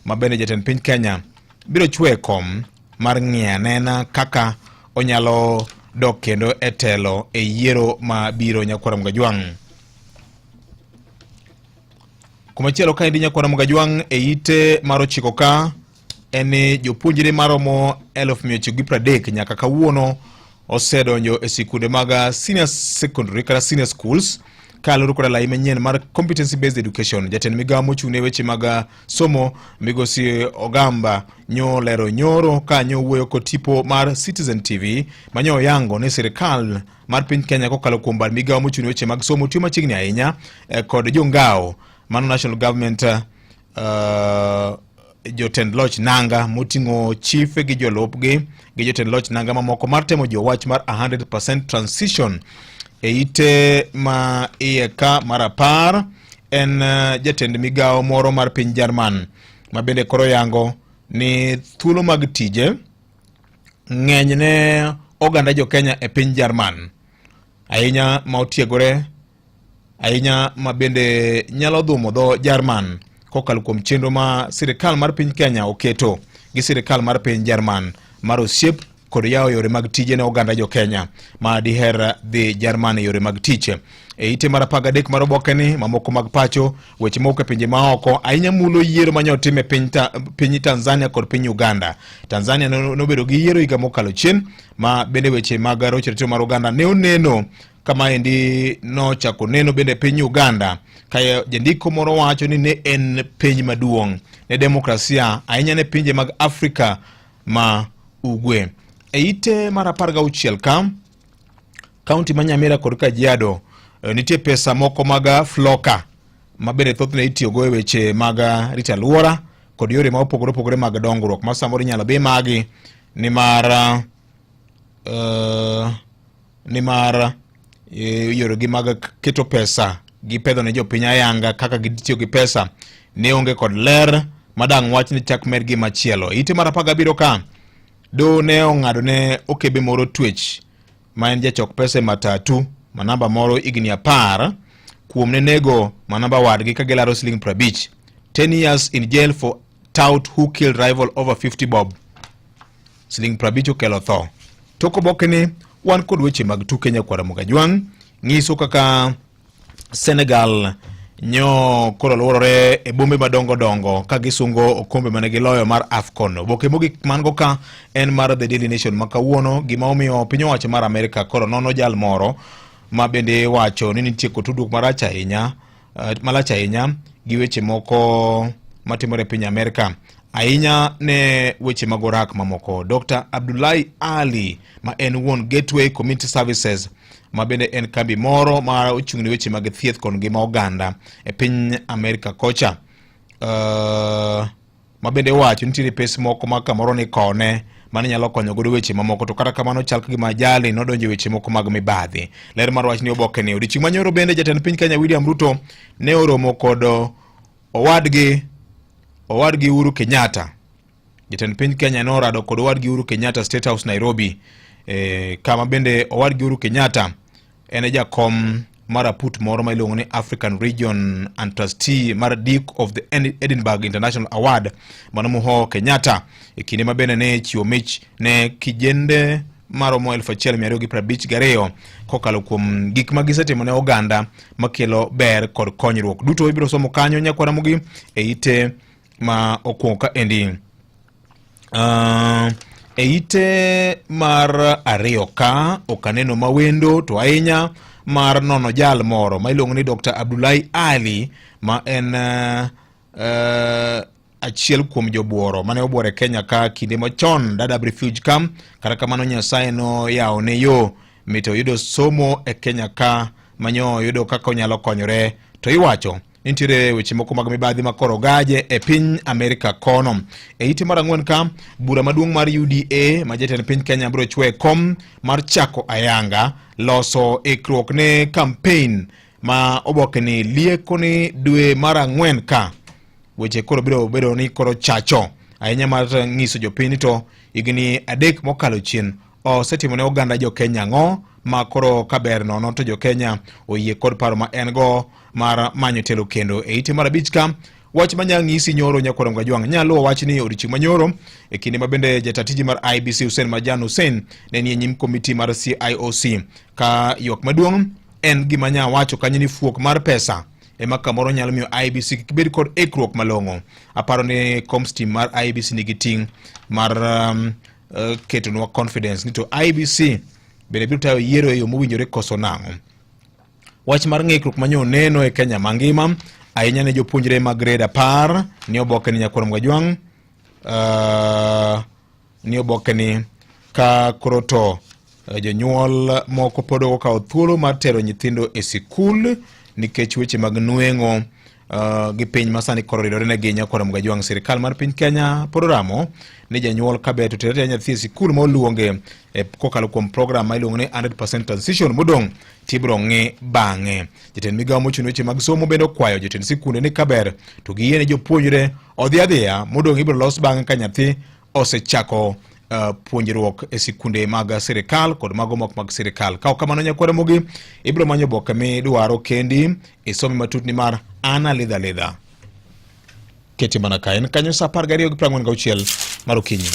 mabende jatend piny Kenya biro chwe kom mar ng'iyo nena kaka onyalo dok kendo etelo e yiero ma biro Nyakwara Mgajwang'. Kumachielo ka indi Nyakwara Mgajwang' e ite mar 9 ka eni jopuonjre maromo 1930 nyaka kawuono osedonjo e sikunde mag senior secondary kata senior schools kaloro koda lai manyien mar competency based education. Jatend migawo mochung'ne weche mag somo Migosi Ogamba lero nyoro ka wuoyo kod tipo mar Citizen TV manyo yango ne sirikal mar piny Kenya kokalo kuom migawo mochung'ne weche mag somo tiyo machiegni ahinya kod jongawo mano national government jotend loch nanga moting'o chief gi jolupgi gi jotend loch nanga mamoko mar temo jowach mar 100% transition e ite ma iye ka mar 10 en jatend migawo moro mar piny Jerman ma bende koro yango ni thuolo mag tije ng'eny ne oganda jo Kenya e piny Jerman ahinya ma otiegore ahinya ma bende nyalo dhumo dho Jerman kokalo kuom chenro ma sirikal mar piny Kenya oketo gi sirikal mar piny Jerman mar osiep kod yawo yore mag tije ne oganda jo Kenya ma diher dhi Jerman yore mag tich. E ite mar 13 mar obokeni mamoko mag pacho weche moko e pinje maoko ahinya mulo yiero manyotim e piny Tanzania kod piny Uganda. Tanzania nobedo gi yiero higa mokalo chien ma bende weche mag rochre mar Uganda ne oneno kama endi no chako neno bende piny Uganda kaya jandiko moro wacho ni ne en piny maduong' ne demokrasia ahinya ne pinje mag Afrika ma ugwe. E ite mar 16 ka kaunti ma Nyamira kod Kajiado nitie pesa moko mag floka ma bende thothne itiyogo e weche mag rito alwora kod yore ma opogore mag dongruok ma samoro nyalo be magi ni mar yore gi mag keto pesa gi pedho ne jopiny ayanga kaka gitiyo gi pesa ne onge kod ler madang' wach ni chak mer gi machielo. Ite mar 17 ka do ne ong'ado ne okebe moro twech ma en jachok pesa matatu ma namba moro igni 10 kuom nego ma namba wadgi ka gilaro siling 50. 10 years in jail for tout who killed rival over 50 bob. Siling 50 okelo tho. Toko bokeni wan kod weche mag tuke Nyakwara Mgajwang' ng'iso kaka Senegal nyo koro luorore e bombe madongo ka gisungo okombe mane giloyo mar AFCON. Boke mogik mango ka en mar The Daily Nation makawuono gima omiyo piny owacho mar Amerika koro nono jal moro ma bende wacho ni nitie tudruok malach ahinya gi weche moko matimore piny Amerika ahinya ne weche mag orak mamoko. Dr. Abdullahi Ali ma en wuon Gateway Community Services ma bende en kambi moro ma ochung'ne weche mag thieth kod ngima oganda e piny Amerika kocha ma bende wacho nitie pesa moko ma kamoro ni kone mane nyalo konyo godo weche mamoko to kata kamano chal kagima jali nodonjo weche moko mag mibadhi. Ler mar wach ni oboke ni odiochieng' manyoro bende jatend piny Kenya William Ruto ne oromo kod owadgi Uhuru Kenyatta. Jatend piny Kenya no rado kod owadgi Uhuru Kenyatta State House Nairobi kama bende owadgi Uhuru Kenyatta en jakom maraput moro ma iluongo ni African Region and Trustee mar Duke of the Edinburgh International Award manomuho Kenyatta e kinde ma bende ne chiwo mich ne kijende maromo 1252 kokalo kuom gik ma gisetimo ne oganda makelo ber kod konyruok. Duto ibiro somo kanyo Nyakwara Mugi e ite ma okwongo ka endi. E ite mar 2 ka okaneno mawendo to ahinya mar nono jal moro ma iluongo ni Dr. Abdullahi Ali ma en achiel kuom jobuoro mane obuore Kenya ka kinde machon Dadaab Refuge Camp kata kamano Nyasaye no yawo ne yo mito yudo somo e Kenya ka manyo yudo kaka onyalo konyore to iwacho nitiere weche moko mag mibadhi makoro gaje e piny Amerika kono. E ite mar 4 ka bura maduong' mar UDA ma jatend piny Kenya biro chwe kom mar chako ayanga loso ikruok ne campaign ma oboke ni lieko ni dwe mar 4 ka weche koro biro bedo ni koro chacho ahinya mar ng'iso jopiny to igni 3 mokalo chien osetimo ne oganda jo Kenya ng'o ma koro kaber nono to jo Kenya oyie kod paro ma en go mar manyo telo kendo. E ite mar 5 ka wach manyang'isi nyoro Nyakwaro Gajwang' nyalo wach ni odiochieng' manyoro e kinde mabende jatatiji mar IBC Hussein Majan Hussein ne ni nyim komiti mar CIOC ka ywak maduong' en gima nya wacho kanyo ni fuok mar pesa ema kamoro nyalo miyo IBC kibed kod ekruok malong'o. Aparo ni Coms team mar IBC nigi ting' mar ketonwa confidence ni to IBC bende biro tayo yiero e yo mowinjore koso nang'o. Wach mar ng'ikruok manyo neno e Kenya mangima ahinya ne jopuonjre mag grade 10 ni oboke ni Nyakwaro Gajwang' ni oboke ni ka kroto jonyuol moko podo ka thuolo mar tero nyithindo e sikul nikech weche mag nueng'o gi piny masani koro ridore ne gi Nyakwaro Gajwang'. Sirikal mar piny Kenya pororamo ni janyuol kabeto tere nyathi e sikul ma oluonge kokalo kuom program ma iluongo ni 100% transition modong' tibro ng'e bang'e. Jatend migawo mochung' weche mag somo bende kwayo jotend sikunde ni kaber to giyiene jopuonjre odhi adhiya modong' ibro los bang'e ka nyathi osechako puonjruok e sikunde mag sirikal kod mago mok mag sirikal. Ka kamano Nyakwaro mogi ibro manyo boke mi dwaro kendi isomi matutni mar Ana Lidha keti mana ka en kanyo sa 12:46 mar okinyi.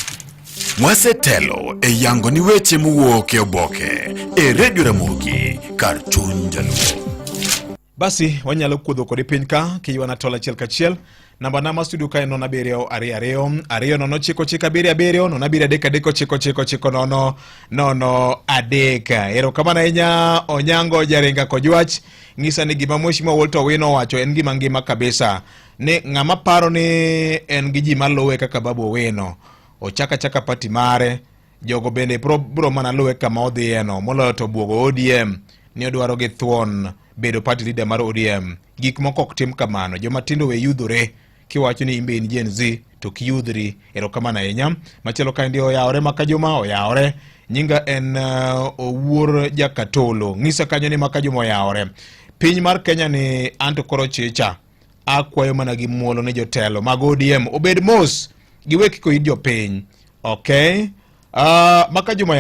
Mwasetelo e yango ni weche mowuok e oboke e Radio Ramogi kar chuny jaluo. Basi wanyalo kuodho kod piny ka kiywana tola achiel kachiel. Namba nama studio ka en 072 Ero kamana inya Onyango Jaringa Kojwach ngisa ni gima Mheshimiwa Walter Owino wacho en gima ngima kabisa. Ne ng'ama paro ni en gi ji maluwe kaka Babu Owino ochaka pati mare jogo bende bro mana luwe kama odhieno moloyo to buogo ODM ni odwaro gi thuon bedo party leader mar ODM. Gik moko ok tim kamano, joma tindo we yudhore kiwacho ni imbe in Gen Z to kiyudhri. Ero kamana inya machielo ka ndio oyawore Makajuma oyawore nyinga en Owuor Jakatolo ngisa kanyo ni Makajuma oyawore. Piny mar Kenya ni anto koro chicha akwayo mana gi muolo ne jotelo mag ODM obed mos giweki ko idio piny. Okay, Makajuma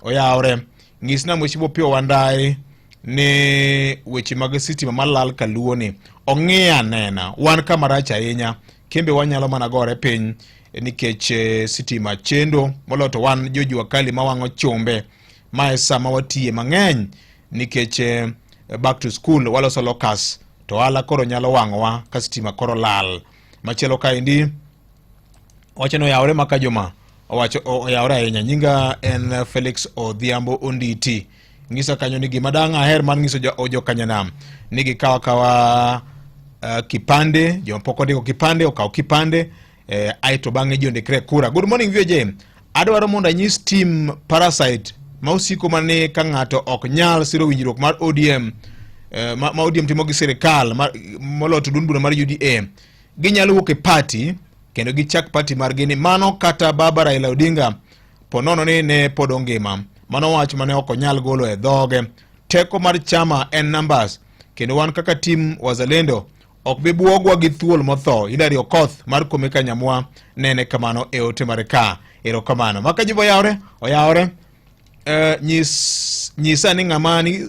oyawore ngisna Mheshimiwa Opiyo Wandayi ni weche mag sitima malal kaluoni ong'ia nena wan kama rach ahinya kembe wanyalo mana gore piny nikech sitima chendo moloto wan jojua kali mawang'o chumbe mae sama watie mang'eny nikech back to school waloso locus to ala koro nyalo wang'owa ka sitima koro lal. Machielo ka indi wachano yawre Makajuma owacho oyawre ahinya nyinga en Felix Odhiambo Onditi ngisa kanyo ni gima dang' aher man ngiso ojo kanyanam nigi kawa kipande jomapoko ndiko kipande okaw kipande aito bang'e jo ndikre kura. Good morning VJ, adwaro mondo anyis team Parasite mausiko mane ka ng'ato ok nyal siro winjruok mar ODM ma ODM timo gi sirikal moloto dunbura mar UDA ginyalo wuok e party kendo gichak party mar gini mano kata Baba Raila Odinga ponono ni ne pod ongima. Mano wach mane ok onyal golo e dhoge. Teko mar chama en numbers kendo wan kaka team Wazalendo ok bi buogwa gi thuol motho Hilary Okoth mar Komeka Nyamwa nene kamano e ote mareka. Ero kamano Makajuma oyawore nyisa ni ng'amani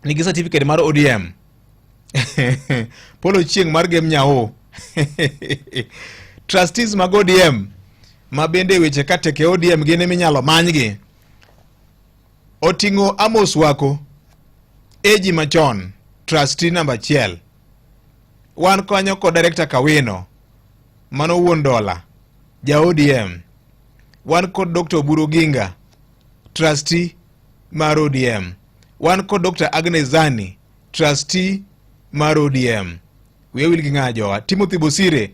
nigi certificate mar ODM polo chieng' mar game nyao trustees mag ODM ma bende weche kateke ODM gine minyalo manygi oting'o Amos Wako Eji Machon trustee number 1 wan konyo ko director Kawino mano wuon dola ja ODM wan ko Dr. Oburu Ginga trustee mar ODM wan ko Dr. Agnes Zani trustee mar ODM we will ginga jowa Timothy Bosire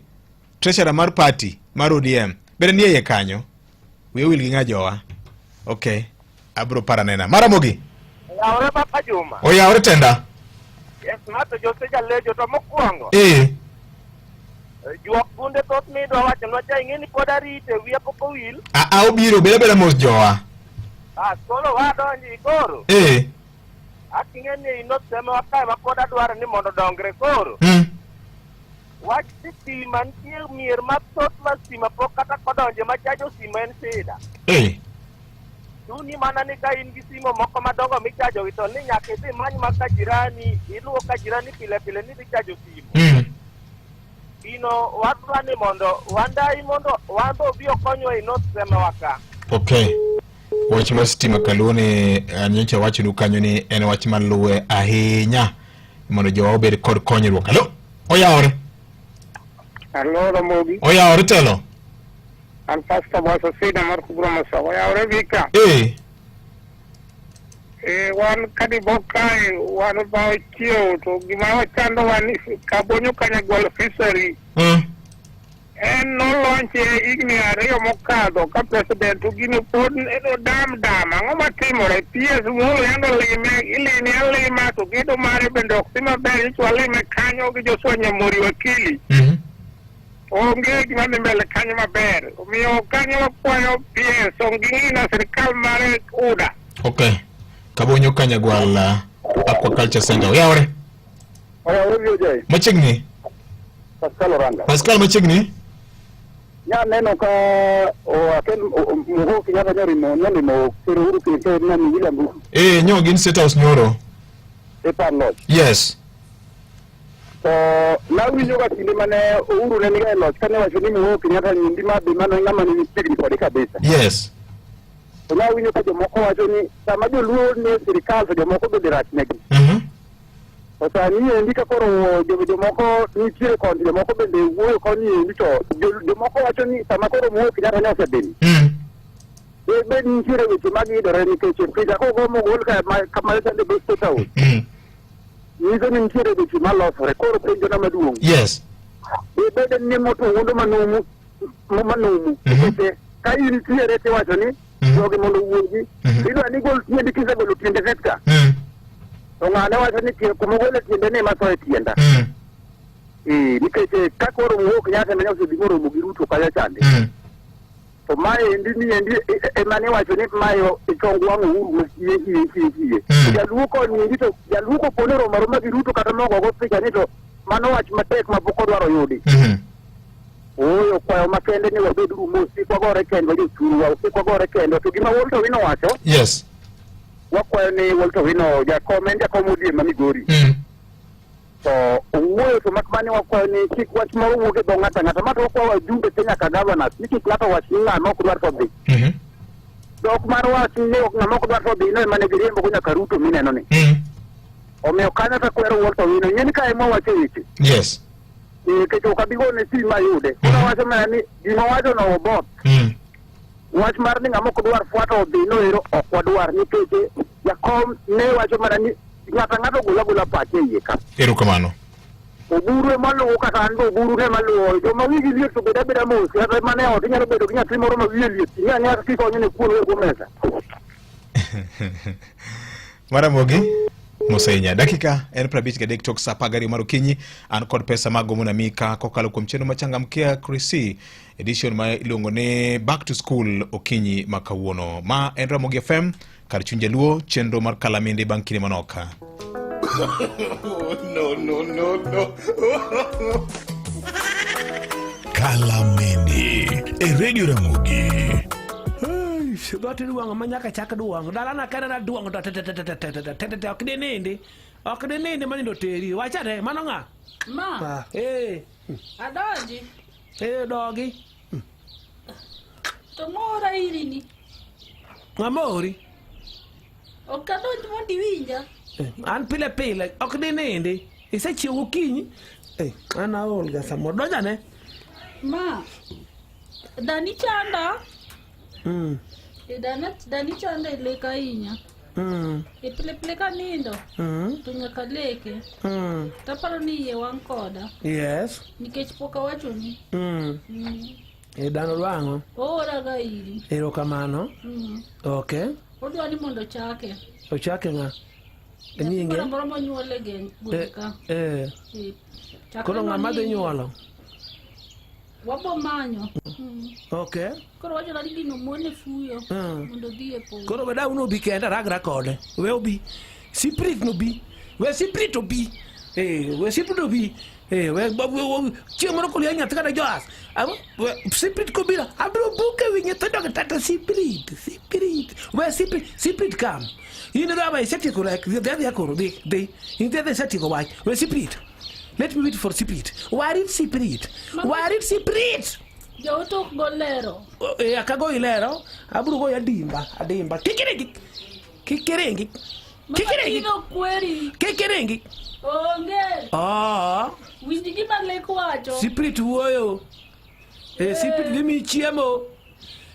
treasurer mar party mar ODM bere nie ye kanyo we will ginga jowa. Okay, abro paranena Maramogi oyawore Makajuma oyawore tenda. Yes, mato Jose Jalejo to mokwongo juok gunde thoth midwa wacho nocha ing'eni pod arite wiya pok owil obiro bela mos jowa koro wadonji koro aking'eni inoseme wakae ma pod adwaro ni mondo dongre koro wach sitima nitie mier mathoth ma stima pok kata kodonje machajo sima en sida Duni mana ni ka in gi simo moko madongo michajo gi to ni nyaka idhi many ma ka jirani iluwo ka jirani pile ni dhi chajo simo Bino watwa ni mondo wandai mondo wando bio konyo ino sema waka. Okay. Wach mar stima kalune anyicha wach nu kanyo ni en wach maluwe ahinya mondo jowa obed kod konyruok. Halo. Oyawore. Halo Ramogi. Oyawore telo. An pasta basa sida marku broma sa. Oyawore vika. Wan kadi bokai wan bao chio to gima chando wan kabonyo kanya gol fishery. En no lonche igni ariyo mokadho ka president gino pod eno dam ang'oma timore PS mulo yando ilini alima to gido mare bende oksima ber ichwalime kanyo gi Joshua Mori wakili onge gima dhi mbele kanyo maber omiyo kanyo wakwayo PS onging'ina sirikal mare UDA. Okay. Kabonyo kanya gwala aquaculture center. Oyawore Vijay machigni Pascal Oranga. Pascal machigni Ya neno ka aken mugo kinyata nyori mo kiruru kite na migila mbu. Nyogin State House nyoro. Lodge. Yes. So na winyo ka tinde mane uru ne niga lodge kane wacho ni mugo kinyata nyindi mabe mano ngama ni tegni kodi kabisa. Yes. So na winyo ka jomoko wacho ni sama joluo ne sirikal to jomoko bende rach negi. O sa ni ndika koro jomoko nitie konti jomoko bende wuoyo koni ndito jomoko wacho ni sama koro muo kinyata nyose bin. Be nitie weche magidore nikech pija ko gomo gol kama sande besto tao. Nizo ni nitie weche malosore koro penjo na maduong'. Yes. Be ni moto wundo manumu. Ka in tiere te wacho ni jogi mondo wuogi. Idwa ni gol tiende kise golo tiende setka. To ng'ane wacho ni kuma gole tiende ne maso e tienda. Nikech ka koro muok nyaka ne osedhi moro mo giruto kaya chande. To mae endi emane wacho ni mayo ichongo wango uru masiye. Jaluoko ni ndito jaluoko ponero maroma giruto kata nogo go picha ni to mano wach matek mapoko dwaro yudi. Oyo kwayo makende ni wabed rumo sikwa gore kendo jochuru wa sikwa gore kendo to gima Walter Wino wacho. Yes. Wakwayo ni Walter Wino ja komodie mamigori. So uwoyo to makmani wakwayo ni kik wach moro wuoge dho ng'ata mato wakwayo wajumbe Kenya ka governors ni kik ng'ato wach ni ng'ama ok dwar to dhi. Dok mar wach ni ng'ama ok dwar to dhi no emane giriembo go nyaka Ruto mineno ni. Omiyo kanyo ta kwero Walter Wino nyeni ka emo wacho weche. Yes. Nikech okabigo ne si mayude. Kuna wacho mana ni gima wacho no obot. Wach mar ni ng'ama ok dwar fuato dhi no ero ok wadwar nikech jakom ne wacho mana ni ng'ato gula pache iye ka. Erokamano. Oburu emaluwo kata an be oburu ne maluwo joma wigi liet to beda mos kata mane ot inyalo bedo gi nyathi moro ma wiye liet ing'e kikonyo ne kuon wego mesa. Maramogi Musainya dakika en 53 tok saa 10 mar okinyi an kod pesa magomo na mika kokalo kuom chenro machangamkia Krisi edition ma iluongo ne back to school okinyi makawuono ma en Ramogi FM kar chuny jaluo chenro mar kalaminde bang' kinde manoka. No. Kalaminde e Radio Ramogi. Doti duang manyaka chak duang dalana kana duang to ok nindi manindo teri wachane mano ng'a ma adonji dogi to mora irini ngamori ok adonji mondi winja an pile ok nindi isechiwo kinyi ana olga samo dojane ma dani chanda Dani chanda ileka inya. Ipile ka nindo. To nyaka leke. Taparo ni ye wang koda. Yes. Nikech poka wacho ni. Dano lwango. Ora ga iri. Erokamano. Okay. Odwa ni mondo chake. Ochake nga. Nyinge. Kono moro monyuole gen budika. Kono ng'ama dhi nyuolo. Wabo manyo. Okay. Koro wacho ni gino mone fuyo mondo dhi e po. Koro weda uno bi kenda ragra kode. We obi. Siprit no bi. We siprit obi. We siprit obi. We chiemoro ko lianya tkada joas. Siprit ko bila. Abro buke winya todo tata siprit. We siprit kam. Ina da ba seti ko like de ya ko de. Inte de seti ko wai. We siprit. let me wait for Siprit. Warit Siprit. Warit Siprit. Jautok golero. Akago ilero. Aburu go adimba. Kikirengi. Kikirengi. Makino kweri. Kikirengi. Onge. Winji maleko wacho. Siprit woyo. Siprit gimi chiemo.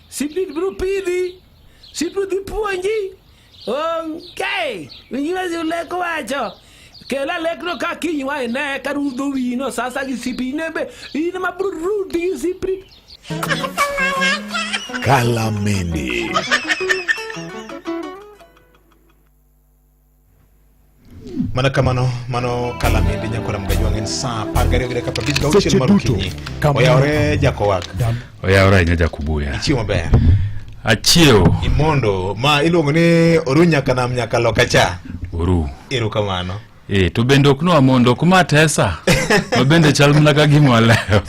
Siprit bro pidi. Siprit puonji. Okay. Winji leko wacho. Kela lekno ka kinywa ene karudho wino sasa gisipine be ine mabrudi Siprit. Kalameni. Mana kamano mano Kalameni nyakora mgaji wangen saa pagare vile kapa bitu gauchil marukinyi oyaore jako wak oyaore nya Jakubuya ichiwo maber achiew imondo ma iluongo ni orunya kana mnyaka lokacha oru ero kamano to bende ok no amondo kuma tesa to bende chal mana ka gimo leo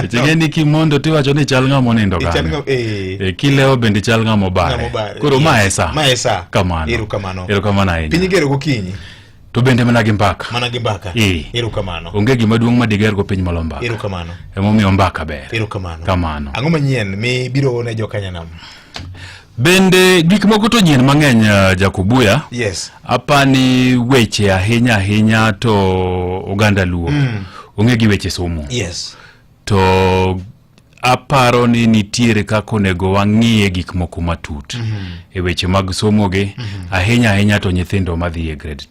chingeni kimondo tiwacho ni chal ngamo nindo kana kileo bende chal ngamo bare koro maesa kamano ero kamano ahinya piny gero gokinyi to bende mana gi mbaka ero kamano onge gima duong' madiger go piny molo mbaka ero kamano emomiyo mbaka ber ero kamano ang'o manyien mi biro ne jokanyanam bende gik moko to nyien mang'eny Jakubuya yes apani weche ahinya to oganda luo onge gi weche somo yes to aparo ni nitiere kako nego wang'iye gik moko matut e weche mag somo ge ahinya to nyithindo madhi e grade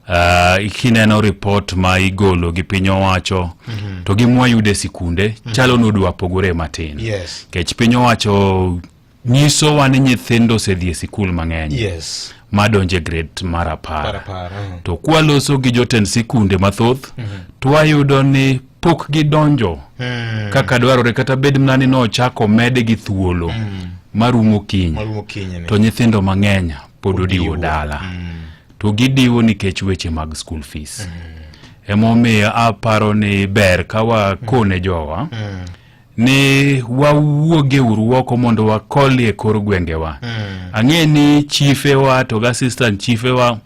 10 ikineno report ma igolo gi piny owacho to gi mwayude sikunde chalo nodwa pogore matin yes kech piny owacho nyiso wa ni nyithindo osedhi e sikul mang'eny yes madonje grade mar 10 to kwaloso gi jotend sikunde mathoth twayudo ni pok gidonjo kaka dwarore kata bed mnani no chako mede gi thuolo marumo kiny to nyithindo mang'eny pod odiwo dala to gidiwo nikech weche mag school fees emomiyo aparo ni ber ka wakone jowa ni wawuoge uruoko mondo wakolie kor gwengewa ang'e ni chiefe to assistant chiefe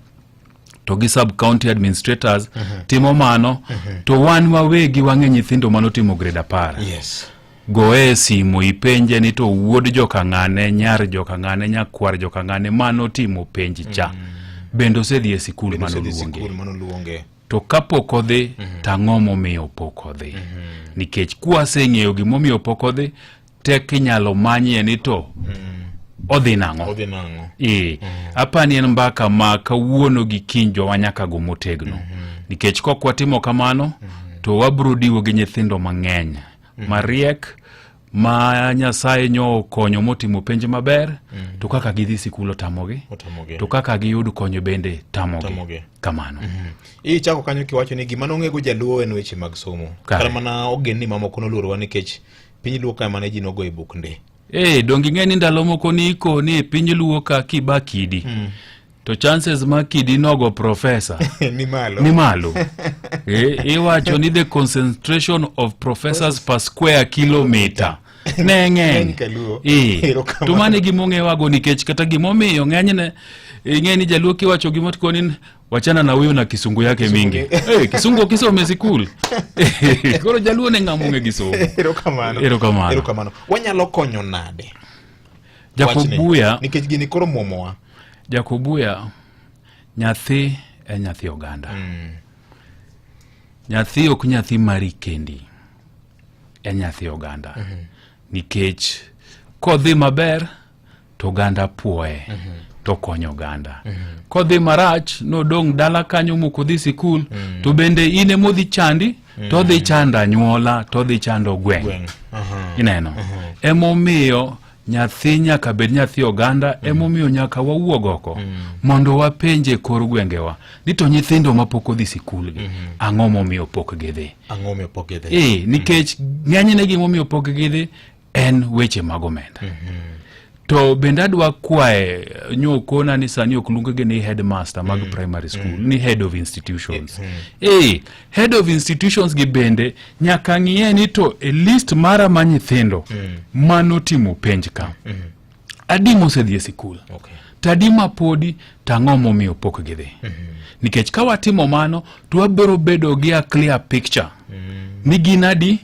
to gi sub county administrators timo mano to wan wawegi wang'e nyithindo manotimo grade 10 yes goe simu ipenje ni to wuod joka ng'ane nyar joka ng'ane nyakwar joka ng'ane manotimo penj cha bendo osedhi e sikul manoluonge to kapok odhi tang'o momiyo pok odhi nikech kwaseng'eyo gimomiyo pok odhi tek inyalo manye ni to odhi nang'o apani en mbaka ma kawuono gi kiny jowa nyaka go motegno nikech kok watimo kamano to wabro diwo gi nyithindo mang'eny mariek ma Nyasaye nyo konyo motimo penj maber to kaka gidhi sikul otamogi to kaka giyud konyo bende tamogi kamano chako kanyo kiwacho ni gima nong'ego jaluo en weche mag somo kata mana ogenni mamoko noluorowa nikech piny luo ka mane ji nogo e buk nde dongi ng'eni ndalo moko niko ni piny luo ka kiba kidi to chances ma kidi nogo professor ni malo iwacho ni the concentration of professors per square kilometer ne ng'eny to mane gimong'ewago nikech kata gimomiyo ng'enyne ing'eni jaluo kiwacho gimotkoni wachana na huyo na kisungu yake mingi kisungu kisome sikul koro jaluo ne ng'among'e gisomo erokamano wanyalo konyo nade Jakubuya nikech gini koro muomowa Jakubuya nyathi e nyathi oganda nyathi ok nyathi mari kendi e nyathi oganda nikech kodhi maber to oganda puoe to konyo oganda kodhi marach no dong dala kanyo mokodhi sikul to bende ine modhi chandi to dhi chanda nyuola to dhi chando gweng ineno emomiyo nyathi nyaka bed nyathi oganda emomiyo nyaka wawuog oko mondo wapenje kor gwengewa ni to nyithindo mapok odhi sikul gi ang'o momiyo pok gidhi nikech ng'enyne gimomiyo pok gidhi en weche mag omenda to bende adwa kwae nyokona ni sani ok luonge ni headmaster mag primary school ni head of institutions head of institutions gi bende nyaka ng'iye ni to a list mara ma nyithindo manotimo penj ka adi mosedhi e sikul tadi mapodi tang'o momiyo pok gidhi. Nikech ka watimo mano to wabiro bedo gi a clear picture ni ginadi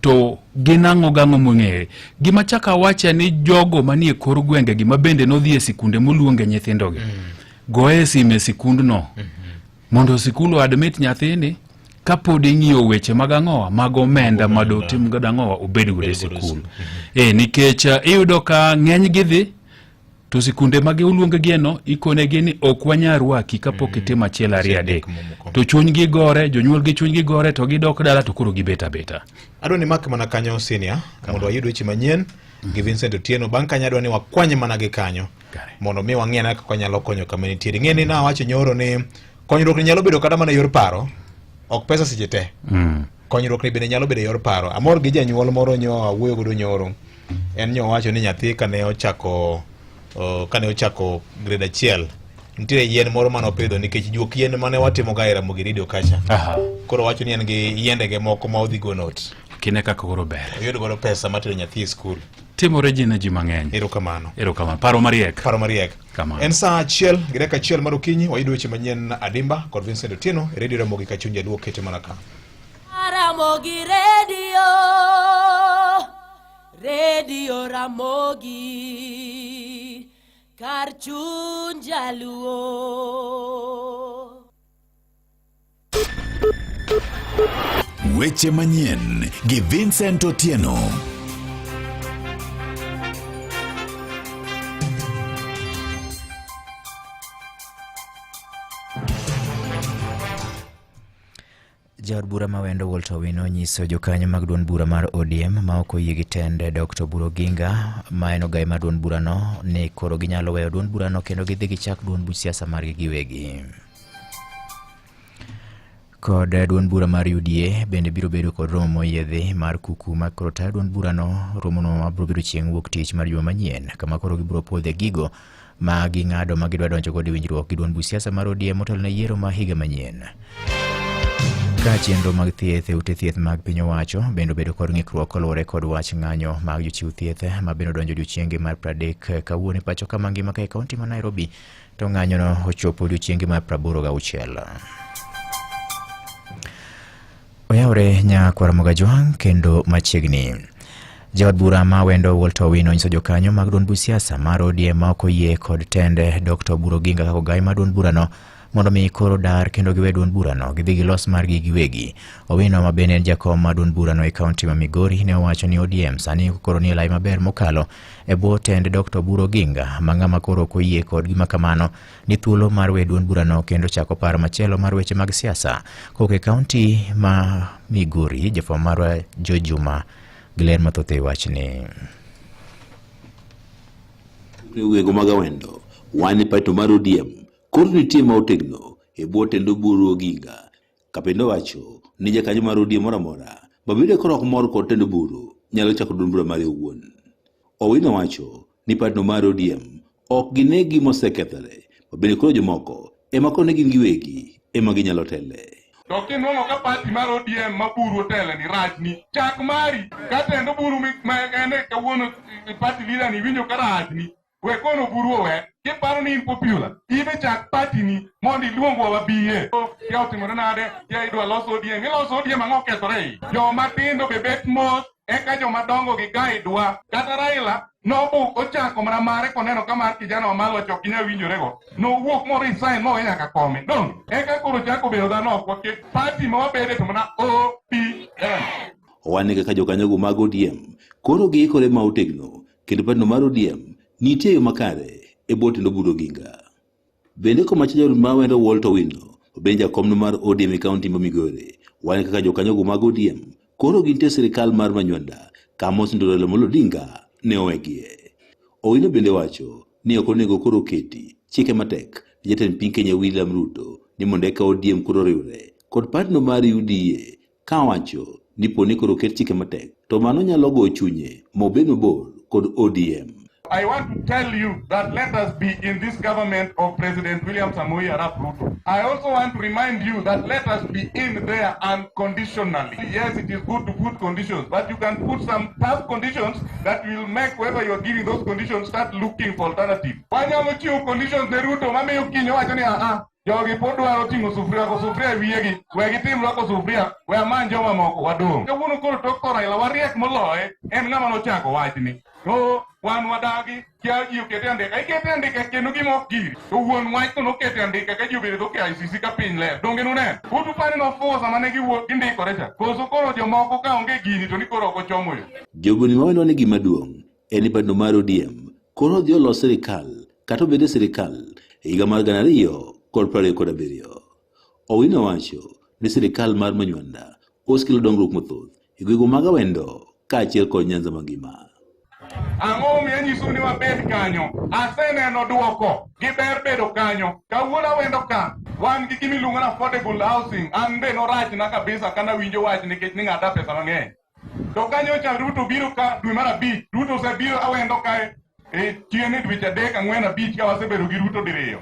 to ginang'o gang'o mong'ere. Gima chaka wacha ni jogo manie kor gwenge gima bende nodhi e sikunde moluonge nyithindogi goe sime sikundno mondo sikulu admit nyathini kapod ing'iyo weche mag ang'owa mag omenda madotim godo ang'owa obed godo e sikul. Nikech iyudo ka ng'eny gidhi to sikunde mage uluonge gieno ikonegi ni ok wanyarwaki kapok itimo achiel ariyo adek to chunygi gore, jonyuol gi chunygi gore to gidok dala to koro gibeta beta. Adwa ni mak mana kanyo senior mondo wayud weche manyien gi Vincent Otieno. Bang' kanyo adwa ni wakwanye mana gi kanyo mondo mi wang'e kaka wanyalo konyo kama nitie. Ng'eni na wacho nyoro ni konyruok ni nyalo bedo kata mana yor paro, ok pesa seche te. Konyruok ni bende nyalo bedo yor paro. Amor gi janyuol moro nyo awuoyo godo nyoro. En nyo wacho ni nyathi kane ochako grade 1 nitie yien moro mane opidho nikech juok yien mane watimo ga era Mogiridio kacha. Koro wacho ni en gi yiende ge moko ma odhi go note kine kaka koro ber oyud godo pesa matero nyathi e skul. Timore ji na ji mang'eny. Erokamano. Paro mariek. Kamano. En saa 1 gi dakika 1 mar okinyi. Wayud weche manyien Adimba kod Vincent Otieno e Radio Ramogi ka chuny jaluo kete mana ka. Ramogi Radio Ramogi kar chuny jaluo. Weche manyien gi Vincent Otieno. Jaod bura mawendo Walter Owino nyiso jokanyo mag duond bura mar ODM ma ok oyie gi tend Dr. Oburu Oginga ma en ogai mar duond burano ni koro ginyalo weyo duond burano kendo gidhi gichak duond buch siasa margi giwegi. Kod duond bura mar UDA bende biro bedo kod romo moyiedhi mar kuku ma koro tayo duond burano. Romono mabiro bedo chieng' wuok tich mar juma manyien kama koro gibiro puodhe gigo ma ging'ado ma gidwa donjo godo e winjruok gi duond buch siasa mar ODM motelo ne yiero ma higa manyien. Ka chenro mag thieth e ute thieth mag piny owacho bende bedo kod ng'ikruok kaluwore kod wach ng'anyo mag jochiw thieth ma bende donjo odiechienge mar 30 kawuono e pacho kama ngima ka e kaunti ma Nairobi to ng'anyono ochopo odiechienge mar 86. Oyawre Nyakwaramoga Jwang kendo machiegni. Jaod bura ma wendo Walter Owino nyiso jokanyo mag duond buch siasa mar ODM ma ok oyie kod tende Dr. Oburu Oginga kaka ogai mar duond burano mondo mi koro dar kendo giwe duond burano gidhi gilos margi giwegi. Owino ma bende en jakom mar duond burano e kaunti ma Migori ne owacho ni ODM sani koro ni lai maber mokalo e bwo tend Dr. Oburu Oginga ma ng'ama koro ok oyie kod gima kamano ni thuolo mar we duond burano kendo chako paro machielo mar weche mag siasa kok e kaunti ma Migori. Jafwambo marwa Jojuma giler mathoth e wachni. Wego mag awendo wan e pato mar ODM koro nitie ma otegno e bwo tend Oburu Oginga. Kapendo wacho ni jakanyo mar ODM moro amora babide koro ok mor kod tend Oburu nyalo chako duond bura mare owuon. Owino wacho ni pato mar ODM ok gine gima osekethore babide koro jomoko ema koro ne gin giwegi ema ginyalo tele. To kinwang'o ka pati mar ODM ma Buru otele ni rachni chak mari ka tend Oburu ma ene kawuono pati leader ni winjo ka rachni we kono Oburu owe kiparo ni in popular ibe chak pati ni mondi luongwa wabiye ya otimore nade ya idwa loso ODM iloso ODM ang'o kethore jo matindo be bet mos eka jo madongo gi gaidwa kata Raila nobu ochako mana mare koneno ka mar kijana wa malo chok inya winjorego nowuok mo resign mo nyaka kome don eka koro chako bedo dhano ok wakech pati ma wabede to mana OPM. Wane kaka jokanyo mag ODM koro giikore ma otegno kendo patno mar ODM nitie yo makare e bwo tend Oburu Oginga. Bende komachielo jaod ma wendo Walter Owino bende jakomno mar ODM e kaunti ma Migori wane kaka jokanyo mag ODM koro gintie sirikal mar Manywanda kama osindoro Raila Amolo Odinga ne owegie. Owino bende wacho ni ok onego koro keti chike matek jatend piny Kenya William Ruto ni mondo eka ODM koro riwre kod patno mar UDA ka wacho ni poni koro ket chike matek to mano nyalo go chunye mobed mabor kod ODM. I want to tell you that let us be in this government of President William Samoei Arap Ruto. I also want to remind you that let us be in there unconditionally. Yes, it is good to put conditions, but you can put some tough conditions that will make whoever you're giving those conditions start looking for alternatives. Wanyama chiu conditions ne Ruto, mame yukinyo wachani jogi podwaro ting'o sufria wiyegi, wegi tim loko sufria, we aman joma moko wadong'. Kawuono koro tok to Raila wariek moloye, en ng'ama nochako wachni. To wan wadagi, kia jiu kete andika, ikete andika kendo gimok giri. To wuon wach to nokete andika ka jiu bedo KICC ka piny ler. Donge nunen, utu pani no force amane giwuok gindiko recha. Koso koro jomoko ka onge gini to ni koro ok ochomo yo. Jobuni mawendo ni gima duong' en bando mar ODM koro dhi olo sirikal kata obede sirikal higa mar 2027. Owino wacho ni sirikal mar Manywanda osekelo dongruok mathoth e gwenge mag Awendo kaachiel kod Nyanza mangima. Ang'o miyo nyiso ni wabed kanyo? Aseneno duoko giber bedo kanyo. Kawuono Awendo ka wan gi gimi luongo na affordable housing. An be norachna kabisa kana winjo wach nikech ni ng'ada pesa mang'eny. To kanyo cha Ruto biro ka dwe mar 5. Ruto osebiro Awendo kae tiene dweche 3-4 ka wasebedo gi Ruto diriyo.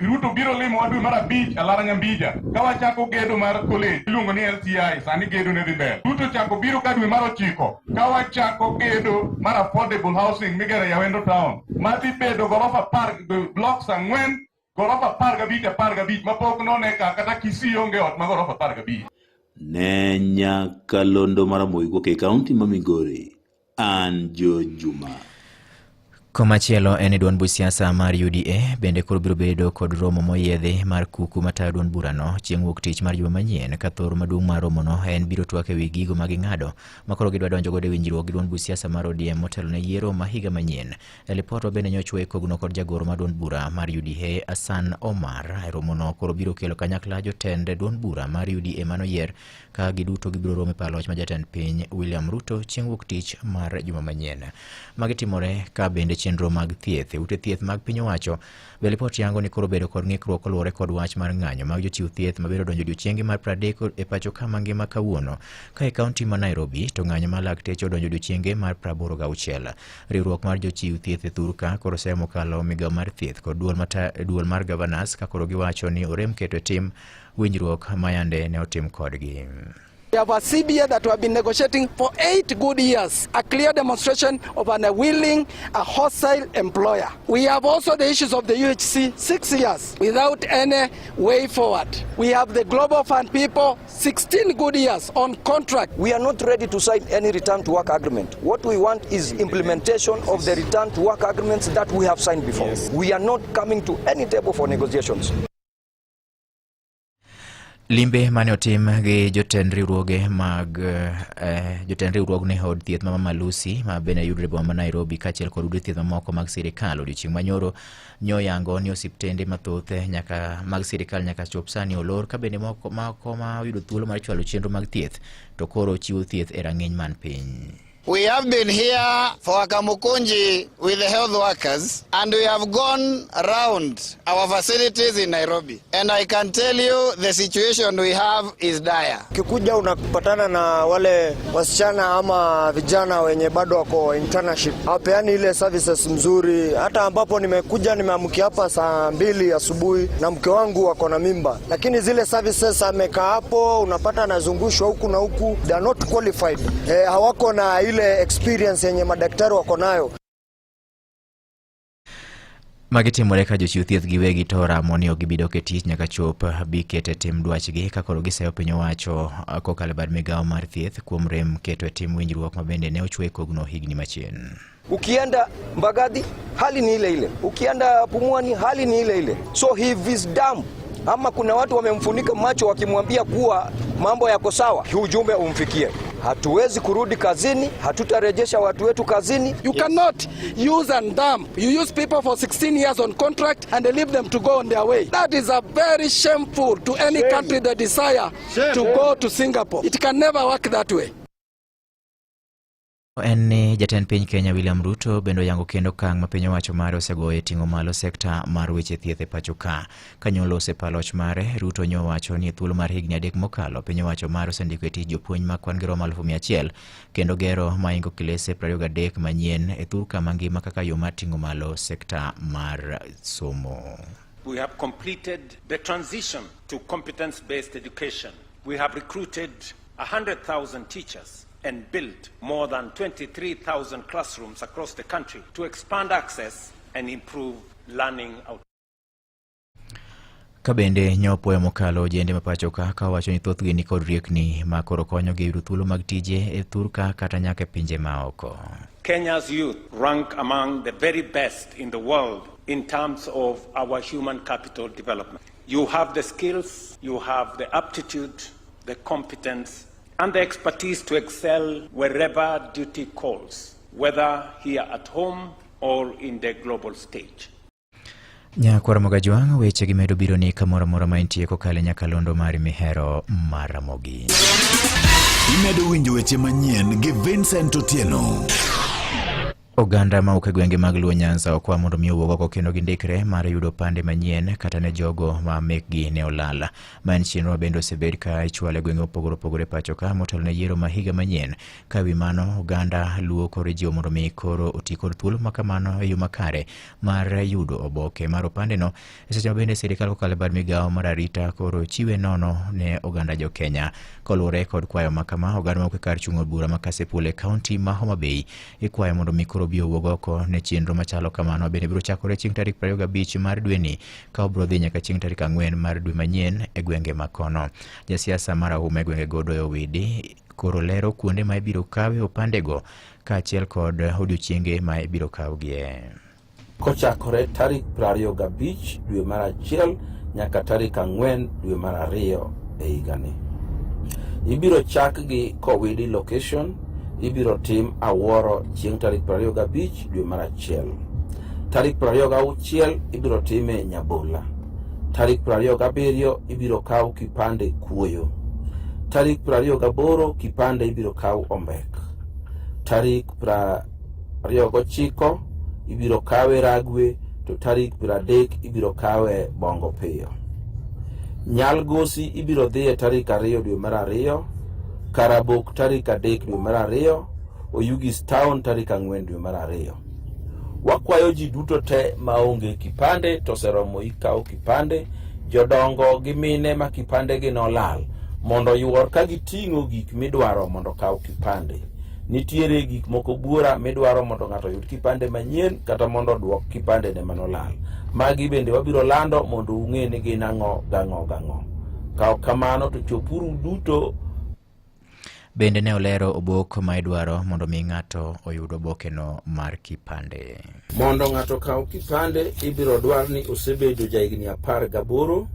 Ruto biro limo wa dwe mar 5 e Lara Nyambija ka wachako gedo mar college iluongo ni LCI sani gedo ne dhi mbele. Ruto chako biro ka dwe mar 9 ka wachako gedo mar affordable housing migero e Awendo town madhi bedo gorofa 10 blocks 4 gorofa 15 mapok none kata Kisii onge ot ma gorofa 15. Ne Nyakalondo Maramogi koke kaunti ma Migori, an Jo Juma. Komachielo en duond buch siasa mar UDA bende koro biro bedo kod romo moyiedhi mar kuku matayo duond burano chieng' wuok tich mar juma manyien ka thor maduong' mar romono en biro twak ewi gigo ma ging'ado makoro gidwa donjo godo e winjruok gi duond buch siasa mar ODM motelo ne yiero ma higa manyien. E lipot bende nyochwe kogno kod jagoro mar duond bura mar UDA Hassan Omar. E romono koro biro kelo kanyakla jotend duond bura mar UDA manoyier ka giduto gibiro romo e par loch ma jatend piny William Ruto chieng' wuok tich mar juma manyien. Magitimore ka bende chenro mag thieth ute thieth mag piny owacho be lipot yango ni koro bedo kod ng'ikruok koluwore kod wach mar ng'anyo mag jochiw thieth mabiro donjo odiechienge mar 30 e pacho ka mangima kawuono ka e kaunti ma Nairobi to ng'anyo mar lakteche odonjo odiechienge mar 86. Riwruok mar jochiw thieth e Thurka koro semo kalo migawo mar thieth kod duol mar governors ka koro giwacho ni orem keto e tim winjruok mayande ne otim kodgi. We have a CBA that we have been negotiating for 8 good years, a clear demonstration of a willing, a hostile employer. We have also the issues of the UHC, 6 years without any way forward. We have the Global Fund people, 16 good years on contract. We are not ready to sign any return to work agreement. What we want is implementation of the return to work agreements that we have signed before. Yes. We are not coming to any table for negotiations. Limbe mane otim gi jotend riwruoge mag jotend riwruogne od thieth ma Mama Lucy ma bende yudore boma ma Nairobi kaachiel kod udi thieth mamoko mag sirikal odiechieng' manyoro nyoyango ni osiptende mathoth nyaka mag sirikal nyaka chop sani olor ka bende moko ma oyudo thuolo mar chwalo chenro mag thieth to koro chiwo thieth e rang'iny man piny. We have been here for Kamukunji with the health workers and we have gone around our facilities in Nairobi. And I can tell you the situation we have is dire. Kikuja unapatana na wale wasichana ama vijana wenye bado wako internship. Hawapeani ile services mzuri. Hata ambapo nimekuja nimeamkia hapa saa 2 asubuhi na mke wangu wako na mimba. Lakini zile services amekaa hapo unapata anazungushwa huku na huku. They are not qualified. Hawako na ile experience yenye madaktari wako nayo. Magitimore ka jochiw thieth giwegi to ramo ni gibido ketich nyaka chop bikete tim dwachgi ka koro giseyo piny owacho kokalo bad migawo mar thieth kuom rem keto e tim winjruok ma bende ne ochwe kogno higni machien. Ukienda Mbagathi hali ni ile ile, ukienda Pumwani hali ni ile ile. So he is dumb. Ama kuna watu wamemfunika macho wakimwambia kuwa mambo yako sawa, ujumbe umfikie. Hatuwezi kurudi kazini, hatutarejesha watu wetu kazini. You cannot use and dump. You use people for 16 years on contract and leave them to go on their way. That is a very shameful to any country that desire to go to Singapore. It can never work that way. En ni jatend piny Kenya William Ruto bendo yango kendo kang' ma piny owacho mare osegoye ting'o malo sekta mar weche thieth e pacho ka. Kanyolo osepaloch mare, Ruto nyo wacho ni thuolo mar higni 3 mokalo piny owacho mare osendiko e tich jopuonj ma kwan gi romo 100,000 kendo gero maingo kilese 23 manyien e thur kama ngima kaka yo mar ting'o malo sekta mar somo. We have completed the transition to competence-based education. We have recruited 100,000 teachers and built more than 23,000 classrooms across the country to expand access and improve learning outcomes. Kabende nyopo ya mokalo jende mapacho ka wacho ni thothgi ni kod riekni ma koro konyo gi yudo thuolo mag tije e thurka kata nyaka pinje maoko. Kenya's youth rank among the very best in the world in terms of our human capital development. You have the skills, you have the aptitude, the competence, and the expertise to excel wherever duty calls, whether here at home or in the global stage. Nyakwara Mogajwang' weche gi medo biro ni kamoro mora ma intie kokale nyakalondo mari mihero Maramogi. Imedo winjo weche manyien gi Vincent Otieno. Oganda ma uke gwenge mag Luo Nyanza okwa mondo mi owuog oko kendo gindikre mar yudo pande manyien kata ne jogo ma mekgi ne olala. Man chenro bende osebed ka ichwale gwenge opogore pacho ka motelo ne yiero ma higa manyien. Ka wi mano oganda Luo koro jiwo mondo mi koro oti kod thuolo ma kamano e yo makare mar yudo oboke mar opande no. Seche ma bende sirikal kokalo bad migawo mar arita koro chiwe nono ne oganda jo Kenya. Kolure kod kwayo makama oganda ma uke kar chung'o bura ma Kasipul County ma Homa Bay ikwayo mondo mi koro bio wuog oko ne chenro machalo kamano bende biro chakore chieng' tarik 25 mar dwe ni ka obro dhi nyaka chieng' tarik 4 mar dwe manyien e gwenge makono. Jasiasa mar Auma e gwenge Godo Owidi koro lero kuonde ma ibiro kawe opandego kaachiel kod odiochienge ma ibiro kawgie. Kochakore tarik 25 dwe mar achiel nyaka tarik 4 dwe mar 2 e higani. Ibiro chakgi Kowidi location. Ibiro tim Aworo chieng' tarik 25 dwe mar achiel. Tarik 26 ibiro time Nyabola. Tarik 27 ibiro kaw kipande Kuoyo. Tarik 28 kipande ibiro kaw Ombek. Tarik 29 ibiro kawe Ragwe to tarik 30 ibiro kawe Bongo Piyo. Nyalgosi ibiro dhie tarik 2 dwe mar 2. Karabok tarik 3 dwe mar 2, Oyugis Town tarik 4 dwe mar 2. Wakwayo ji duto te maonge kipande to seromo ikaw kipande, jodongo gi mine ma kipande gi nolal mondo yuor ka giting'o gik midwaro mondo kaw kipande. Nitiere gik moko buora midwaro mondo ng'ato yud kipande manyien kata mondo duok kipande ne manolal. Magi bende wabiro lando mondo ung'e ni gin ang'o gang'o. Kaw kamano to chopuru duto. Bende ne olero obok ma idwaro mondo mi ng'ato oyud oboke no mar kipande. Mondo ng'ato kaw kipande ibiro dwar ni osebedo jahigni 18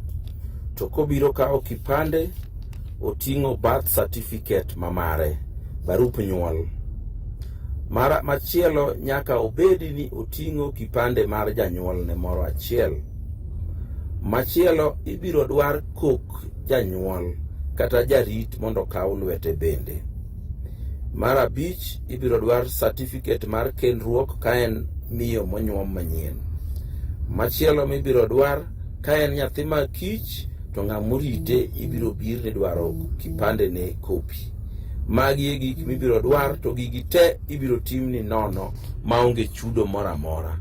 to kobiro kaw kipande oting'o birth certificate mamare, barup nyuol. Mara machielo nyaka obedi ni oting'o kipande mar janyuol ne moro achiel. Machielo ibiro dwar kok janyuol kata jarit mondo kaw lwete bende. Mar 5 ibiro dwar certificate mar kendruok ka en miyo monyuom manyien. Machielo mibiro dwar ka en nyathi ma kich to ng'amorite ibiro birne dwaro kipande ne kopi. Magi e gik mibiro dwar to gigi te ibiro timni nono maonge chudo moro amora.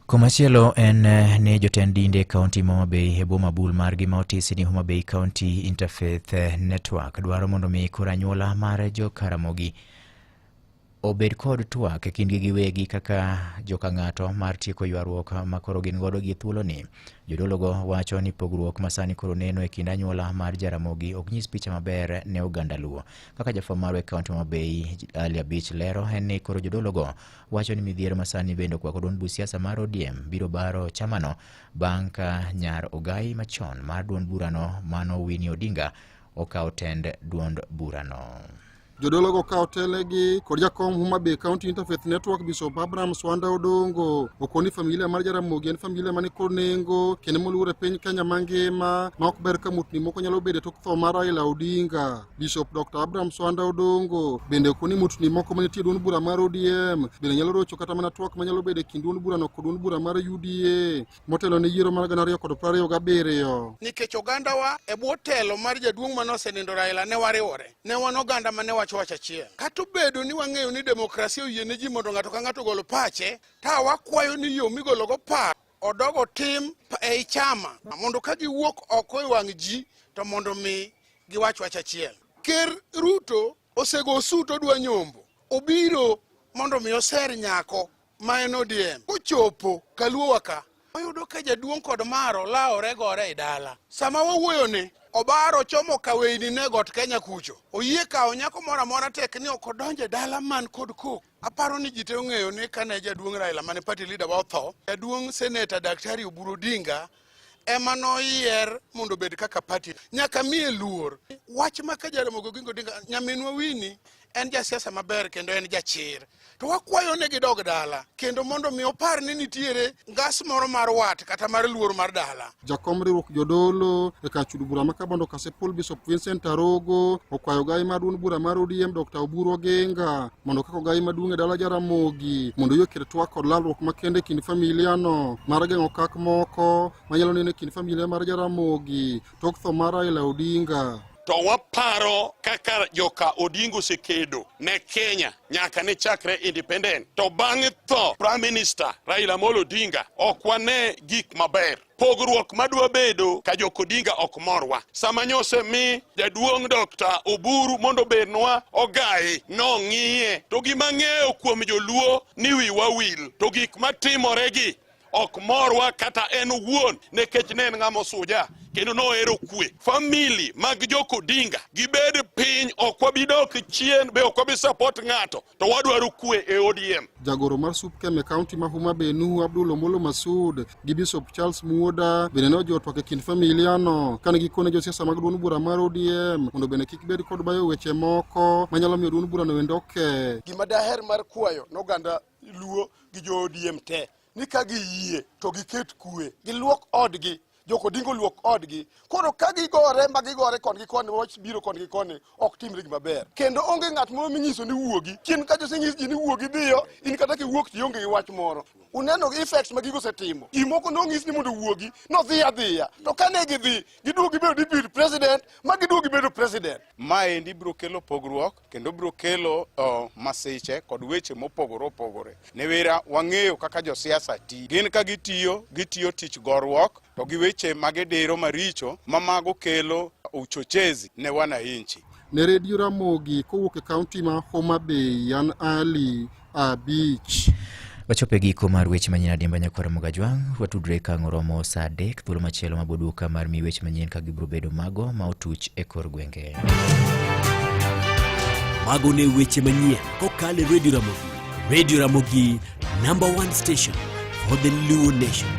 Komachielo en ne jotend dinde kaunti ma Homa Bay e boma bul margi ma otisi ni Homa Bay County Interfaith Network dwaro mondo mi kora anyuola mar jo Karamogi obed kod twak e kindgi giwegi kaka joka ng'ato mar tieko ywaruok ma koro gin godo gi thuolo ni. Jodologo wacho ni pogruok masani koro neno e kind anyuola mar Jaramogi ok nyis picha maber ne oganda Luo. Kaka jafwambo mar kaunti ma Homa Bay Ali Abich lero en ni koro jodologo wacho ni midhiero masani bende kwako duond buch siasa mar ODM biro baro chamano bang' ka nyar Ogai machon mar duond burano mano Winnie Odinga okawo tend duond burano. Jodolo go ka otelegi kod jakom Homa Bay County Interfaith Network Bishop Abraham Swanda Odongo okoni familia mar Jaramogi en familia mani kod nengo kendo moluore piny Kenya mangima ma ok ber ka mutni moko nyalo bedo tok tho mar Raila Odinga. Bishop Dr. Abraham Swanda Odongo bende okoni mutni moko manitie duond bura mar ODM bende nyalo rocho kata mana twak manyalo bedo kind duond bura no kod duond bura mar UDA motelo ne yiero mar 2027. Nikech oganda wa e bwo telo mar jaduong' manosenindo Raila ne wariwore ne wan oganda mane wacho achiel. Kata obedo ni wang'eyo ni demokrasia oyiene ji mondo ng'ato ka ng'ato golo pache, ta wakwayo ni yo migolo go par odogo tim e chama mondo ka giwuok oko e wang' ji to mondo mi giwach achiel. Ker Ruto osego suto dwa nyombo obiro mondo mi oser nyako ma en ODM ochopo Kaluowa ka oyudo ka jaduong' kod maro laore gore e dala. Sama wawuoyo ni obaro chomo kaweini ne got Kenya kucho oyie kawo nyako moro amora tek ni ok odonje dala man kod kok. Aparo ni ji te ong'eyo ni kane jaduong' Raila mane party leader wa otho, jaduong' Senator Daktari Oburu Odinga ema noyier mondo bed kaka party nyaka miye luor. Wach ma ka Jaramogi Oginga Odinga nyaminwa Winnie en jasiasa maber kendo en jachir, to wakwayo ne gidog dala kendo mondo mi opar ni nitiere ngas moro mar wat kata mar luor mar dala. Jakom riwruok jodolo e kachudu bura ma Kabondo Kasepul Bishop Vincent Arogo okwayo gai maduong' bura mar ODM Dr. Oburu Oginga mondo kako gai maduong' e dala Jaramogi mondo yoket twak kod lalruok makende kind familia no mar geng'o kak moko manyalo nene kind familia mar Jaramogi tok tho mar Raila Odinga. To waparo kaka joka Odinga osekedo ne Kenya nyaka ne chakre independent. To bang'e tho Prime Minister Raila Amolo Odinga ok wane gik maber. Pogruok madwa bedo ka joka Odinga ok morwa. Sama nyose mi jaduong' Dr. Oburu mondo bednwa ogai nong'iye. To gima ng'eyo kuom joluo ni wiwa wil. To gik matimoregi ok morwa kata en wuon nekech ne en ng'ama osuja kendo nohero kwe. Famili mag joka Odinga gibed piny ok wabidok chien be ok wabi support ng'ato to wadwaro kwe e ODM. Jagoro mar Supkeme County ma Homa Bay Nuhu Abdul Omolo Masud gi Bishop Charles Muoda bende ne ojotwak e kind familia no kane gikone josiasa mag duond bura mar ODM mondo bende kik bed kod bayo weche moko manyalo miyo duond bura no wendoke. Gima daher mar kwayo noganda luo gi jo ODM te ni ka giyie to giket kwe giluok odgi joka Odinga luok odgi koro ka gigore magigore kon gi koni wach biro kon gi koni ok timre gima ber kendo onge ng'at moro minyiso ni wuogi chien ka josenyis ji ni wuogi dhiyo in kata kiwuok ti onge gi wach moro. Uneno effects magigo setimo imoko nong'is ni mondo wuogi no dhiya to kane gidhi giduogi bedo deputy president magiduogi bedo president. Maendi biro kelo pogruok kendo biro kelo masiche kod weche mopogore opogore. Ne wera wang'eyo kaka josiasa ti gin ka gitiyo tich gorruok to gi weche magedero maricho mamago kelo uchochezi ne wananchi. Ne Radio Ramogi kowuok e kaunti ma Homa Bay yan Ali Abich. Wachope giko mar weche manyien adimba nyakwara Mogajwang' watudre ka ng'oromo sa 3 thuolo machielo maboduka mar mi weche manyien ka gibro bedo mago ma otuch e kor gwenge. Mago ne weche manyien kokale Radio Ramogi. Radio Ramogi #1 station for the Luo Nation.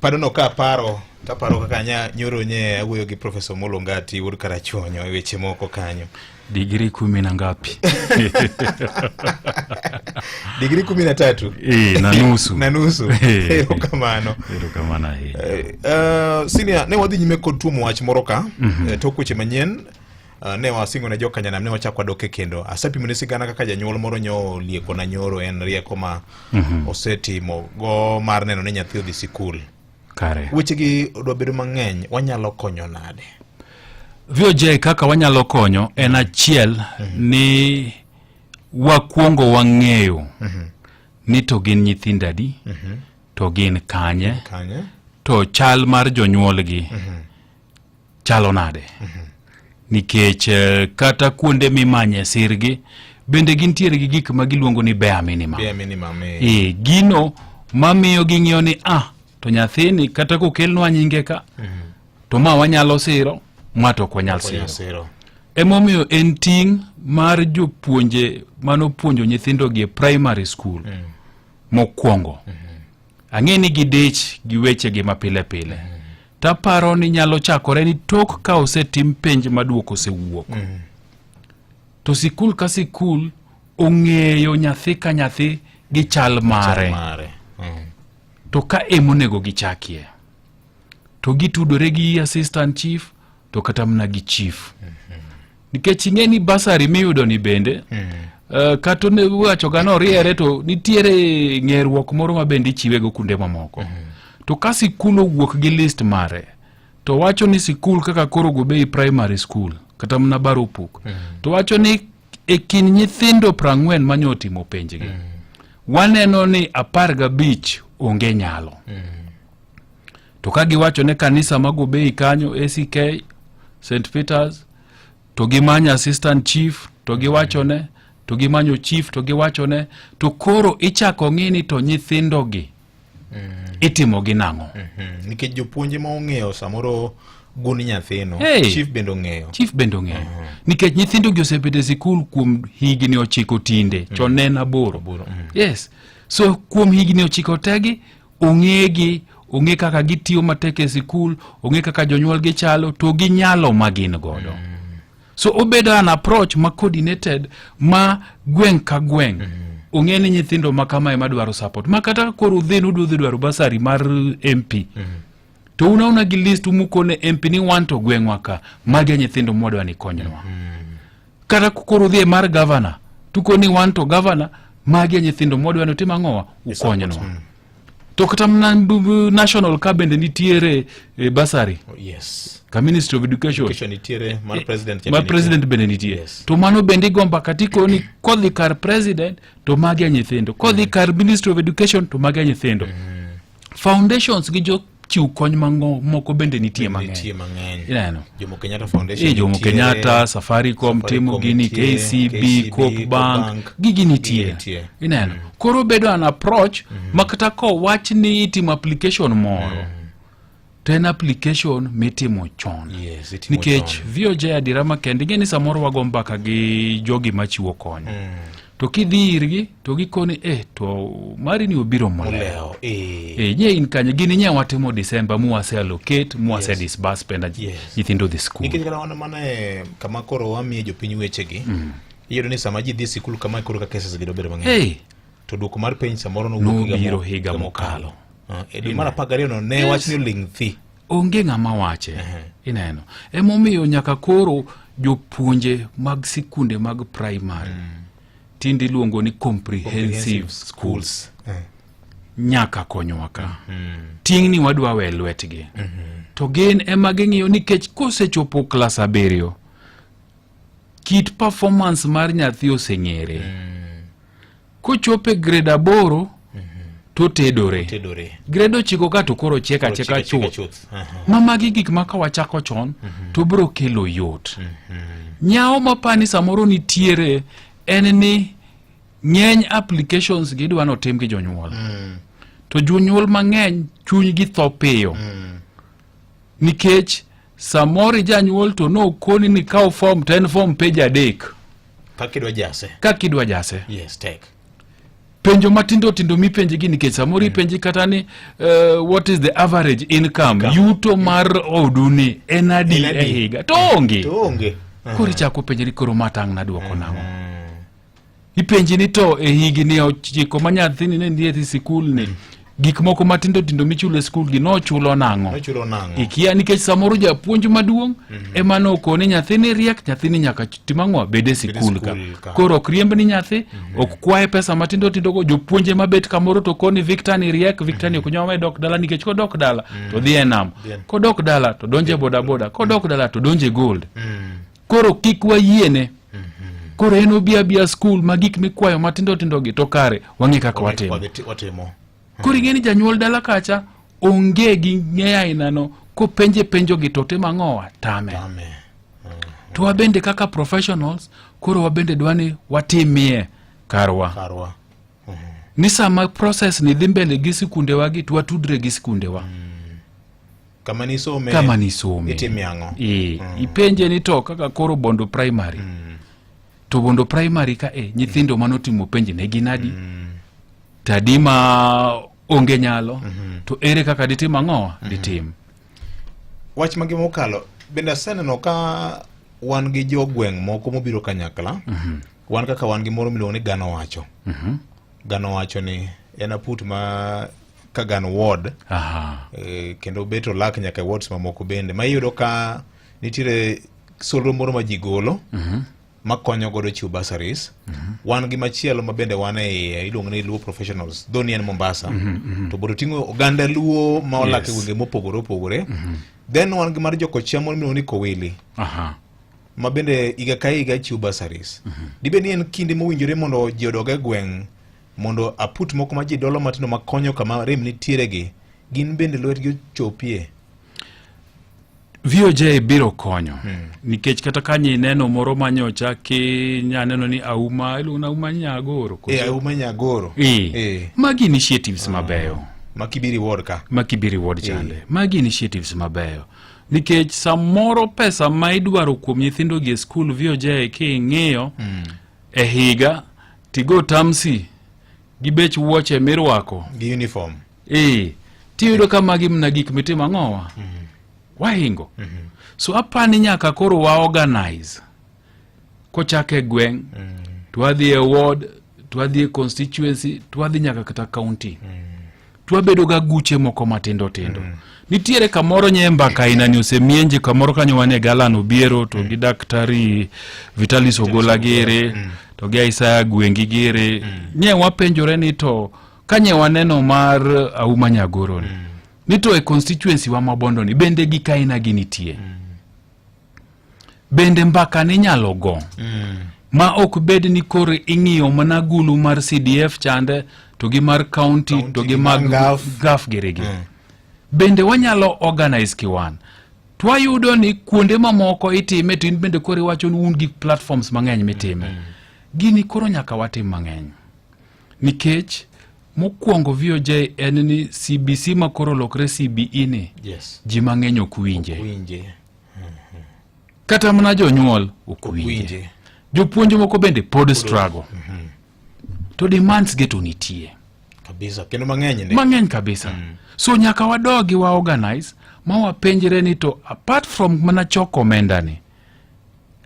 Padono ka paro kaka nyoro nye awuoyo gi Professor Molongati wur karachonyo e weche moko kanyo. Degree 10 na ngapi? Degree 13. Na nusu. Kamano. Kamana senior ne wadhi nyime kod tuomo wach moro ka tok weche manyien. Ne wasingo na joka nyanam ne wachakwa doke kendo asapimo ne sigana kaka janyuol moro nyo lieko na nyoro en rieko ma osetimo go mar neno ne nyathi odhi sikul. Kare. Weche gi odwa bedo mang'eny wanyalo konyo nade? VOJ kaka wanyalo konyo en achiel ni wakuongo wang'eyo ni to gin nyithindadi to gin kanye to chal mar jonyuolgi chalo nade. Nikech kata kuonde mimanye sirgi bende gintiere gi gik ma giluongo ni bare minimum. Bare minimum. Gino mamiyo ging'iyo ni to nyathini kata kokelnwa nyinge ka to ma wanyalo siro, ma to ok wanyal siro. Emomiyo en ting' mar jopuonje manopuonjo nyithindogi e primary school mokwongo. Ang'e ni gidich gi wechegi mapile pile. Taparo ni nyalo chakore ni tok ka osetim penj maduoko osewuok. To sikul ka sikul ong'eyo nyathi ka nyathi gi chal mare. To ka emonego gichakie. To gitudore gi assistant chief to kata mna gi chief. Nikech ing'e ni basari miyudo ni bende kata ne wacho gano riere to nitiere ng'eruok moro ma bende ichiwego kunde mamoko. To ka sikul owuok gi list mare to wacho ni sikul kaka koro Gubei primary school kata mna Barupuk to wacho ni e kin nyithindo 40 manyotimo penjgi waneno ni 15 onge nyalo. To ka giwacho ne kanisa ma Gubei kanyo ACK St Peters to gimanyo assistant chief to giwachone to gimanyo chief to giwachone to koro ichako ng'ini to nyithindogi itimo gi nang'o. Nikech jopuonje ma ong'eyo samoro gun nyathino, chief bendo ng'eyo. Nikech nyithindogi osebede sikul kuom higni 9 tinde chon ne 8. Yes, so kuom higni 9 tegi ong'e kaka gitiyo matek e sikul, ong'e kaka jonyuol gi chalo to ginyalo magin godo. So obedo an approach ma coordinated ma gweng' ka gweng'. Ong'e ni nyithindo ma kama ema dwaro support. Ma kata koro udhi dwaro basari mar MP. To unaona gi list umukone MP ni wanto gweng'wa ka magi nyithindo modwa ni konyowa. Kata koro udhi mar governor tukoni wanto governor magi nyithindo modwa ni timo ang'owa ukonyowa. To kata national cabinet nitiere basari. Yes. Ka Ministry of Education nitiere mar president bende nitiere. To mano bende gomba katiko ni kodhi kar president to magi nyithindo. Kodhi kar Ministry of Education to magi nyithindo. Foundations gi jo chiw kony moko bende nitie mang'eny. Ineno. Jomo Kenyatta Foundation. Jomo Kenyatta, Safaricom, Timo Gini, KCB, Coop Bank, gigi nitie. Ineno. Koro bedo an approach makata ko wach ni itimo application moro. To en application mitimo chon. Nikech VOJ adirama kende gini samoro wagomba ka gi jogi machiwo kony. To kidhi irgi to gikoni to mari ni obiro moleo. Nye in kanye gini nye watimo December muwase allocate muwase disburse penda nyithindo dhi school. Nikech kala wana mana kama koro wamiye jopiny wechegi. Iyudo ni sama ji dhi sikul kama koro ka cases gi dobedo mang'eny. To duoko mar penj samoro no higa mokalo. Edwi mara 12 no ne wach ni ling thi. Onge ng'ama wache. Ineno. Emomiyo nyaka koro jopuonje mag sikunde mag primary tindi luongo ni comprehensive schools. Nyaka konyowa ka. Ting' ni wadwa we lwetgi. To gin ema ging'iyo nikech kosechopo klas 7 kit performance mar nyathi oseng'ere. Kochope grade 8 to tedore. Grade 9 ka to koro cheka chuth. Mama gik maka wachako chon to bro kelo yot. Nyao mapani samoro nitiere en ni ng'eny applications gidwa no tim gi jonyuol. To jonyuol mang'eny chuny gi tho piyo. Nikech samoro janyuol to no koni ni kaw form 10 form page 3. Ka kidwa jase. Yes, take. Penjo matindo mipenji gi nikech samoro ipenji kata ni what is the average income yuto mar oduni enadi e higa to onge. Koro chako penjri koro matang' na duoko nang'o. Ipenji ni to e higni 9 ma nyathini ne ndie sikul ni gik moko matindo michulo e skul gi no chulo nang'o. Ikia nikech samoro japuonj maduong' ema no kone nyathini riek nyathini nyaka timang'o bede sikul ka. Koro ok riemb ni nyathi ok kwae pesa matindo go jopuonje mabet kamoro to koni Victor ni riek Victor ni ok nyoma dok dala nikech kodok dala to dhi enam. Kodok dala to donje boda kodok dala to donje gold. Koro kik wayiene. Koro en obia skul magik mikwayo matindo gi to kare wang'e kaka watimo. Koro ing'eni janyuol dala kacha onge gi ng'eya inano ko penjo gi to tema ng'owa tame. To wabende kaka professionals koro wabende dwani watimie karwa. Ni sama process ni dhi mbele gi sikunde wagi to watudre gi sikunde wa. Kama nisome. Itimiango. Ipenje ni to kaka koro Bondo Primary. To Bondo Primary ka nyithindo manotimo penje ne ginadi. Tadima onge nyalo. To ere kaka ditim ang'o? Ditim. Wach magi mokalo bende aseneno ka wan gi jogweng' moko mobiro kanyakla. Wan kaka wan gi moro miluongo ni Gano Wacho. Gano Wacho ni en aput ma ka Gano Ward. Kendo beto lak nyaka wards mamoko bende. Ma iyudo ka nitire solro moro ma ji golo. Makonyo godo chiwo bursaries. Wan gi machielo ma bende wan iluongo ni Luo Professionals. Dhoni en Mombasa. To biro ting'o oganda Luo ma olak e gwenge mopogore opogore. Then wan gi mar Jokochia moro miluongo ni Kowili. Ma bende iga ka iga chiwo bursaries. Dibe ni en kinde mowinjore mondo ji odog e gweng' mondo aput moko ma ji dolo matino makonyo kama rem nitiere gi gin bende lwetgi chopie. VOJ biro konyo. Nikech kata kanyi neno moro manyocha ki nyaneno ni Auma Nyagoro. Auma Nyagoro. Magi initiatives mabeyo. Makibiri Ward ka. Makibiri Ward chande. Magi initiatives mabeyo. Nikech samoro pesa ma idwaro kuom nyithindo gi school VOJ ki ng'iyo e higa tigo tamsi gi bech wuoche mirwako gi uniform. Tiyudo ka magi mna gik mitimo ang'owa. Wahingo. So apani nyaka koro wa organize. Kochake gweng, tuadhi e ward, tuadhi e constituency, tuadhi nyaka kata county. Tuabedo ga guche moko matindo. Nitiere kamoro nyemba kaina ni osemienje kamoro kanyo wane Galan Obiero to gi Daktari Vitalis Ogola gere to gi Isaiah Gwengi gere. Nye wapenjore ni to kanye waneno mar Auma Nyagoro ni. Nito e constituency wa Mabondo ni bende gi kaina ginitie. Bende mbaka ni nyalo go. Ma ok bed ni kore ing'iyo mana gulu mar CDF chande to gi mar county to gi mag gaf geregi. Bende wanyalo organize kiwan. Twayudo ni kuonde mamoko itime to in bende kore wacho ni un gi platforms mang'eny mitime. Gini koro nyaka watim mang'eny. Nikech mokwongo VOJ en ni CBC makoro lokre CBE ni. Ji mang'eny ok winje. Kata mana jonyuol ok winje. Jopuonj moko bende pod struggle. To demands geto nitie. Kabisa. Kendo mang'eny ne. Mang'eny kabisa. So nyaka wadogi wa organize ma wapenjre ni to apart from mana choko omenda ni.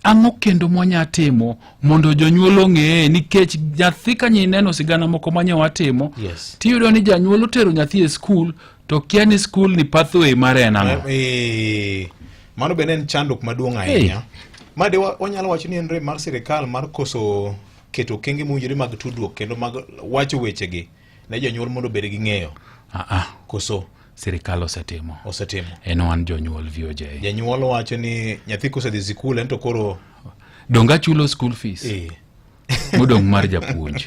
Ang'o kendo mwanyatimo mondo jonyuol ong'e nikech nyathi ka neno sigana moko manya watimo. Tiyudo ni janyuol otero nyathi e school to kia ni school ni pathway mare nang'o. Mano bende en chandruok maduong' ahinya. Made wanyalo wacho ni en rem mar sirikal mar koso keto kenge mowinjore mag tudruok kendo mag wacho wechegi ne jonyuol mondo bed gi ng'eyo. Koso sirikal osetimo. En wan jonyuol VOJ. Janyuol wacho ni nyathi kosedhi sikul ento koro donga chulo school fees. Mudong mar japuonj.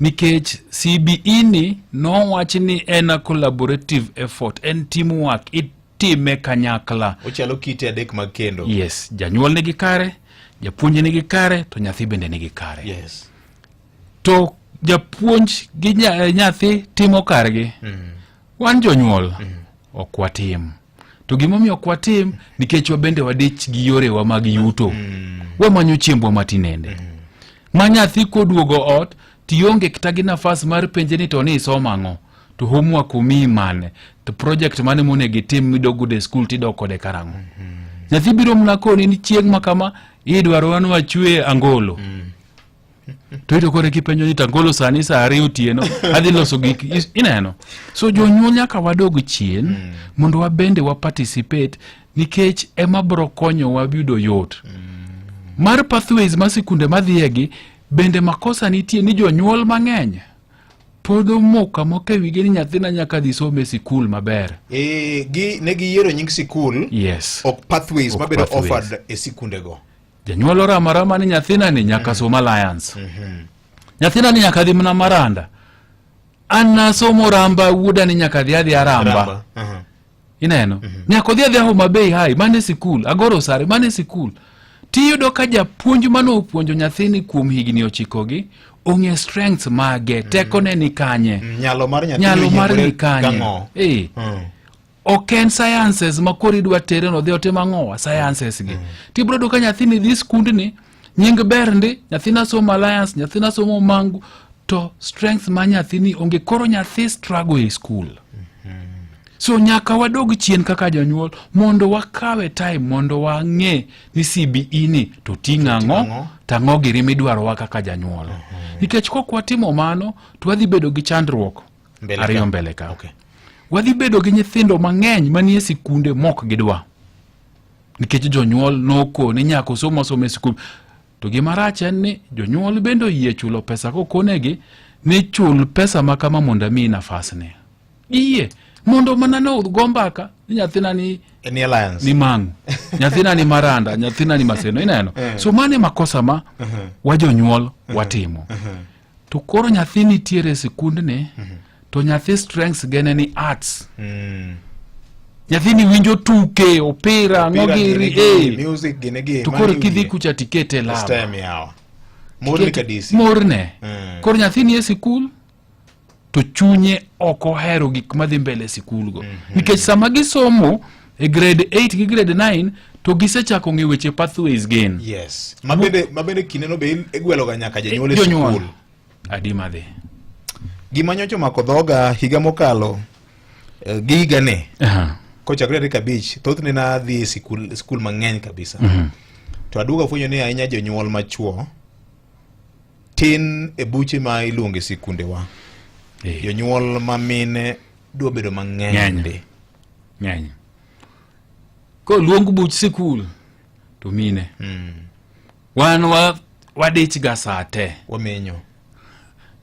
Nikech CBE ni no wacho ni en a collaborative effort, en teamwork, itime kanyakla. Ochalo kite adek mag kendo. Yes, janyuol nigi kare, japuonj nigi kare, to nyathi bende nigi kare. To japuonj gi nyathi timo kargi. Wan jonyuol ok watim. To gimomiyo ok watim nikech wabende wadich gi yore wa mag yuto. Wamanyo chiembwa matinende. Ma nyathi koduogo ot tionge kata gi nafas mar penje ni to ni isomo ang'o. To homework omiyi mane. To project mane monego itim midogude school tidok kode karang'o. Nyathi biro mna koni ni chieng' ma kama idwaro wan wachwe angolo. To ito kore kipenjo ni tangolo sani sa 2 otieno adhi loso gik ineno. So jonyuol nyaka wadog chien mondo wabende wa participate nikech ema bro konyo wabido yot. Mar pathways ma sikunde madhiegi bende makosa nitie ni jonyuol mang'eny podo moka moke wige ni nyathina nyaka dhi some sikul maber. Negi yiero nying sikul. Ok pathways mabedo offered e sikunde go. Janyuol ramarama ni nyathina ni nyaka soma Alliance. Nyathina ni nyaka dhi mna Maranda. Anna somo Ramba wuda ni nyaka dhi Aramba. Ineno. Nyaka dhi Homa Bay High mane sikul, Agoro Sare mane sikul. tiyudo ka japuonj mano opuonjo nyathini kuom higni 9 gi ong'e strengths mage, tekone ni kanye, nyalo mar ni kanye. Oken sciences ma koro idwa tere no dhi otim ang'owa sciences gi. Tibro do ka nyathini dhi skund ni nying ber ndi, nyathina somo alliance, nyathina somo mangu, to strength ma nyathini onge, koro nyathi struggle e school. So nyaka wadog chien kaka jonyuol mondo wakawe time mondo wang'e ni CBE ni to ting'a ang'o, tang'o giri midwaro wa kaka janyuol. Nikech kok watimo mano to wadhi bedo gi chandruok ariyo mbele ka. Wadhi bedo gi nyithindo mang'eny manie sikunde mok gidwa. Nikech jonyuol noko ni nyako somo e sikul. To gima rach en ni jonyuol bendo yie chulo pesa kokonegi ni chul pesa makama mondo mi nafas ne. Iye mondo mana no gombaka ni nyathina ni alliance ni mangu, nyathina ni maranda, nyathina ni maseno ineno. So mane makosa ma wa jonyuol watimo. To koro nyathini tiere sikund ne to nyathi strengths gene ni arts. Nyathini winjo tuke, opera, ngogiri, music gene to koro kidhi kucha tikete lab. Stem yawa. Morne kadisi. Morne. Koro nyathini e sikul to chunye oko hero gik madhi mbele sikul go. Nikech sama gisomo e grade 8 gi grade 9 to gisechako ng'e weche pathways gen. Yes. Mabende kineno be egwelo ga nyaka janyuol e sikul. Adima dhe. Gima nyocho mako dhoga higa mokalo giga ne. Kochakre tarik 5 thothne na dhi sikul mang'eny kabisa. To aduga fwenyo ni ahinya jonyuol machuo tin e buche ma iluonge sikunde wa. Jonyuol mamine dwa bedo mang'eny. Ng'eny. Ko luong buch sikul to mine. Wan wadich ga sate. Wamenyo.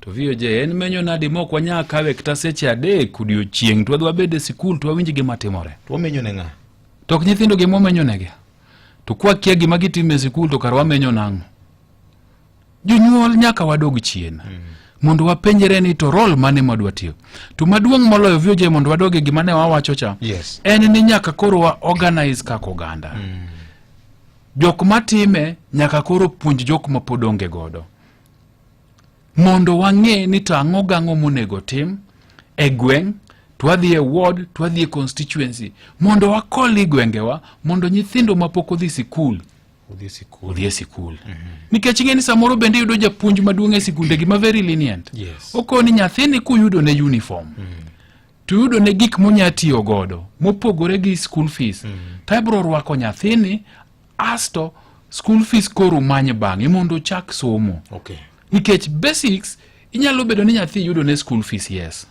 To VOJ en menyo nadi mok wanya kawe kata seche 3 odiochieng' to wadwa bede sikul to wawinj gima timore. To wamenyo ne ng'a? To ok nyithindo gima wamenyo negi. To kwa kia gima gitime sikul to kar wamenyo nang'o. Jonyuol nyaka wadog chien. Mondo wapenjere ni to role mane madwa tiyo. To maduong' moloyo VOJ mondo wadoge gima ne wawacho cha. Yes. En ni nyaka koro wa organize kako oganda. Jok matime nyaka koro puonj jok mapodonge godo. Mondo wang'e ni to ang'o gang'o monego tim e gweng', to wadhi e ward, to wadhi e constituency. Mondo wakoli gwengewa, mondo nyithindo mapok odhi sikul odhi e sikul. Nikech ing'e ni samoro bende yudo japuonj maduong' e sikunde gima very lenient. Yes. Okoni nyathini kuyudo ne uniform. To yudo ne gik monya tiyo godo mopogore gi school fees. To ibro rwako nyathini asto school fees koro manye bang'e mondo chak somo. Okay. Nikech basics inyalo bedo ni nyathi yudo ne school fees, yes,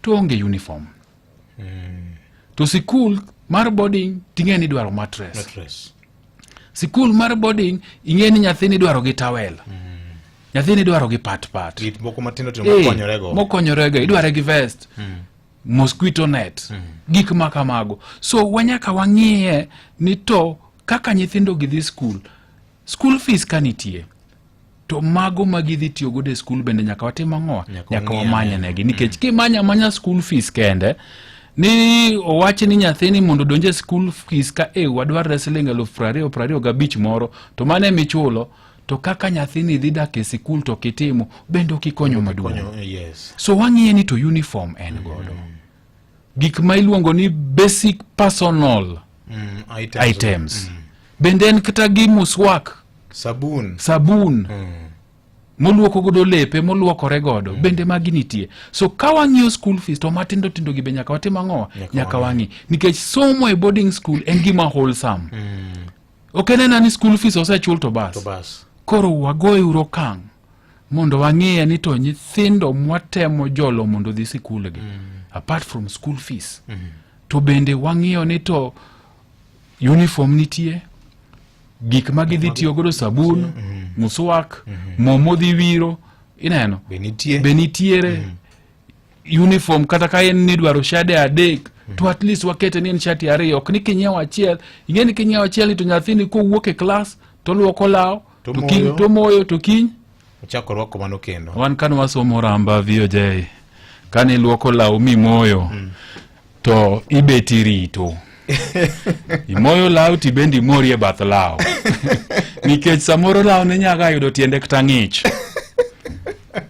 to onge uniform. To sikul mar boarding ting'e ni dwaro mattress. Sikul mar boarding ing'e ni nyathini dwaro gi towel. Nyathini dwaro gi pat. Git moko matindo to mokonyorego. Mokonyorego idware gi vest. Mosquito net. Gik makamago. So wanyaka wang'iye ni to kaka nyithindo gidhi school fees kanitie. To mago magidhi tiyo godo e school bende nyaka watim ang'o? Nyaka wamanya negi. Nikech kimanya school fees kende ni owachi ni nyathini mondo donje school fees ka wadwar siling 20,025 moro to mane michulo to kaka nyathini dhi dak e sikul to kitimo bende kikonyo maduong'. Yes. So wang'iye ni to uniform en godo. Gik ma iluongo ni basic personal items. Bende en kata gi muswak, sabun. Moluoko godo lepe, moluokore godo, bende magi nitie. So ka wang'iyo school fees to matindo gi be nyaka watim ang'o? Nyaka wang'i. Nikech somo e boarding school en gima wholesome. Okenena ni school fees osechul to bas. Koro wagoe urokang' mondo wang'iye ni to nyithindo mwatemo jolo mondo dhi sikul gi. Apart from school fees. To bende wang'iyo ni to uniform nitie. Gik magidhi tiyo godo sabun, muswak, modhi wiro, ineno. Benitiere. Uniform kata ka en ni dwaro shade 3, to at least wakete ni en shati 2. Ok ni kinyiewo achiel. Ing'e ni kinyiewo achiel to nyathini kowuok e klas to luoko law, to moyo to kiny ochako rwako mano kendo. Wan kan wasomo Ramba VOJ. Kan iluoko law mimoyo to ibeti rito. Imoyo law ti bendi morie bath law. nikech samoro law ne nyaga yudo tiende kata ng'ich.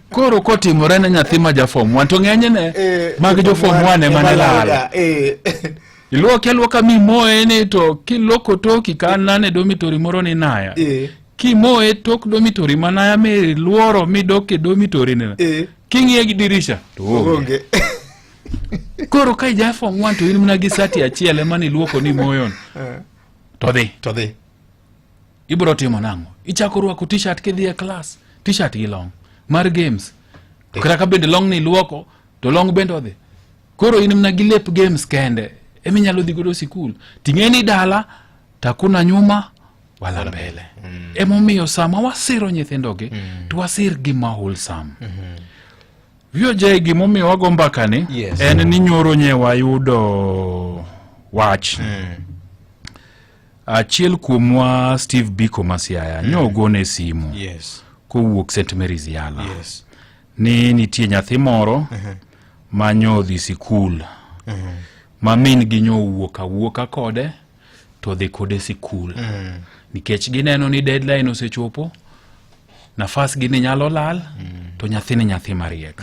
Koro kotimore ne nyathi ma ja form 1 to ng'enyne mag jo form 1 ema ne lal. Iluoka mimoe ni to kiloko toki kanane dormitory moro ni Naya. Kimoe tok dormitory manaya me luoro midoke dormitory ne. King'iye gi dirisha to onge. Koro kai ja form 1 to in mna gi sati achiel ema ni luoko ni moyon. To dhi. Ibro timo nango. Ichako rwako t-shirt kidhi e class. T-shirt gi long mar games. To kata ka bende long ni luoko to long bende odhi. Koro in mna gi lep games kende. Emi nyalo dhi godo sikul. Ting'eni dala takuna nyuma wala mbele. Emomiyo sama wasiro nyithindogi to wasir gi wholesome. Vio je gimomiyo wago mbaka ni en ni nyoro nyewa yudo wach. Achiel kuomwa Steve Biko Masiaya nyogone simu. Kowuok St. Mary's Yala. Ni nitie nyathi moro manyodhi sikul. Mamin gi wuoka kode to dhi kode sikul. Nikech gineno ni deadline osechopo, nafas gi ni nyalo lal, to nyathi ni nyathi mariek.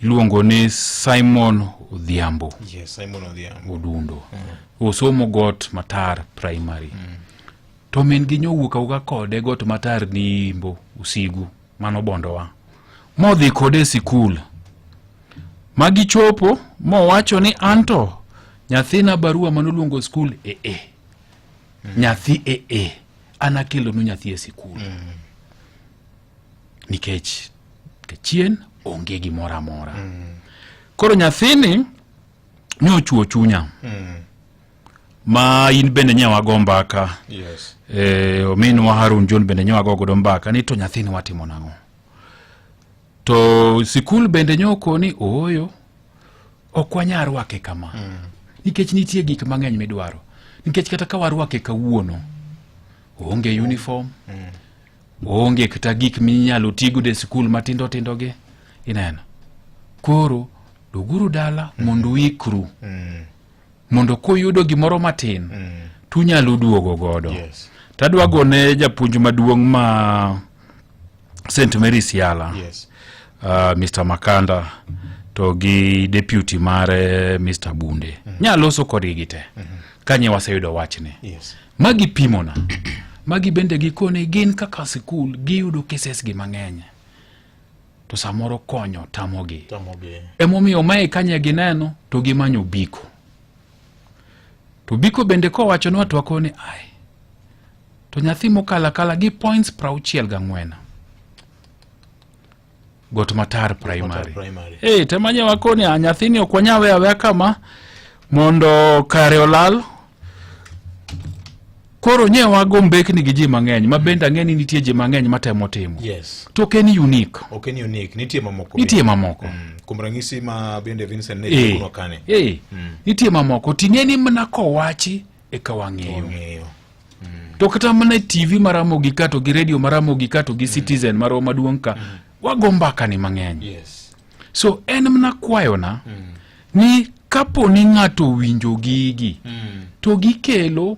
Iluongo ni Simon Odhiambo. Simon Odhiambo. Odundo. Osomo Got Matar Primary. To min gi wuoka kode Got Matar ni Imbo Usigu mano bondowa. Modhi kode sikul. Magi chopo mo wacho ni anto nyathina barua manoluongo skul nyathi anakelo nu nyathi e sikul. Nikech kechien onge gi mora. Koro nyathini nyochuo chunya. Ma in bende nyawa gombaka. Ominu wa Harun John bende nyawa gogo mbaka ni to nyathini watimo nango. To sikul bende nyoko ni oyo okwanya rwake kama. Nikech nitie gik mang'eny midwaro. Nikech kata ka warwake kawuono onge uniform. Onge kata gik minyalo tigo de sikul matindo ge. Ineno. Koro doguru dala mondo wikru. Mondo koyudo gimoro matin tunyalo duogo godo. Tadwa gone japuonj maduong' ma St. Mary's Yala. Mr. Makanda to gi deputy mare Mr. Bunde. Nyaloso kodigi te. Kanye waseyudo wachne. Magi pimona. Magi bende gikone gin kaka sikul giyudo cases gi mang'eny. To samoro konyo tamogi. Emomiyo mae kanye gineno to gimanyo Biko. To Biko bende kowachonwa to akone ai. To nyathi mokala gi points 64. Got Matar Primary. Temanye wakoni nyathini okwanyawe awe kama mondo kare olal. Koro nyewa gombek ni giji mang'eny mabenda ng'eni nitie je mang'eny matemo timo. To ken unique. Nitie mamoko. Kuom ranyisi ma bende Vincent ne kuno kane. Nitie mamoko ting'eni mna kowachi e kawang'eyo. To kata mana TV maramogi kato gi radio maramogi kato gi Citizen maro maduong' ka wagombaka ni mang'eny. So en mna kwayona ni kapo ni ng'ato winjo gigi to gikelo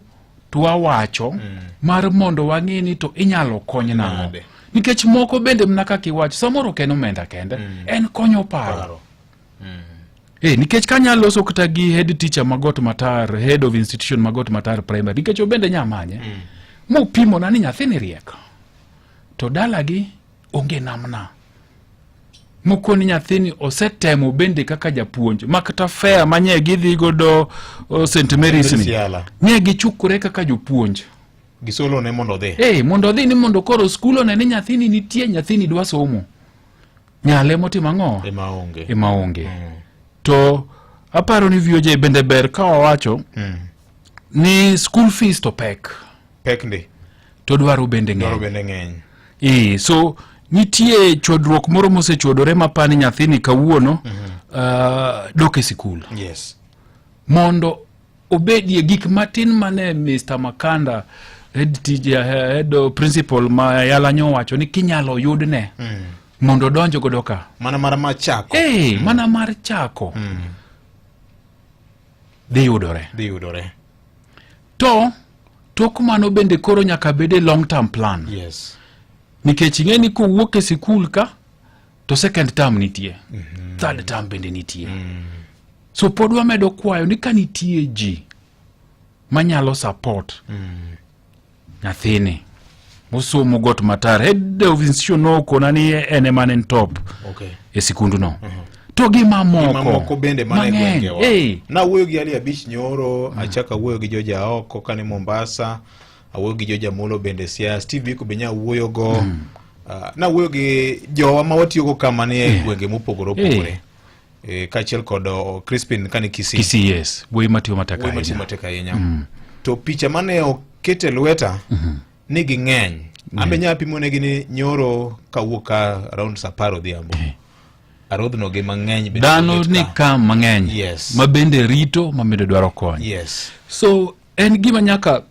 to wawacho mar mondo wang'eni to inyalo kony nang'o. Nikech moko bende mna kakiwacho samoro ken omenda kende en konyo paro. Nikech kanyalo loso kata gi head teacher Magot Matar, head of institution Magot Matar Primary, nikech obende nyamanye mo pimo na ni nyathini riek. To dalagi onge namna. Mokoni nyathini osetemo bende kaka japuonj makata fair manye gidhi godo St. Mary's ni nye gichukure kaka jopuonj gisolo ne mondo dhi mondo dhi ni mondo koro skulo ne nyathini nitie nyathini dwa somo nyale motimo ang'o emaonge. To aparo ni vioje bende ber ka wawacho ni school fees to pek ndi to dwaro bende ng'eny. So nitie chodruok moro mosechodore mapani nyathini kawuono doke sikul. Mondo obedie gik matin mane Mr. Makanda head principal ma Yala nyowacho ni kinyalo yudne mondo donjo godo ka mana mar chako. Mana mar chako. Dhi yudore. Dhi yudore. To tok mano bende koro nyaka bede long term plan. Yes. Nikech ing'eni kowuok e sikul ka to second term nitie, third term bende nitie. So pod wamedo kwayo ni ka nitie ji manyalo support nyathini mosomo got matar, head of institution no kona ni ene manen top e sikundu no. To gi mamoko bende mane gwengewa. Na wuoyo gi Ali Abich nyoro, achaka wuoyo gi Joja oko kane Mombasa, awuoyo gi Joja Molo bende Siaya, Steve Biko benya wuoyo go. Na wuoyo gi jowa ma watiyo go kama ne gwenge mopogore opogore. Kachiel kod Crispin kane Kisii. Kisii, yes. Wuoyo matiyo mateka ahinya. Wuoyo matiyo mateka ahinya. To picha mane okete lweta nigi ng'eny. Ambe nya pimo negi ni nyoro kawuok around saparo dhiambo. Arodhno gi mang'eny bende. Dano ni ka mang'eny. Yes. Mabende rito mamedo dwaro kony. Yes. So en gima nyaka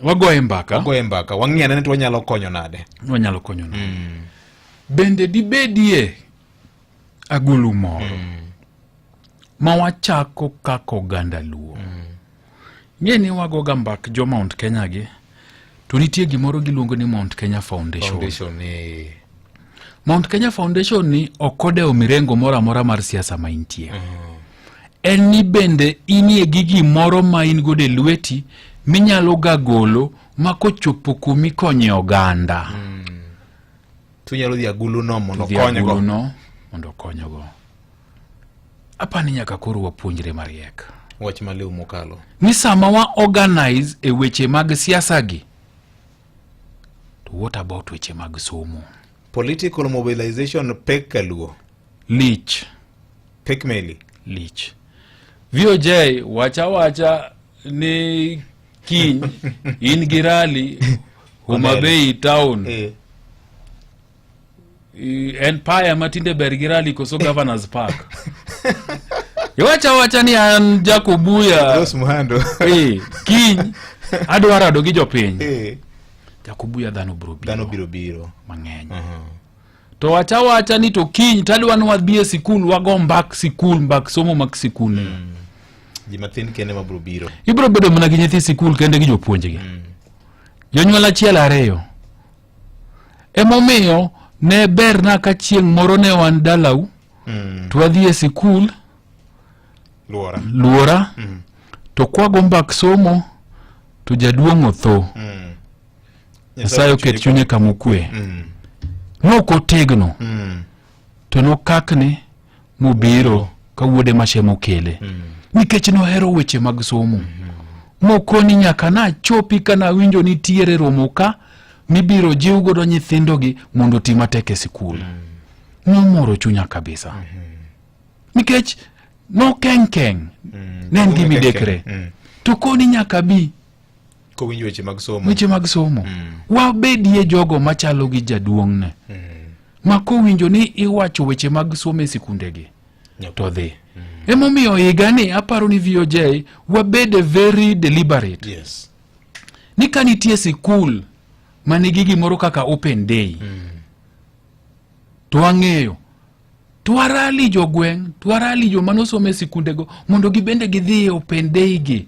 wagoye mbaka. Wagoye mbaka. Wang'iyane ni to wanyalo konyo nade. Wanyalo konyo nade. Bende dibedie agulu moro. Ma wachako kako oganda Luo. Ng'eni wagoga mbak jo Mount Kenya gi. To nitie gimoro giluongo ni Mount Kenya Foundation. Mount Kenya Foundation ni okodeo mirengo mora mora mar siasa ma intie. En ni bende inie gigi moro ma in gode lweti minyalo gagolo makochopo kumi konye oganda. Tunyalo dhi agulu no mondo konyogo. Agulu no mondo konyogo. Apa ni nyaka koro wapuonjre mariek. Wach maliu mokalo. Ni sama wa organize e weche mag siasa gi. To what about weche mag somo? Political mobilization pek kaluo. Lich. Pek meli. Lich. VOJ wacha ni kiny in girali Homa Bay town. En paya matinde ber girali koso Governors Park. Wacha ni an Jakobuya. Dos Muhando. Kiny adwarado gi jopiny. Jakobuya dhano biro. Mang'eny. To wacha ni to kiny tadwano wadhi e sikul wago mbak sikul mbak somo mak sikul. Ji mathin kende mabro biro. Ibro bedo mana gi nyithi sikul kende gi jopuonjgi. Jonyuol achiel ariyo. Emomiyo ne ber na ka chieng' moro ne wan dalau. To wadhi e sikul. Luora. To kwago mbak somo to jaduong' otho. Nyasaye oket chunye kamokwe. Noko tegno. To nokakne mobiro ka wuode mashemo kele. Nikech nohero weche mag somo. Mokoni nyaka na chopi kana winjo nitiere romo ka mibiro jiw godo nyithindo gi mondo tima tek e sikul. Nomoro chunya kabisa. Nikech no keng. Nen gi midekre. To koni nyaka bi ko winjo weche mag somo. Weche mag somo. Wabedie jogo machalo gi jaduong'ne. Ma ko winjo ni iwacho weche mag somo e sikunde gi. To dhi. Emomiyo higani aparo ni VOJ wabede very deliberate. Yes. Ni kanitie sikul manigi gimoro kaka open day. To ang'eyo. Twarali jogweng, twarali jo manosome sikundego mondo gibende gidhi open day gi.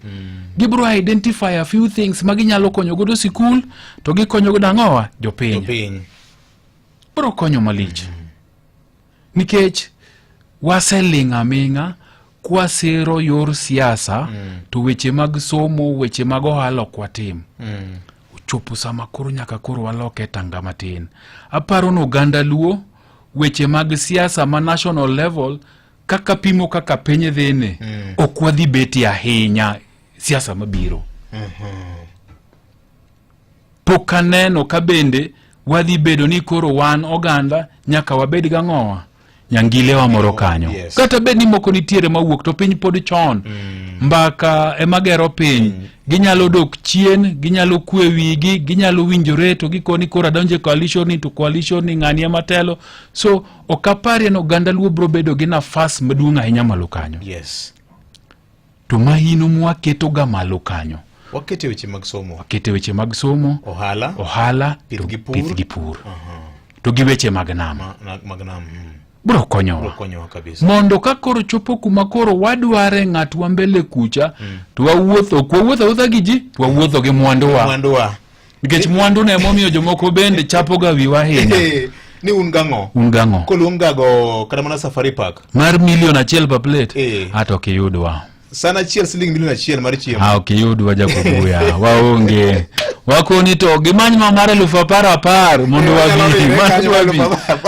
Gibro identify a few things maginyalo konyo godo sikul to gikonyo godo ang'owa jopiny. Bro konyo malich. Nikech waseling aming'a kwasero yor siasa to weche mag somo, weche mag ohala kwatim. Uchopo sama koro nyaka koro waloke tanga matin. Aparo no oganda Luo weche mag siasa ma national level kaka pimo kaka penye dhene okwadhi beti ahinya siasa mabiro. Pokaneno kabende wadhi bedo ni koro wan oganda nyaka wabed gang'owa nyangile wa moro kanyo. Yes. Kata bed ni moko nitiere mawuok to piny pod chon. Mbaka emagero piny. Ginyalo dok chien, ginyalo kwe wigi, ginyalo winjore to gikoni kora donje coalition ni to coalition ni ng'ani matelo. So okapari no oganda Luo bro bedo gi nafas maduong' ahinya malo kanyo. Yes. To mahino mwaketo ga malo kanyo. Wakete weche mag somo. Wakete weche mag somo. Ohala. Pith gi pur. To gi weche mag nam. bro konyowa kabisa. Mondo ka koro chopo kuma koro wadware ng'atwa mbele kucha, to wawuotho gi ji, to wawuotho gi mwanduwa. Nikech mwandu ne momiyo jomoko bende chapoga wiwa ahinya. Ni ungang'o. Koluongago kata mana Safari Park. Mar $1,000,000 per plate. Ato kiyudwa. Sana chiel siling $1,000,000 mar chiemo. Okiyudwa Jakobuya. Waonge. Wakoni to gimany ma mar 10,000 mondo wabi.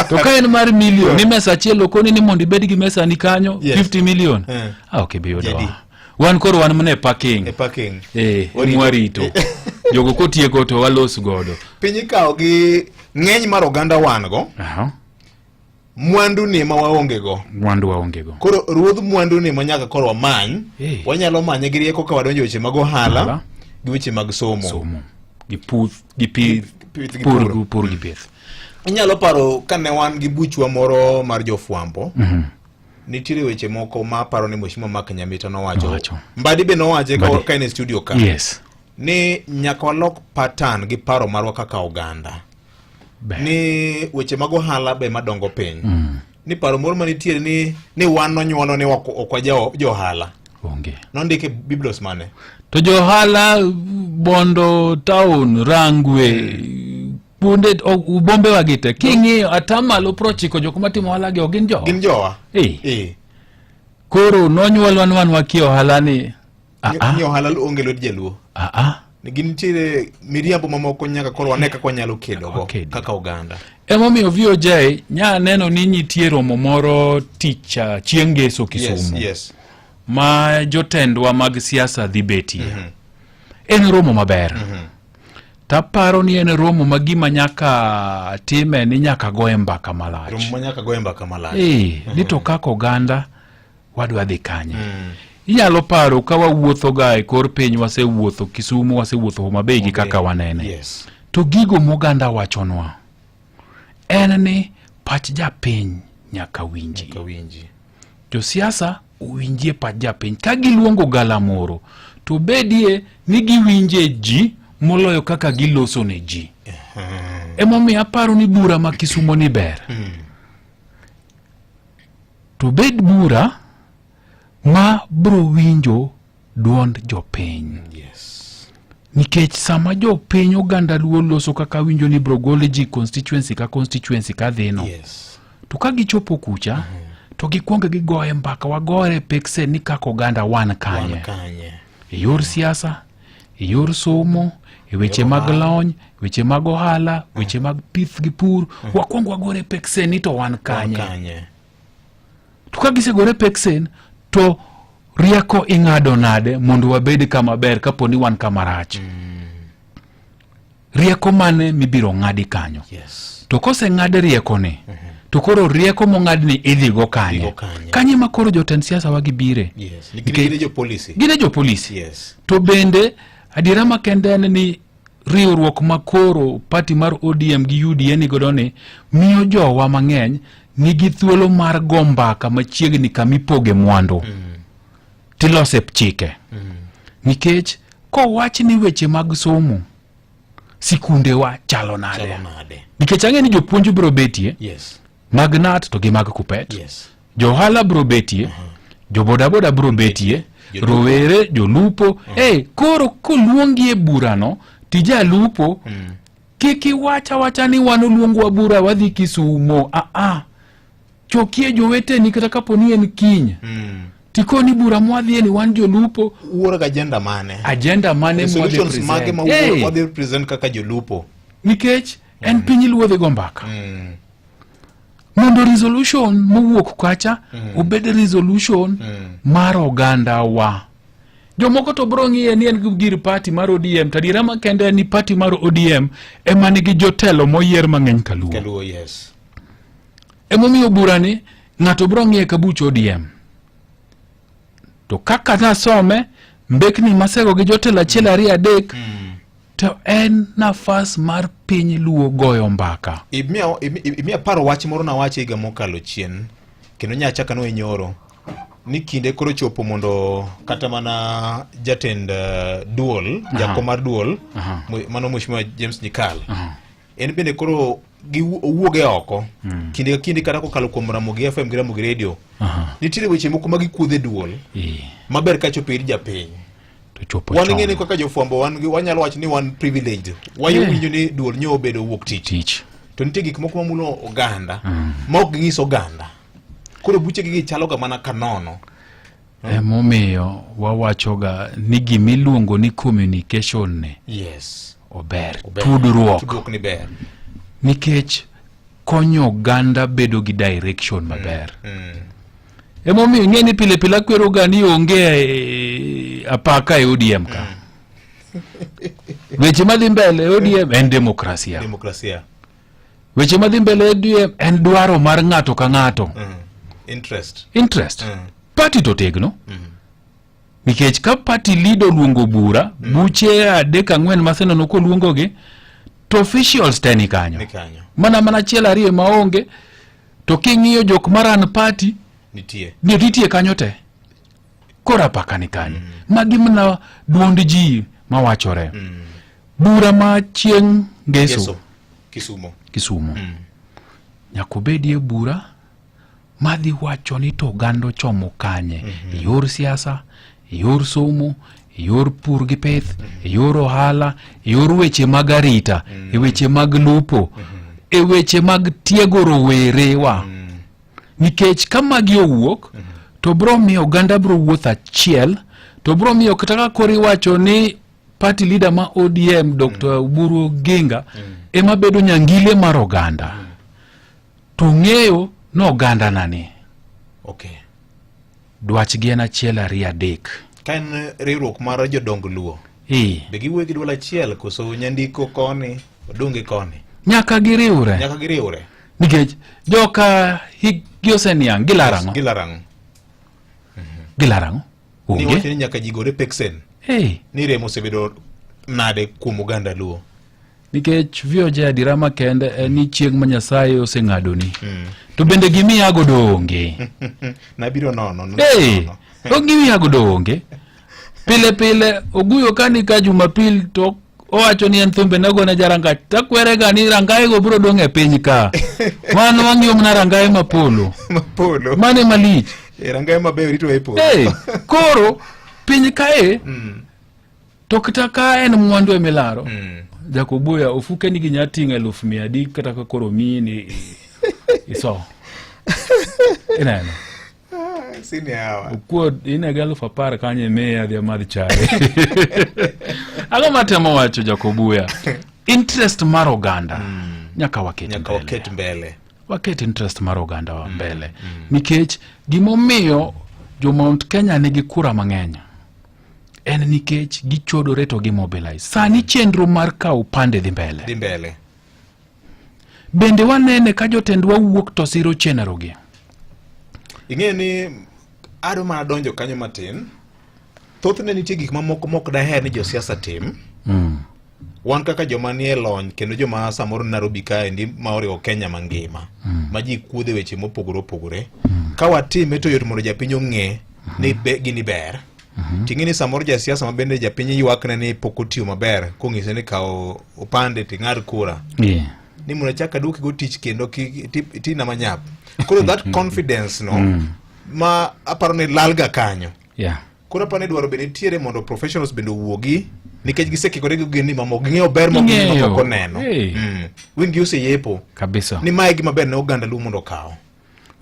To ka en mar million ni mesa achiel okoni ni mondo ibed gi mesa ni kanyo 50 million. Okibiyudwa. Wan koro wan mne parking. Mwarito. Jogo kotieko to walos godo. Piny kao gi ng'eny mar oganda wan go. Mwandu ni ma waonge go. Koro ruodh mwandu ni manyaka koro wamany. Wanyalo manye gi rieko ka wadonjo weche mag ohala gi weche mag somo. Gi pur gi pith. Inyalo paro kane wan gi buchwa moro mar jofwambo. Nitiere weche moko ma paro ni Mheshimiwa Mark Nyamita nowacho. Mbadi be nowache ka in studio ka. Ni nyaka walok pattern gi paro marwa kaka oganda. Ni weche mag ohala be madongo piny. Ni paro moro manitiere ni wan nonyuolo ni okwa johala. Nondike Biblos mane? To johala Bondo town Rangwe bunde ubombe wagite king'iyo atamalo prochiko jok matimo ohala gi gin jowa. Koro nonyuolwa wakio ohala ni ni ohala onge lod jaluo. Ni gin tire miriambo mamoko nyaka koro waneka kwa nyalo kedo go kaka oganda. Emomiyo VOJ nya neno ni nitie romo moro ticha chieng' ngeso Kisumu. Ma jotendwa mag siasa dhi betie. En romo maber. Taparo ni en romo magima nyaka time ni nyaka goe mbaka malach. Romo nyaka goe mbaka malach. Ni to kaka oganda wadwa dhi kanye. Inyalo paro ka wawuotho ga e kor piny wasewuotho Kisumu, wasewuotho Homa Bay gi kaka wanene. To gigo moganda wachonwa en ni pach japiny nyaka winji. Jo siasa uwinjie pach japiny ka giluongo galamoro to bedie ni giwinje ji moloyo kaka giloso ne ji. Emomiyo aparo ni bura ma Kisumo ni ber. To bed bura ma bro winjo duond jopiny. Nikech sama jopiny oganda luo loso kaka winjo ni bro gole ji constituency ka dhino. To ka gichopo kucha to gikwonge gigoe mbaka wagore pekse ni kaka oganda wan kanye. E yor siasa, e yor somo, e weche mag lony, weche mag ohala, weche mag pith gi pur, wakwongo wagore pekse ni to wan kanye. To ka gisegore peksen to rieko ing'ado nade mondo wabed kama ber kapo ni wan kama rach. Rieko mane mibiro ng'adi kanyo. To kose ng'ade rieko ni to koro rieko mong'ad ni idhi go kanye. Kanye ma koro jotend siasa wagibire. Gine jo polisi. To bende adira makende ni riwruok makoro party mar ODM gi UDA ni godo ni miyo jowa mang'eny nigi thuolo mar gombaka machiegni kamipoge mwandu. Tilose chike. Nikech kowach ni weche mag somo sikunde wa chalo nade. Nikech ang'e ni jopuonj bro betie. Magnat to gi mag kupet. Johala bro betie. Jobodaboda bro betie. Rowere, jolupo. Koro koluongi e burano tija lupo kiki wacha ni wanoluongo wa bura wadhi Kisumo. Chokie jowete ni kata kapo ni en kiny. Tikoni bura mwadhi ni wan jolupo. Uoraga agenda mane solutions mage ma wadhi present kaka jolupo. Nikech en piny luodhe gombaka. Mondo resolution mowuok kacha obed resolution mar oganda wa. Jomoko to bro ng'iye ni en gir party mar ODM, tadira makende ni party mar ODM ema nigi jotelo moyier mang'eny kaluo. Emomiyo burani ng'ato bro ng'iye kabuch ODM. To kaka nasome mbekni masego gi jotelo achiel 2 3 to en nafas mar piny luo goyo mbaka. Imia paro wach moro na wache higa mokalo chien kendo nyachaka no inyoro ni kinde koro chopo mondo kata mana jatend duol jakom mar duol mano Mheshimiwa James Nyikal en bende koro giwuoge oko kinde ka kinde kata kokalo kuom Ramogi FM gi Ramogi Radio nitiere weche moko ma gikudhe duol maber ka chopo ir japiny wan ng'eni kaka jofwambo wanyalo wacho ni wan privileged wayudo ni duol nyo obedo wuok tich to nitie gik moko mamulo oganda ma ok ging'is oganda koro buche gi chalo ga mana kanono. Emomiyo wawachoga ni gimiluongo ni communication ne ober tudruok ni ber nikech konyo oganda bedo gi direction maber. Emomiyo ng'eni pile pile akwero ga ni onge apaka e ODM ka weche madhi mbele ODM en demokrasia weche madhi mbele ODM en dwaro mar ng'ato ka ng'ato interest party to tegno nikech ka party leader luongo bura buche 3-4 maseno ko luongo gi to officials teni kanyo mana chiel ariyo maonge to king'iyo jok maran party nitie kanyo te kora paka ni kanyo magi mana duond ji mawachore bura ma chieng' ngeso Kisumo nyakobedie bura madhi wacho ni to gando chomo kanye yor siasa yor somo yor pur gi pith yor ohala yor weche mag arita weche mag lupo weche mag tiego rowerewa nikech kama gi owuok to bro miyo oganda bro wuoth achiel to bro miyo kata kori wacho ni party leader ma ODM Dr. Oburu Oginga ema bedo nyangile mar oganda to ng'eyo no oganda nani dwach gi en achiel ariyo adek kan riwruok mar jodong luo be giwuoyo gi duol achiel koso nyandiko koni odonge koni nyaka giriwre nikech joka higgi oseniang' gilarango ni wacho ni nyaka jigore peksen ni remo osebedo nade kuom oganda luo nikech vioja adira makende ni chieng' ma Nyasaye oseng'adoni to bende gimiyago donge nabiro nono gimiyago donge pile pile oguyo kani ka Jumapil to owacho ni en thumbe nagone jaranga takwere ga ni rangae go bro dong e piny ka mano wang'iyo mna rangae mapolo mane malich rangae maber rito e polo koro piny kae to kata ka en mwandu e milaro Jakobuya ofuke ni ginyatinga 100,000 kata ka koro mini iso ina sini hawa ukuo ina galu fapara kanye meya dia madhi chare aga matemo wacho Jakobuya interest mar oganda nyaka waket mbele waket interest mar oganda wa mbele nikech gimomiyo jo Mount Kenya nigi kura mang'eny en nikech gichodore to gimobilize sani chenro mar kawo pande dhi mbele bende wanene ka jotendwa wuok to siro chenro gi ing'e ni ado mana donjo kanyo matin thothne nitie gik mamoko mok daher ni josiasa tim wan kaka joma nie lony kendo joma samoro Nairobi kae ndi maoriwo Kenya mangima ma ji kuodhe weche mopogore opogore ka watime to yot mondo japiny ong'e ni gini ber ting'e ni samoro jasiasa ma bende japiny ywakne ni pok otiyo maber kong'ise ni kawo opande ting'ad kura ni mondo chaka duoki go tich kendo tina manyap koro that confidence no ma aparo ni lalga kanyo koro aparo ni dwaro bende nitiere mondo professionals bende owuogi nikech gisekikore gi gini mamoko ging'eyo ber moko neno wing use yepo kabisa ni mae gima ber ne oganda luo mondo okawo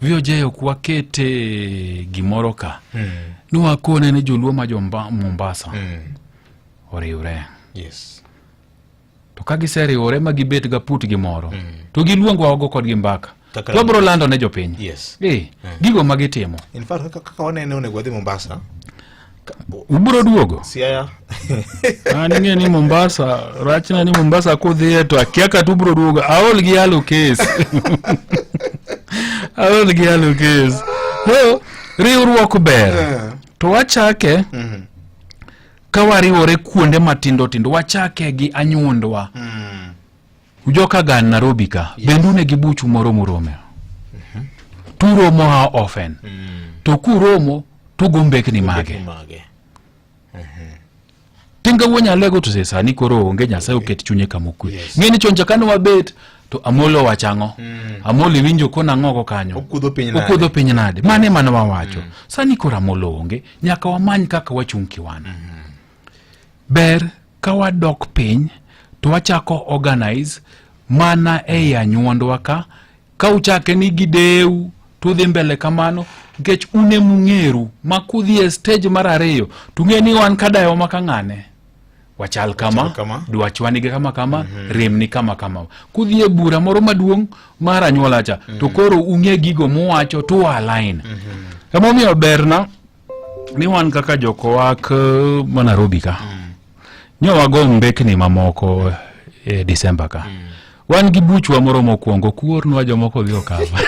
viojeyo kwakete gimoro ka nuwakone ne joluo ma Mombasa oriwre to ka giseriwore ma gibet ga put gimoro to giluongo wago kodgi mbaka to bro lando ne jopiny gigo ma gitimo in fact kaka wanene onego wadhi Mombasa ubro duogo siaya ng'e ni Mombasa rachna ni Mombasa kodhiye to akiaka tu bro duogo aol gi yalo case riwruok ber to wachake ka wariwore kuonde matindo tindo wachake gi anyuondwa ujoka gan Nairobi ka bendune gi buchu moro murome turomo ha often to kuromo to gombek ni mage ga wonya lego to sani koro onge Nyasaye oket chunye kamokwe. Ngeni chonja kano wabet to Amolo wachango. Amolo winjo kona ngoko kanyo. Okudho piny nade. Mane mana wawacho. Sani koro Amolo onge nyaka wamany kaka wachunki wana. Ber ka wadok piny to wachako organize mana anyuondwa ka uchake ni gideu tudhi mbele kamano nikech une mung'eru makudhi e stage mar ariyo tung'eni wan kadayo makang'ane wachal kama dwachwani ge kama remni kama kudhi e bura moro maduong' mar anyuola cha to koro ung'e gigo muwacho to align emomiyo berna ni wan kaka jokowak ma Nairobi ka nyo wago mbekni mamoko e Disemba ka wan gi buchwa moro mokwongo kuornwa jomoko dhi okava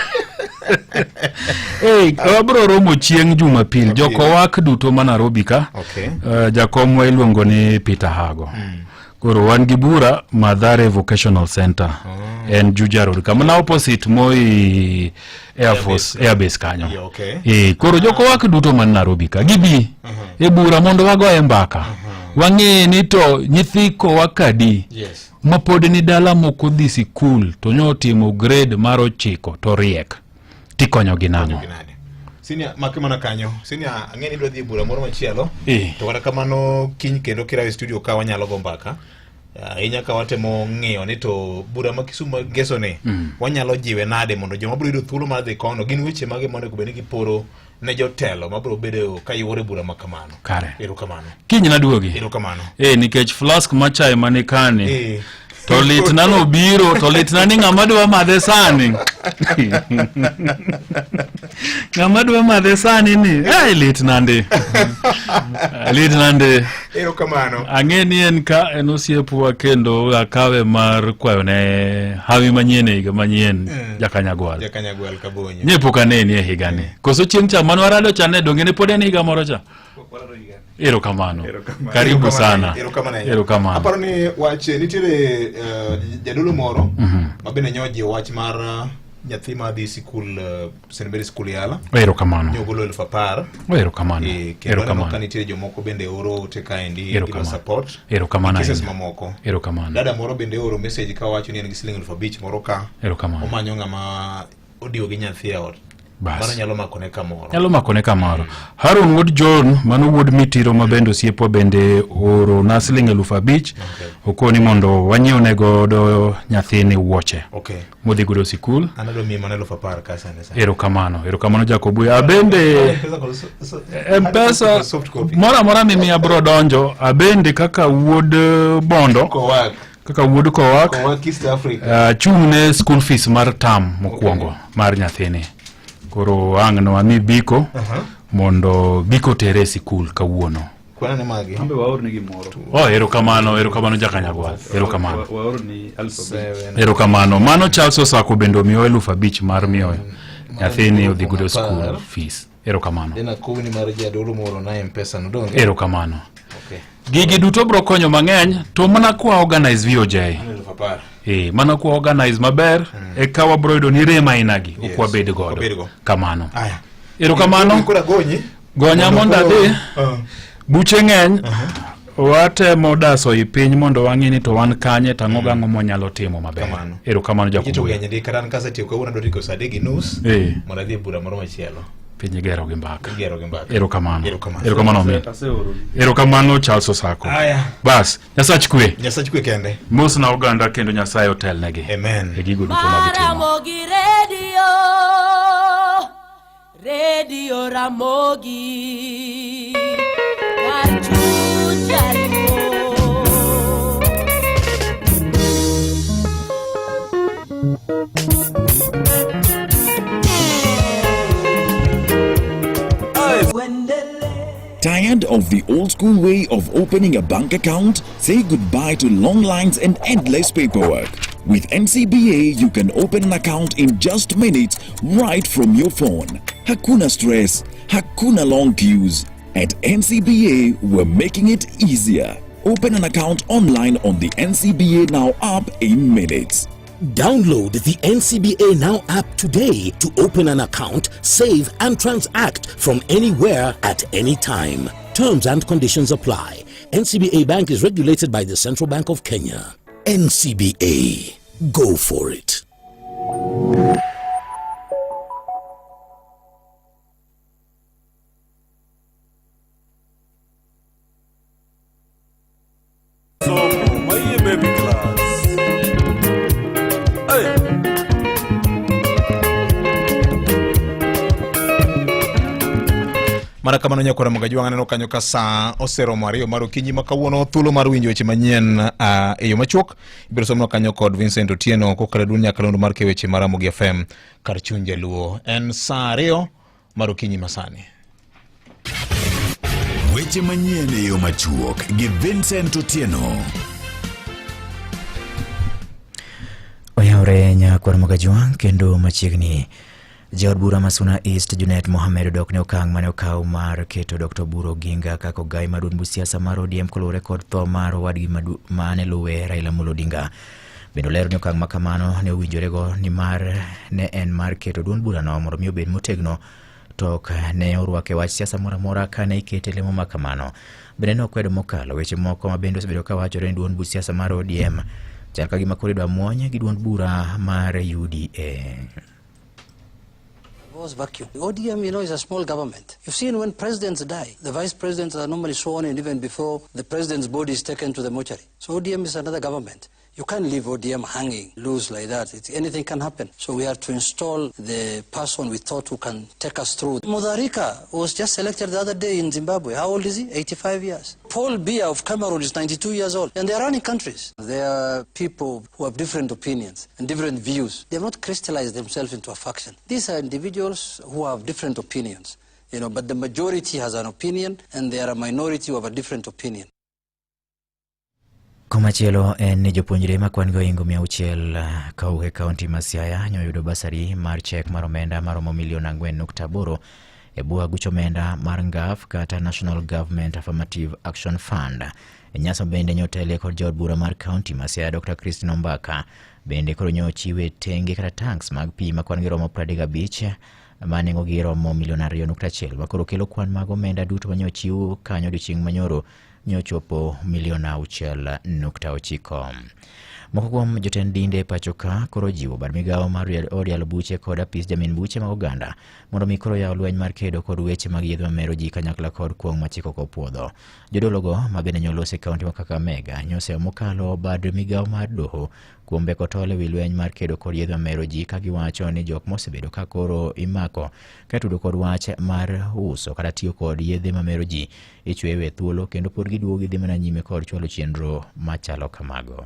wabro romo chieng' Jumapil jokowak duto ma Nairobi ka jakomwa iluongo ni Peter Hago koro wan gi bura Mathare Vocational Center en Juja Road kama na opposite Moi Air Force Air Base kanyo koro jokowak duto man Nairobi ka gibi e bura mondo wago e mbaka wang'e ni to nyithi kowakadi ma pod ni dala moko dhi sikul to nyotimo grade mar 9 to riek tikonyo gi nang'o Sinia makimana kanyo sinia ang'eni dwa dhi bura moro machielo to kata kamano kiny kendo kirawe studio ka wanyalo go mbaka inya ka watemo ng'iyo ni to bura ma Kisumu geso ne wanyalo jiwe nade mondo joma biro yudo thuolo mar dhi kono gin weche mage mondo kubeni giporo ne jotelo mabro bedo ka yore bura makamano kare erokamano kiny na duogi erokamano nikech flask machai mane kane to litna no biro to litna ni ng'ama dwa madhe sani ng'ama dwa madhe sani ni litna ndi erokamano ang'eni en ka en osiepwa kendo akawe mar kwayo ne hawi manyien higa manyien jakanyagwal kabonyo nyepo kaneni e higa ni koso chieng' cha mano warado cha ne donge ne pod en higa moro cha erokamano karibu sana erokamano aparo ni wache nitiere jadolo moro mabene nyoji wach mar nyathi ma dhi sikul St. Mary's School yala erokamano nyogolo 10,000 erokamano erokamano ka nitiere jomoko bende oro te kaendi gino support erokamano cases mamoko erokamano dada moro bende oro message ka wacho ni en gi siling 5,000 moro ka erokamano omanyo ng'ama odiyo gi nyathi e ot bana nyalo makone kamoro Harun Wood John mano wuod mitiro mabendo osiepo bende oro na siling 5,000 okoni mondo wanyiew nego do nyathini wuoche modhi godo sikul anado mi manelo 10,000 kasane erokamano Jacob abende M-Pesa mora mimi abro donjo abende kaka wuod bondo kaka wuod kowak East Africa chune school fees mar tam mokwongo mar nyathini koro ang'no ami biko mondo biko tere sikul kawuono kwana ne magi ambe waorni gimoro erokamano jakanyagwal waorni alphabet erokamano mano Charles Osako bendo miyo 5,000 mar miyo nyathini odhi godo school fees erokamano dena kowni mar jadolo moro na M-Pesa no donge erokamano gigi duto bro konyo mang'eny to mana kwa organize VOJ mana kwa organize maber ka wabro yudo ni rema inagi okwa bed godo kamano erokamano gonya mondo adhi buche ng'eny watemo daso i piny mondo wang'ini to wan kanye tang'o gang'o monyalo timo maber erokamano Jacob mondo adhi bura moro machielo piny gero gi mbaka erokamano Charles Osako bas Nyasach kwe kende mos na oganda kendo Nyasaye otel negi amen e gigo duto magitimo Ramogi Radio Ramogi Tired of the old school way of opening a bank account? Say goodbye to long lines and endless paperwork. With NCBA, you can open an account in just minutes right from your phone. Hakuna stress, hakuna long queues. At NCBA, we're making it easier. Open an account online on the NCBA Now app in minutes. Download the NCBA Now app today to open an account, save and transact from anywhere at any time. Terms and conditions apply. NCBA Bank is regulated by the Central Bank of Kenya. NCBA. Go for it. Mana kamano nyakora magaji wang'aneno kanyo ka sa osero mario maro kinyi makawuono thuolo mar winjo weche manyien e yo machuok ibiro somno kanyo kod Vincent Otieno kokalo dunia kalondo mar keweche mar Ramogi FM kar chuny jaluo en sa ariyo maro kinyi masani. Weche manyien e yo machuok gi Vincent Otieno. Oyawre nyakwar magaji wang' kendo machiegni Jaod bura Masuna East Junet Mohamed dok ne okang' mane okaw mar keto Dr. Oburu Oginga kaka ogai maduong' bu siasa mar ODM kolure kod tho mar wadgi mane luwe Raila Amolo Odinga. Bendo lero ni okang' makamano ne owinjorego ni ne en mar keto duond burano mondo mi obed motegno to ok ne orwake wach siasa moro amora kane ikete lemo makamano. Bende ne okwedo mokalo weche moko ma bende osebedo ka wachore ni duond bu siasa mar ODM chal ka gima koro idwa muonye gi duond bura mar UDA. Was vacuum. The ODM, is a small government. You've seen when presidents die, the vice presidents are normally sworn in even before the president's body is taken to the mortuary. So ODM is another government. You can't leave ODM hanging loose like that. Anything can happen. So we have to install the person we thought who can take us through. Mutharika was just selected the other day in Zimbabwe. How old is he? 85 years. Paul Biya of Cameroon is 92 years old. And they're running countries. There are people who have different opinions and different views. They have not crystallized themselves into a faction. These are individuals who have different opinions. But the majority has an opinion and there are a minority who have a different opinion. Komachielo en jopuonjre makwan go ingo 600 kauke kaunti ma Siaya nyoyudo basari mar chek mar omenda maromo milion 4.8 e bua gucho omenda mar NGAF kata National Government Affirmative Action Fund. Nyaso bende nyotele kod jaod bura mar kaunti ma Siaya Dr. Christine Ombaka bende koro nyochiwe tenge kata tanks mag pi makwan gi romo 35 manengo gi romo milion 2.1 makoro kelo kwan mag omenda duto manyochiw kanyo odiochieng' manyoro nyochopo milion 6.9. Moko kuom jotend dinde pachoka koro jiwo bar migawo mar Orial Buche kod apis jamin buche mag Oganda mondo mi koro yaw lweny mar kedo kod weche mag yedho mamero ji kanyakla kod kuong' machiko kopuodho. Jodologo mabende nyolose kaunti ma Kakamega nyose mokalo bad migawo mar doho kuom beko tole wi lweny mar kedo kod yedho mamero ji ka giwacho ni jok mosebedo ka koro imako katudo kod wach mar uso kata tiyo kod yedhe mamero ji ichwewe thuolo kendo pod giduogo gidhi mana nyime kod chwalo chenro machalo kamago.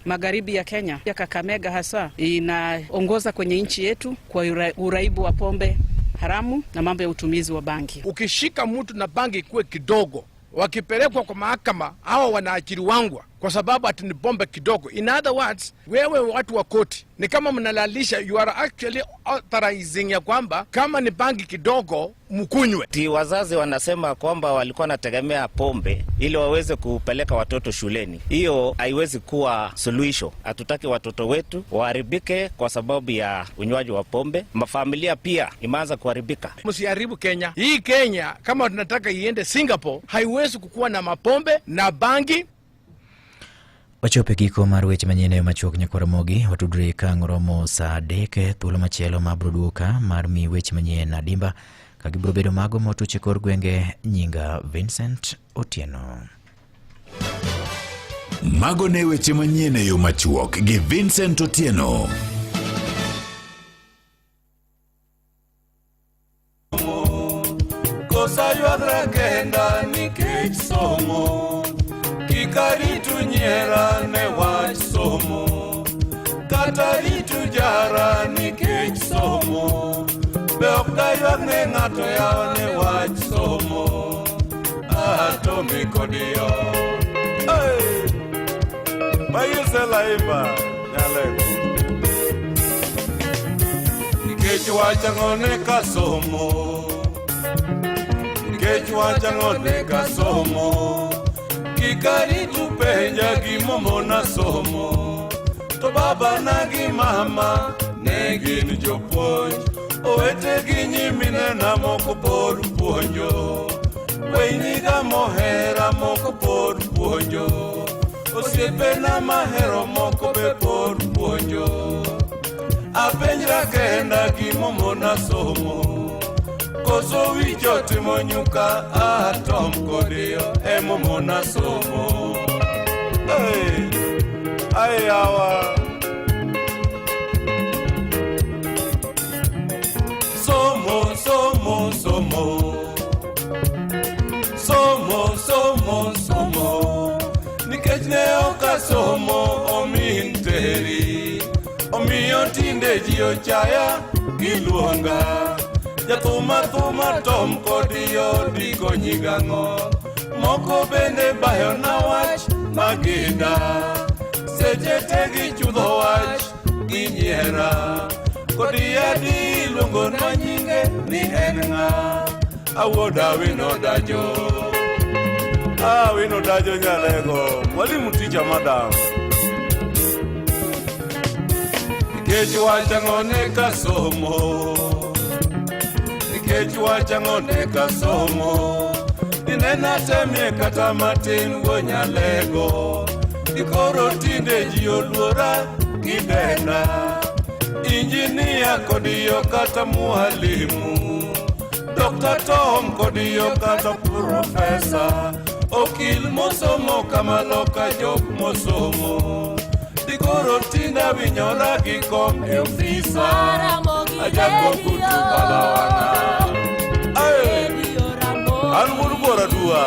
Magharibi ya Kenya, ya Kakamega hasa, inaongoza kwenye nchi yetu kwa uraibu wa pombe haramu na mambo ya utumizi wa bangi. Ukishika mtu na bangi kuwe kidogo, wakipelekwa kwa mahakama hawa wanaachiri wangwa kwa sababu ati ni pombe kidogo. In other words, wewe watu wa koti ni kama mnalalisha, you are actually authorizing ya kwamba kama ni bangi kidogo mkunywe. Wazazi wanasema kwamba walikuwa wanategemea pombe ili waweze kupeleka watoto shuleni. Hiyo haiwezi kuwa suluhisho. Hatutaki watoto wetu waharibike kwa sababu ya unywaji wa pombe. Mafamilia pia imeanza kuharibika. Msiharibu Kenya. Hii Kenya kama tunataka iende Singapore haiwezi kukuwa na mapombe na bangi. Wachope giko mar weche manyien machuok nyakwar Ramogi watudre ka ngoromo sa 3 thuolo machielo mabro duoka mar mi weche manyien adimba ka gibro bedo mago motuche kor gwenge. Nyinga Vincent Otieno. Mago ne weche manyien yo machuok gi Vincent Otieno. Kosa yuadra kenda nikech somo Kikaritu nyera ne wach somo Kata ritu jara nikech somo Be ok dayuag ne ng'ato yaw ne wach somo Atomi kodiyo Mayuse laiba nyaleko Nikech wacha ng'one ka somo Nikech wacha ng'one ka somo Kikaritu penja gimomo na somo To baba na gi mama ne gin jopuonj Owete gi nyimine na moko pod puonjo Weini giga mohera moko pod puonjo, osiepena mahero moko be pod puonjo. Apenjra kenda gimomona somo, koso wicho timo nyuka atom kodiyo emomona somo. Ayawa somo somo somo somo somo somo nikech ne okasomo omin teri omiyo tinde ji ochaya giluonga jathuma thuma tom kodiyo diko nyigang'o moko bende bayo na wach magida seche te gichudho wach ginyiera kodiadi luongo na nyinge ni en ng'a awuoda wino dajo wino dajo nyalego mwalimu ticha madam nikech wachang'one ka somo nikech wachang'one ka somo inena temie kata matin go nyalego ikoro tinde ji oluora gidenda injinia kodiyo kata mwalimu Dr. Tom kodiyo kata profesa okil mosomo kamaloka jok mosomo dikoro tinda winyora gi kom e ofisa ajako kutu balawana an murugora dua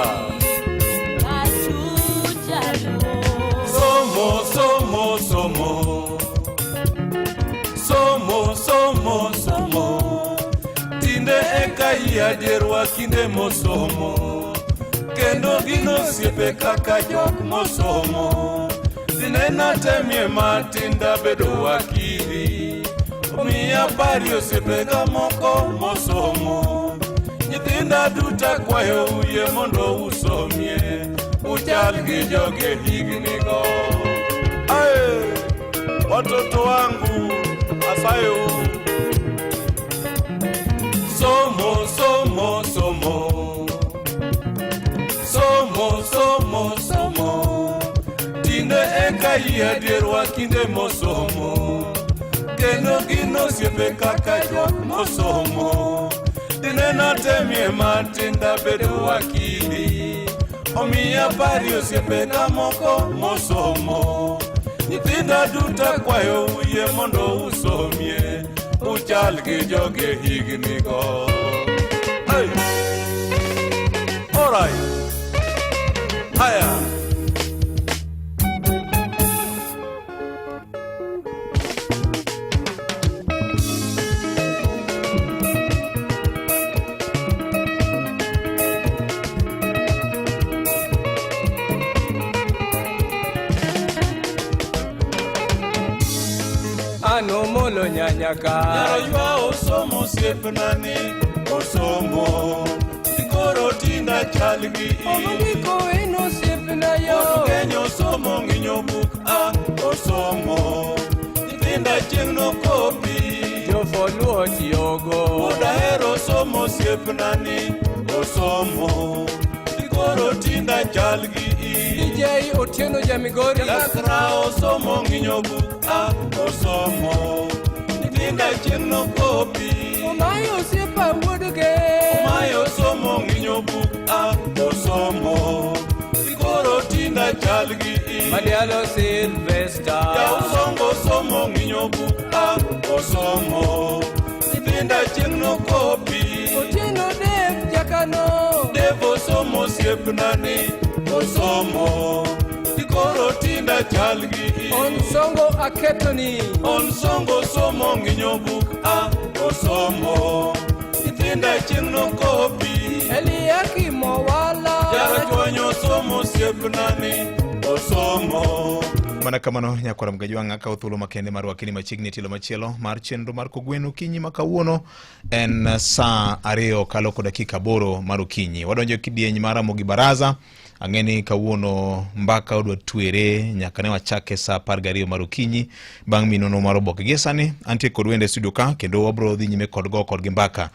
somo somo somo somo somo somo tinde eka iadierwa kinde mosomo kendo gino siepe kaka jok mosomo dinena temie matinda bedo wakili omiya pari osiepega moko mosomo nyithinda duta kwayo uye mondo usomie uchal gi joge hignigo watoto wangu asayo somo somo somo somo somo somo tinde eka iadierwa kinde mosomo kendo gino siepe kaka jok mosomo dinena temie matinda bedo wakili omiya pari osiepena moko mosomo nyithinda duta kwayo uye mondo usomie uchal gi joge hignigo alright haya ano molo nyanyaka nyaraywa osomo siepnani osomo ikoro tinda chalgi omondiko eno siepna yo kenyo osomo ng'inyo buk osomo nyithinda chieng'no kopi jofoluo tiyogo udahero somo siepnani osomo ikoro tinda chalgi DJ Otieno Jamigori Lakra osomo ng'inyo buk osomo nyithinda chieng'no kopi omayo osiepa wuodge omayo osomo ng'inyo buk osomo ikoro tinda chalgi Madialo Sylvester jausongo osomo ng'inyo buk osomo nyithinda chieng'no kopi Otieno Dev Jakano Dev osomo siepnani osomo ikoro tinda chalgi Onsongo aketoni Onsongo somo ng'inyo buk osomo nyithinda chieng'no kopi Eliakim Owala jaro chwanyo somo siepnani osomo mana kamano nyakwara mgajwang' akawo thuolo makende mar wakini machiegni tilo machielo mar chenro mar kogwen okinyi makawuono en saa 2:08 mar okinyi wadonjo kidieny mar Ramogi Baraza ang'eni kawuono mbaka odwa twere nyaka ne wachake saa 12 mar okinyi bang' minono mar oboke gi sani antie kod wende studio ka kendo wabro dhi nyime kod go kod gi mbaka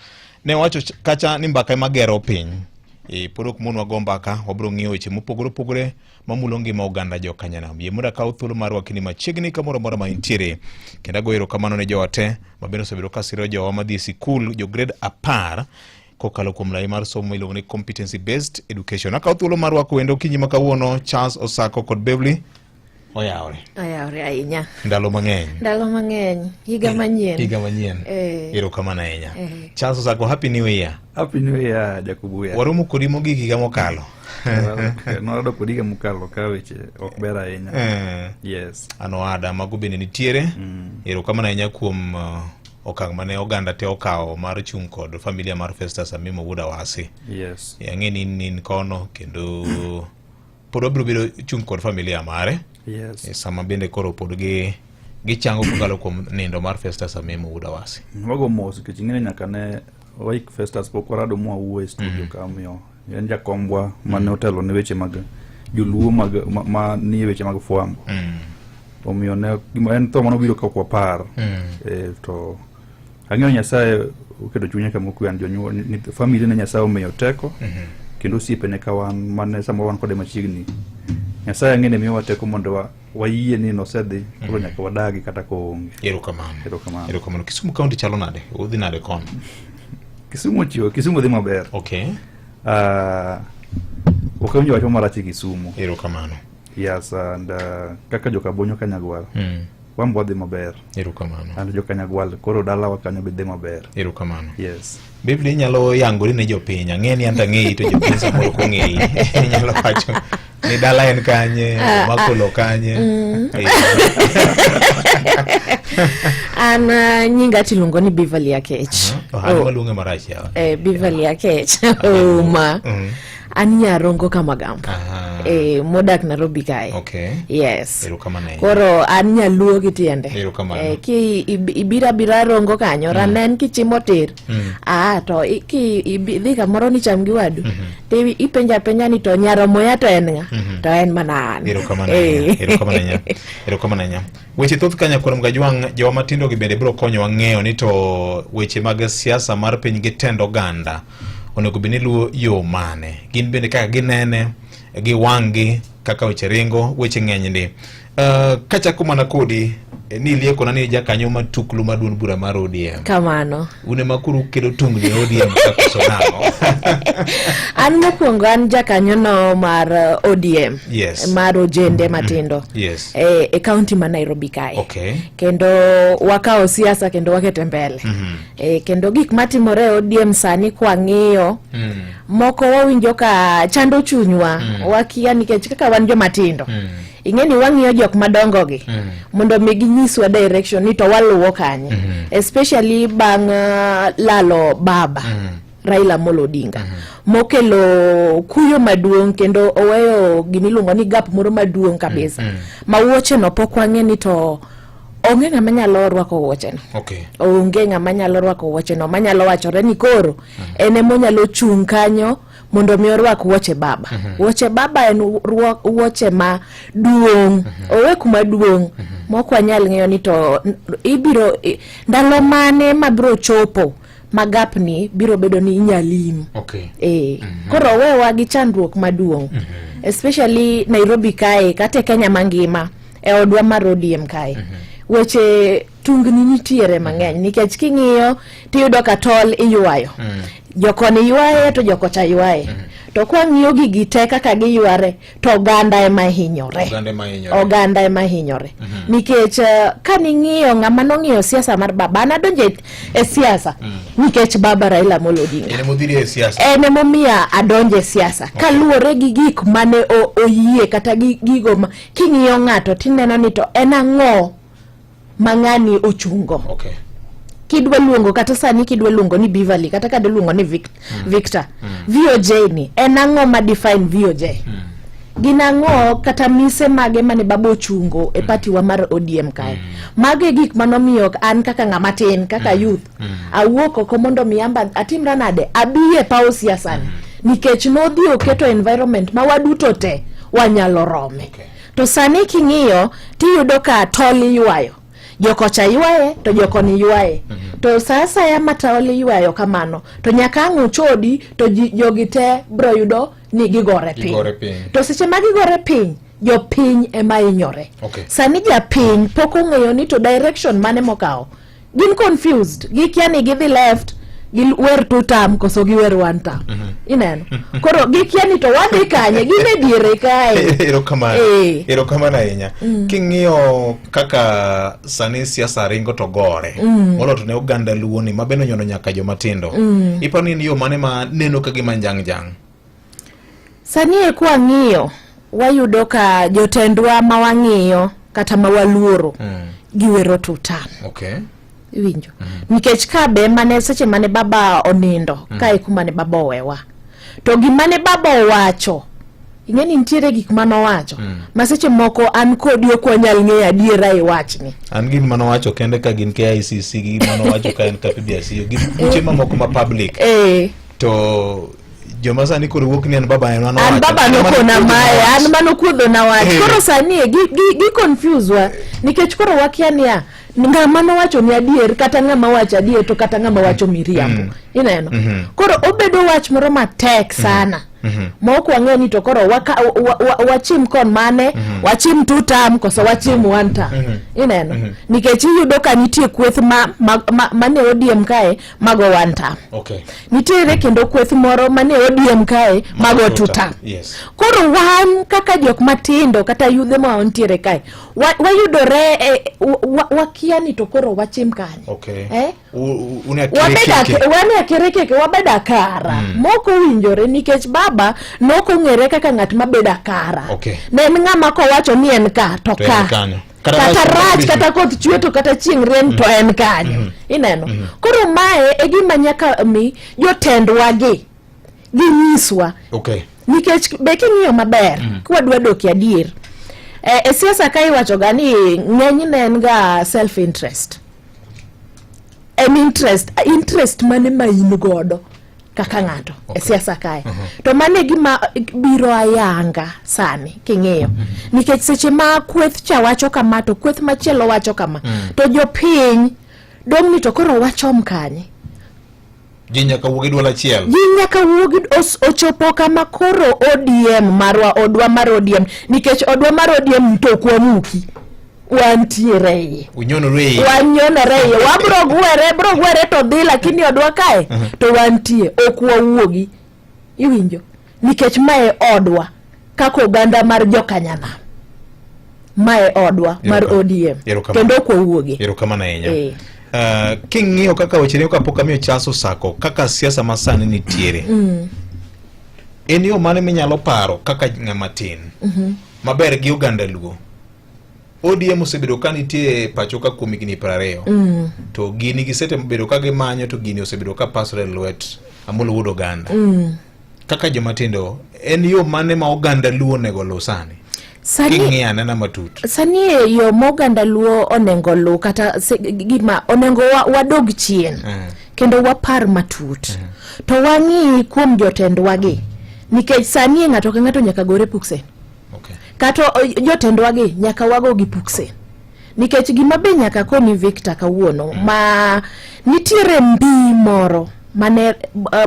ne wacho kacha ni mbaka ema gero piny Podok mon wagomba ka wabro ng'iyo weche mopogore opogore mamulo ngima oganda jo Kanyanam. Yie moda kaw thuolo mar wakini machiegni kamoro mora ma intiere. Kendo goero kamano ne jote mabiro osebedo ka siro jowa madhi sikul jo grade 10 kokalo kuom lai mar somo iluongo ni competency based education. Akaw thuolo mar wako wendo kinyi makawuono Charles Osako kod Beverly oyawre ahinya. Ndalo mang'eny. Higa manyien. Erokamano ahinya. Charles Osako, happy new year. Happy new year Jakubuya. Waromo kodi mogik higa mokalo. Norado kodi higa mokalo ka weche ok ber ahinya. Yes. Anoada mago bende nitiere. Erokamano ahinya kuom okang' mane oganda te okawo mar chung' kod familia mar Festus Amimo Wuod Awasi. Yes. Ang'e ni kono kendo pod obiro bedo chung' kod familia mare. Yes. Sama bende koro pod gichango kokalo kuom nindo mar Festus Amimo Wuod Awasi. Wago mos ke ching'e nyaka ne waik Festus pok warado mwa uwe studio kamio. En jakombwa mane otelo ne weche mag joluo ma ni weche mag fwambo. Omiyo ne en to mano biro ka kwa par. To ang'eyo Nyasaye oketo chunya kama kwan jonyuol ni familia ne Nyasaye omiyo teko. Kendo osiepe ne kawan mane sama wan kode machiegni. Nyasaye ngene miyo wateko mondo wayie ni nosedhi koro nyaka wadagi kata ko onge. Erokamano. Kisumu County chalo nade? Udhi nade kon? Kisumu dhi maber. Okay. Okawinjo wacho marach Kisumu. Erokamano. Yes, and kaka joka bonyo Kanyagwal. Wambo dhi maber. Erokamano. And joka Kanyagwal koro dala wakanyo be dhi maber. Erokamano. Yes. Biblia nyalo yangori ne jopiny. Ang'eni anta ng'eyi to jopiny samoro kong'eyi. Nyalo wacho ni dala en kanye, makolo kanye. An nyinga tiluongo ni Beverly Akech. Waluonge marach yawa. Beverly Akech. Ma. An Nyarongo Kamagamba. Modak Nairobi kae. Okay. Yes. Erokamano. Koro an Nyaluo gi tiende. Erokamano. Ki ibira rongo kanyo ranen kichimo tir. To ki idhi kamoro ni cham gi wadu. Te ipenja ni to Nyaromo ya to en nga. To en mana an. Erokamano nya. Weche thoth kanya kuom gajwang' jowa matindo gi bende biro konyo wang'eyo ni to weche mag siasa mar piny gi tendo ganda onego bini luo yo mane. Gin bende kaka ginene gi wang'gi kaka weche ringo weche ng'eny ndi. Kachako mana kodi ni lieko na ni jakanyo matuklu maduon bura mar ODM. Kamano. Une makuru kelo tungni ODM kaka sonano. An mokwongo an jakanyo no mar ODM. Yes. Mar ojende matindo. Yes. E county ma Nairobi kae. Okay. Kendo wakao siasa kendo wakete mbele. Kendo gik matimore ODM sani kwa ng'iyo. Moko wawinjo ka chando chunywa. Wakia nikech kaka wan joma tindo. Ingeni wang'iyo jok madongo gi mondo mi ginyiswa direction ni to waluwo kanye. Especially bang lalo baba Raila Amolo Odinga. Mokelo kuyo maduong' kendo oweyo gimiluongo ni gap moro maduong' kabisa. Ma wuoche no pok wang'e ni to onge ng'ama nyalo rwako wuoche no. Okay. Onge ng'ama nyalo rwako wuoche no manyalo wachore ni koro ene monyalo chung' kanyo mondo mi orwak wuoche baba. Wuoche baba en wuoche ma duong'. Owe kuma duong'. Mok wanyal ng'eyo ni to ibiro ndalo mane mabiro chopo magapni biro bedo ni inyalim. Okay. Koro wewa gi chandruok maduong'. Especially Nairobi kae kate Kenya mangima e odwa mar ODM kae. Weche tungni nitiere mang'eny nikech king'iyo tiyudo ka tol iywayo. Jokoni ywaye to jokocha ywaye. To kwa ng'iyo gigi te kaka giyuare to oganda ema hinyore. Oganda ema hinyore. Nikech kaning'iyo ng'ama nong'iyo siasa mar baba anadonje e siasa nikech baba Raila Amolo Odinga. Ene modhiri e siasa. Ene momiya adonje siasa. Kaluwore gi gik mane oyie kata gigo king'iyo ng'ato tineno ni to en ang'o mang'ani ochungo. Okay. Kidwa luongo kata sani kidwa luongo ni Beverly kata kadwa luongo ni Victor. VOJ ni en ang'o ma define VOJ. Gina ng'o kata mise mage mane babo chungo e party wa mar ODM kae. Mage gik manomiyo an kaka ng'ama tin kaka youth. Awuok oko mondo miyamba atimra nade abiye pau siasa nikech nodhi oketo environment ma waduto te wanyalo rome. To sani king'iyo tiyudo ka toli ywayo. jokocha ywaye to jokoni ywaye. To sasa ya mataoli ywayo kamano to nyaka ang'u chodi to jogi te bro yudo ni gigore piny. To seche ma gigore piny jo piny ema inyore. Sani ja piny pok ong'eyo ni to direction mane mokao. Gin confused, gikia ni gidhi left, giwer 2 term koso giwer 1 term. Ineno. Koro gikia ni to wadhi kanye, gine diere kae. Ero kamana ahinya. King'iyo kaka sani siasa ringo to gore. Molo to ne oganda luo ni mabeno nyono nyaka joma tindo. Ipani ni yo mane ma neno ka gima jang. Sani e kwa ng'iyo wayudo ka jotendwa ma wang'iyo kata ma waluoro giwero 2 term. Winjo. Nikech kabe mane seche mane baba onindo kae kuma ne baba owewa. To gimane baba owacho ing'eni nitiere gik mano wacho ma seche moko an kodi ok wanyal ng'eyo adiera e wachni. An gin mano wacho kende ka gin KICC gin mano wacho ka en KPBC gin buche mamoko ma public. To joma sani koro wuok ni an baba en mano wacho. An baba no kona mae an mano kuodho na wacho. Koro sani gi confuse wa nikech koro wakia niya ng'ama no wacho ni adier kata ng'ama wacho adier to kata ng'ama wacho miriambo. Ineno. Koro obedo wach moro matek sana. Moko wang'eni to koro wachim kon mane wachim 2 term koso wachim 1 term. Ineno. Nikech yudo ka nitie kweth mane ODM kae mago 1 term. Nitiere kendo kweth moro mane ODM kae mago 2 term. Koro wan kaka jok matindo kata yudhe ma ontiere kae wayudore wakia ni to koro wachim kanye. Wane akerekeke wabeda kara. Moko winjore nikech baba noko ng'ere kaka ng'at mabeda kara. Ne ng'ama ko wacho ni en ka to ka. Kata rach kata koth chwe to kata chieng' ren to en kanyo. Ineno. Koro mae e gima nyaka mi jotendwa gi ginyiswa. Nikech be king'iyo maber kwadwa doki adier. E siasa kai wacho ga ni ng'enyne en ga self interest. Interest mane ma in godo kaka ng'ato e siasa kae. To mane gima biro ayanga sani king'iyo. Nikech seche ma kweth cha wacho kama to kweth machielo wacho kama to jopiny dong ni to koro wacho mkanye. Jinyaka wuogi dwala chiel. Jinyaka wuogi ochopo kama koro ODM marwa odwa mar ODM nikech odwa mar ODM to kwa muki. Wantiere. Unyonore. Bro gwere to dhi lakini odwa kae to wantie ok wawuogi. Iwinjo. Nikech mae odwa kako oganda mar jokanyana. Mae odwa mar ODM. Kendo ok wawuogi. Erokamano ahinya. King'iyo kaka wechene kapok amiyo chaso sako kaka siasa masani nitiere. En yo mane minyalo paro kaka ng'ama tin maber gi oganda luo. ODM osebedo ka nitie pacho ka kuom higni 20 to gini gisete bedo ka gimanyo to gini osebedo ka pasore lwet Amolo Wuod Oganda. Kaka joma tindo en yo mane ma oganda luo nego lu sani? King'iyo anena matut. Sani yo moganda luo onengo lu kata gima onengo wadog chien kendo wapar matut. To wang'i kuom jotendwa gi nikech sani ng'ato ka ng'ato nyaka gore pukse. Kato jotendwa gi nyaka wago gi pukse. Nikech gima be nyaka koni Victor kawuono ma nitiere mbi moro mane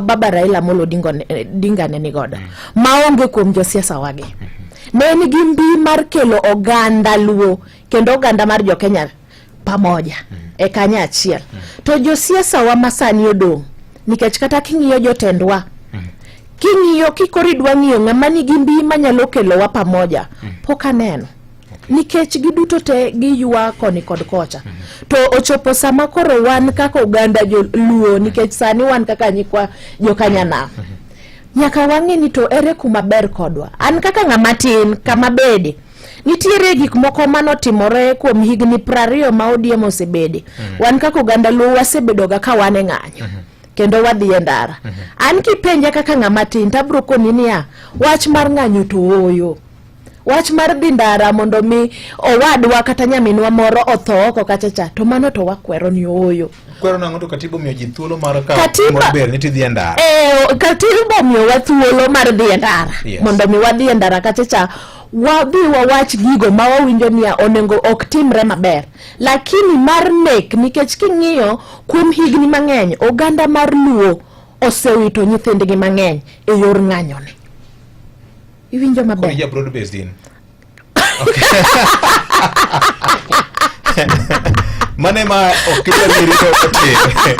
baba Raila Amolo Odinga ne godo maonge kuom josiasa wagi. Ne nigi mbi mar kelo oganda luo kendo oganda mar jokenya pamoja e kanya achiel. To josiasa wa masani odong' nikech kata king'iyo jotendwa king'iyo kikoridwa ng'iyo ng'ama nigi mbi manyalo kelo wa pamoja poka neno. Nikech giduto te giywa koni kod kocha. To ochopo sama koro wan kaka oganda luo nikech sani wan kaka nyikwa jokanyana. Nyaka wang'i ni to ere kuma ber kodwa. An kaka ng'ama tin kama bede. Nitiere gik moko manotimore kuom higni 20 ma ODM osebede. Wan kaka oganda luo wasebedo ga ka wane ng'anyo. Kendo wadhi endara. An kipenja kaka ng'ama tin tabro koni niya wach mar ng'anyo to oyo. Wach mar dhi ndara mondo mi owadwa kata nyaminwa moro otho oko kachacha to mano to wakwero ni oyo. Kwero nang'o to katiba miyo ji thuolo mar ka ber ni tidhi endara. Katiba miyo wa thuolo mar dhi endara. Mondo mi wadhi endara kachacha wadhi wawach gigo ma wawinjo ni onengo ok timre maber, lakini mar nek nikech king'iyo kuom higni mang'eny oganda mar Luo osewito nyithindgi mang'eny e yor ng'anyone. Iwinjo maber? Kori ja broad based in. Mane ma okidwa mirito ote.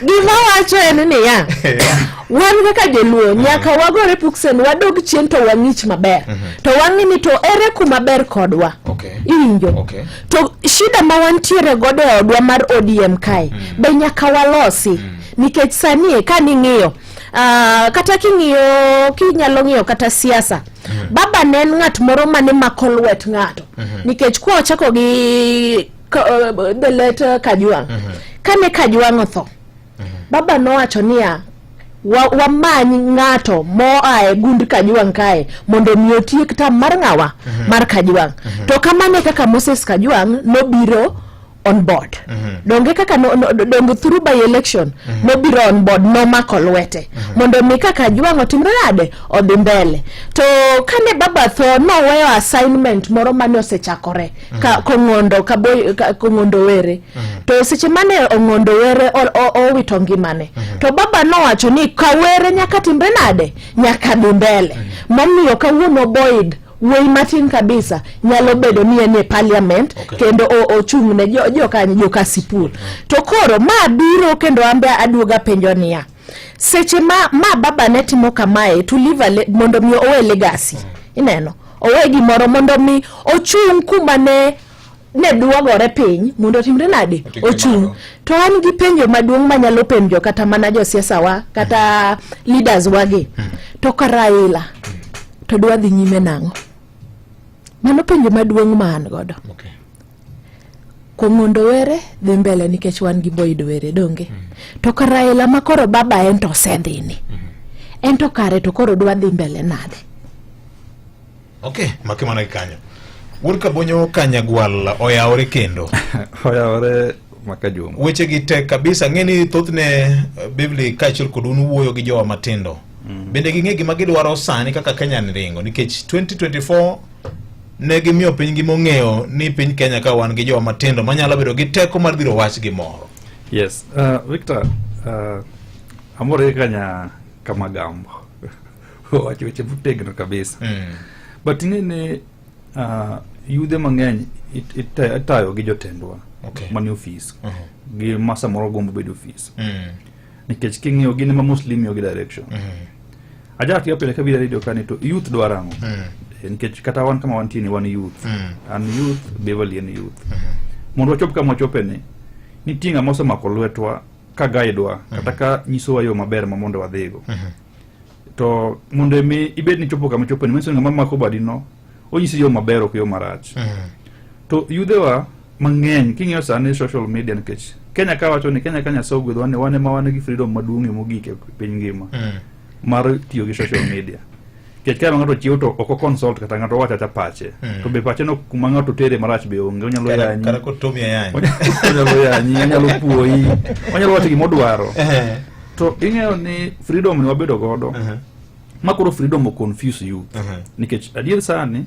Gima wacho en niya, wan kaka joluo nyaka wagore puksen wadog chien to wang'ich maber. To wang'ini to ere kuma ber kodwa. Iwinjo? To shida ma wantiere godo e odwa mar ODM kae be nyaka walosi. Nikech sani ka ning'iyo kata kinyalo ng'iyo kata siasa. Baba ne en ng'at moro mane mako lwet ng'ato. Nikech kwa ochako gi the late Kajwang'. Kane Kajwang' otho, baba nowacho niya, wamany ng'ato moa e gund Kajwang' kae mondo mi otiek tam mar ng'awa mar Kajwang'. To kamane kaka Moses Kajwang' nobiro on board. Donge kaka donge through by election nobiro on board nomako lwete mondo mi kaka Kajwang' otimre nade odhi mbele. To kane baba tho noweyo assignment moro mane osechakore ka Kong'ondo Were. To seche mane Ong'ondo Were owito ngimane. To baba nowacho ni Kawere nyaka timre nade nyaka dhi mbele. Momiyo kawuono Boyd wuoyi matin kabisa nyalo bedo ni en e parliament kendo ochung' ne joka Sipul. To koro ma biro kendo ambe aduoga penjo niya, seche ma baba ne timo kamae to live mondo mi owe legacy. Ineno owe gimoro mondo mi ochung' kuma ne duogore piny mondo timre nade ochung'. To an gi penjo maduong' manyalo penjo kata mana josiasa wa kata leaders wagi. To Raila to dwa dhi nyime nang'o? Mano penjo maduong' man godo. Kong'ondo Were dhi mbele nikech wan gi Boyd Were donge. To Raila makoro baba en to osedhini. En to kare to koro dwa dhi mbele nade? Make mana kanyo. Wuod Kabonyo Kanyagwal oyawore kendo. Oyawore maka juma. Weche gi tek kabisa, ng'eni thothne Bibli kachil kodun wuoyo gi jowa matindo. Bende gi ng'e gima gidwaro sani kaka Kenya ringo nikech 2024 ne gimiyo piny gi mong'eyo ni piny Kenya ka wan gi jowa matindo manyalo bedo gi teko mar dhiro wach gimoro. Yes, Victor, amore Kenya kama gambo. Wacho weche butegno kabisa. But ing'e yudhe mang'eny itayo gi jotendwa mani ofis gi masa moro gombo bedo ofis. Nikech king'iyo gin ma Muslim yo gi direction. Ajati yo pele kabila radio kani to youth dwarango. Nikech kata wan kama wantini wan youth. And youth Beverly and youth. Mondo wachop kama wachopeni ni tinga moso mako lwetwa ka guide-wa kata ka nyisowa yo maber ma mondo wadhigo. To mondo mi ibed ni chopo kama chopeni menso ngama mako badino onyisi yo maber ok yo marach. To yudhewa mang'eny king'iyo sani social media nikech Kenya ka wacho ni Kenya kanya so gwedho wane ma wan gi freedom maduong' mogik e piny ngima mar tiyo gi social media. Kech ka ng'ato chiwo to oko consult kata ng'ato wacha ta pache. To be pache no kuma ng'ato tere marach be onge onyalo yanyi. Kara ko tomi yanyi. Onyalo yanyi, onyalo puoyi. Onyalo wacho gimo dwaro. To ing'eyo ni freedom ni wabedo godo. Makoro freedom o confuse youth. Nikech adier sani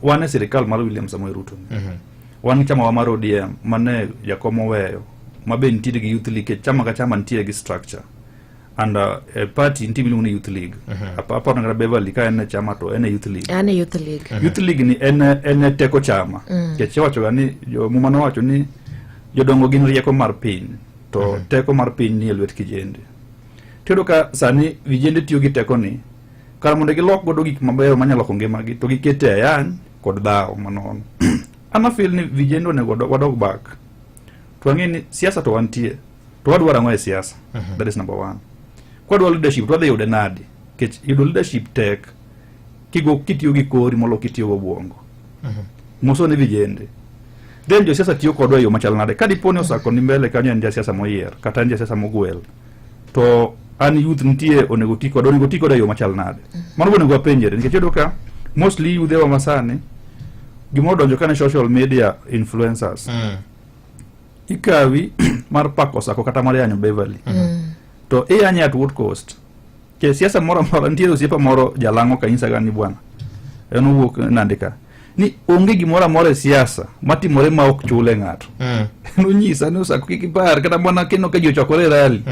wan e sirikal mar William Samoei Ruto. Wan chama wa mar ODM mane jakomo weyo mabe nitiere gi youth league chama ka chama nitiere gi structure and a party nitiere ni youth league apa na Beverly ka en chama to en youth league youth league ni en teko chama ke wacho gani mumano wacho ni jodongo gin rieko mar piny to teko mar piny ni lwet kijende tedo ka sani vijende tiyo gi teko ni kar mondo gilok godo gik mabeyo manyalo konge magi to gikete ayany kod dhao manon. Ana feel ni vijendo ne wadog back. Tuangeni siasa to wantie. To wadwara ng'o e siasa. That is number one. Kwa dwa leadership to wadhi yude nadi. Kech yudo leadership tek. Kitiyo gi kori molo kitiyo go buongo. Moso ne vijende. Then jo siasa tiyo kodwa yo machal nade. Kadi poni osako ni mbele kanyo ndia siasa moyier. Kata ndia siasa mogwel. To an youth ntie onego tiko da yo machal nade. Mano bonego apenjere. Nikech yudo ka mostly youth ewa masane gimo donjo kane social media influencers ikawi mar pako sako kata mar yanyo Beverly to yanyo at what cost ke siasa moro ntiere osiepa moro jalango kanisa gani bwana en owuok nandika ni onge gimoro amora e siasa matimore ma ok chule ng'ato nonyisa ni osako kik ipar kata mana keno ka ji ochokore rally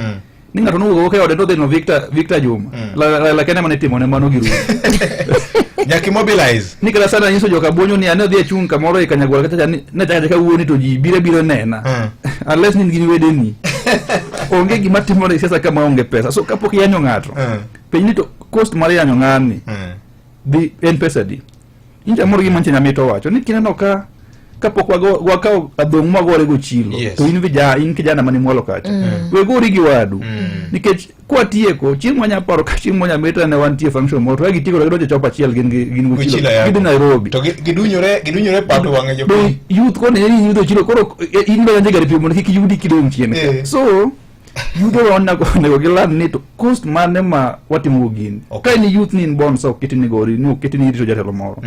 ni ng'ato nowuok e ode nodhi no Victor Juma lakini mane timone mano gi ruo nyaki mobilize ni kala sana nyiso joka bonyo ni ane dhi chung kamoro e Kanyagwal kata ni ne taka wuoni to ji biro nena unless ni gini wedeni onge gima timore e siasa kama onge pesa so kapok yanyo ng'ato penj ni to cost mar yanyo ng'ani di en pesa di inja moro gi manche nyamito wacho ni kineno kapok wakao adhong magore go chilo to in kijana mani mwalo kacha we gori gi wadu nikech kwa tieko chieng' manya paro ka chieng' manya meta ne wantie function moro to gitiko gidoje chopa chiel gin go chilo gidhi Nairobi to gidunyore pato wange jo youth ko ne yudo chilo koro in be nje gari pimo kiki yudi kidong chien so yudo onna go ne gilan ni to cost mane ma watimo gin ka ni youth ni bon so kitini gori no kitini rito jatelo moro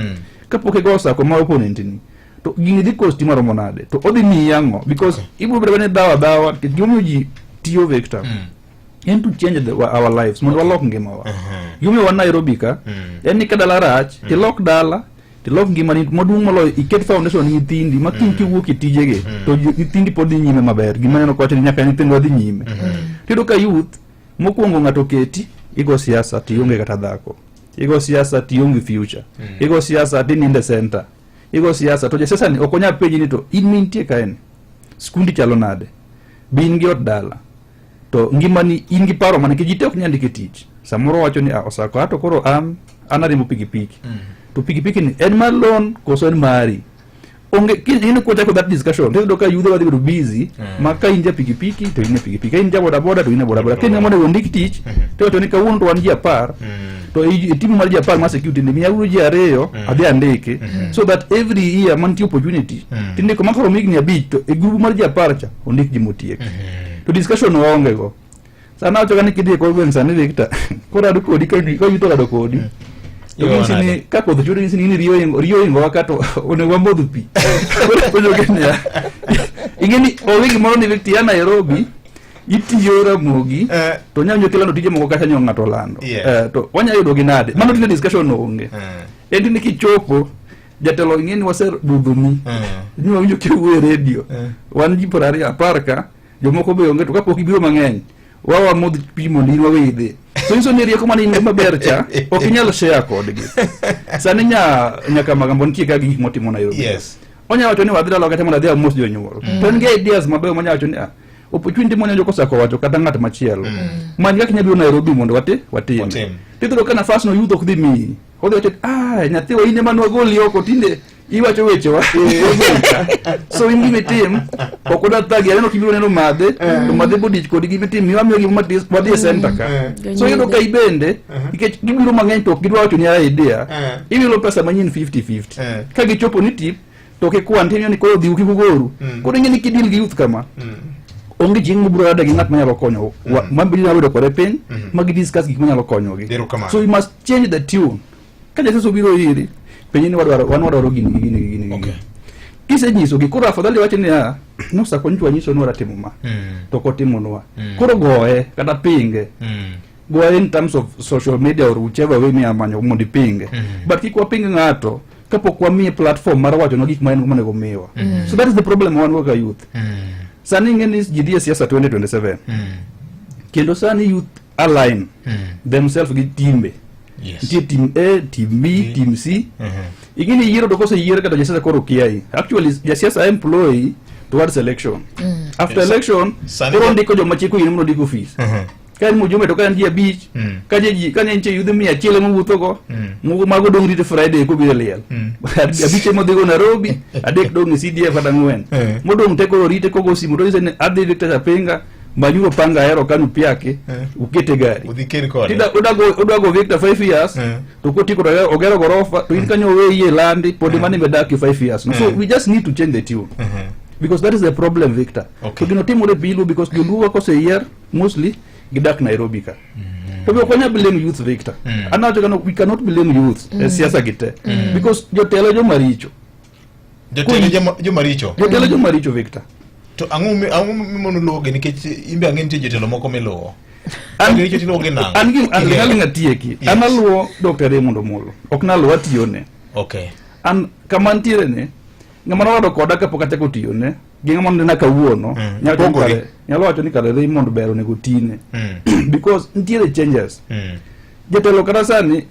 kapok gosa ko ma opponent ni to gini di cost maro monade to odi ni yango because ibu bene dawa gimu ji tiyo Victor and to change our lives mo walok ngima wa yume wa Nairobi ka yani kadala rach ti lock dala ti lock ngima ni modung molo iket foundation ni tindi makin ki wuki tijege to tindi podi nyime maber gima no ko tini nyaka ni tindo dhi nyime tido ka youth mokuongo ngato keti igo siasa ti yonge kata dhako igo siasa ti yonge future igo siasa ti ninde center igo siasa to sasa ni okonya peji ni to in mintie kaen skundi chalo nade bin gi od dala to ngima ni in gi paro mane kijite ok nyandike tich samoro wacho ni osako ato koro anarimo pikipiki to pikipiki ni en malon koso en mari onge kin ko tako that discussion to doka yudo wadi busy maka inja pikipiki to ine pikipiki inja boda to ine boda kin ngamo ne ndiki tich to ni ka won to wanji apar to timu mar japar ma security ni miyauru ji areyo adhi andike so that every year manti opportunity tinde ko makaro migni abich to e group mar japar cha ondik ji motiek to discussion waonge go sana wacho gani kidhi ko gwen sani Victor kora do kodi ko yuto ga do kodi to ni ka ko do ni riyo ingo wakato one wambodu pi ko jo genya ingeni owengi moro ni Victor ya Nairobi itiyo Ramogi to nyanyo kelano tije moko kata nyonga to lando to wanya yudo ginade mano tinde discussion no onge endi ni kichopo jatelo ngeni waser dudumi ni wawinjo kiwe radio wan ji porari aparka jomoko be onge to kapok ibiro mang'eny wawa modh pimo ni wawide so inso ni rieko mani ngema bercha ok inyalo share kodgi sani nyaka magambo nitie ka gik motimo Nairobi onya wacho ni wadhira lokete mondo adhi amos jonyuol to nge ideas mabeyo monya wacho ni opportunity monya joko sako wacho kata ng'at machielo man kaka nyabiro Nairobi mondo watim tito kana fast no youth ok dhi mi odhi wacho nyathi wa ine manwa goli oko tinde iwacho weche wa so ingi metim okoda tagi ano kibiro neno madhe to madhe bodich kodi gi metim miwamiyo gi matis wadhi center ka so yudo ka ibende ikech gibiro mang'eny to gidwa wacho ni idea ibiro pesa manyien 50-50 ka gichopo ni tip to ke kwantinyo ni ko dhi ukikugoru kodi ngeni kidil gi youth kama onge jing mubro ada gi ng'at manyalo konyo mambili na wedo kore piny magi discuss gik manyalo konyo gi so we must change the tune ka jesu biro iri penyini wadwaro gini kise nyiso gi koro afadhali wache ni nusa konjwa nyiso nora timo ma to kotimo nwa koro goe kata pinge goe in terms of social media or whichever way mi amanyo mondi pinge but kikwa pinge ng'ato kapok wamiye platform mar wacho no gik ma en monego miwa so that is the problem one worker youth sani ngeni jidie siasa 2027 kendo sani youth align themselves gi timbe team A, team B, team C. Igini yiro do kosa yiro kata jasiasa koro kiai. Actually jasiasa employee towards election. After election, koro ndiko jo machiko yino mno ndiko fees. Kan mujume to kan dia beach, kaje kan enche yudhe mi achile mbuto ko. Mugo mago dongri to Friday ko bi leel. Abiche mo digo Nairobi, adek dong CDF adangwen. Modong teko rite ko go simo to isen adhi Victor Apenga. Manyuro panga hero kanu piake ukete gari udhikeri kode tida udago Victor 5 years to kotiko ogero gorofa to inkanyo we ye landi podi mani medaki 5 years so we just need to change the tune because that is the problem Victor to gino timo de bilu because joluwa ko se year mostly gidak Nairobi ka to be konya blame youth Victor anacho kana we cannot blame youth siasa gite because jotelo jo maricho jotelo jo maricho Victor to angu monologe nikech imbe ang'e nitie jotelo moko meluwo Richo tiluonge nang'o? An ngatieki. An aluwo Dr. Raymond Omolo. Ok naluwo atiyone. Okay. An kama ntiere ne ng'ama nowado koda kapok achako tiyone gi ng'ama nena kawuono nyalo wacho ni kare Raymond ber onego tine because ntiere changes. Jatelo kata sani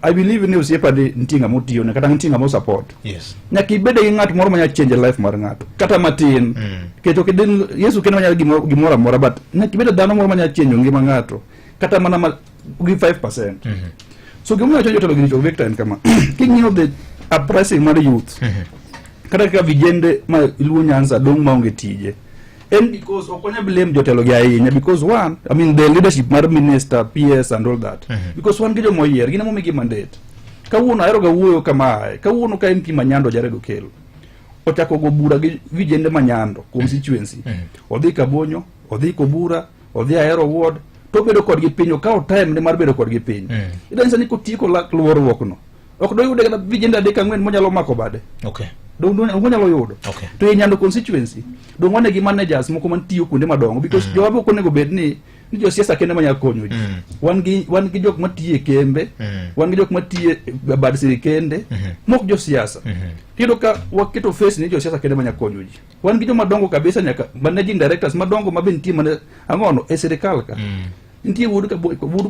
I believe ni osiepadi ntinga motiyone kata ntinga mo support. Yes. Nyaka ibede gi ng'at moro manya change life mar ng'ato kata matin. Keto kidin Yesu kendo manya gimoro amora but nyaka ibede dhano moro manya change ngima ng'ato kata mana gi 5%. So gimoro change jotelo gi Victor en kama. King of the uprising mar youth. Kata ka vijende ma iluwo Nyanza dong maonge tije. And because okonya blame jotelo gi ahinya because one, I mean the leadership mar minister, PS and all that. Because one gijo moyier, gina mo migi mandate. Kawuono ahero ga wuoyo kama, kawuono ka MP Manyando jaredo kelo. Ochako go bura gi vijende Manyando constituency. Odhi Kabonyo, odhi Kobura, odhi Ahero ward, to bedo kod gi piny okawo time ne mar bedo kod gi piny. Idanisa ni kotiko luorruok no. Ok do yude vijende adek ang'wen monyalo mako bade. Okay. Dong nyalo yudo. Okay. To Nyando constituency dong wane gi managers moko mantiyo kuonde madongo because jowabe konego bed ni josiasa kende manya konyo ji. Wan gi jok matiye kembe, wan gi jok matiye bad sirikende, mok josiasa. Tiyudo ka waketo face ni josiasa kende manya konyo ji. Wan gi joma dongo kabisa nyaka managing directors madongo mabe nitie mane ang'ono e sirikal ka. Nitie wuod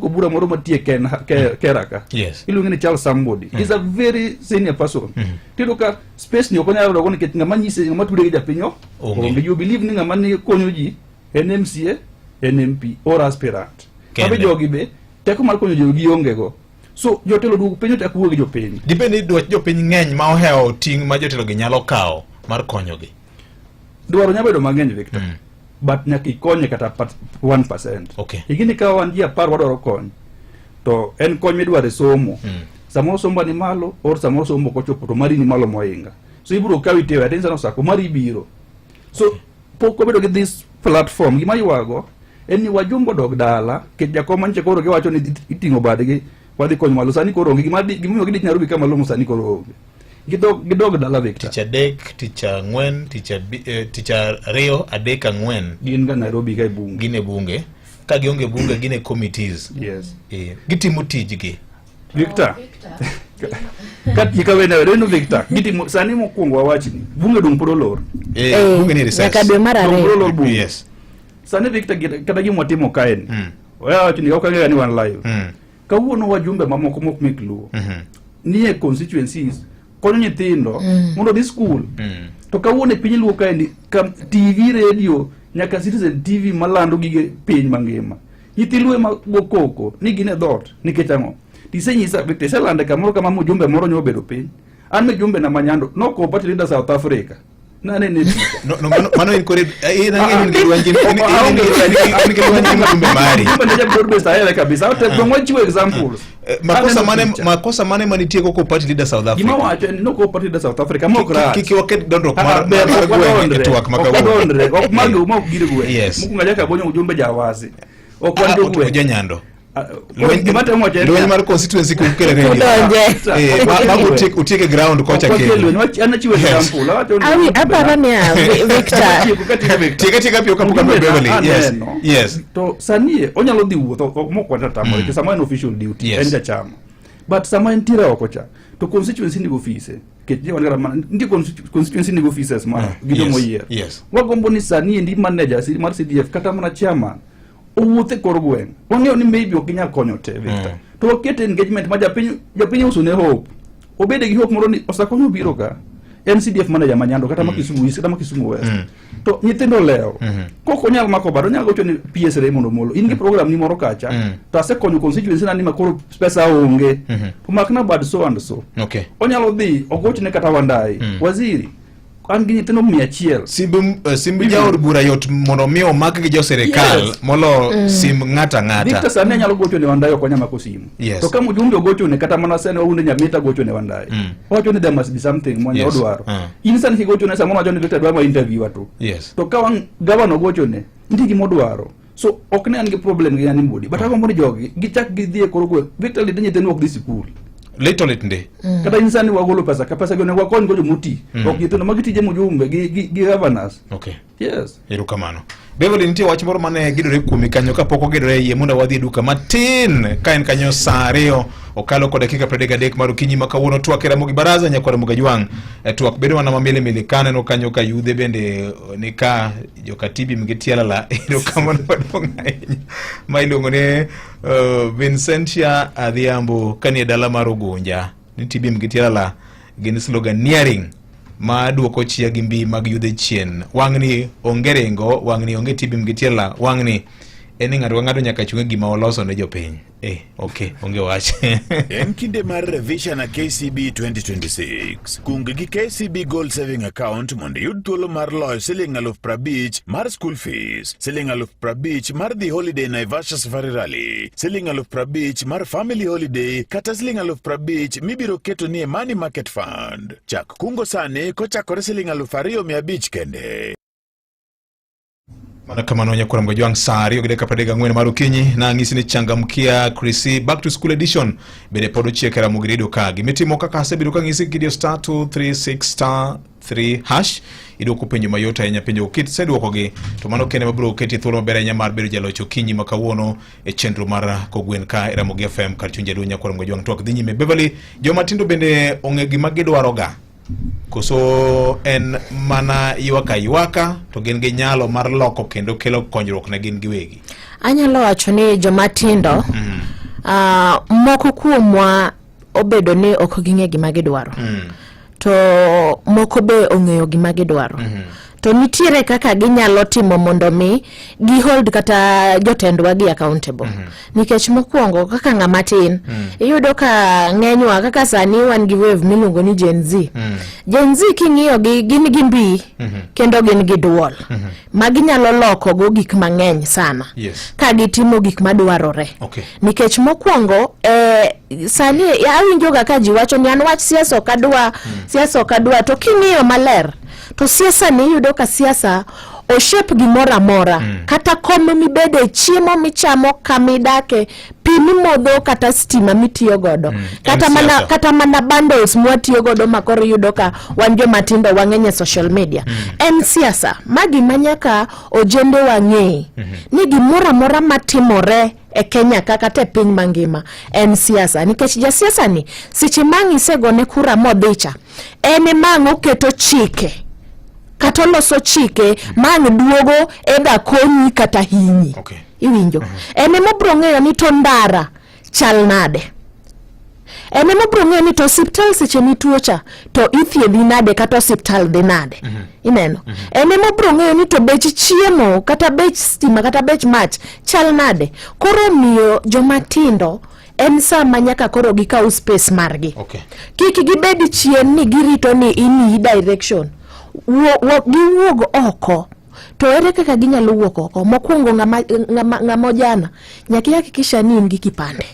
ko bura moro matiye Keraka. Yes. Iluonge ni Charles Somebody. He's a very senior person. Tiyudo ka space ni okonyalo dogo nikech ng'ama nyise ng'ama tude gi japinyo. Onge you believe ni ng'ama ni konyo ji NMCA, NMP or aspirant. Kabe jogi be teko mar konyo jogi onge go. So jotelo duogo penyo teko wuogi jopiny. Dipendi dwach jopiny ng'eny ma oheo ting' ma jotelo gi nyalo kawo mar konyo gi. Dwaro nyalo bedo mang'eny Victor. But nyaka ikonye kata 1%. Okay. Igini ka wan ji 10 wadwaro kony. To en kony midware somo. Samoro somo ni malo or samoro somo kochopo to mari ni malo moinga. So ibiro kawi tewe atenza no sako mari biro. So poko bedo gi this platform gima yuago en ni wajumbo dog dala ke jakoma nche koro ge wacho ni itingo badgi wadhi konyo malo sani koro onge gima gidich Nairobi kama longo sani koro onge. Gidog dala Victor. Ticha dek, ticha ng'wen, ticha Rio, adek ang'wen. Gin ga Nairobi ga bunge. Gine bunge. Ka gionge bunge gine committees. Yes. Gitimo tijgi. Victor. Kati ka wena reno Victor. Gitimo sani mokwongo wawachni. Bunge dong podo lor. Bunge ni recess. Nyaka dwe mar ariyo. Yes. Sani Victor kata gimo timo kaen. Wawachni okang'eyo ni wan live. Kawuono wajumbe mamoko mok mek luo. Nie constituencies konyo nyithindo mondo di school. To kawuono piny luo kaendi TV radio nyaka Citizen TV malando gige piny mangima. Nyithi luo ma gokoko ni gine dhot nikech ang'o. Tisenyisa Victor selande kamoro kama mjumbe moro nyo bedo piny. An me jumbe na Manyando no ko party leader South Africa. Nane ne no mano in kore na ngin gwanjin jumbe mari. Jumbe ne jabdo besta hele kabisa. Ate bongo chiwo examples. Makosa mane manitie ko party leader South Africa. Gima wacho no ko party leader South Africa mokra. Kiki waket dondrok mar network makawuono. Ok mago mok girgwe. Yes. Mukunga jaka bonyo ujumbe jawasi. Ok wandogwe. Nyando. Lwenye mar constituency kukele radio. Bago utieke ground kocha kele. Anachiwe example. Awi aparania Victor. Tika pio kapuka Beverly. Yes. To sanie onyalo dhi wuotho mokwata tamore ke sama en official duty en ja chama. But sama en tira okocha. To constituency ni office. Ke je wan gara ndi constituency ni offices ma gido moyier. Yes. Wagombo ni sanie ndi manager mar CDF kata mana chairman. Owuothe kor gweng. Wang'eyo ni maybe ok ginyal konyo te Victor. To okete engagement ma japiny usune hope. Obede gi hope moro ni osakonyo biro ka. NCDF manager Manyando kata makisumu East kata makisumu West. To nyithindo leo. Koko nyal mako baro nyal gocho ni PS Raymond Omolo. In gi program ni moro kacha. To asekonyo constituency na ni makoro pesa onge. To makna bad so and so. Okay. Onyalo dhi ogocho ne kata Wandai. Waziri an gi nyithindo 100. Simb jaod bura yot mondo mi omak gi jo serikal molo sim ng'ata. Victor sani nyalo gocho ne Wandai okonya mako simu. Yes. To kama ujumbe gocho ne kata mana sene waunde Nyamita gocho ne Wandai. Wacho ni there must be something mwenye odwaro. Insan ki gocho ne sama wacho ni Victor dwama interview watu. Yes. To kawan governor gocho ne ndigi modwaro. So okne an gi problem gi yani mbodi. But agombo ni jogi gichak gidhie korogwe. Victor lidinye nyithindo ok dhi sikul. Little nde. Kata insani wagolo pesa gone wakon gojo muti. Ok nyithindo magitije mujumbe gi governors. Okay. Yes. Erukamano. Beverly nitie wach moro mane gidore kuomi kanyo kapok ogedore yie mondo wadhi duka matin ka en kanyo saa 2 okalo kod dakika 33 mar okinyi ma kawuono twak Ramogi Baraza nyakwa Ramogi Jwang twak bedo mana mamile mili kane no kanyo ka yudhe bende nika jokatibi mgetiala la ero kama nwadonga ma iluongo ne Vincentia Adhiambo kanie dala mar Ugunja ni tibi mgetiala la gin sloganeering ma duoko chia gimbi mag yudhe chien wangni ongerengo wangni onge tibi mgetiala wangni eni ngado nyaka chunge gima oloso ne jopiny okay onge wach en kinde mar revision na KCB 2026 kung gi KCB Gold Saving Account mondo yud thuolo mar loyo $50,000 mar school fees, $50,000 mar the holiday Naivasha Safari Rally, $50,000 mar family holiday kata $50,000 mibiro keto ni money market fund. Chak kungo sane kochakore $2,500 kende. Mana kama nonya kwa Ramogi Jwang saa 2:34 mar okinyi na ngisi ni changamkia Chrissy back to school edition bede podo chiekera Ramogi kagi mitimo kaka asebedo ka ngisi kidio *236*3# ido kupenjo mayota enya penjo kit seduoko gi to mano kene mabro keti thuolo maber enya mar bedo jalocho kinyi makawuono e chenro mar kogwen ka Ramogi FM kar chunje dunya kwa Ramogi Jwang twak dhi nyime. Beverly joma tindo bende onge gima gidwaroga koso en mana ywaka to gin gi nyalo mar loko kendo kelo konyruok ne gin giwegi. Anyalo wacho ni joma tindo moko kuomwa obedo ni ok ginge gima gidwaro to moko be ong'eyo gima gidwaro to nitiere kaka ginyalo timo mondo mi gi hold kata jotendwa gi accountable nikech mokwongo kaka ng'ama tin iyudo ka ng'enywa kaka sani wan gi wave miluongo ni Gen Z king'iyo gi gin gi mbi kendo gin gi duol ma ginyalo loko go gik mang'eny sana ka gitimo gik madwarore nikech mokwongo sani awinjo ga ka ji wacho ni an wach siasa okadwa to king'iyo maler to siasa ni yudo ka siasa o shape gimora mora kata kom mibede chiemo michamo kamidake pimi modho kata stima mitiyo godo kata mana bundles mwatiyo godo makoro yudo ka wanjo matindo wang'enye social media en siasa magi manyaka ojende wang'e ni gimora mora matimore e Kenya kaka te piny mangima en siasa nikech ja siasa ni siche mangi segone kura modhicha ene mango keto chike kata loso chike mang duogo ega konyi kata hinyi iwinjo ene mobro ng'eyo ni to ndara chal nade ene mobro ng'eyo ni to hospital seche nituocha to ithiedhi nade kata hospital dhi nade ineno ene mobro ng'eyo ni to bech chiemo kata bech stima kata bech mach chal nade koro miyo joma tindo en sama nyaka koro gikaw space margi kiki gibedi chien ni girito ni ini direction giwuog oko to ere kaka ginyalo wuok oko mokwongo ng'ama jana nyaki hakikisha ni in gi kipande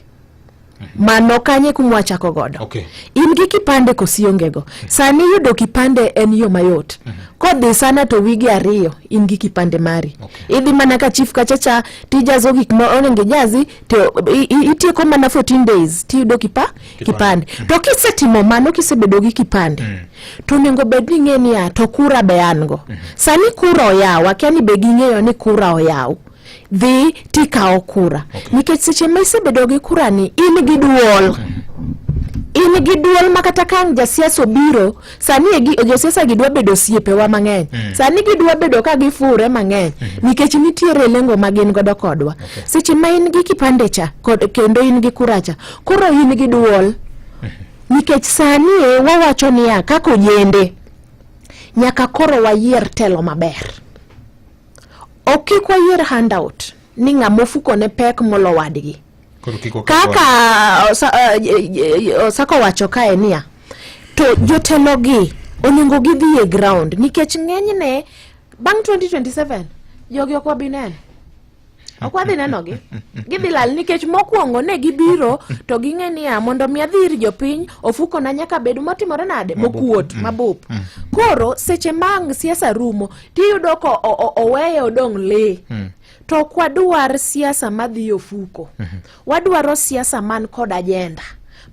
mano kanye kumwachako godo in gi kipande kosiongego sani yudo kipande en yo mayot kodhi sana to wigi ariyo in gi kipande mari idhi mana ka chief kachacha tijazo gik ma onenge jazi to itieko mana 14 days tiyudo kipande to kisetimo mano kisebedo gi kipande to nengo bedni ng'eni to kura be ango sani kura oyawa kiani be ging'eyo ni kura oyaw dhi tikao kura nikech seche ma isebedo gi kura ni in gi duol makata kan jasiasa obiro sani josiasa gidwa bedo siepewa mang'eny sani gidwa bedo ka gifure mang'eny nikech nitiere lengo magin godo kodwa seche ma in gi kipande cha kendo in gi kura cha koro in gi duol nikech sani wawacho niya kako ojende nyaka koro wayier telo maber okikwa yier handout ni ng'amofuko ne pek molo wadgi kaka sako wacho kae niya to jotelo gi oningo gidhi e ground nikech ng'enyne bang 2027 jogi okwa bineno okwadhi nenogi gidhi lal nikech mokwongo ne gibiro to ging'e niya mondo mi adhi ir jopiny ofuko na nyaka bedo motimore nade mokuot mabup koro seche mang siasa rumo tiyudo ko oweye odong' lee to kwadwar siasa madhi ofuko wadwaro siasa man kod agenda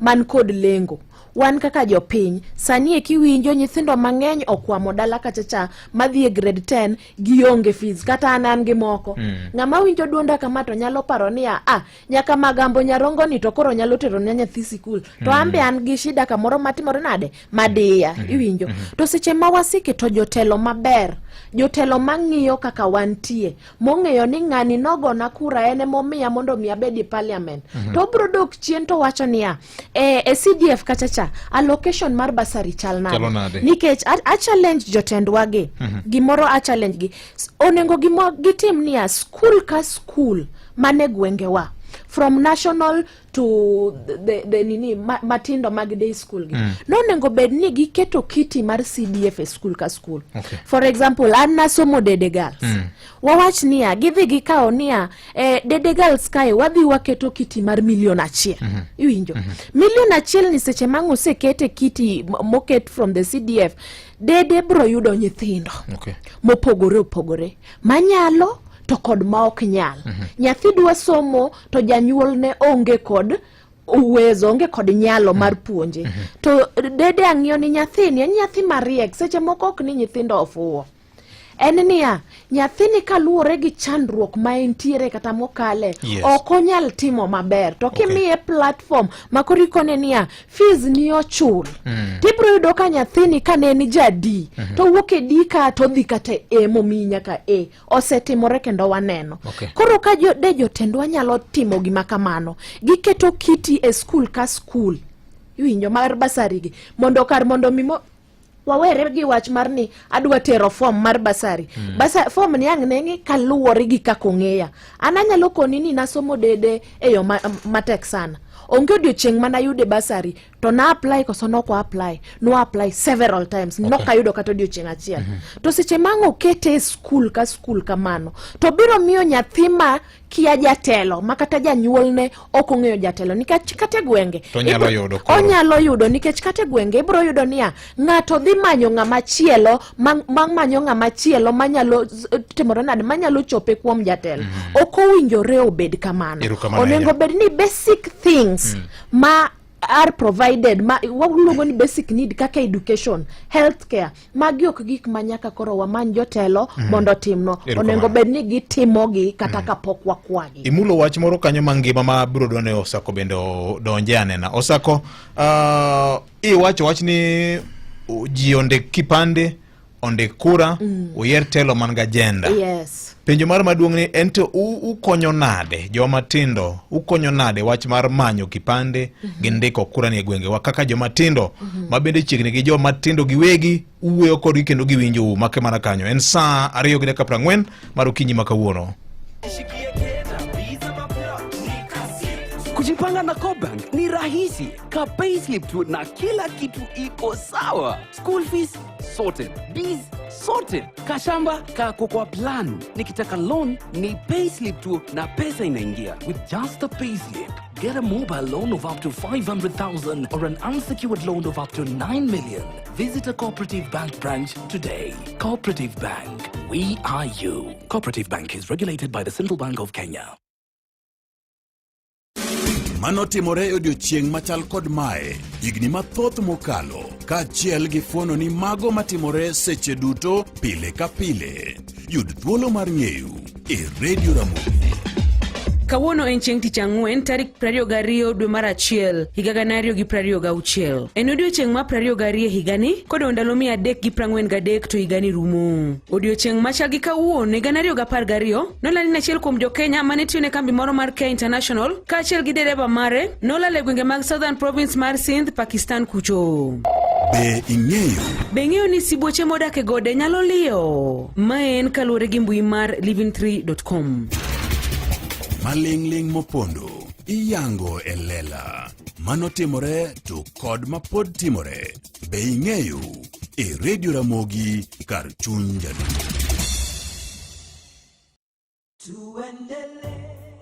man kod lengo wan kaka jopiny sani kiwinjo nyithindo mang'eny okwamo dala kachacha madhi e grade 10 gionge fees kata an gi moko. Ng'ama winjo duonda kama to nyalo paro ni nyaka Magambo Nyarongo ni to koro nyalo tero nyathi sikul. To ambe an gi shida kamoro matimore nade madiya iwinjo. To seche ma wasike to jotelo maber, jotelo mang'iyo kaka wantie, mong'eyo ni ng'ani nogo na kura ene momiya mondo mi abedi parliament. To bro dok chien to wacho niya CDF kachacha allocation mar basari chal nade. Nikech a challenge jotendwa gi gimoro a challenge gi onengo gitim niya school ka school mane gwengewa from national to the nini matindo mag day school gi. No nengo bed ni giketo kiti mar CDF e school ka school. For example, an nasomo Dede Girls. Wawach niya gidhi gikao niya Dede Girls kae wadhi waketo kiti mar $1,000,000. Iwinjo. $1,000,000 ni seche mangu sekete kiti moket from the CDF. Dede bro yudo nyithindo. Mopogore opogore. Manyalo to kod ma ok nyal. Nyathi dwa somo to janyuol ne onge kod uwezo, onge kod nyalo mar puonje. To dede ang'iyo ni nyathi mariek seche moko ok ni nyithindo ofuwo. En niya nyathini kaluwore gi chandruok ma entiere kata mokale ok onyal timo maber to kimiye platform makorikone niya fees ni ochul tibro yudo ka nyathini kane ni jadi to wuok e dika to dhi kata momi nyaka osetimore kendo waneno. Koro ka jotendwa nyalo timo gima kamano, giketo kiti e school ka school iwinjo mar basari gi mondo mimo wawere gi wach mar ni adwa tero form mar basari. Form ni ang' nengi kaluwore gi kakong'eya. Ananyalo koni ni nasomo Dede e yo matek sana. Onge odiochieng' mana yude basari to na apply koso noko apply. No apply several times. Noka yudo kata odiochieng' achiel. To seche mango kete school ka school kamano. To biro miyo nyathi ma kia jatelo makata janyuol ne ok ong'eyo jatelo nikech kate gwenge onyalo yudo nikech kate gwenge ibro yudo niya ng'ato dhi manyo ng'ama chielo manyo ng'ama chielo manyalo timore nade manyalo chope kuom jatelo. Ok owinjore obed kamano. Onengo bed ni basic things ma are provided waluongo ni basic need kaka education, healthcare, magi ok gik manyaka koro wamany jotelo mondo timno. Onengo bed ni gitimogi kata kapok wakwagi. Imulo wach moro kanyo mangima ma biro done Osako bende donje anena. Osako wach ni ji onde kipande onde kura uyer telo man ga agenda. Penjo mar maduong' ni ento ukonyo nade joma tindo, ukonyo nade wach mar manyo kipande gi ndiko kura ni gwenge wa kaka joma tindo mabende chiegni gi joma tindo giwegi uweyo kod kendo giwinjo make mana kanyo. En saa 2:40 mar okinyi makawuono. Kujipanga na Cobank ni rahisi. Ka payslip tu na kila kitu iko sawa. School fees sorted, bills sorted, kashamba kako kwa plan. Nikitaka loan ni payslip tu na pesa inaingia. With just a payslip, get a mobile loan of up to 500,000 or an unsecured loan of up to 9 million. Visit a Cooperative Bank branch today. Cooperative Bank, we are you. Cooperative Bank is regulated by the Central Bank of Kenya. Manotimore odiochieng' machal kod mae higni mathoth mokalo kaachiel gi fuono ni mago matimore seche duto pile ka pile. Yud thuolo mar ng'eyo e Radio Ramogi. Kawuono en chieng' tich ang'wen tarik 22 dwe mar achiel higa 2026. En odiochieng' ma 22 higani kod ndalo 343 to higani rumo. Odiochieng' machal gi kawuono higa 2012 nolani ni achiel kuom Jo-Kenya mane tiyo ne kambi moro mar Care International kaachiel gi dereba mare nolal e gwenge mag Southern Province mar Sindh, Pakistan kucho. Be ing'eyo ni sibuoche modak e gode nyalo liyo. Mae en kaluwore gi mbui mar living3.com. Maling'ling mopondo iyango e lela manotimore to kod mapod timore. Be ing'eyo e Radio Ramogi kar chuny jaduong'.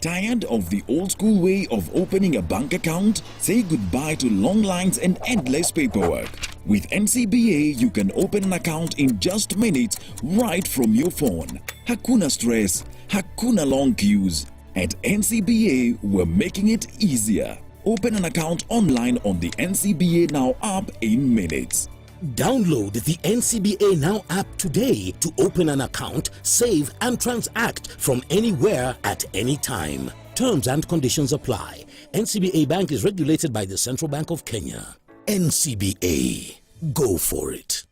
Tired of the old school way of opening a bank account? Say goodbye to long lines and endless paperwork. With NCBA, you can open an account in just minutes right from your phone. Hakuna stress, hakuna long queues. At NCBA, we're making it easier. Open an account online on the NCBA Now app in minutes. Download the NCBA Now app today to open an account, save and transact from anywhere at any time. Terms and conditions apply. NCBA Bank is regulated by the Central Bank of Kenya. NCBA. Go for it.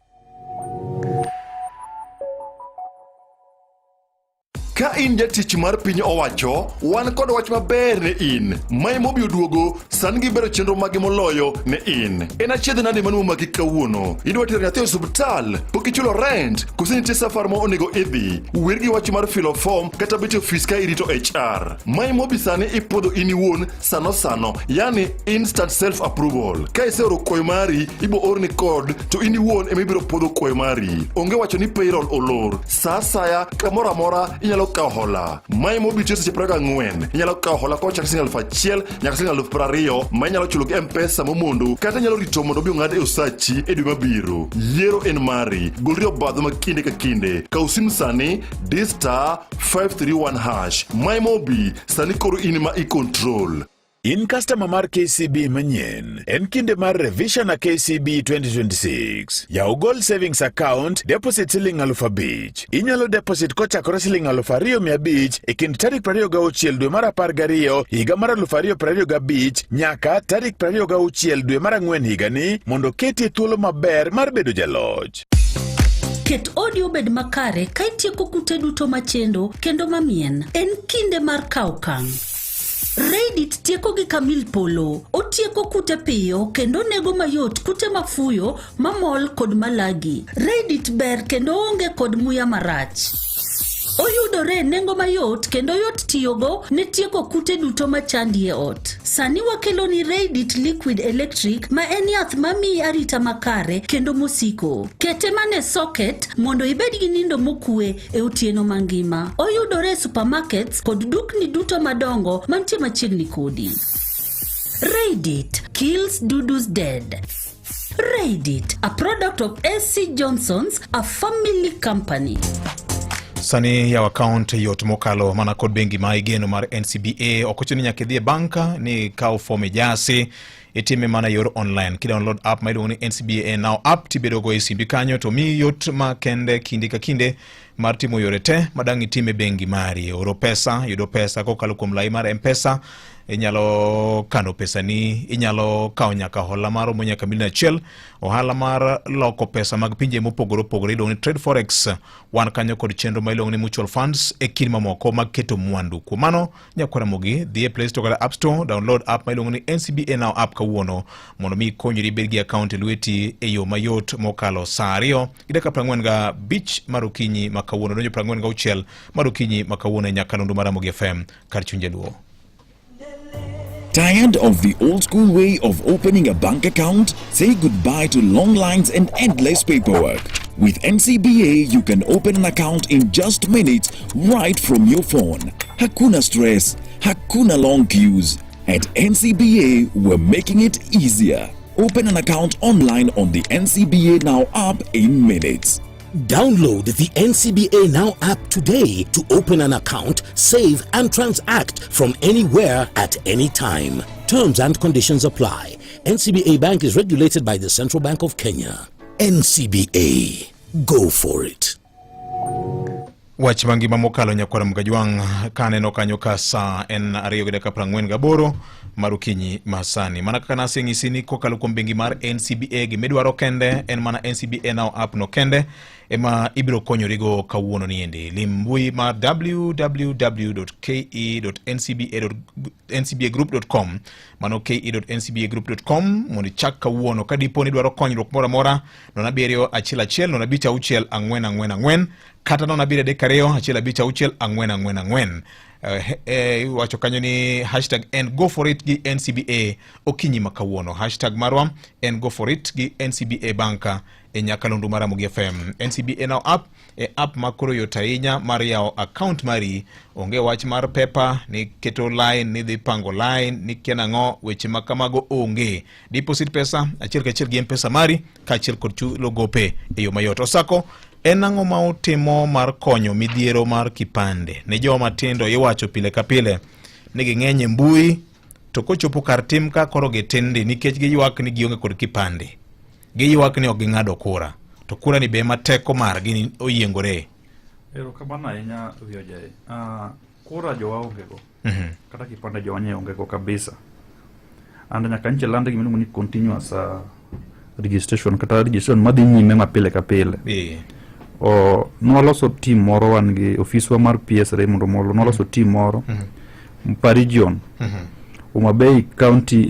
Ka in jatich mar piny owacho, wan kod wach maber ne in. Mai mobi oduogo, san gi bero chenro magi moloyo ne in. En achiedh nade manu magi kawuono. Idwa tero nyathi e osiptal, pok ichulo rent, kose nitie safar ma onego idhi. Wer gi wach mar filo form kata bet office ka irito HR. Mai mobi sani ipodho in iwuon sano, yani instant self approval. Ka iseoro kwayo mari, ibo orni code to in iwuon ema ibiro podho kwayo mari. Onge wacho ni payroll olor. Sa asaya kamoro amora inyalo kao hola. Mai mobi tiyo seche 24. Inyalo kao hola kochakre Sh1,000 nyaka Sh20,000 ma inyalo chulo gi M-Pesa momondo kata inyalo rito mondo obi ong'ad e osachi e dwe mabiro. Yiero en mari. Golri obadho ma kinde ka kinde. Kaw simu sani *531#. Mai mobi sani koro in ma i-control. In customer mar KCB manyien, en kinde mar revision na KCB 2026. Yaw gold savings account, deposit Sh5,000. Inyalo deposit kochakore Sh2,500 e kind tarik 26 dwe mar 12 higa mar 2025 nyaka tarik 26 dwe mar 4 higani mondo keti thuolo maber mar bedo jaloch. Ket odi obed makare ka itieko kute duto machendo kendo mamien. En kinde mar kawo okang'. Reddit tieko gi Camille Polo. Otieko kute piyo kendo nego mayot kute mafuyo, mamol kod malagi. Reddit ber kendo onge kod muya marach. Oyudore nengo mayot kendo yot tiyogo ne tieko kute duto machandi e ot. Sani wakelo ni Reddit Liquid Electric ma en yath mamiyi arita makare kendo mosiko. Kete mane socket mondo ibed gi nindo mokue e otieno mangima. Oyudore e supermarkets kod dukni duto madongo mantie machiegni kodi. Reddit kills dudus dead. Reddit, a product of SC Johnson's, a family company. Sani ya account yot mokalo mana kod bengi ma igeno mar NCBA okochoni nyaka dhie banka ni kao form ejasi itime mana yor online. Ki download app ma iluongo ni NCBA Now app tibedo go e simbi kanyo to mi yot ma kende kinde ka kinde mar timo yore te madang itime bengi mari. Oro pesa, yudo pesa kokalo kuom lai mar M-Pesa, inyalo kano pesa ni, inyalo kao nyaka hola maro mo nyaka $1,000,000, ohala mar loko pesa mag pinje mopogore opogore iluongo ni trade forex. Wan kanyo kod chenro ma iluongo ni mutual funds e kind mamoko mag keto mwandu. Kuom mano nyakwara mogi dhi e Play Store kata App Store, download app ma iluongo ni NCBA Now app kawuono mondo mi konyri bed gi account e lweti e yo mayot mokalo saa 2 gi dakika 45 mar okinyi ma kawuono donjo 46 mar okinyi ma kawuono e Nyakalondo mar Ramogi FM kar chunje luo. Tired of the old school way of opening a bank account? Say goodbye to long lines and endless paperwork. With NCBA, you can open an account in just minutes right from your phone. Hakuna stress, hakuna long queues. At NCBA, we're making it easier. Open an account online on the NCBA Now app in minutes. Download the NCBA Now app today to open an account, save and transact from anywhere at any time. Terms and conditions apply. NCBA Bank is regulated by the Central Bank of Kenya. NCBA. Go for it. Wach mangima mokalo nyakwara mgajwang kaneno kanyo ka saa en 2:48 mar okinyi masani. Mana kaka nasi ng'isini kokalo kuom bengi mar NCBA gimidwaro kende en mana NCBA Now app no kende ema ibiro konyorigo kawuono ni endi. Limbui mar www.ke.ncbagroup.com mano ke.ncbagroup.com mondo chak kawuono kadipo ni dwaro konyruok mora mora nona bierio 1 nona bicha 6 444 kata nona bire dekareo 1 bicha 6 444 wacho kanyo ni hashtag and go for it gi NCBA okinyi makawuono. Hashtag marwa and go for it gi NCBA banka e Nyakalondo mar Ramogi FM. NCBA Now app e app makoro yotainya mar yao account mari. Onge wach mar pepa ni keto line ni dhi pango line ni kenango weche makamago onge. Deposit pesa achiel ka achiel gi M-Pesa mari ka achiel kod chulo gope e yo mayot. Osako en ang'o ma utimo mar konyo midhiero mar kipande ne joma tindo iwacho pile ka pile ni ging'eny mbui to kochopo kar tim ka koro gitindi nikech giywak ni gionge kod kipande. Giywak ni ok ging'ado kura. To kura ni be mateko margi ni oyiengore. Erokamano ahinya Wiojay. Kura jowa ongego. Kata kipande jowa nye ongego kabisa. And nyaka nche lande gimiluongo ni continuous registration kata registration madhi nyime mapile ka pile. Nwaloso team moro wan gi ofiswa mar PSRA mondo molo nwaloso team moro pa region. Umabei County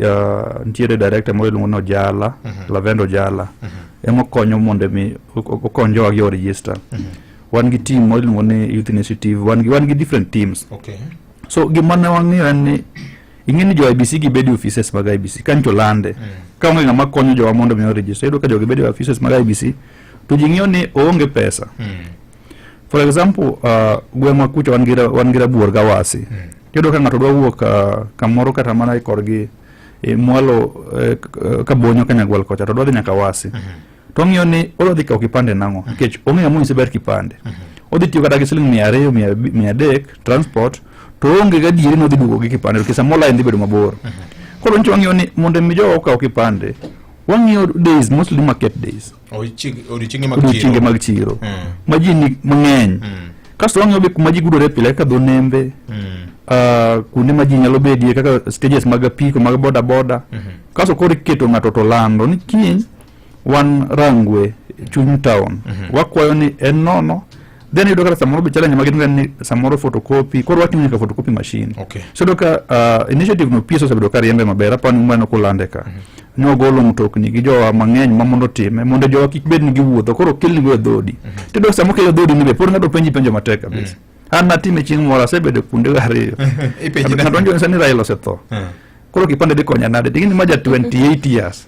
ntiere director moro iluongo no Jala, Lavendo Jala. Emo konyo mondo mi okonjo wa gi register. Wan gi team moro iluongo ni Youth Initiative, wan gi different teams. So gimane wang'iyo en ni ing'eni jo IBC gibedi offices mag IBC kancho lande. Ka onge ng'ama konyo jowa mondo mi register, iyudo ka jo gibedi offices mag IBC to ji ng'iyo ni oonge pesa. For example, gweng'wa kucho wan gi Rabuor Gawasi. Iyudo ka ng'ato dwa wuok kamoro kata mana e korgi mwalo Kabonyo Kanyagwal kocha to dwa dhi nyaka Wasi. To ng'iyo ni odwa dhi kawo kipande nang'o nikech ong'e ng'ama onyise ber kipande. Odhi tiyo kata gi siling 200 300 transport to onge gadieri no dhi duogo gi kipande kisa mola en dhi bedo mabor. Koro ncho wang'iyo ni mondo mi jowa okaw kipande wang'iyo days, mostly market days. Odiochienge mag chiro. Ma ji ni mang'eny. Kasto wang'iyo be kuma ji gudore pile kaka dho nembe, kuonde ma ji nyalo bedie kaka stages mag apiko mag boda boda. Kasto koro iketo ng'ato to lando ni kiny wan Rangwe chuny town. Wakwayo ni en nono. Then you do samoro be challenge magin ni samoro photocopy koro watimo nyaka photocopy machine. So doka initiative no piso sabedo ka riembe maber apa ni mano kulande ka. No golo mtokni gi jowa mang'eny ma mondo time mondo jowa kik bed ni giwuotho koro kelni go dhodi. To do samo kelo dhodi ni be por ngado penjo matek kabisa. An natime chieng' moro asebedo kunde ariyo. Ngado njo sani Raila osetho. Koro kipande de konya nade tingini maja 28 years.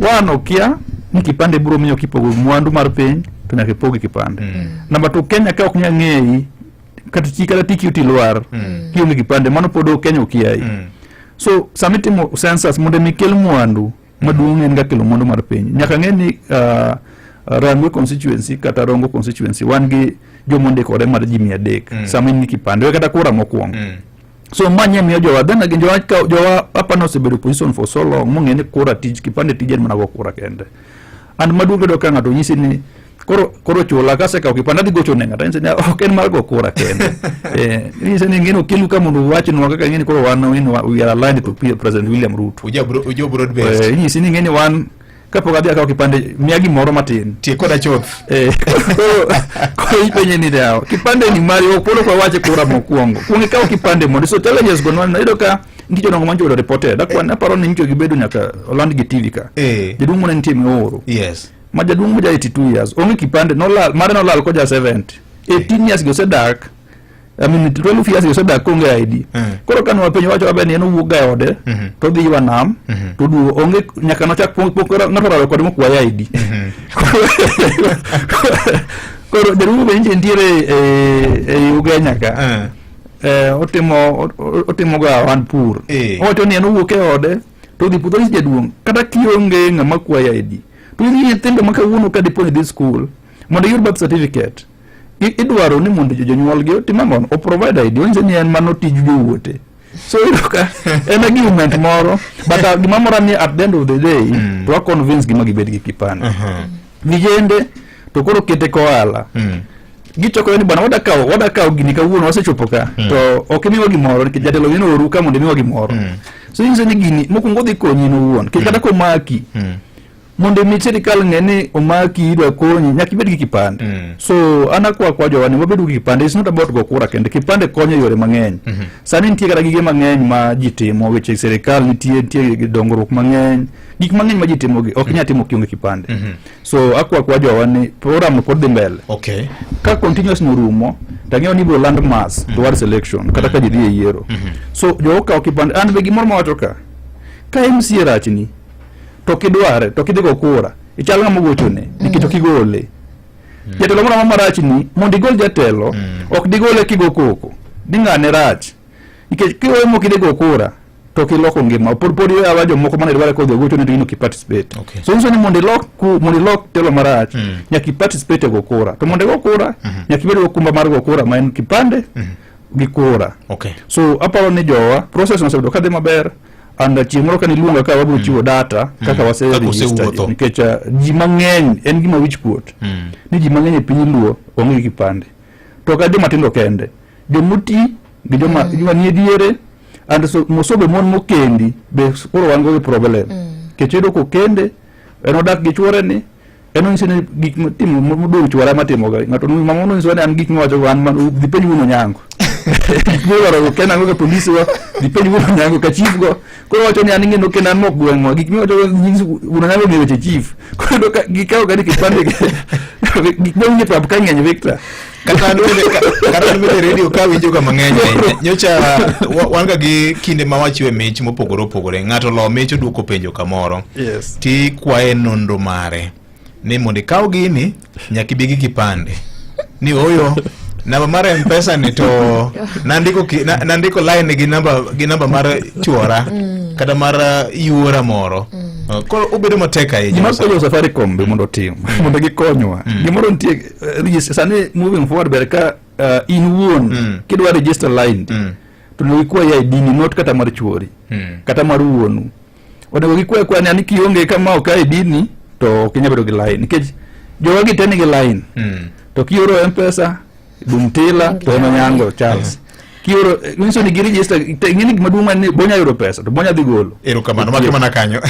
Wano kia ni kipande buro miyo kipogo mwandu mar piny to nyaka ipogi kipande. Namba to Kenya ka ok nyang'eyi kata tiki utilwar kionge kipande mano podo Kenya okiai. So samitimo census mondo mikel mwandu maduong' en ga kelo mwandu mar piny. Nyaka ng'e ni Rangwe constituency kata Rongo constituency wan gi jomonde kore mar ji 300 sama ni kipande kata kura mokwongo. So manye miyo jowa then again jowa apa no sebedo position for so long mung'e ni kura tij kipande tijen mana go kura kende. And maduong' do ka ng'ato nyisi ni koro chula kase ka kipande dhi gocho ne ng'ato ni ok en mar go kura kende. Nyisi ni ng'eno kilu ka mondo wach no kaka ng'eni koro wan we are aligned to President William Ruto. Ujo broad based. Nyisi ni ng'eni wan kapok adhi akaw kipande miya gimoro matin tie koda choth koro ipenye ni dawo kipande ni mari opolo kwa wache kura mokwongo kuonge kaw kipande mondo so challenges go nwan ido ka ndicho dongo manjo do reported akwa aparo ni nicho gibedo nyaka oland gi TV ka jadung mo nentie mioro ma jadung mo ja 82 years onge kipande no lal ko ja 70 18 years go sedak I mean 12 years go sedak konge ID koro kan wapenyo wacho abeni en wuga ode to dhi wanam to du onge nyaka no chak pokora ng'ato kod mokwa ID koro deru be ntiere e Ugenya ka otimo ga wan pur oto ni en wuke ode to dhi pudho jaduong kata kionge ng'ama kwa ID to ni nyithindo makawuono ka dipo ni school mondo yud birth certificate idwaro ni mondo jonyuol gi otimamon o provide ID onse ni en mano tij jowuote. So iroka en argument moro but gimamora ni at the end of the day to convince gima gibed gi kipande vijende to koro kete koala gichoko ni bwana wada kaw gini kawuono wasechopo ka to ok miwa gimoro nikech jatelo wino oruka mondo miwa gimoro. So inse ni gini mokwongo dhi konyi no wuon kata ko maki mondo mi sirikal ng'eni omaki idwa konyi nyaka ibed gi kipande. So anakwa kwa jowani wabedo gi kipande. It's not about go kura kende. Kipande konyo yore mang'eny. Sani nitie kata gige mang'eny ma ji timo weche sirikal nitie dongruok mang'eny gik mang'eny ma ji timo gi ok nya timo kionge kipande. So akwa kwa jowani program pod dhi mbele. Ka continuous norumo tang'eyo ni bro land mass towards election kata ka ji dhi e yiero. So joka kipande an be gimoro ma wacho ka MC rachni to kidware to kidhigo kura ichal ng'ama gochone nikech okigole jatelo moro marachni mondo igol jatelo ok digole kigo koko ding'ane rach nikech kiwemo kidhigo kura to kiloko ngima pod yawa jomoko mane dware kodhi gochone to ino kiparticipate. So ni mondo ilok telo marach nyaka iparticipate go kura to mondo go kura nyaka ibed go kumba mar go kura ma en kipande gi kura. Okay. So aparo ni jowa process osebedo kadhi maber, and chieng' moro kani luonga ka wabiro chiwo data kaka wase register nikech ji mang'eny en gima wich kuot ni ji mang'eny e piny luo onge kipande, to kadi matindo kende jomuti gi joma nie diere and so mosobe mon mokendi be koro wan go problem kechedo ko kende en odak gi chwore ni en onsene gik matimo modong chwore matimo ga ngato mamono nsone an gik ngwacho wan man dipenj uno nyango Gora kena ngo polisi wa dipenj uno nyango ka chief go ko wacho ni aninge no kena mo gwengo gik ngwacho uno nyango ni weche chief ko do gikao ga kipande gik ngwacho pa kanya Victor kata nubele radio ka winjo ka mang'eny nyocha wanga gi kinde ma wachiwe mich mopogore opogore ng'ato lo mich duoko penjo kamoro ti kwae nondo mare ni mondo ikaw gini nyaka ibi gi kipande ni oyo namba mar M-Pesa ni to nandiko line gi namba mar chuora kata mar yuora moro ko obedo mateka e joma ko Safaricom be mondo tim mondo gikonywa gimoro ntie sani moving forward ber ka in wuon kidwa register line to no ikwa ID ni not kata mar chuori kata mar wuonu onego gikwa kwa ni kionge kama ok ID ni to kinyabedo gi line nikech jowa giteni gi line to kioro M-Pesa dumtila to eno nyango Charles kioro winso ni register ngini gimaduong' ni bonya euro pesa to bonya dhi golo erokamano makama kanyo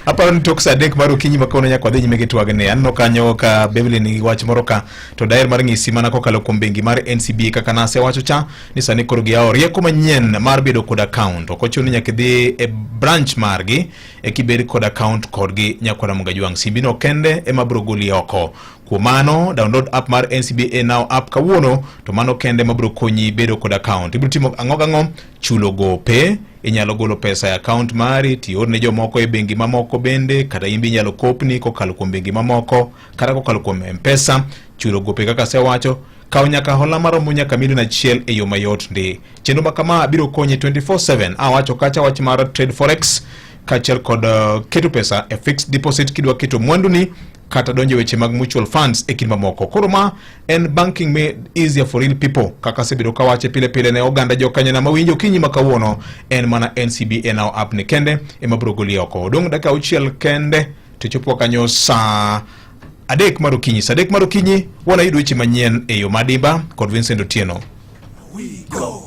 aparo ni tok sadek mar okinyi makono nyaka wadhi nyime gi twagne anno kanyo ka Beverly ni wach moro ka to daer mar ng'isi mana kokalo kuom bengi mar NCBA kaka nase wacho cha ni sani koro giyawo rieko manyien mar bedo kod account ok ochuno nyaka dhi e branch margi e kibed kod account kodgi nyakora Mungajwang' simbino kende ema biro goli oko. Kuom mano download app mar NCBA Now app kawuono to mano kende mabiro konyi bedo kod account. Ibiro timo ang'o chulo gope, inyalo golo pesa e account mari tiorne jomoko e bengi mamoko bende kata imbi inyalo kopni kokalo kuom bengi mamoko kata kokalo kuom M-Pesa chulo gope kaka sewacho kaw nyaka hola maromo nyaka $1,000,000 e yo mayot ndi. Chenro makama biro konyi 24/7 awacho kacha wach mar trade forex kachel kod keto pesa e fixed deposit kidwa keto mwandu ni kata donjo weche mag mutual funds e kind mamoko. Koro ma en banking made easier for real people kaka sebedo kawache pile ne oganda jokanyo na mawinjo kinyi makawuono en mana NCBA Now app ni kende ema biro goli oko. Dong dakika 6 kende to chopo kanyo saa adek mar okinyi wana yudo weche manyien e yo madimba kod Vincent Otieno.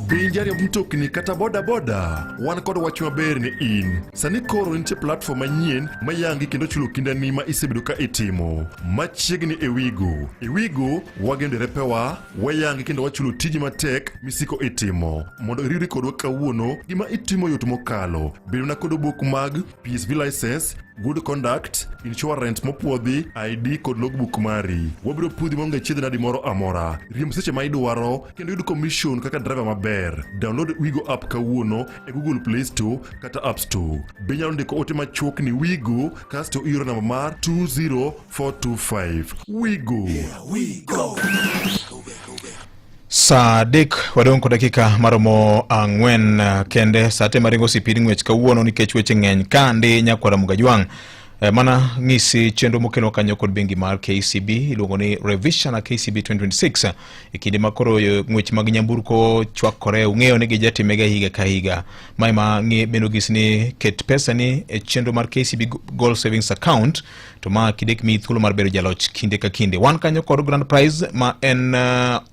Pinjari mtokni kata boda wan kod wach maber ni in sani koro nitie platform manyien mayangi kendo chulo kindani ma isebedo ka itimo machiegni e wigo wagendere pewa wayangi kendo wachulo tiji matek misiko itimo mondo iriri kodwa kawuono gima itimo yot mokalo bedo na kod obok mag PSV license, good conduct, insurance mopuodhi, ID kod logbook mari. Wabiro pudhi monge chiedh nadi moro amora. Riemb seche ma idwaro kendo yud commission kaka driver maber. Download Wigo app kawuono e Google Play Store kata App Store. Benyalo ndiko ote machuok ni Wigo kasto iro namba mar 20425. Wigo. Sadik wadong kod dakika maromo 4 kende sate maringo sipidi ng'wech kawuono nikech weche ng'eny kande nyakwara Mungajwang'. Mana ng'isi chenro mokelo kanyo kod bengi mar KCB iluongo ni revision na KCB 2026 ikinde makoro ng'wech mag nyamburko chwakore ung'eyo ni gijatimega higa ka higa maima beno gisni ket pesa ni e chenro mar KCB Gold Savings Account to ma kidek mi thuolo mar bedo jaloch kinde ka kinde wan kanyo kod grand prize ma en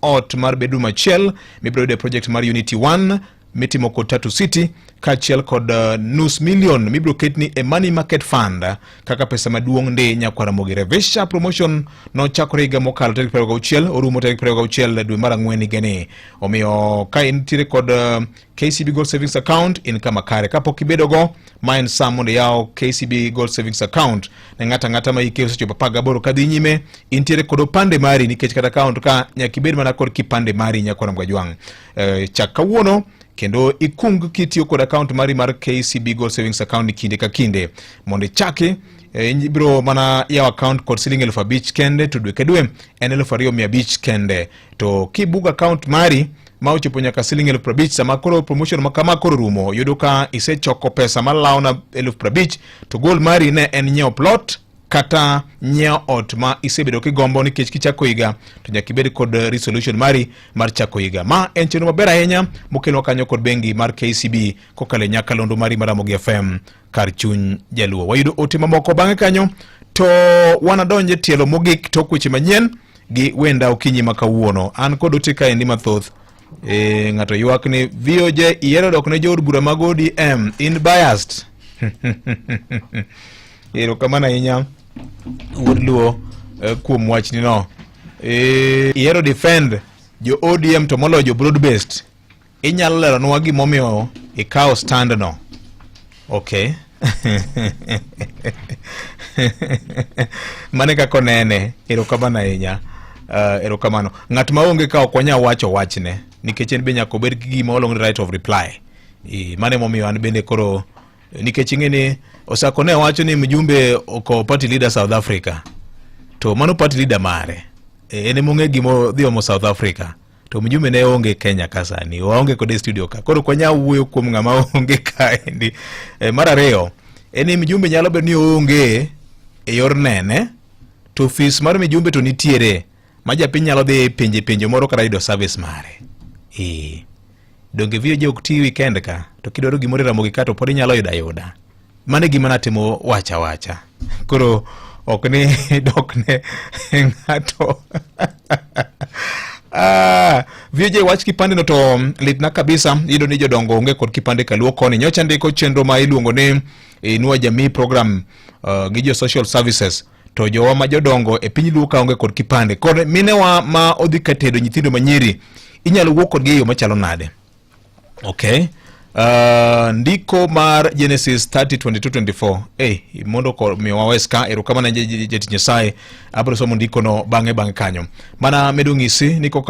ot mar bedo machiel mibiro de project mar Unity 1 mitimo kod Tatu City kachiel kod $500,000 mibiro ketni e money market fund kaka pesa maduong' ndi nyakwara Mogire. Vesha promotion no chakore higa mokalo tarik 26 orumo tarik 26 dwe mar ang'wen higani. Omiyo ka intiere kod KCB Gold Savings Account in kama kare kapok ibedo go ma en saa mondo yaw KCB Gold Savings Account ne ng'ata ma ike osechopo 18 kadhi nyime intiere kod opande mari nikech kata account ka nyaka ibed mana kod kipande mari nyakwara Mungajwang'. Chak kawuono kendo ikung kitiyo kod account mari mar KCB Gold Savings Account kinde ka kinde mondo chake ibiro mana yaw account kod $5,000 kende to dwe ka dwe en $2,500 kende to kibuga account mari ma ochopo nyaka $50,000 sama koro promotion makama koro rumo yudo ka isechoko pesa malawo na $50,000 to goal mari ne en nyiewo plot kata nyiewo ot ma isebedo kigombo nikech kichako higa to nyaka ibed kod resolution mari mar chako higa. Ma en chenro maber ahinya mokelo kanyo kod bengi mar KCB kokale nyakalondo mari mar Ramogi FM kar chuny jaluo. Wayudo ote mamoko bang'e kanyo to wanadonje tielo mogik tok weche manyien gi wenda okinyi makawuono. An kod ote kaendi mathoth. Ng'ato ywak ni VOJ iero dok ne jood bura mag ODM in biased. Erokamano ahinya wuod luo kuom wachni no. Iero defend jo ODM to moloyo jo broad based. Inyalo leronwa gimomiyo ikawo stand no. Okay. Mane kako nene. Erokamano ahinya. Erokamano. Ng'at maonge ka ok wanya wacho wachne nikech en be nyaka obed gi gima oluongo right of reply. Mane momiyo an bende koro nikech ing'eni Osako ne wacho ni mjumbe oko party leader South Africa. To mano party leader mare. Ene monge gimo dhi omo South Africa. To mjumbe ne onge Kenya kasani. Waonge kode studio ka. Koro kwanya wuoyo kuom ng'ama onge kaendi. Mar ariyo, ene mjumbe nyalo bedo ni onge e yor nene. To office mar mjumbe to nitiere. Ma japiny nyalo dhi penjo moro kata yudo service mare. Donge VOJ ok ti weekend ka. To kidwaro gimoro Ramogi ka to pod inyalo yuda. Mane gima natimo wacha. Koro ok ni dokne ng'ato. VOJ wach kipande no to litna kabisa. Ido ni jodongo onge kod kipande kaluo koni. Nyocha ndiko chenro ma iluongo ni Inua Jamii program gi jo social services. To jowa ma jodongo e piny luo ka onge kod kipande. Kod minewa ma odhi katedo nyithindo manyiri inyalo wuok kod gi yo machalo nade. Okay. Ndiko mar Genesis 30:22-24. Mondo ko miwa weska erokamano jeti Nyasaye. Abro somo ndiko no bang'e kanyo. Mana medo ng'isi niko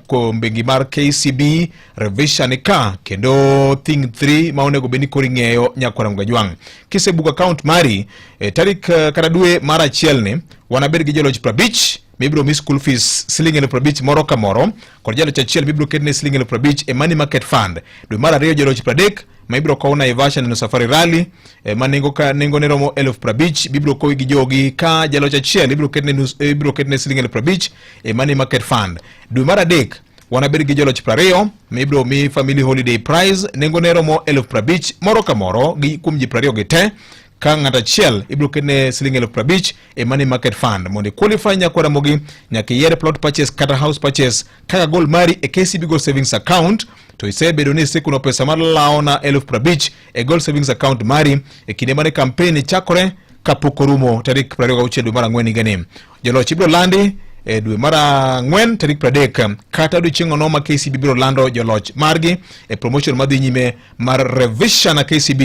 ko bengi mar KCB revision ka kendo thing 3 ma onego beni kori ng'eyo nyakwara Mgajwang. Kisebuka account mari tarik kata dwe mar achiel ni wanabed gi joloch 50 mibro mi school fees siling 50 moro ka moro kod jaloch achiel mibro ketne siling 50 e money market fund. Dwe mar ariyo jaloch 30 ma ibro kawo Naivasha no Safari Rally ma nengo ne romo 50 bibro kowi gi jogi ka jaloch achiel ibro ketne siling 50 e money market fund. Dwe mar adek wanabed gi joloch 20 ma ibro mi family holiday prize nengo ne romo 50 moro ka moro gi kuom ji 20 gi te. Ka ng'ata achiel ibro ketne siling 50 e money market fund. Mondo qualify nyaka Ramogi nyaka yier plot purchase kata house purchase kaka goal mari e KCB Gold Savings Account. To isebedo ni sikuno pesa mar laona 50 e Gold Savings Account mari e kinde mane kampeni chakore kapok orumo tarik 26 dwe mar ang'wen higani. Joloch ibro landi e dwe mar ang'wen tarik 30 kata odiechieng' ono ma KCB biro lando joloch margi e promotion madhi nyime mar revision na KCB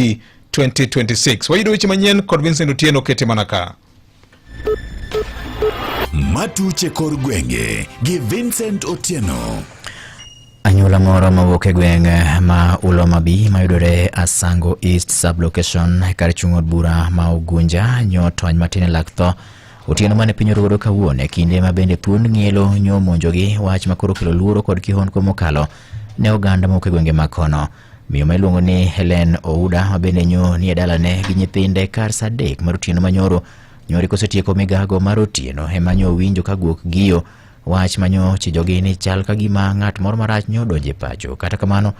2026. Wayudo weche manyien kod Vincent Otieno kete manaka. Matuche kor gwenge gi Vincent Otieno. Anyuola moro mawuok e gweng' ma Ulomabi mayudore Asango East Sublocation kar chung' od bura ma Ugunja nyotony matin e lak tho otieno mane piny oruodo kawuono e kinde ma bende thuond ng'ielo nyomonjogi wach makoro kelo luoro kod kihondko mokalo ne oganda mawuok e gwenge makono. Miyo ma iluongo ni Helen Ouda ma bende nyo ni e dalane gi nyithinde kar saa 3 mar otieno manyoro nyori kosetieko migago mar otieno ema nyo winjo ka guok giyo wach manyo chijogi ni chal ka gima ng'at moro marach nyo donje pacho. Kata kamano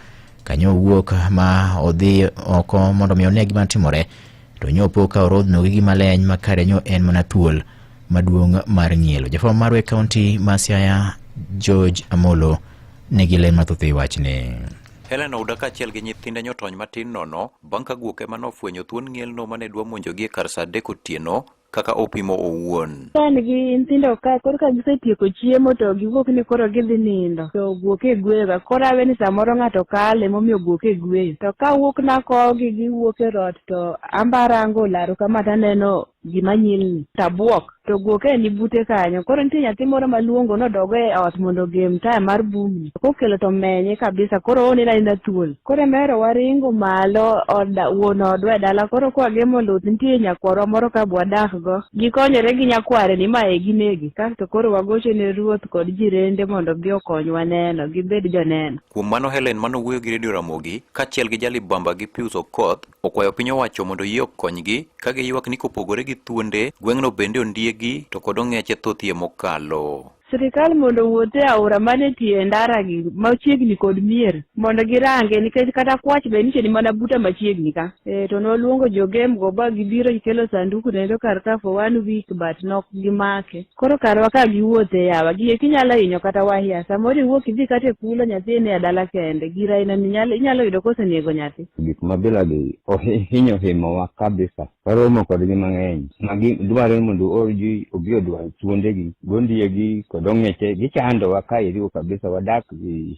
kanyo wuok ma odhi oko mondo mi one gima timore to nyopo ka orodhno gi gima leny makare nyo en mana thuol maduong' mar ng'ielo. Jafwambo mar kaunti ma Siaya George Amolo nigi len mathoth e wachni. Helen Ouda kaachiel gi nyithinde nyotony matin nono bang' ka guok ema nofwenyo thuond ng'ielno mane dwa monjogi e kar saa 3 otieno kaka opimo owuon. Kan gi nyithindo ka koro ka gisetieko chiemo to giwuok ni koro gidhi nindo to guok e gwega koro awe ni samoro ng'ato kale momiyo guok e gweyo to ka wuok na kogi giwuok e rot to ambarango laro kama taneno gima nyilni tabuok to guok ni bute kanyo. Koro nitie nyathi moro maluongo nodogo e ot mondo gem taya mar bumni kokelo to menye kabisa koro one na thuol. Koro mero waringo malo wuon odwa dala koro kwa gemo luth nitie nyakwarwa moro ka bwadak go gikonyore gi nyakware ni mae ginegi kasto koro wagoche ne ruoth kod jirende mondo bi okonywa neno gibed joneno. Kuom mano Helen manowuoyo gi Radio Ramogi kaachiel gi Jalib Bamba gi Pius Okoth okwayo piny owacho mondo yie okonygi ka giywak ni kopogore gi gi thuonde, gweng'no bende ondiegi to kod ong'eche thothie mokalo. Sirikal mondo wuothe aora mane tie ndara gi machiegni kod mier mondo girange nikech kata kwach be nitie ni mana buta machiegni ka. To noluongo jogem go ba gibiro gikelo sanduku nendo kar ka for 1 week but nok gimake. Koro karwa ka giwuothe yawa gie kinyalo hinyo kata wahia samoro iwuok idhi kata kulo nyathi ne adala kende gira ina inyalo yudo kose nego nyathi. Gik mabila gi ohinyo himowa kabisa. Waromo kodgi mang'eny. Magi dwaro mondo orji obiro dwaro tuondegi gondiegi kodong'eche gichando wakairiwo kabisa wadak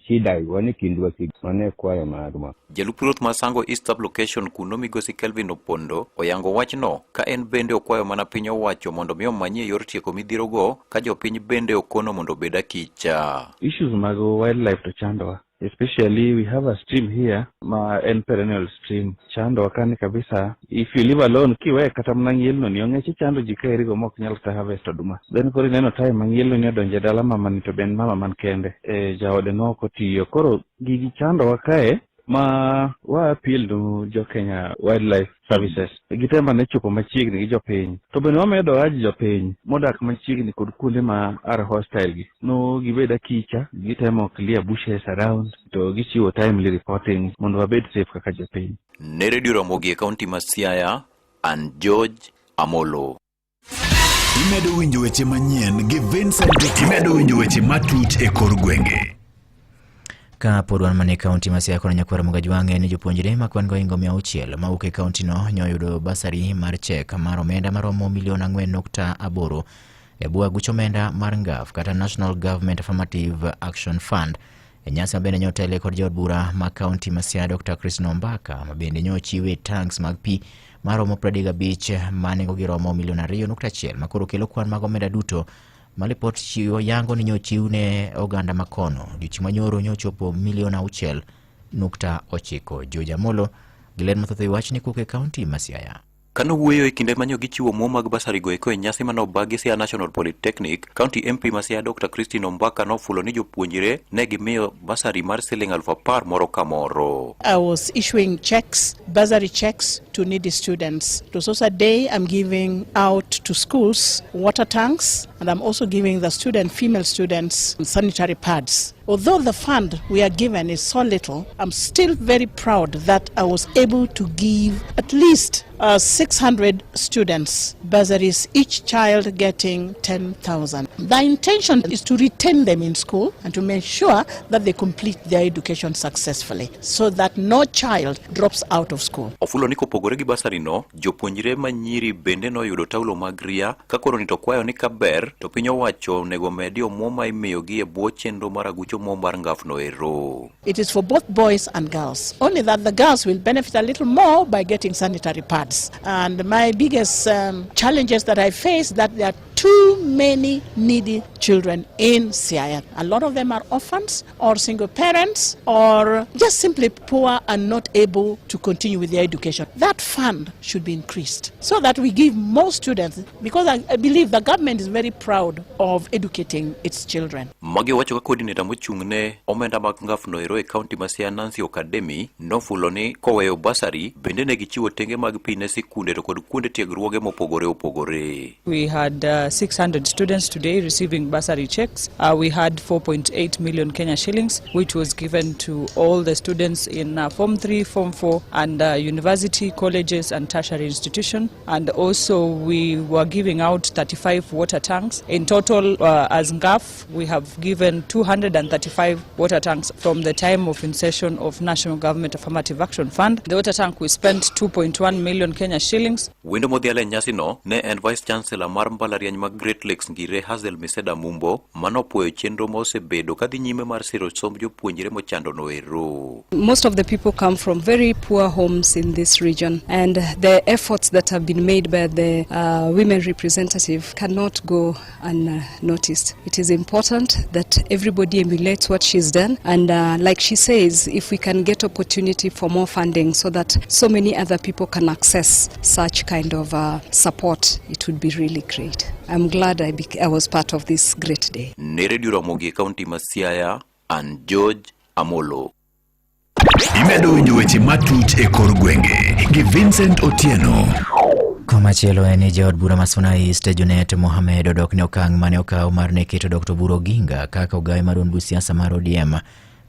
shida wani kindwa wane kwayo marwa. Jalup ruoth ma Sango East Sublocation kuno migosi Kelvin Opondo oyango wachno ka en bende okwayo mana piny owacho mondo mi omanyie yor tieko midhirogo ka jopiny bende okono mondo beda kicha. Issues mag wildlife to chandowa. Especially we have a stream here, en perennial stream. Chando wakani kabisa. If you live alone, kiwe kata mnangilno ni ongechi chando jikairi go mok nyal ta harvest oduma. Then kori neno time mangilno ni donje dala mama ni to ben mama man kende. Jaode no kotiyo. Koro gigi chando wakae ma wa appeal to jo Kenya Wildlife Services. Gitemba ne chupo machiegni gi jopiny. To bende wamedo aji jopiny modak machiegni kod kuonde ma are hostile gi. No gibeda kicha, gitemo clear bushes around to gichiwo timely reporting mondo wabed safe kaka jopiny. Ne Radio Ramogi e kaunti ma Siaya, an George Amolo. Imedo winjo weche manyien gi Vincent. Imedo winjo weche matut e kor gwenge. Ka podwan mane kaunti ma Siaya kono nyakwara Mugajwang'e ni jopuonjre ma kwan go ingo 600 ma uke kaunti no nyoyudo basari mar chek mar omenda maromo milion 4.8 e bua gucho omenda mar ngaf kata National Government Affirmative Action Fund. E nyasi mabende nyotele kod jod bura ma kaunti ma Siaya Dr. Chris Nombaka mabende nyochiwe tanks mag pi maromo 35 mane go giromo milion 2.1 makoro kelo kwan mag omenda duto malipot chiwo yango ni nyochiwne oganda makono dichi manyoro nyochopo milion 6.9. Joja Molo gilen mathoth e wach ni kuke kaunti ma Siaya. Kano wuoyo e kinde manyo gichiwo muo mag basari go eko e nyasi manobagi Siaya National Polytechnic, County MP ma Siaya Dr. Christine Ombaka nofulo ni jopuonjre ne gimiyo basari mar siling 10,000 moro ka moro. I was issuing checks, bursary checks to needy students. It was also a day I'm giving out to schools water tanks, and I'm also giving the female students sanitary pads. Although the fund we are given is so little, I'm still very proud that I was able to give at least 600 students bursaries, each child getting 10,000. The intention is to retain them in school and to make sure that they complete their education successfully so that no child drops out of school. Ofulo ni kopogore gi basari no, jopuonjre manyiri bende no yudo taulo mag ria, kakoro ni to kwayo ni kaber, to piny owacho nego medi omuom ma imiyo gi e bwo chenro mar agucho muom mar ngaf no ero. It is for both boys and girls, only that the girls will benefit a little more by getting sanitary pads. And my biggest challenges that I face that there are too many needy children in Siaya. A lot of them are orphans or single parents or just simply poor and not able to continue with their education. That fund should be increased so that we give more students, because I believe the government is very proud of educating its children. Magi wacho ka coordinator mochung'ne omenda mag ngaf no ero e county ma Siaya Nancy Academy nofulo ni koweyo basari bende ne gichiwo tenge mag pi ne sikunde to kod kuonde tiegruoge mopogore opogore. We had 600 students today receiving bursary checks. We had 4.8 million Kenya shillings, which was given to all the students in Form 3, Form 4, and university, colleges, and tertiary institution. And also, we were giving out 35 water tanks. In total, as NGAF, we have given 235 water tanks from the time of inception of National Government Affirmative Action Fund. The water tank, we spent 2.1 million Kenya shillings. Wendo modhiale nyasi no, ne en Vice Chancellor mar mbalariany mag Great Lakes Ngire Hazel Miseda Mumbo, manopuoyo chenro mosebedo kadhi nyime mar siro somb jopuonjre mochando no ero. Most of the people come from very poor homes in this region, and the efforts that have been made by the women representative cannot go unnoticed. It is important that everybody emulates what she's done, and like she says, if we can get opportunity for more funding so that so many other people can access such kind of support, it would be really great. I'm glad I was part of this great day. Ne Radio Ramogi County ma Siaya, and George Amolo. Imedo winjo weche matut e kor gwenge gi Vincent Otieno. Komachielo en jaod bura ma Suna East Junet Mohamed odok ne okang' mane okaw mar ne keto Dr. Buro Ginga kaka ogawe maduong' bur siasa mar ODM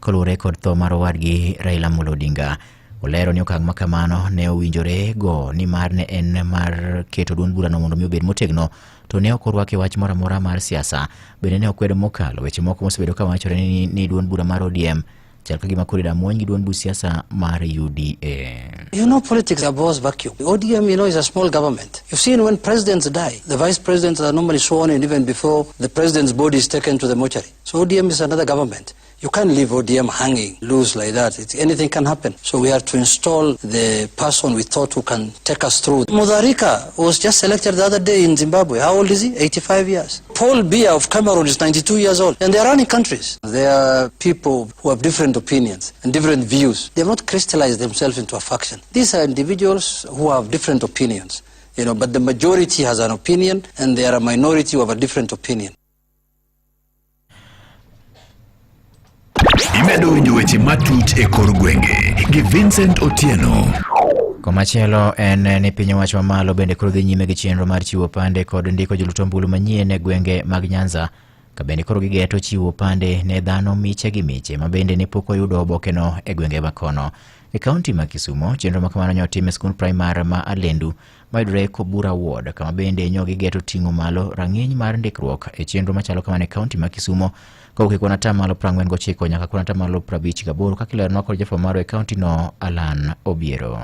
koluwore kod tho mar owadgi Raila Amolo Odinga. Olero ni okang' makamano ne owinjore go ni mar ne en mar keto duond burano mondo mi obed motegno, to ne ok orwake wach moro amora mar siasa. Bende ne okwedo mokalo weche moko mosebedo ka wachore ni duond bura mar ODM chal ka gima kurida muony gi duond bur siasa mar UDA. You know, politics are boss vacuum. ODM, you know, is a small government. You've seen when presidents die, the vice presidents are normally sworn in even before the president's body is taken to the mortuary. So ODM is another government. You can't leave ODM hanging loose like that. Anything can happen. So we have to install the person we thought who can take us through. Mutharika was just selected the other day in Zimbabwe. How old is he? 85 years. Paul Biya of Cameroon is 92 years old. And they are running countries. They are people who have different opinions and different views. They have not crystallized themselves into a faction. These are individuals who have different opinions, you know, but the majority has an opinion and they are a minority who have a different opinion. Imedo winjo weche matut e kor gwenge gi Vincent Otieno. Komachielo en ni piny owacho mamalo bende koro dhi nyime gi chenro mar chiwo pande kod ndiko joluto ombulu manyien e gwenge mag Nyanza, ka bende koro gigeto chiwo pande ne dhano miche gi miche ma bende ne pok oyudo obokeno e gwenge makono. E kaunti ma Kisumo, chenro makamano ne otim e skul primar ma Alendu mayudore Kobura Ward, kama bende nyogi geto ting'o malo rang'iny mar ndikruok e chenro machalo kamano e kaunti ma Kisumo kowuok kuom atamalo 49 nyaka kuom atamalo 58 kaka ileronwa kod jafwambo marwa e kaunti no Alan Obiero.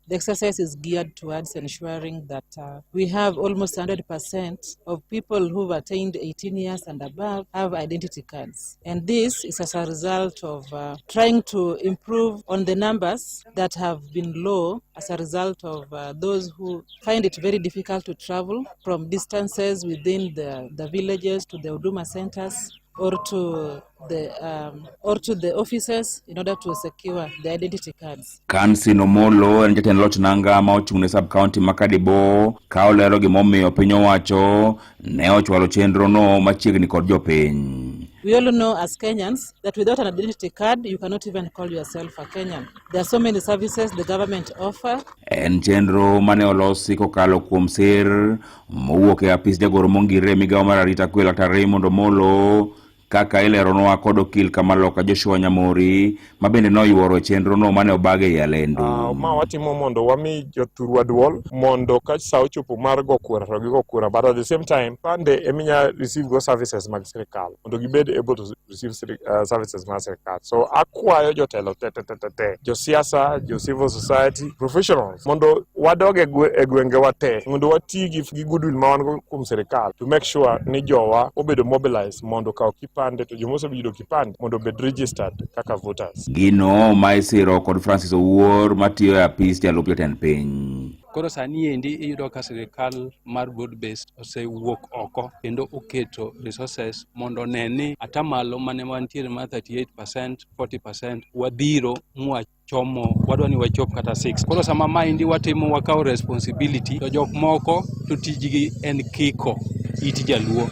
The exercise is geared towards ensuring that we have almost 100% of people who've attained 18 years and above have identity cards. And this is as a result of trying to improve on the numbers that have been low as a result of those who find it very difficult to travel from distances within the villages to the Huduma centers or to the offices in order to secure the identity cards. Kansi Omolo en jatend loch nanga ma ochung'ne sub county Makadibo ka olero gimomiyo piny owacho ne ochwalo chenro no machiegni kod jopiny. We all know as Kenyans that without an identity card you cannot even call yourself a Kenyan. There are so many services the government offer. En chenro mane olosi kokalo kuom sir mowuok e apis jagoro mongire migawo mar arita kwe Dr. Raymond Omolo kaka ileronwa kod okil Kamaloka Joshua Nyamori ma bende noyuoro chenro no mane obage e Alendu. Ma watimo mondo wami jothurwa duol mondo ka sa ochopo mar go kura to gigo kura, but at the same time pande eminya receive go services mag sirkal mondo gibed able to receive services mag sirkal. So akwayo jotelo te josiasa, jo civil society professionals mondo wadoge e gwenge wate mondo wati gi goodwill ma wan go kuom sirkal to make sure ni jowa obedo mobilized mondo ka kipande to jomoso bido kipande mondo bed registered kaka voters. Gino maisiro kod Francis Owuor matiyo e apis jalup jatend piny. Koro sani endi iyudo ka sirkal mar board based osewuok oko kendo oketo resources mondo neni atamalo mane wantiere ma 38%, 40% wadhiro mwachomo wadwani wachop kata 6. Koro sama maendi watimo wakao responsibility to jok moko to tijgi en kiko iti jaluo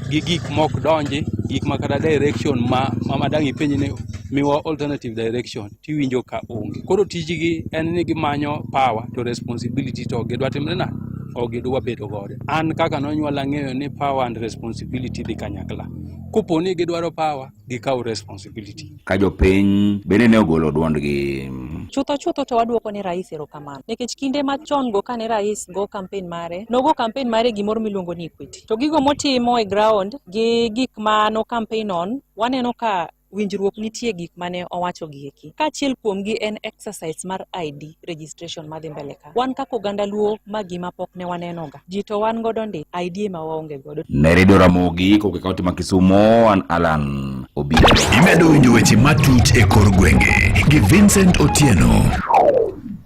gi gik mok donji gik makata direction ma madang ipenji ne miwa alternative direction tiwinjo ka onge. Koro tijgi en ni gimanyo power to responsibility to gidwa timre na o gidwa bedo gode. An kaka nonyuola ng'eyo ni power and responsibility dhi kanyakla. Kopo ni gidwaro power gikaw responsibility. Ka jopiny bende ne ogolo duondgi. Chutho to waduoko ne rais erokamano nikech kinde machon go kane rais go campaign mare gimoro miluongo ni equity to gigo motimo e ground gi gik ma no campaign on waneno ka winjruok nitie gik mane owacho gi eki kaachiel kuom gi en exercise mar ID registration madhi mbele ka wan kaka oganda luo ma gima pok ne waneno ga ji to wan godo ndi ID ma waonge godo. Nerido Ramogi koke kaunti ma Kisumo an Alan Obiero. Imedo winjo weche matut e kor gwenge gi Vincent Otieno.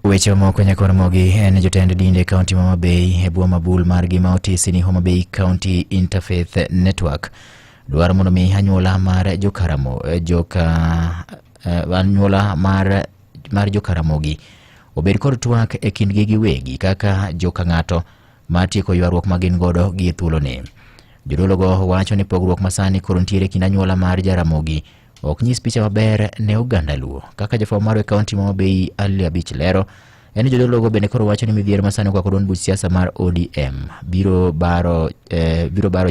Weche moko nyakor mogi en jotend dinde kaunti ma Homa Bay e bwo mabul mar gima otisi ni Homa Bay County Interfaith Network dwaro mondo mi anyuola mar anyuola mar jokaramogi obed kod twak e kindgi giwegi kaka joka ng'ato ma tieko ywaruok ma gin godo gi thulone. Jodologo wacho ni pogruok masani koro ntiere kind anyuola mar Jaramogi ok nyis picha maber ne oganda luo kaka jafwambo mar kaunti ma Homa Bay Ali Abich lero En jodologo bende koro wacho ni midhiero masani kwa kodon buch siasa mar ODM biro baro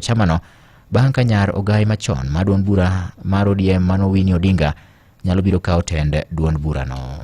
chamano bang' ka nyar Ogai machon ma duond bura mar ODM mano Winnie Odinga nyalo biro kawo tend duond burano.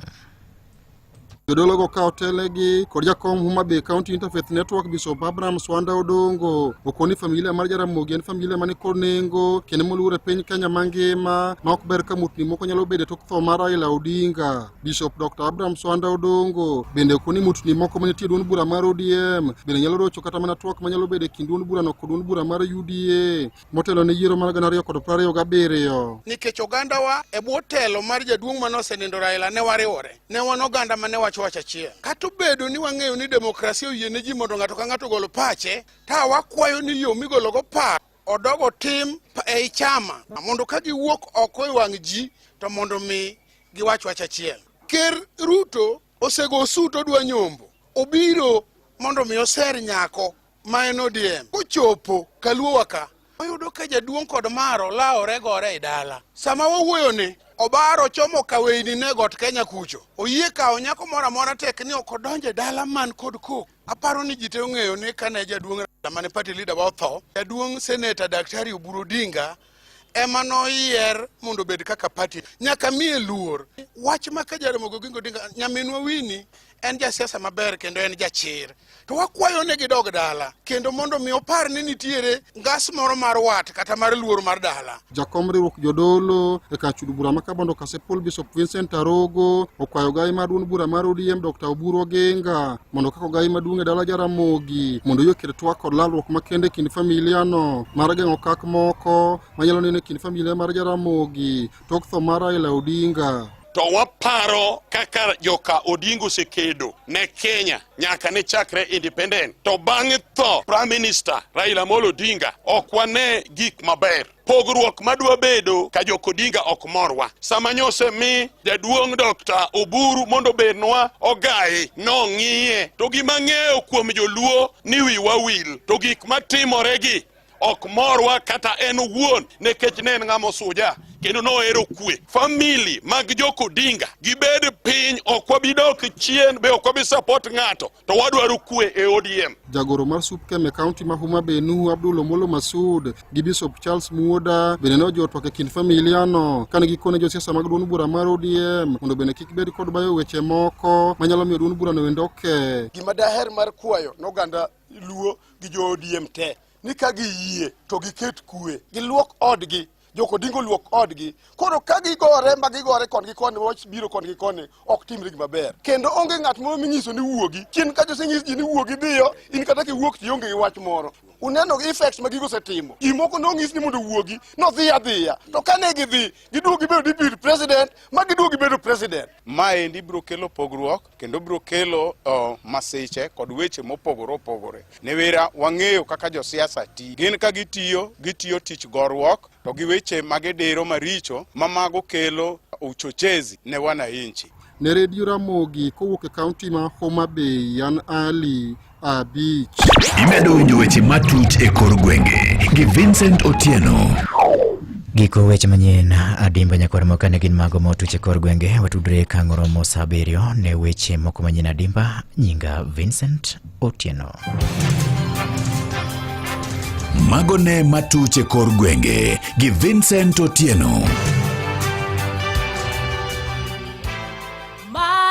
Jodologo ka otelegi kod jakom Homa Bay County Interfaith Network Bishop Abraham Swanda Odongo okoni familia mar Jaramogi en familia mani kod nengo kendo moluore piny Kenya mangima ma ok ber ka mutni moko nyalo bedo tok tho mar Raila Odinga. Bishop Dr. Abraham Swanda Odongo bende okoni mutni moko manitie duond bura mar ODM bende nyalo rocho kata mana twak manyalo bedo kind duond bura no kod duond bura mar UDA motelo ne yiero mar 2027. Nikech ogandawa e bwo telo mar jaduong' manosenindo Raila ne wariwore ne wan oganda mane wacho achiel. Kata bedo ni wang'eyo ni demokrasia oyiene ji mondo ng'ato ka ng'ato golo pache, ta wakwayo ni yo migologo par odogo tim e chama mondo ka giwuok oko e wang' ji to mondo mi giwach wach achiel. Ker Ruto osego suto dwa nyombo obiro mondo mi oser nyako ma en ODM kochopo Kaluowa ka oyudo ka jaduong' kod maro laore gore e dala. Sama wawuoyo ni obaro chomo kaweini ne got Kenya kucho. Oyie kawo nyako mora mora tek ni okodonje dala man kod kok. Aparo ni jite ong'eyo ni kane jaduong' mane party leader wa otho, jaduong' Senator Daktari Oburu Odinga ema noyier mondo bed kaka party. Nyaka miye luor. Wach ma ka Jaramogi Oginga Odinga nyaminwa Winnie en jasiasa maber kendo en jachir. To wakwayo ne gidog dala kendo mondo mi opar ni nitiere ngas moro mar wat kata mar luor mar dala. Jakom riwruok jodolo e kachudu bura makabondo Kasepol Bishop Vincent Arogo okwayo gai maduond bura mar ODM Dr. Oburu Oginga mondo kako gai maduong' e dala Jaramogi mondo yoket twak kod lalruok makende kind familia no mar geng'o kak moko manyalo neno kind familia mar Jaramogi tok tho mar Raila Odinga. To waparo kaka joka Odinga osekedo ne Kenya nyaka ne chakre independent. To bang'e tho Prime Minister Raila Amolo Odinga ok wane gik maber. Pogruok madwa bedo ka joka Odinga ok morwa. Sama nyose mi jaduong' Dr. Oburu mondo bednwa ogai nong'iye. To gima ng'eyo kuom joluo ni wiwa wil. To gik matimoregi ok morwa kata en wuon nekech ne en ng'ama suja kendo nohero kwe. Famili mag joka Odinga gibed piny ok wabidok chien be ok wabi support ng'ato to wadwaro kwe e ODM. Jagoro mar Supkeme County ma Homa Bay Nuhu Abdul Omolo Masud gi Bishop Charles Muoda bende ne ojo twak e kind familia no kane gikone josiasa mag duond bura mar ODM mondo bende kik bed kod bayo weche moko manyalo miyo duond bura no wendoke. Gima daher mar kwayo noganda luo gi jo ODM te ni ka giyie to giket kwe giluok odgi joka Odinga luok odgi koro ka gigore magigore kon gi koni wach biro kon gi koni ok timre gima ber kendo onge ng'at moro minyiso ni wuogi chien ka josenyis ji ni wuogi dhiyo in kata ki wuok tionge gi wach moro. Uneno effects magigo setimo imoko nong'is ni mondo wuogi no dhiya to kane gidhi giduogi bedo deputy president magiduogi bedo president. Maendi biro kelo pogruok kendo biro kelo masiche kod weche mopogore opogore. Ne wera wang'eyo kaka josiasa ti gin ka gitiyo tich gorruok to gi weche magedero maricho mamago kelo uchochezi ne wananchi. Ne Radio Ramogi kowuok e kaunti ma Homa Bay yan Ali Abich. Imedo winjo weche matut e kor gwenge gi Vincent Otieno. Giko weche manyien adimba nyakwar mokane gin mago motuche kor gwenge watudre kang'oro mosa abirio ne weche moko manyien adimba nyinga Vincent Otieno. Mago ne matuche kor gwenge gi Vincent Otieno.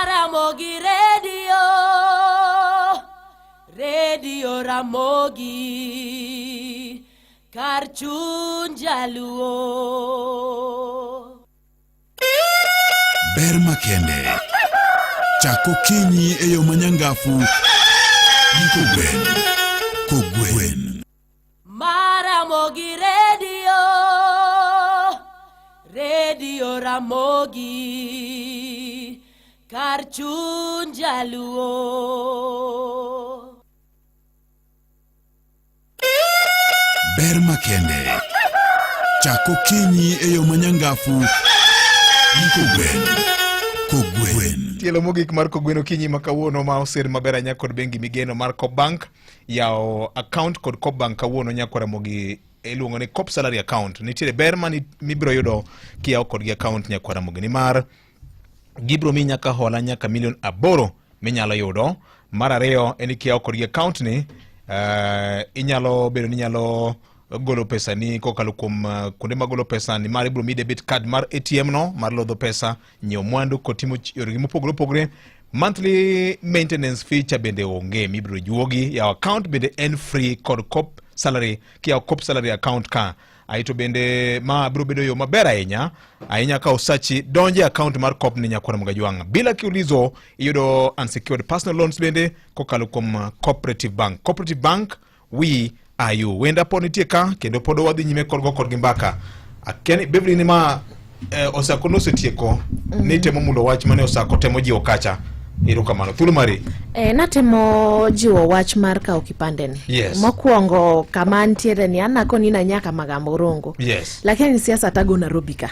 Ramogi Radio Ramogi kar chuny jaluo. Ber makende chako kinyi e yo manyangafu kogwen. Ramogi Radio Ramogi kar chuny jaluo. Ber makende chako kinyi e yo manyangafu kogwen. Tielo mogik mar kogweno kinyi makawuono ma oser maber anya kod bengi migeno mar Cobank yao account kod Cobank kawuono nyakwara mogi iluongo ni Cop Salary account. Nitiere ber mibiro yudo kiyao kod gi account nyakwara mogi ni mar gibro mi nyaka hola nyaka $8 million minyalo yudo. Mar ariyo en kiyawo kodgi account ni, inyalo bedo ni inyalo golo pesa ni kokalo kuom kuonde magolo pesa ni mar ibro mi debit card mar ATM no mar lodho pesa, nyiewo mwandu kotimo yoregi mopogore opogore. Monthly maintenance fee cha bende onge mibro juogi. Yaw account bende en free kod cop salary, kiyawo cop salary account ka. Aito bende ma bro bedo yo maber ahinya ka usachi donje account mar cop ni Nyakwar Mugajwang. Bila kiulizo iyudo unsecured personal loans bende kokalo kuom Cooperative Bank. Cooperative Bank, we are you. Wenda po nitie ka kendo podo wadhi nyime kodgo kodgi mbaka. Akeni Beverly ni ma osako nosetieko ni temo mulo wach mane osako temo jiwo kacha. Erokamano. Thuolo mari. Natemo jiwo wach mar kao kipande ni. Yes. Mokuongo kama ntiere ni anako ni na nyaka Magamborongo. Yes. Lakini siasa tago Nairobi ka.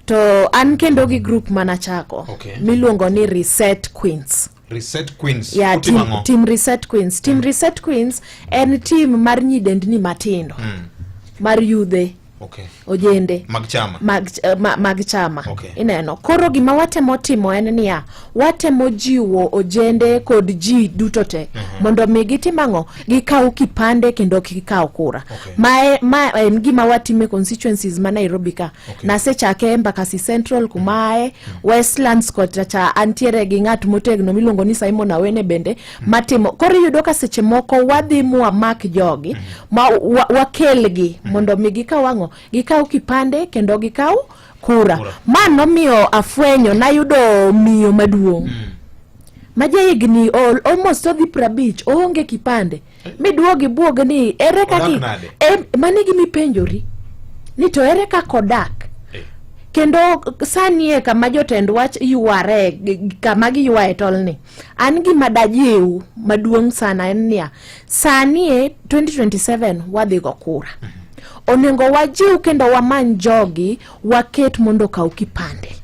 To an kendo gi group manachako. Okay. Miluongo ni Reset Queens. Reset Queens. Yeah, team Reset Queens. Team Reset Queens en team mar nyidendni matindo. Mar yudhe. Okay. Ojende mag chama. Okay. Ineno koro gima watemo timo en niya, watemo jiwo ojende kod ji duto te mondo mi gitimango gikao kipande kendo gikao kura. Ma en gima watime constituencies ma Nairobi ka. Na sechake Embakasi Central kumae Westlands kod cha antiere gi ngat motegno miluongo ni Simon Awene bende matimo. Koro yudo ka seche moko wadhi mak jogi ma wakelgi mondo mi gikawango gikao kipande kendo gikao kura. Mano miyo afwenyo na yudo miyo maduong. Majahigni almost odhi 50 oonge kipande. Miduogi buog ni ere kaki manigi mipenjori ni to ere kakodak. Kendo sanie kama jotend wach yuare kama gi yuae tolni. An gima dajiu maduong sana en niya, sanie 2027 wadhi go kura. Onengo wajiu kendo wamany jogi waket mondo kao kipande.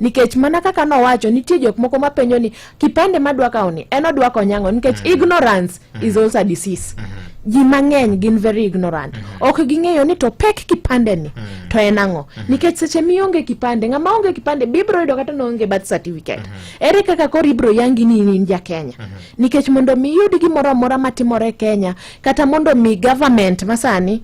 Nikech mana kaka no wacho nitie jok moko mapenjo ni kipande madwa kaoni en odwa konyango nikech ignorance is also a disease. Ji mang'eny gin very ignorant. Ok ging'eyo ni to pek kipande ni to enango. Nikech seche mionge kipande, ng'ama onge kipande bibro yudo kata no onge birth certificate. Ere kaka koro ibro yangi ni ja Kenya. Nikech mondo mi yudi gimoro amora matimore Kenya kata mondo mi government masani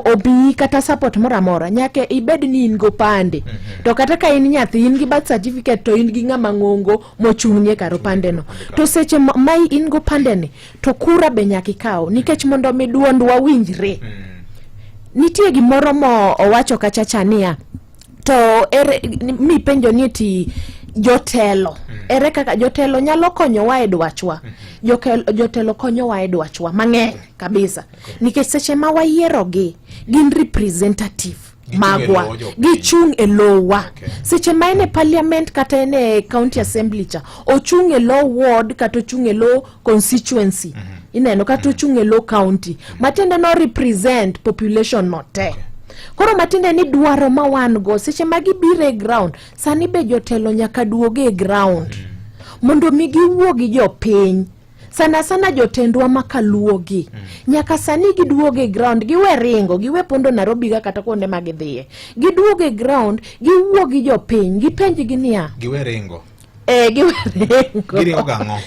obi kata support moramora nyake ibed ni in go pande. To kata ka in nyathi in gi birth certificate to in gi ng'ama ng'ongo mochung'nie karo pande no. To seche mai in go pande ni to kura be nyaki kao nikech mondo mi duondwa winjre. Nitie gimoro mo owacho kachacha niya to mi penjo ni ti jotelo ere kaka jotelo nyalo konyowa e dwachwa. Jotelo konyowa e dwachwa mang'eny kabisa. Nikech seche ma wayierogi gin representative magwa gichung' e lowa. Seche ma ene parliament kata ene county assembly cha ochung' e low ward kata ochung' e low constituency. Ineno kata ochung' e low county. Matende no represent population no te. Koro matinde ni dwaro ma wan go seche magi bire ground sani be jotelo nyaka duoge ground mondo mi giwuogi jopiny. Sana jotendwa makaluogi nyaka sani giduoge ground giwe ringo giwe pondo Nairobi kata kuonde magidhie giduoge ground giwuogi jopiny gipenji ginia giwe ringo giringo gang'o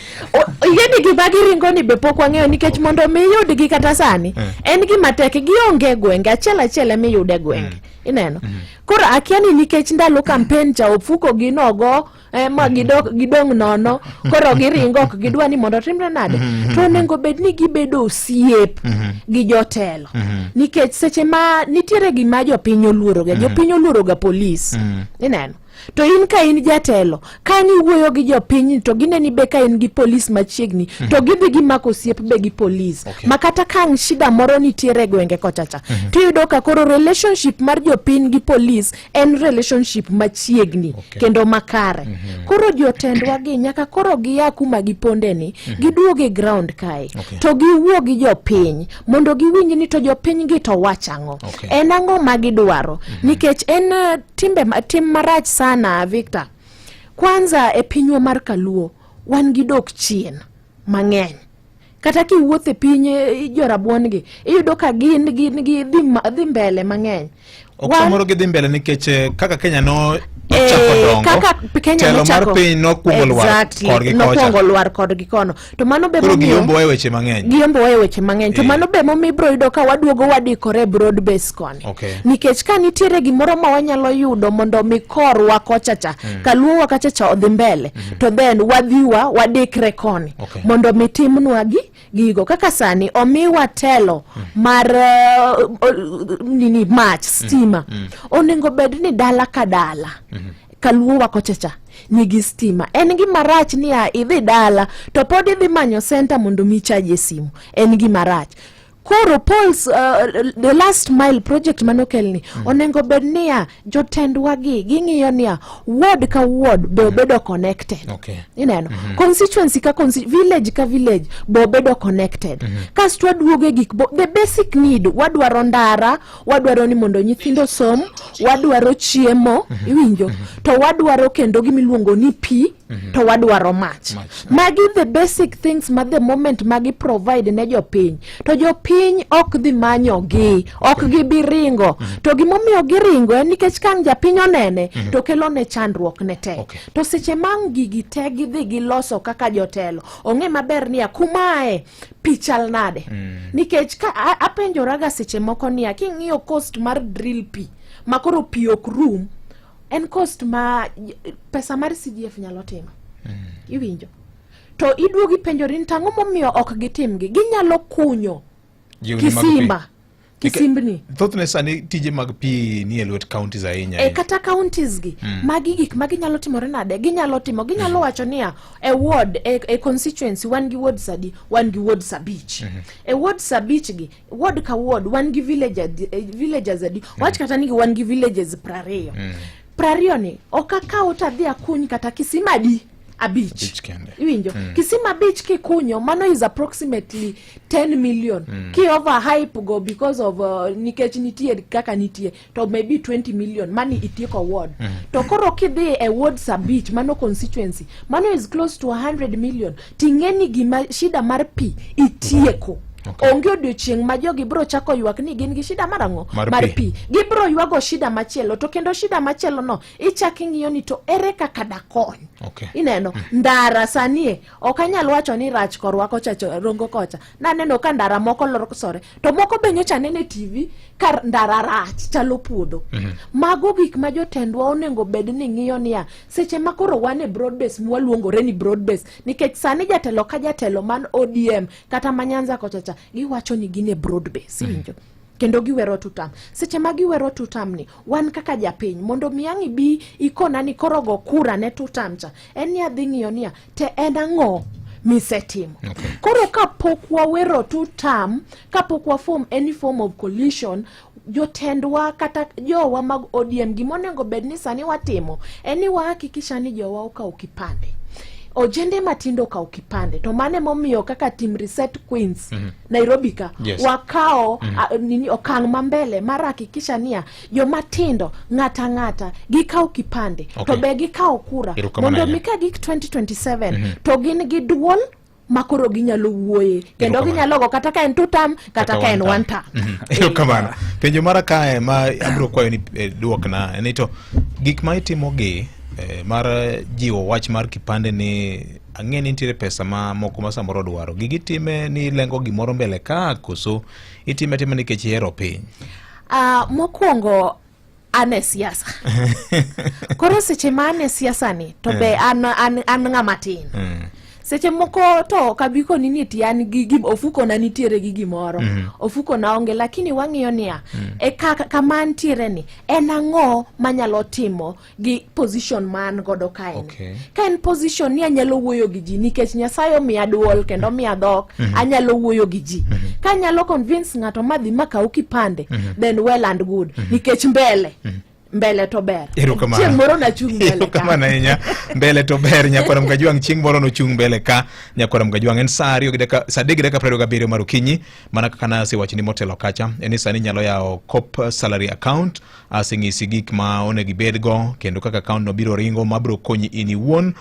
yeni gibagi ringo ni be pok wang'eyo nikech mondo mi yudgi kata sani en gima tek gionge gwenge achiel mi yude gwenge. Ineno koro akiani nikech ndalo campaign cha ofuko ginogo ma gidong nono koro giringo ok gidwa ni mondo timre nade. To nengo bed ni gibedo osiep gi jotelo nikech seche ma nitiere gima jopiny oluoroga police. Ineno to in ka in jatelo kani wuoyo gi jopiny to gineni be ka in gi police machiegni to gidhi gimako osiep be gi police. Makata kang shida moro nitiere gwenge kochacha to yudo ka koro relationship mar jopiny gi police en relationship machiegni kendo makare. Koro jotendwa gi nyaka koro giya kuma giponde ni giduoge ground kae to giwuo gi jopiny mondo giwinj ni to jopiny gi to wachango en ang'o magidwaro. Nikech en tim marach sana Victor. Kwanza e pinywa mar Kaluo wan gi dok chien mang'eny. Kata ki wuothe piny jorabuon gi iyudo ka gin dhi mbele mang'eny. Okamoro gidhi mbele nikech kaka Kenya no chako dongo. Kaka Kenya telo no chako. Mar piny nokwongo lwar korgi kocha. Nokwongo lwar korgi kono. To mano be momiyo giyombo weche mang'eny. Giyombo weche mang'eny. To mano be momiyo ibro yudo ka waduogo wadikore broad base koni. Nikech ka nitiere gimoro ma wanyalo yudo mondo mikorwa kochacha, kaluowa kachacha odhi mbele, to then wadhiwa wadikre koni. Mondo mitimnwa gigo kaka sani omiwa telo mar match stima. Onego bed ni dala ka dala. Kaluowa kochacha nigi stima. En gima rach ni idhi dala to pod idhi manyo center mondo mi charge simu. En gima rach. Koro Paul's the last mile project manokelni onengo bed niya jotendwa ging'iyo niya ward ka ward bedo connected. Ineno constituency ka village ka village bedo connected. Kasto waduoge gik the basic need wadwaro ndara, wadwaro ni mondo nyithindo som, wadwaro chiemo, iwinjo, to wadwaro kendo gimiluongo ni pi, to wadwaro mach. Magi the basic things ma the moment magi provide ne jopiny. To jopiny ok dhi manyo gi, ok gibi ringo. To gimomiyo giringo en nikech kan japiny onene to kelo ne chandruok ne te. To seche mang gigi te gidhi giloso kaka jotelo. Ong'e maber niya kumae pichal nade. Nikech ka apenjoraga seche moko niya king'iyo cost mar drill pi makoro pi ok rum, en cost ma pesa mar CDF nyalo timo. Iwinjo. To iduogi penjorin tang'o momiyo ok gitimgi. Ginyalo kunyo kisimbni. Thothne sani tije mag pi ni e lwet counties ahinya. Kata counties gi magi gik ma ginyalo timore nade. Ginyalo wacho niya e ward e constituency wan gi ward sadi, wan gi ward sabich. E ward sabich gi ward ka ward wan gi villages adi. Wach kata nigi wan gi villages prario. Prario ni okakaw tadhi akuny kata kisimadi abich. Iwinjo. Kisima beach kikunyo mano is approximately 10 million. Ki over hype go because of nikech nitie kaka nitie to maybe 20 million money itieko ward. To koro kidhi e ward sabich mano constituency mano is close to 100 million. Tingeni gima shida mar pi itieko. Onge odiochieng' ma jogi bro chako ywak ni gin gi shida marang'o mar pi. Gibro ywago shida machielo to kendo shida machielo no ichaki ng'iyo ni to ere kaka dakony. Ineno ndara sanie okanyal wacho ni rach korwa kocha rongo kocha. Naneno ka ndara moko lorosore to moko be nyocha nene TV kar ndara rach chalo puodho. Mago gik ma jotendwa onengo bed ni ng'iyo niya seche makoro wane broad base mwaluongore ni broad base nikech sani jatelo ka jatelo man ODM kata manyanza kocha giwacho ni gine broad base. Winjo. Kendo giwero tutam. Seche ma giwero tutam ni wan kaka japiny mondo miyangi bi ikona ni korogo kura ne tutamcha. En ya dhing'iyo niya te en ang'o misetimo. Koro kapok wawero tutam, kapok wafom any form of coalition, jotendwa kata jowa mag ODM gimonengo bed ni sani watimo eni wahakikisha ni jowa okao kipande. Ojende matindo ka ukipande to mane momiyo kaka team reset queens Nairobi ka wakao nini okang mambele mara hakikisha nia yo matindo ngata gikao kipande to be gikao kura mondo mika gik 2027 to gin giduol makoro ginyalo wuoye kendo ginyalo go kata ka en tutam kata ka en one time. Kamana penjo mara kae ma abro kwayo ni duok na enito gik ma itimo gi mar jiwo wach mar kipande ni ang'eni nitiere pesa ma moko ma samoro dwaro gigitime ni lengo gimoro mbele ka koso itime nikech hero piny. Mokwongo ane siasa. Koro seche ma ane siasa ni to be an ng'ama tin. Seche moko to kabiko nini ti an gi ofuko na nitiere gi gimoro. Ofuko na onge lakini wang'iyo niya kama nitiere ni en ang'o manyalo timo gi position man godo kaen. Ka en position ni anyalo wuoyo gi ji nikech Nyasaye omiya duol kendo omiya dhok anyalo wuoyo gi ji. Ka anyalo convince ng'ato madhi makaw kipande then well and good nikech mbele to ber. Chieng' moro na chung mbele ka. Kama na inya mbele to ber nyakora mkajwang chieng' moro no chung mbele ka nyakora mkajwang en saa 3:27 mar okinyi mana kaka nasi wachini motelo kacha eni sani nyalo yao COP salary account asing'isi gik ma onegi bedgo kendo kaka account no biro ringo mabro konyi ini won.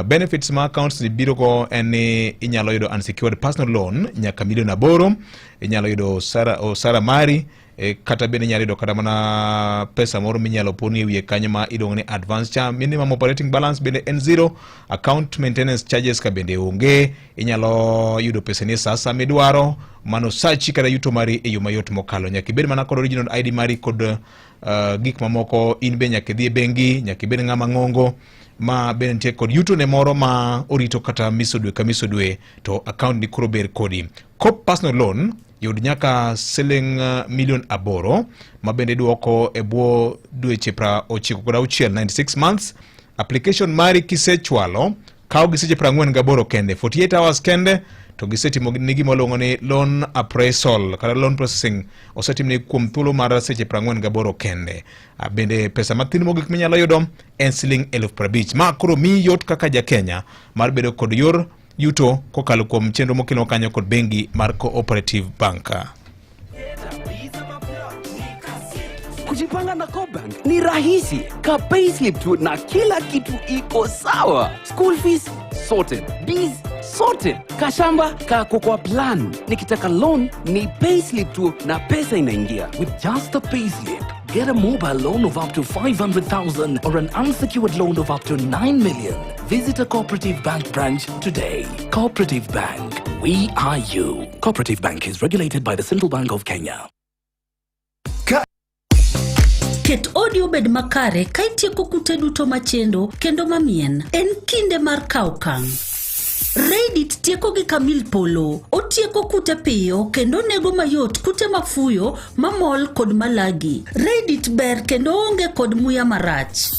Benefits ma accounts ni biro go eni inyalo yudo unsecured personal loan nyaka $1,000,000. Inyalo yudo Sara Mari kata bende nyalo yudo kata mana pesa moro minyalo poni ewiye kanyo ma iluongo ni advance cha. Minimum operating balance bende en 0. Account maintenance charges ka bende onge. Inyalo yudo pesa ni sasa midwaro. Mano sachi kata yuto mari e yo mayot mokalo. Nyaka ibed mana kod original ID mari kod gik mamoko. In be nyaka idhi e bengi, nyaka ibed ng'ama ng'ongo ma bende nitie kod yuto ne moro ma orito kata misodwe ka misodwe to account ni koro ber kodi. Coop personal loan yud nyaka $8,000,000 ma bende duoko e bwo dweche 96 96 months. Application mari kisechwalo kawo gi seche 48 kende, 48 hours kende, to gisetimo ni gima luongo ni loan appraisal kata loan processing osetimne kuom thuolo mar seche 48 kende. Bende pesa mathin mogik minyalo yudo en $50,000 ma koro mi yot kaka ja Kenya mar bedo kod yor yuto kokalo kuom chenro mokelo kanyo kod bengi mar Cooperative Bank. Kujipanga na Coopbank ni rahisi. Ka payslip tu na kila kitu iko sawa. School fees sorted, bills sorted, kashamba kako kwa plan. Nikitaka loan ni payslip tu na pesa inaingia. With just a payslip, get a mobile loan of up to 500,000 or an unsecured loan of up to 9 million. Visit a Cooperative Bank branch today. Cooperative Bank, we are you. Cooperative Bank is regulated by the Central Bank of Kenya. Ket audio bed makare kaitieko kute duto machendo kendo mamien. En kinde mar kaukang. Reddit tieko gi Camille Polo. Otieko kute piyo kendo nego mayot kute mafuyo, mamol kod malagi. Reddit ber kendo onge kod muya marach.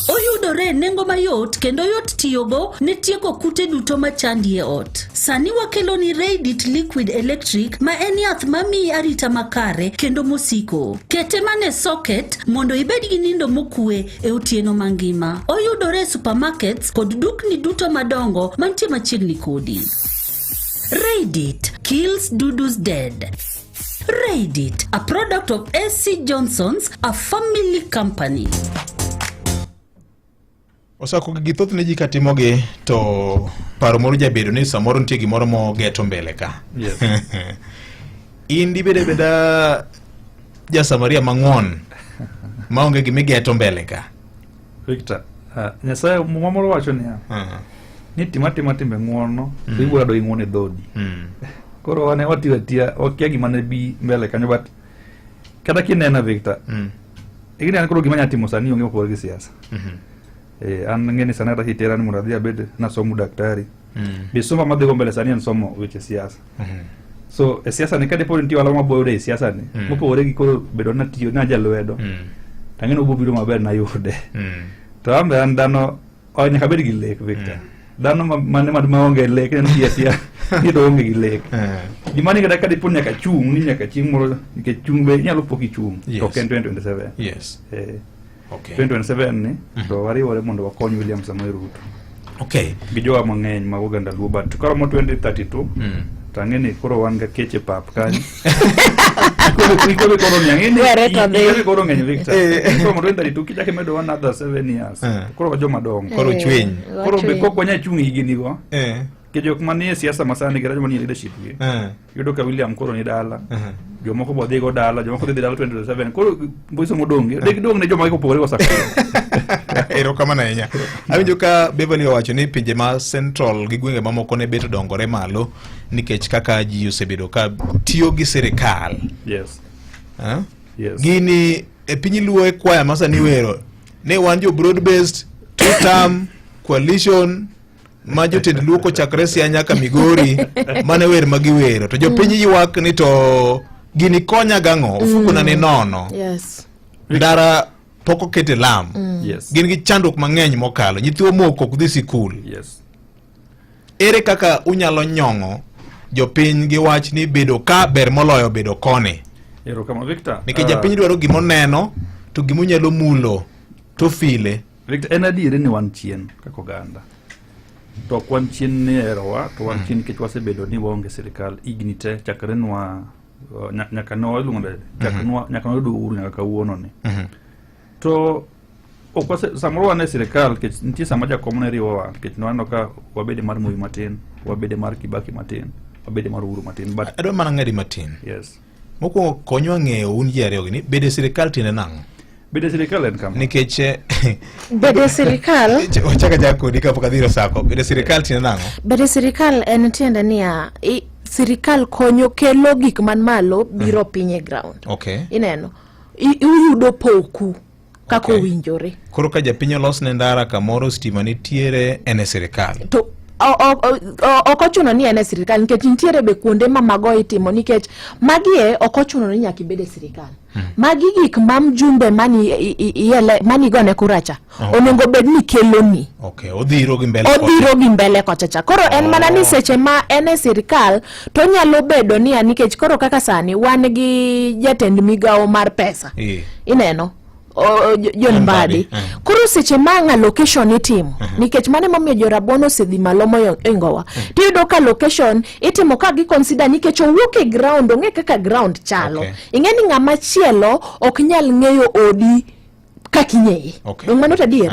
Oyudore nengo mayot kendo yot tiyogo ne tieko kute duto machandi e ot. Sani wakelo ni Reddit Liquid Electric ma en yath mamiyi arita makare kendo mosiko. Kete mane socket mondo ibed gi nindo mokue e otieno mangima. Oyudore e supermarkets kod dukni duto madongo mantie machiegni kodi. Reddit kills dudus dead. Reddit, a product of SC Johnson's, a family company. Osako githoth ne ji katimogi to paro moro jabedo ni samoro nitie gimoro mo geto mbele ka. Yes. Indi beda ja Samaria mang'on maonge gimigeto mbele ka. Victor, Nyasaye mumamoro wacho niya. Ni timatima timbe ng'uono, ibiro do ing'uone dhodi. Koro wane watiyo atia, okia gima ne bi mbele kanyo, but kata kinena Victor. Igini an koro gima nyatimo sani onge mopogore gi siasa. An ngeni sana hata hitera ni muradhi abed na somo daktari. Bisoma madhigo mbele sani en somo weche siasa. So siasa ni kade podi ntiyo alama boyode siasa ni. Mopogore gi koro bedo na tiyo na jalwedo. Tangeno bubiro maber na yude. To ambe an dano onya kabedi gi lek Victor. Dano mane maonge lek en siasa. Ni do onge gi lek. Gimani kada kade podi nyaka chung ni nyaka ching moro ke chung be nyalo poki chung. To ken 2027. Yes. Okay. 2027 ni to wariwore mondo wakony William Samoei Ruto. Okay. Gi jowa mang'eny ma Uganda luo, but koro mo 2032 tangeni koro wan ga keche pap kanyo. Koro nyangeni koro ng'eny Victor. Koro mo 2032 kichake medo another 7 years. Koro wajo madongo. Koro chweny. Koro be kok wanya chung higini go. Ke jok manie siasa masani gi rajma ni leadership gi. Yudo ka William koro ni dala. Jomoko bo dhigo dala, jomoko dhi dala 2027. Koro mboiso modongi. Dong ne joma iko pogore go sakko. Ero kama na nya. Awinjo ka Beverly owacho ni pinje ma Central gi gwenge mamoko ne beto dongore malo nikech kaka ji osebedo ka tiyo gi sirikal. Yes. Yes. Gini e piny luo e kwaya masani wero ne wan jo broad based two term coalition ma jotend luo ko chakre Siaya nyaka Migori mane wer magiwero to jopiny ywak ni to gini konya gang'o ofuko na ni nono. Yes. Ndara poko kete lam. Yes. Gin gi chandruok mang'eny mokalo, nyithiwa moko ok dhi sikul. Yes. Ere kaka unyalo nyong'o jopiny gi wach ni bedo ka ber moloyo bedo kone? Ero kama Victor. Nikech japiny dwaro gimoneno to gimunyalo mulo to file. Victor, en adiere ni wan chien kako ganda. To kwan chien ni erowa, to wan chien nikech wasebedo ni waonge sirikal ignite chakre nwa nyaka no ilungo nyaka no do uru nyaka kawuono ni. To okwase samoro wane sirikal ke ntie samaja komune riwa ke nwano ka wabede mar Moi matin, wabede mar Kibaki matin, wabede mar Uhuru matin, but ado mana ngadi matin. Yes. Moko konyo ng'eyo un ji ariyo ni bede sirikal tiende nang'o? Bede sirikal en kama. Nikech bede sirikal ochaka jako dika pokadhiro sako. Bede sirikal tiende nang'o? Bede sirikal en tiende niya sirikal konyo kelo gik man malo biro piny e ground. Okay. Ineno. Uyudo poku kako winjore. Koro ka japiny olosne ndara kamoro stima nitiere ene sirikal. To okochuno ni ene sirikal nikech nitiere be kuonde ma mago itimo nikech magie okochuno ni nyaka ibede sirikal. Magi gik mam jumbe mani gone kuracha. Onego bed ni keloni. Okay, odhiro gi mbele. Odhiro gi mbele kochacha. Koro en mana ni seche ma ene sirikal to nyalo bedo ni nikech koro kaka sani wan gi jatend migawo mar pesa. Ineno. John Mbadi. Koro seche manga location itimo nikech mane momiyo jorabuon osedhi malo moyo ingowa. Tiyudo ka location itimo ka gi consider nikech owuok e ground onge kaka ground chalo. Ing'eni ng'ama chielo ok nyal ng'eyo odi kaking'eye. Mano tadier.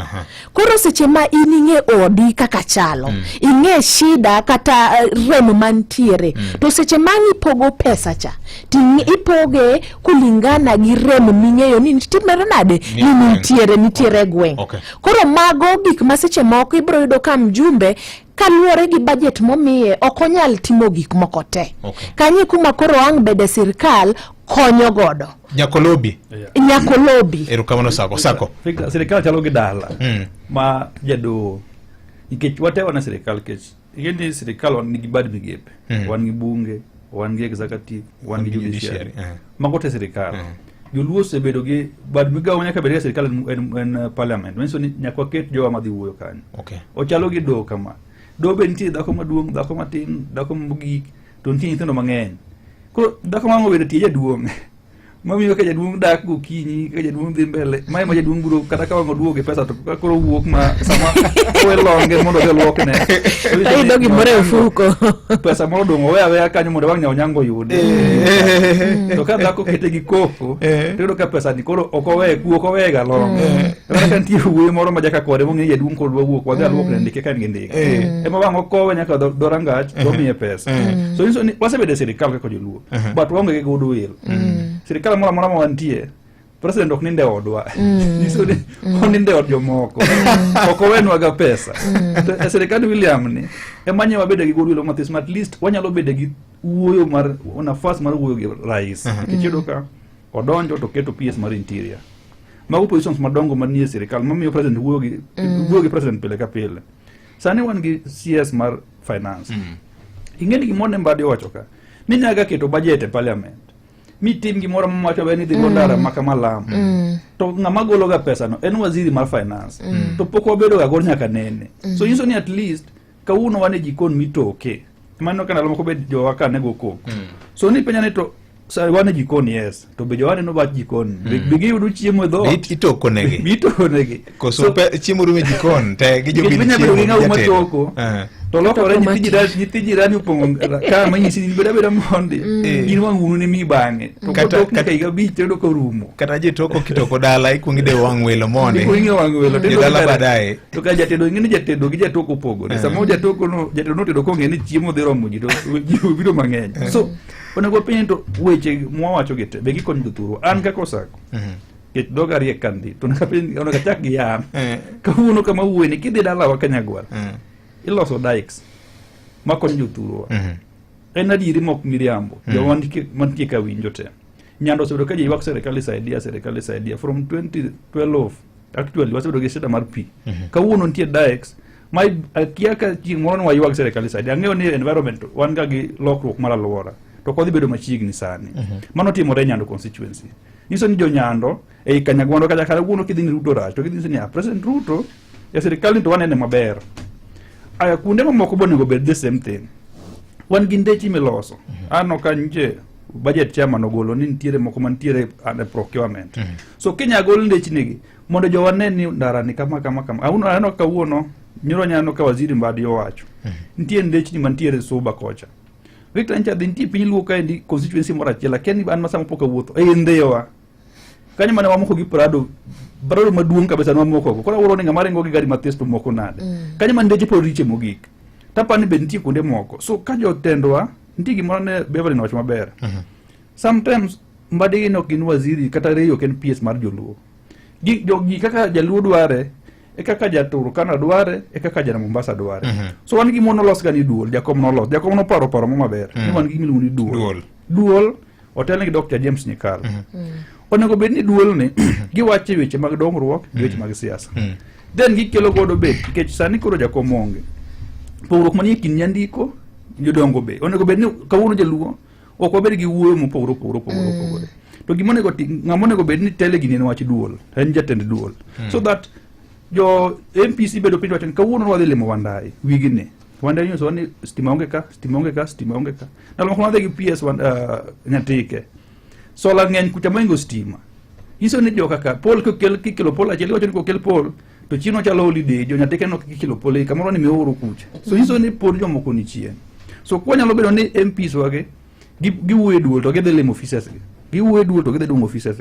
Koro seche ma ining'e odi kaka chalo, ing'e shida kata rem mantiere. To seche ma ipogo pesa cha, ipoge kulingana gi rem ming'eyo ni timere nade ni nitiere gweng'. Koro mago gik ma seche moko ibro yudo ka mjumbe kaluwore gi budget momiye okonyal timo gik moko te. Kanyi kuma koro ang' bede sirikal konyo godo. Nyakolobi. Erokamano sako. Sirikal chalo gi dala. Ma jado nikech whatever na sirikal kech. Igeni sirikal wan nigi bad migepe. Wan gi bunge, wan gi executive, wan gi judiciary. Mago te sirikal. Joluo osebedo gi bad migawo nyaka bed sirikal en parliament. Menso ni nyaka ket jowa madhi wuoyo kanyo. Ochalo gi do kama. Do be nitie dhako maduong', dhako matin, dhako mogik, to nitie nyithindo mang'eny. Koro dhako mango bende tie jaduong'. Mamiyo ka jaduong' dak gokinyi, ka jaduong' dhi mbele, mae ma jaduong' biro kata ka wang' oduoge pesa to koro wuok ma sama welonge mondo odhi luokne. Ayudo gimoro e fuko. Pesa moro dong' owe aweya kanyo mondo wang' nyango yude. To ka dhako kete gi kopo, tiyudo ka pesa ni koro ok owe ga long. Kata ka nitie wuoyi moro ma jaka kode mong'e jaduong' kod wuok wadhi aluokne ndike ka ngi ndike. Ema wang' okowe nyaka dorangach omiye pesa. So inso ni wasebede sirikal kaka joluo. But waonge gi goodwill. Sirikal mora mora wantie president ok ninde odwa niso ni oninde od jomoko ok owenwa ga pesa to sirikal William ni emanye wabede gi goodwill mathis at least wanyalo bede gi wuoyo mar nafas mar wuoyo gi rais kichido ka odonjo to keto PS mar interior mago positions madongo manie sirikal mamiyo president wuoyo gi president pile ka pile sani wan gi CS mar finance ingeni gimone Mbadi owacho ka ni nyaga keto budget e parliament mi tim gimoro mamacho beni dhi gondara makamalam to ng'ama golo ga pesa no en waziri mar finance to poko bedo ga gor nyaka nene so yiso ni at least kawuono wane jikon mitoke mano kana lomo ko be jo waka nego koko so ni penya ne to sa wane jikon yes to be jowane no ba jikon bigi yudu chiemo dho itoko negi koso chiemo rume jikon te gi jo bitoko to loko re nyithi jirani upongo ka manyisi ni beda mondi in wang'unu ni mi bang'e to kata iga bich tedo ko rumo kata je toko kitoko dala ikwongi de wang' welo mondi ikwongi wang' welo tedo dala badaye to ka jatedo ng'eni jatedo gi jatoko pogo samo jatoko no tedo ko ng'eni chiemo dhi romo ji to biro mang'eny so onego piny to weche mwawacho gite be gikonyo jothuro an kako sako ket doga riek kandi to onego chak gi yan kawuono kama wuoyi ni kidhi dala wa Kanyagwal iloso dikes makonyo jothuro en adieri mok miriambo mantie ka winjo te nyando osebedo ka ji ywak serikal isaidia from 2012 actually wasebedo gi shida mar pi kawuono nitie dikes ma akia ka chieng' moro wa ywak serikal isaidia ang'eyo ni environment wan ga gi lokruok mar alwora to kodhi bedo machiegni sani mano timore Nyando constituency nyiso ni jonyando ei Kanyagwal kaja kala wuono kidhi ni Ruto rach to kidhi ni President Ruto e sirikal to wanene maber aya kunde mamoko bonego bed the same thing wan gi ndechi miloso ano ka nje budget chairman ogolo ni ntiere moko mantiere under procurement so Kenya gol ndechi nigi mondo jowane ni ndara ni kama ano kawuono nyoro nyano ka waziri Mbadi owacho ntie ndechi ni mantiere Suba kocha Victor ncha dhinti piny luo ka ndi constituency mora chiela ken an masama poka wuotho e ndewa kanyo mane wamoko gi Prado maduong' kabisa no moko ko ora ni ng'amare ngogi gari mathesto moko nade kanyo man ndeche po riche mogik tapani be nitie kunde moko so ka jotendwa nitie gimoro ne Beverly nowacho maber sometimes mbadi no kin waziri kata reyo ken PS mar joluo gi kaka jaluo dware e kaka jaturu kana dware e kaka jana Mombasa dware so wan gi mono los gani duol jakom no paro mo maber ni wan gi miluni duol hotel ni Dr. James Nyikal onego bed ni duol ni gi wache weche mag dongruok weche mag siasa then gi kelo godo bet kech sani koro jakom onge pogruok manie kin nyandiko jodongo be onego bed ni kawuono jaluo ok obed gi wuoyo mopogore to gimonego ngamonego bed ni tele gini wach duol en jatend duol so that jo MPC bedo piny wacho kawuono wadhi limo Wandai wigine Wandai nyiso ni stima onge ka nalo moko wadhi gi PS nyatike sola ng'eny kucha moingo stima iso ni joka ka pol kikelo pol achiel wacho ni kokel pol to chino chalo holiday jo nyatike no kikelo pol kamoro ni meoro kucha so iso ni pol jomoko ni chien so kwa nyalo bedo ni MPs wage gi wuoyo duol to gidhi limo offices gi wuoyo duol to gidhi dong offices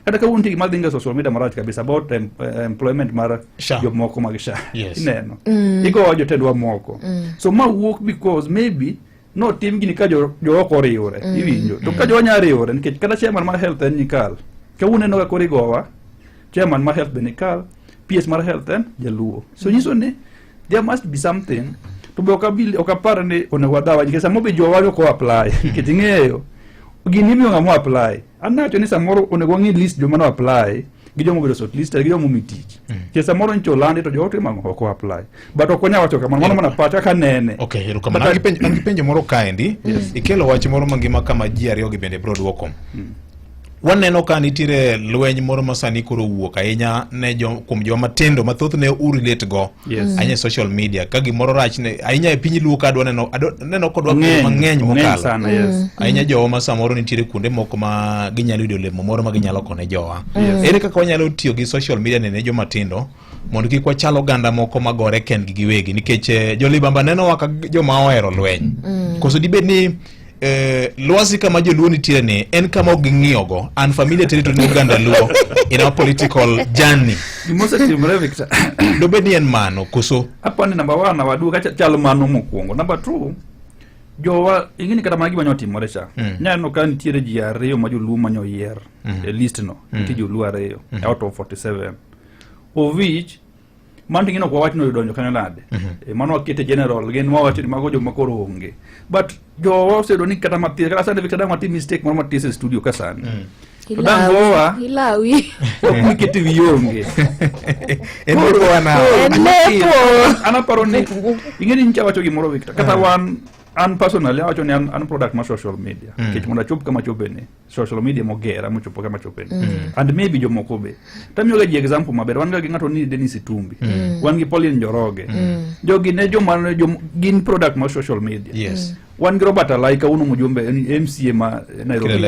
kata ka unti mal dinga social media marach kabisa about employment mar jomoko mag sha ineno iko jotendwa moko so ma work because maybe no team gini ka jo oko riwore iwinjo to ka jo nya riwore nikech kata chairman mar health en Nyikal ka uneno ka korigowa chairman mar health Nyikal PS mar health en jaluo so nyiso ni there must be something to be okapar ni onego dawa nikech samo be jo walo ko apply nikech ng'eyo gini miyo ngamo apply anacho ni samoro onego ngi list jo mano apply gi jomo bedo short list gi jomo mitich ke samoro ncho landi to jote mango ko apply but okonya wacho kama mono mana pacha ka nene okay hero kama ngipenje moro kaendi ikelo wach moro mangima kama ji ariyo gi bende broad wokom waneno ka nitire lweny moro masani koro wuok ahinya ne kuom joma tindo mathoth ne urelate go anya social media ka gimoro rach ne ahinya e piny luo ka neno kodwa mang'eny mokalo ahinya joma samoro nitiere kuonde moko ma ginyalo yudo lemo moro ma ginyalo kone jowa ere kaka wanyalo tiyo gi social media ne joma tindo mondo kik wachalo ganda moko magore kendgi giwegi nikech jolibamba neno waka joma ohero lweny koso dibed ni luasi kama joluo nitiere ni en kama oging'iyogo an familia territory ni Uganda luo in our political journey gimose timore Victor dobe ni en mano koso apa ni number 1 awadu ka chalo mano mokwongo number 2 jowa ingini kata magi manyo timore cha nyano ka nitiere ji ariyo ma joluo manyo yier e list no nitiere joluo ariyo out of 47 of which mandi ngino kwa watu no donjo kanalade mano akete general gen wa watu mago jo makoro onge but jo wa se doni kata matia kala sande Victor mati mistake moro mati studio kasani to dangoa ilawi okete vionge eneko ana paroni ingeni ncha wacho gimoro Victor kata wan an personally wacho ni an product ma social media kech mona chop kama chopene social media mogera mo chopo kama chopene and maybe jo mokobe tamyo ga example maber wan ga ngato ni Dennis Itumbi wan gi Pauline Njoroge jogi ne jo man jo gin product ma social media wan gi Robert Alaika uno mujumbe MCA ma Nairobi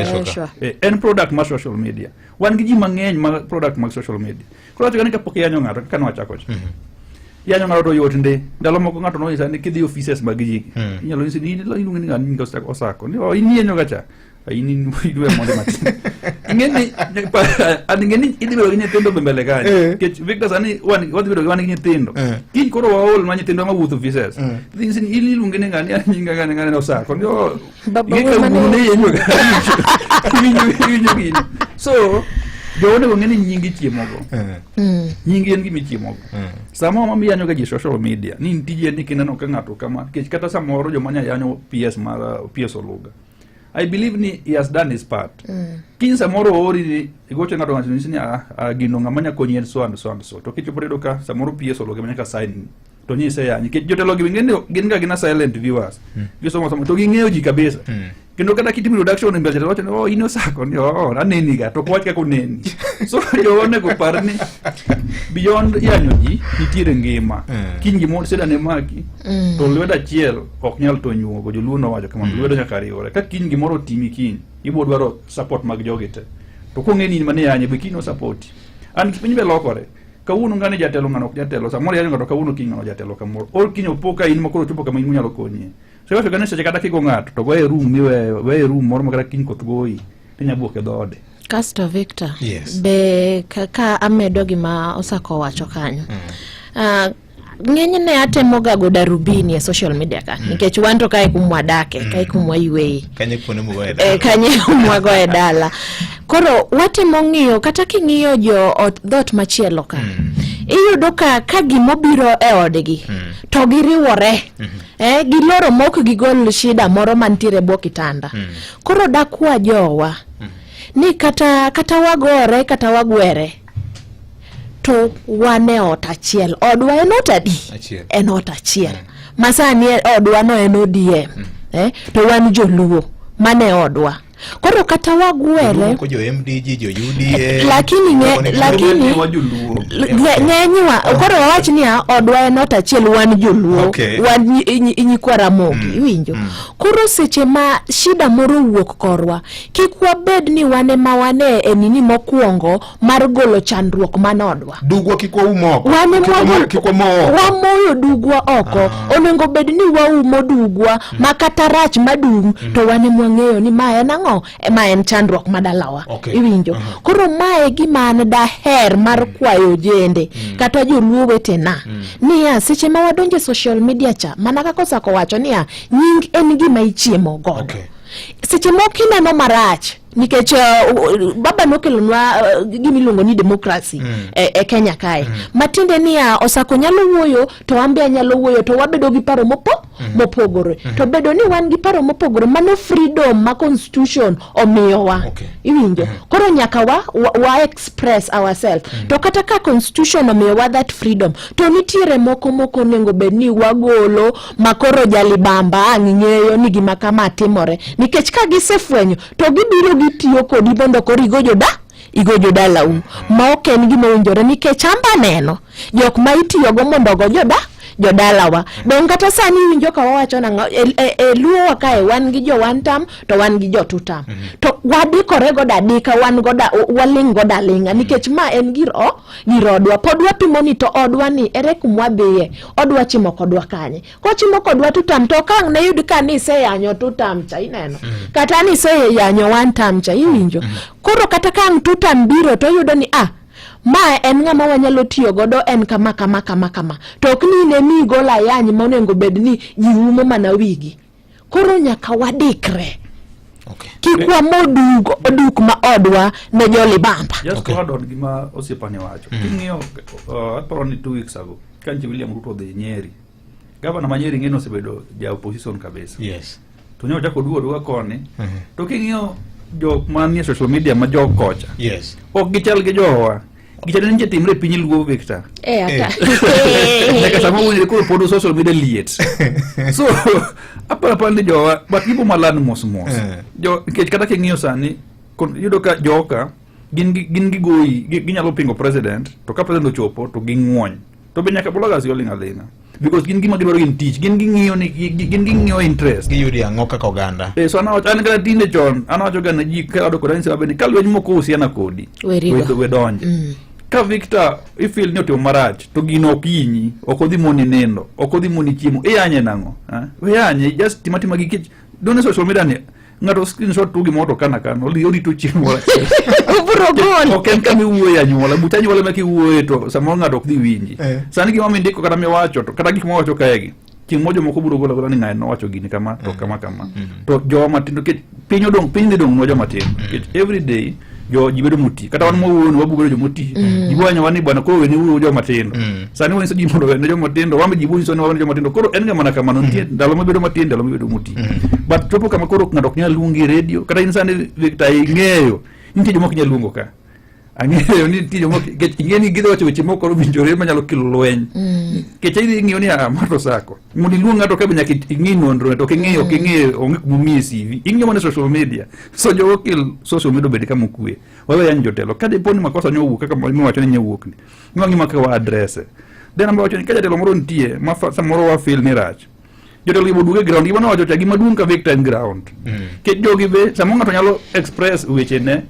en product ma social media wan gi ji mang'eny ma product ma social media koro to ka poke yanyo ngato kana wacha kocha yanyo ngato yote ndalo moko ngato no isa ni kidhi offices magiji inyalo nisi ni lo inungi ngani ngosta osako ni o ini yenyo gacha ini idwe monde mati ngeni ngeni idibero gine tendo bembele gani ke Victor sani wadi bero gani nyithindo kin koro waol ma nyithindo ma wuotho offices nisi ni ili lungi ngani anyinga ngani osako ni o ngeka ngune yenyo gani so jone ngene nyingi chiemogo nyingi en gimi chiemogo samo mami yanyo ga social media ni ntije ni kineno ka ngato kama kech kata samoro jo manya yanyo PS Oluga I believe ni he has done his part kin samoro ori igoche ngato ngato ni gino ngamanya konyen so to kicho poredo ka samoro PS Oluga manya ka sign to ni se ya ni ke jotelo gin ga silent viewers gisomo to gingeo ji kabisa kendo kata kitimi reduction in budget wacho oh ino sako ni aneni ga to kwacha ko neni so yo ne go parni beyond yanyo ji nitiere ngima kingi mo seda ne maki to lweda chiel ok nyal to nyugo joluo no wacho kamano lwedo nyaka riwore ka kingi moro timi kin ibo dwaro support mag jogete to ko ngeni mane yanye be kino support an kipinyi be lokore kawuno ngane jatelo ngano jatelo samoro yanyo ngato kawuno kingo jatelo kamoro or kinyo poka in makoro chupo kama in nyalo konye so yo ganesa kata kigo ngato to goe room we room moro makara kin koth goi tinya buoke dode Casto Victor be ka amedo gima osako wacho kanyo ng'enyne atemo gago darubini e social media ka nikech wan to kae kumwadake kae kumwaiwei kanye kuone mugoe kanye kumwagoe dala koro watemo ng'iyo kata king'iyo jo dhot machielo ka iyudo ka gimobiro e odgi to giriwore giloro mok gigol shida moro mantiere bwo kitanda koro dakwa jowa ni kata wagore kata wagwere to wane ot achiel odwa en ot adi en ot achiel masani odwa no en ODM to wan joluo mane odwa koro kata wagwere ko jo MDG jo UDA lakini ng'enywa koro wawach ni odwa en ot achiel wan joluo wan inyikwara mogi iwinjo koro seche ma shida moro wuok korwa kik wabed ni wane mawane enini mokwongo mar golo chandruok manodwa dugwa kikwa umoko kikwa wamoyo dugwa oko onengo bed ni waumo dugwa makata rach madung to wane mwang'eyo ni ma en ang'o ma en chandruok madalawa iwinjo koro mae gima an daher mar kwayo jende kata joluo wetena niya seche ma wadonje social media cha mana kaka osako wacho niya nying en gima ichiemo godo seche moko ineno marach nikech baba nokelonwa gimiluongo ni demokrasi e Kenya kae matinde niya osako nyalo wuoyo to ambe nyalo wuoyo to wabedo gi paro mopogore to bedo ni wan gi paro mopogore mano freedom ma constitution omiyowa iwinjo koro nyaka wa express ourselves to kata ka constitution omiyowa that freedom to nitiere moko nengo bed ni wagolo makoro jalibamba ang'eyo ni gima kama timore nikech ka gisefwenyo to gibiro gitiyo kodi bondo korigo joda ma ok en gima owinjore nikech amba neno jok ma itiyogo mondo go jodalawa don kata sani winjo ka wawacho na luo wakae wan gi jo one term to wan gi jo two term to wadikore go dadika wan go waling go dalinga nikech ma en gir odwa pod wapimo ni to odwa ni ere kumwa biye odwa chimo kodwa kanye ko chimo kodwa two term to kang ne yud ka ni se yanyo two term cha ineno kata ni se yanyo one term cha iwinjo koro kata kang two term biro to yudo ni ma en ng'ama wanyalo tiyo godo en kama to ok ni ne mi gola yanyi monengo bed ni ji umo mana wigi koro nyaka wadikre kikwa moduk ma odwa ne jolibamba just to add on gima osiepani wacho king'iyo aparo ni 2 weeks ago kanchi William Ruto dhi Nyeri gavana ma Nyeri ng'eno osebedo ja opposition kabisa yes to nyo chako duoga koni to king'iyo jok manie social media ma jok kocha yes ok gichal gi jowa gichal ni timre piny luo Victor ata nek sama woni ko podo social media liet so apa ni jowa but ibo malan mos jo kata king'iyo sani yudo ka joka gin gigoyi ginyalo pingo president to ka president ochopo to ging'wony to be nyaka bologa sioling alina because gin gima gidwaro gin tich gin ging'iyo ni gin ging'iyo interest giyudi ang'o kaka oganda so an kata tinde chon an wacho ga na ji kado kod anse mabeni kalweny moko usiana kodi we donje ka Victor ifil ni otimo marach to gino okinyi okodhi moni nendo okodhi moni chiemo yanye nango we yanye just timatima gi done social media ni ngato screenshot tu gi moto kana oli to chiemo wala ubrogon oken kami wuoya nyola butanyi wala maki wuoye to samo ngato ok dhi winji sani gima mindiko kata miwacho to kata gik mawacho kaegi chieng' mojo moko buro gola ni ng'ae nowacho gini kama to kama to joma tindo piny dong no joma tindo every day jo jibedo muti kata wan mowuon wabugo jo muti jibwanyo wani bwana ko weni uro jo matindo sani woni so jimondo weni jo matindo wambe jibuni so wani jo matindo koro en ngama kama non tie ndalo mabedo matindo ndalo mabedo muti but topo kama koro ngado nyalo luongi radio kata insani Victor ing'eyo nitie jomok nyalo luongo ka ang'eyo ni nitie jomok ing'eni gidho wacho weche moko winjore manyalo kelo lweny kecha ing'iyo ni mato sako mondo iluong ng'ato ka nyaka ing'i nonro to king'eyo onge kumomie CV ing'iyo mana social media so jogo kel social media bed kama okwe wawe yan jotelo ka dipo ni makosa nyo wuok kaka miwacho ni nyowuok ni nwangi maka wa address then amba wacho ni kaja telo moro nitie ma samoro wa feel ni rach jotelo gibo duge ground gibo wacho cha gima duong ka Victor ground ke jogi be samo ng'ato nyalo express weche ne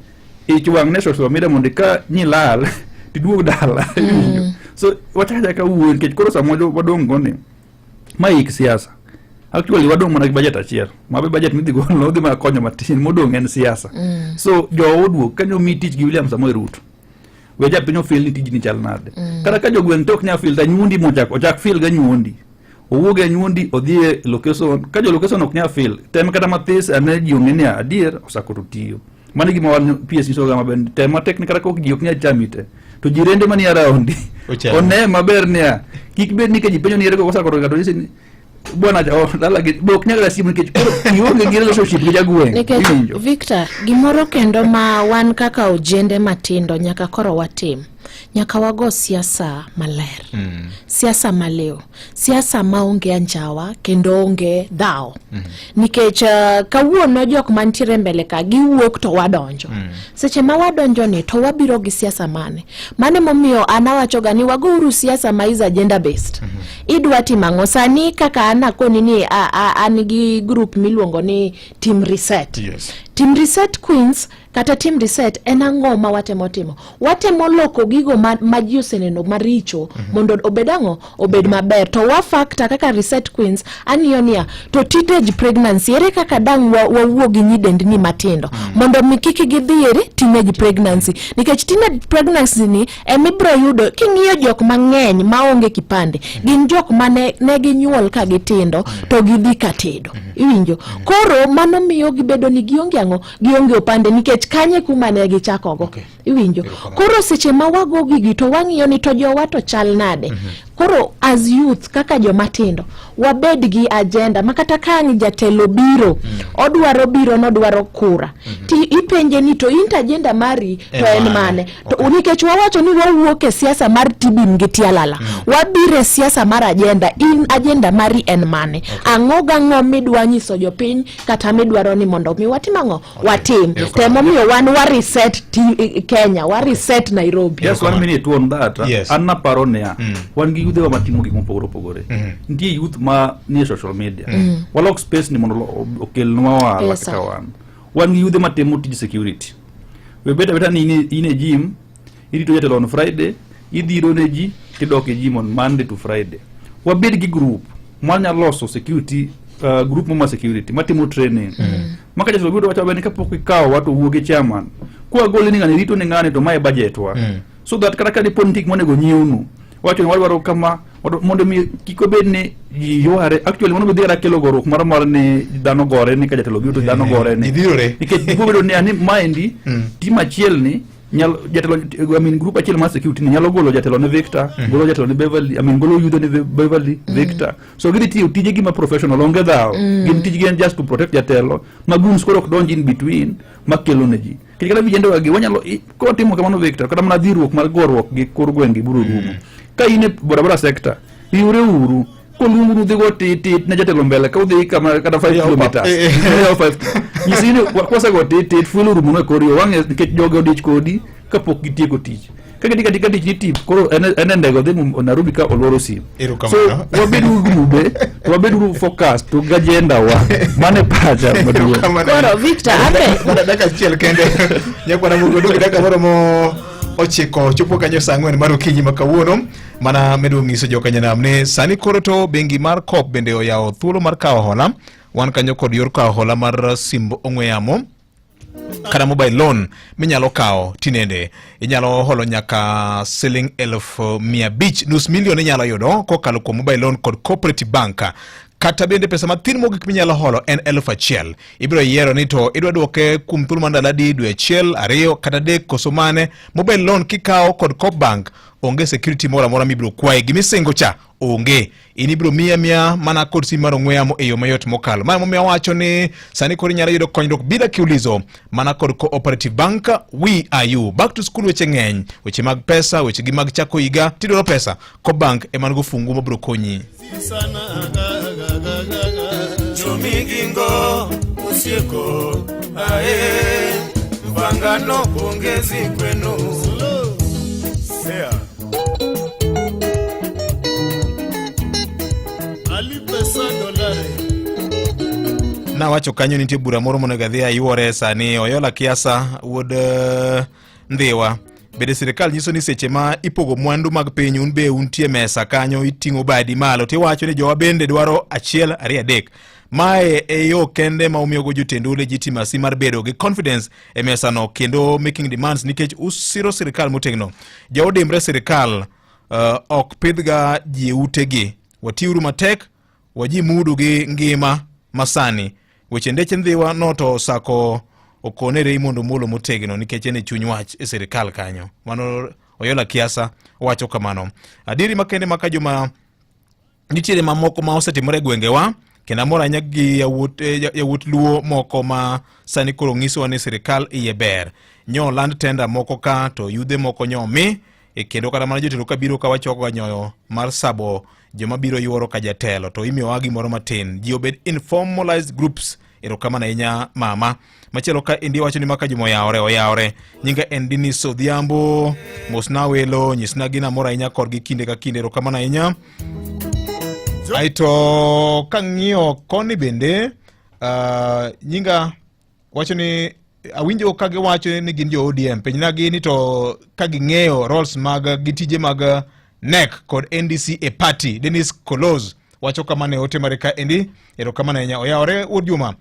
ichwang ne social media mondo ka nyilal tiduog dala so wachaja ka wuon ke koro samojo wadong goni maik siasa actually wadong mana budget achiel mabe budget midhi go no dhi ma konyo matin modong en siasa so jo oduok kanyo mi tich gi William Samoei Ruto weja pinyo feel ni tijini chal nade kata ka jogwen tok nya feel ta nyundi ochak feel ga nyundi owuoge nyundi odhie location ka jo location ok nya feel tem kata mathis ane jiong'eni adier osakoro tiyo mani gima wan PSG soga maben tema technical ko gi ok nya chamite to jirende mani around one maber nia kik bed ni ke jipenyo ni rego osakoro ga to ni bwana ja dala gi bok nya la simu ke yonge gi relationship gi jagwen Victor gimoro kendo ma wan kaka ojende matindo nyaka koro watim nyaka wago siasa maler siasa maleo siasa maonge anjawa kendo onge dhao nikech kawuono jok mantiere mbele ka giwuok to wadonjo seche ma wadonjo ni to wabiro gi siasa mane momiyo anawachoga ni wago siasa ma is agenda based idwa timango sani kaka anakoni ni anigi group miluongo ni team reset team reset queens kata team reset en ang'o ma watemo loko gigo ma ji oseneno maricho mondo obedango obed maber to wa factor kaka reset queens anionia to teenage pregnancy ere kaka dang wawuo gi nyidendni matindo mondo mikiki gidhiere teenage pregnancy nikech teenage pregnancy ni emibro yudo king'iyo jok mang'eny maonge kipande gin jok mane ginyuol ka gitindo to gidhi katedo iwinjo koro mano miyo gibedo ni gionge opande nikech kanye kuma ne gichakogo iwinjo koro seche ma wago gigi to wang'iyo ni to jowa to chal nade koro as youth kaka jomatindo wabed gi agenda makata kangi jatelo biro odwaro biro nodwaro kura ti ipenje ni to int agenda mari to en mane to unikech wawacho ni wawuok e siasa mar tibim gi tialala wabire siasa mar agenda in agenda mari en mane ang'o midwa nyiso jopiny kata midwaro ni mondo mi watimang'o watim temo miyo wan wa reset Kenya wa reset Nairobi yes 1 minute on that anna paronia wan gi yudhe wa matimo gik mopogore ndie youth ma ni social media walok space ni mondo okel nwa wa wan gi yudhe matimo tij security we beta ni ine gym idi to jatelo on Friday idhiro ne ji tidok e gym on Monday to Friday wabed gi group mwanya loso security group mama security matimo training maka jatelo biro wacha bene kapok ikaw watu wuoge chairman kwa gole ni ngani rito ni ngani to mae budget wa so that kaka di politik monego nyiunu wacho ni walwaro kama mondo mi kiko bedne yoare actually mondo dira kelo gorok mar ne dano gore ni kaja telo biro dano gore ni nikech bobedo ni ani maendi tima chiel ni nyalo jatelo group achiel mar security ni nyalo golo jatelo ne Victor golo jatelo ne Beverly golo yudo ne Beverly Victor so gidi tiyo tije gi ma professional onge dhao gin tije gen just to protect jatelo magun skoro donji in between makelo ne ji kikala vijende wagi wanyalo ko timo kamano Victor kada mana dhiruok mar gorruok gi kor gwengi buru rumo ka ine barabara sector iure uru kolungu dhigo titit na jatelo mbele ka udhi kama kada 5 kilometers nyisini kwasa go titit fulu rumo no korio wange nikech joge odich kodi kapok gitieko tich kaka dika tich tip koro enendego dhi Nairobi ka oloro sim so wabedu focus to agenda wa mane pacha koro Victor ape daka chiel kende nyakwa na mugodu daka moro mo ochiko chopo kanyo sangwen mar okinyi makawuono mana medo ngiso jokanya namne sani koro to bengi mar Coop bende oyawo thuolo mar kawo hola wan kanyo kod yor kawo hola mar simb ong'we yamo kada mobile loan minyalo kawo tinende inyalo holo nyaka siling 1,500 nus milion inyalo yudo kokalo kuom mobile loan kod Cooperative Bank kata bende pesa mathin mogik minyalo holo en 1,000 ibiro yiero ni to idwa duoke kuom thuolo mar ndalo adi dwe achiel 2 kata 3 koso mane mobile loan kikawo kod Coop Bank onge security mora mora mibiro kwaye gimisingo cha onge inibiro miya mana kod sim mar ong'we yamo e yo mayot mokalo mana momiyo wacho ni sani koro inyalo yudo konyruok bila kiulizo mana kod Cooperative Bank we are you back to school weche ng'eny weche mag pesa weche gi mag chako higa tidoro pesa Coop Bank ema nigo fungu mabiro konyi Chomigingo usieko ae mbangano pongezi kwenu sea alipesa dolari na wacho kanyo nitie bura moro monego adhi ayuore sani Oyola Kiasa wuod Ndhiwa bede sirikal nyiso ni seche ma ipogo mwandu mag piny un be untie mesa kanyo iting'o badi malo tiwacho ni jowa bende dwaro 1 2 3 Mae yo kende ma umiyo go jotendu legitimacy mar bedo gi confidence e mesano kendo making demands nikech usiro sirikal motegno. Jaodimre sirikal ok pidhga ji utegi. Watiuru matek, waji mudu gi ngima masani. Weche ndeche ndhiwa noto sako okonere imondo mulo motegno nikech ene chuny wach e sirikal kanyo. Mano Oyola Kiasa wacho kamano. Adiri makende makajuma nitiere mamoko ma osetimore gwengewa kendo amora nyagi yawuot luo moko ma sani koro nyiso ni sirikal iye ber. Nyo land tender moko ka to yudhe moko nyomi kendo kata mana jotelo kabiro ka wachoko ga nyoyo mar sabo joma biro yuoro ka jatelo to imiyo wagi moro matin. Ji obed informalized groups erokamana inya mama. Machielo ka indi wacho ni maka juma oyawre. Nyinga endini Sodhiambo mosna welo nyisna gina mora inya korgi kinde ka kinde erokamana inya. Aito kang'iyo koni bende nyinga wacho ni awinjo kage wacho ni gin jo ODM penyna gini to kaging'eyo roles mag gitije mag NEC kod NDC e party. Dennis Kolos wacho kamane ote marika endi erokamana inya oyawre Juma.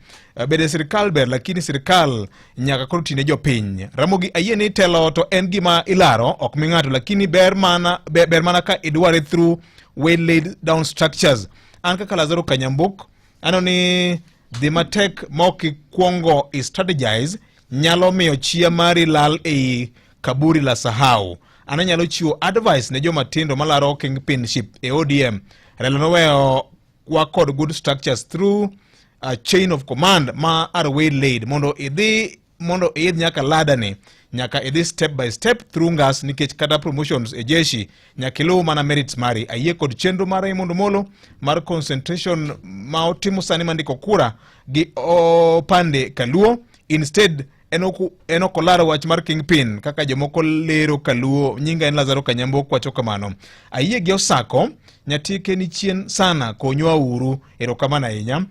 Bede sirikal ber lakini sirikal nyaka koro tine jo piny. Ramogi ayeni telo to en gima ilaro ok ming'ato lakini ber mana ka idware through well laid down structures. An kaka Lazaro Kanyambuk anoni dhimatek moki kuongo i strategize nyalo miyo chia mari lal e kaburi la sahau. Ana nyalo chiwo advice ne joma tindo malaro kingpinship e ODM. Relo noweo wakod good structures through a chain of command ma are well laid mondo idhi nyaka ladani nyaka idhi step by step through ngas nikech kata promotions e jeshi nyaka iluw mana merits mari. Ayie kod chenro mare mondo molo mar concentration ma otimo sani mandiko kura gi opande kaluo. Instead enokolaro wach mar kingpin kaka jomoko lero kaluo. Nyinga en Lazaro Kanyambuk wacho kamano. Ayie gi osako nyatike ni chien sana konywa uru erokamana inya.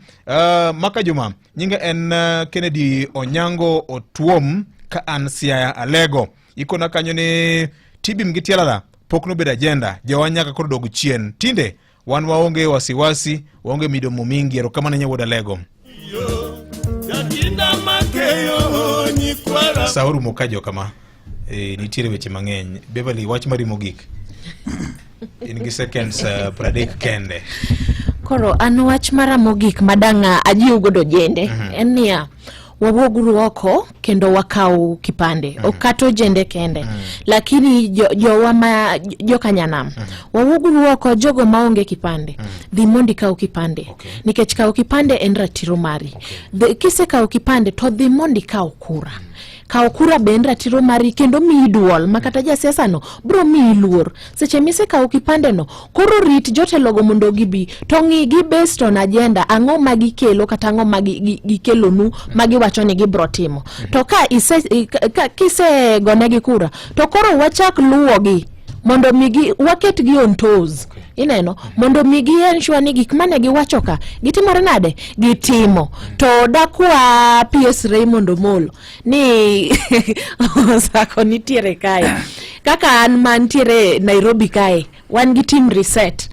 Maka juma nyinga en Kennedy Onyango Otuom ka an Siaya Alego. Ikona kanyo ni tibi mgitialala pok nobed agenda jawanyaka koro dogu chien. Tinde wan waonge wasiwasi waonge midomo mingi erokamana nya woda Lego. Sauru mokajo kama nitiere weche mang'eny. Beverly wach mari mogik. In gi seconds pradik kende. Koro an wach mara mogik madanga ajiu godo jende. En niya wawuoguru oko kendo wakau kipande. Okato jende kende. Lakini jowa ma jokanyanam. Wawuoguru oko jogo maonge kipande. Dhi mondi kau kipande. Nikech kau kipande en ratiro mari. Kise kau kipande to dhi mondi kau kura. Kao kura bendra tiro mari kendo mi duol makata jasiasa no bro mi luor seche mise kao kipande no koro rit jotelogo mondo gibi to ng'igi based on agenda ang'o magi kelo kata ang'o magi gikelo nu magi wacho ni gibro timo to ka kise gonegi kura to koro wachak luwogi mondo migi waket gi on toes ineno mondo migi ensure ni gik mane giwacho ka gitimore nade gitimo to dakwa PS Raymond Omolo ni sako nitiere kae kaka an mantiere Nairobi kae wan gi team reset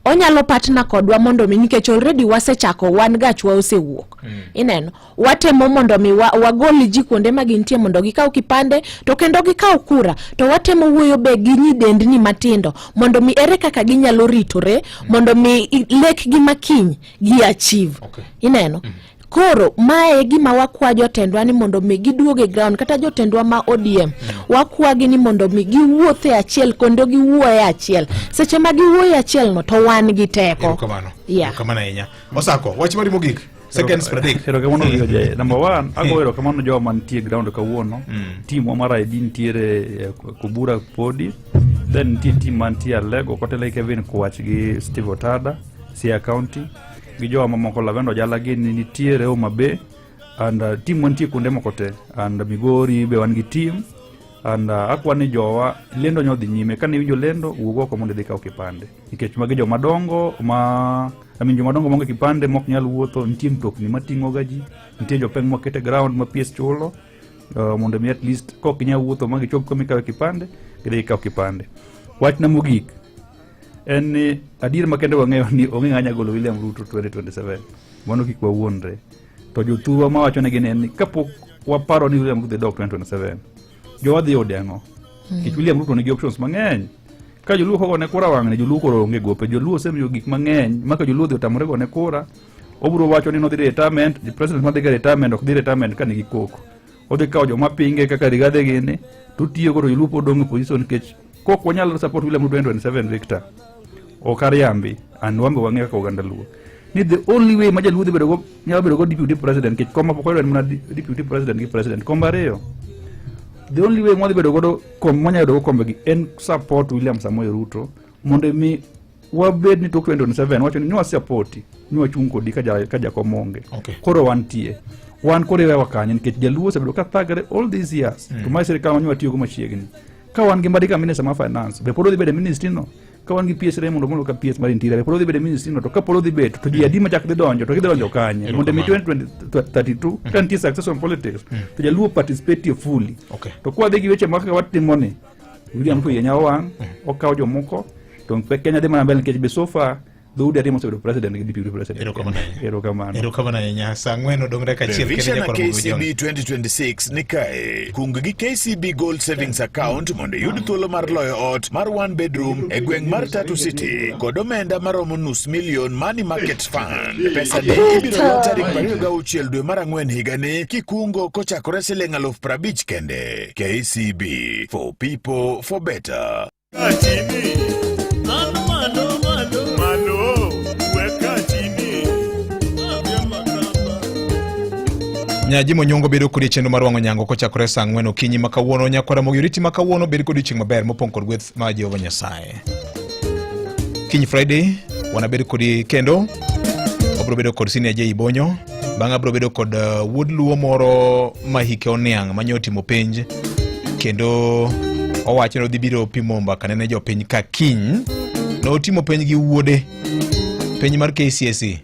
onyalo patna kodwa mondo mi nikech already wasechako wan gachwa osewuok ineno watemo mondo mi wagol ji kuonde magintie mondo gikau kipande to kendo gikau kura to watemo wuoyo be gi nyidendni matindo mondo mi ere kaka ginyalo ritore mondo mi lek gi makiny gi achieve ineno koro mae gima wakwa jotendwa ni mondo mi giduoge ground kata jotendwa ma ODM wakwa gi ni mondo mi giwuothe achiel kondo giwuoye achiel seche ma giwuoye achiel no to wan gi teko kamana inya Osako wach mari mogik seconds pradik erokamano joje number 1 ago erokamano jo mantie ground kawuono team mara edin tiere Kubura Podi then team mantie Lego kotele Kevin Kwach gi Steve Otada Siaya County gi jo mamoko Lavendo Jala gi nitiere Homa Bay and team mantie kunde moko te and Migori be wan gi team and akwani jowa lendo nyodhi nyime kane winjo lendo wuogo ko mondo dhika kipande nikech magi jo madongo jo madongo monge kipande mok nyal wuotho nitie mtokni mating'o gaji nitie jo peng mokete ground ma PS chulo mondo mi at least kok nyal wuotho magi chop komika kipande gidhi kaw kipande wach na mogik en ni adier makende wang'eyo ni onge ng'anya golo William Ruto 2027 mondo kik wawuondre to jothurwa mawacho ne gin en ni kapok waparo ni William Ruto dok 2027 jowa dhi ode ang'o kik William Ruto nigi options mang'eny ka joluo kogo ne kura wang' ne joluo koro onge gope joluo osemiyo gik mang'eny maka joluo dhi otamore go ne kura obiro wacho ni nodhi retirement the president madhi ga retirement ok dhi retirement ka nigi koko odhi kawo joma pinge kaka Rigathi gini to tiyo go joluo podong' position kech kok wanyalo support William Ruto 2027 Victor okariambi and wambe wang'e kaka oganda luo ni the only way ma jaluo dhi bedo go nyalo bedo go deputy president kech koma pok oyudo mana deputy president gi president komba ariyo the only way mwadhi bedo godo mwanya yudo go kombe gi en support William Samoei Ruto mondo mi wabed ni tok 2027 wacho ni wasupporti ni wachung' kodi ka jakom onge koro wantie wan koro iwewa kanye nikech jaluo osebedo ka thagre all these years to mae sirikal manyo tiyo go machiegni ka wan gi Mbadi ka minister ma finance be pod odhi bedo ministry no ka wan gi PS Raymond mondo ka PS mar interior be pod odhi bedo ministry no to ka pod odhi bedo to ji adi machak dhi donjo to gidonjo kanye mondo mi 2032 20 successful politics to jaluo participate fully to kwa dhi gi weche maka watimo ni William Ruto yenya wang' okawo jomoko to Kenya de mana mbele nikech be so far Dudi atimo sebedo president gi deputy president. Erokamano ahinya. Saa ang'wen odong' dakika achiel Revision na KCB 2026 ni kae. Kung gi KCB Gold Savings Account mondo yud thuolo mar loyo ot mar one bedroom e gweng' mar Tatu City kod omenda maromo $500,000 Money Market Fund. Pesa de ibiro lo tarik 26 dwe mar ang'wen higani kikungo kochakore $50,000 kende. KCB, for people, for better. Nyaji Monyongo bedo kod chenro mar wang'o nyango kochakore saa 4 okinyi ma kawuono nyakwara mogiriti ma kawuono bedo kod chieng' maber mopong' kod gweth ma Jehova Nyasaye. Kiny Friday wana bedo kod kendo obro bedo kod Senior J Bonyo bang'a bro bedo kod wuod luo moro ma hike oniang' manyotimo penj kendo owacho no dhi biro pimo mbaka ne jopiny ka kiny no timo penj gi wuode penj mar KCSE.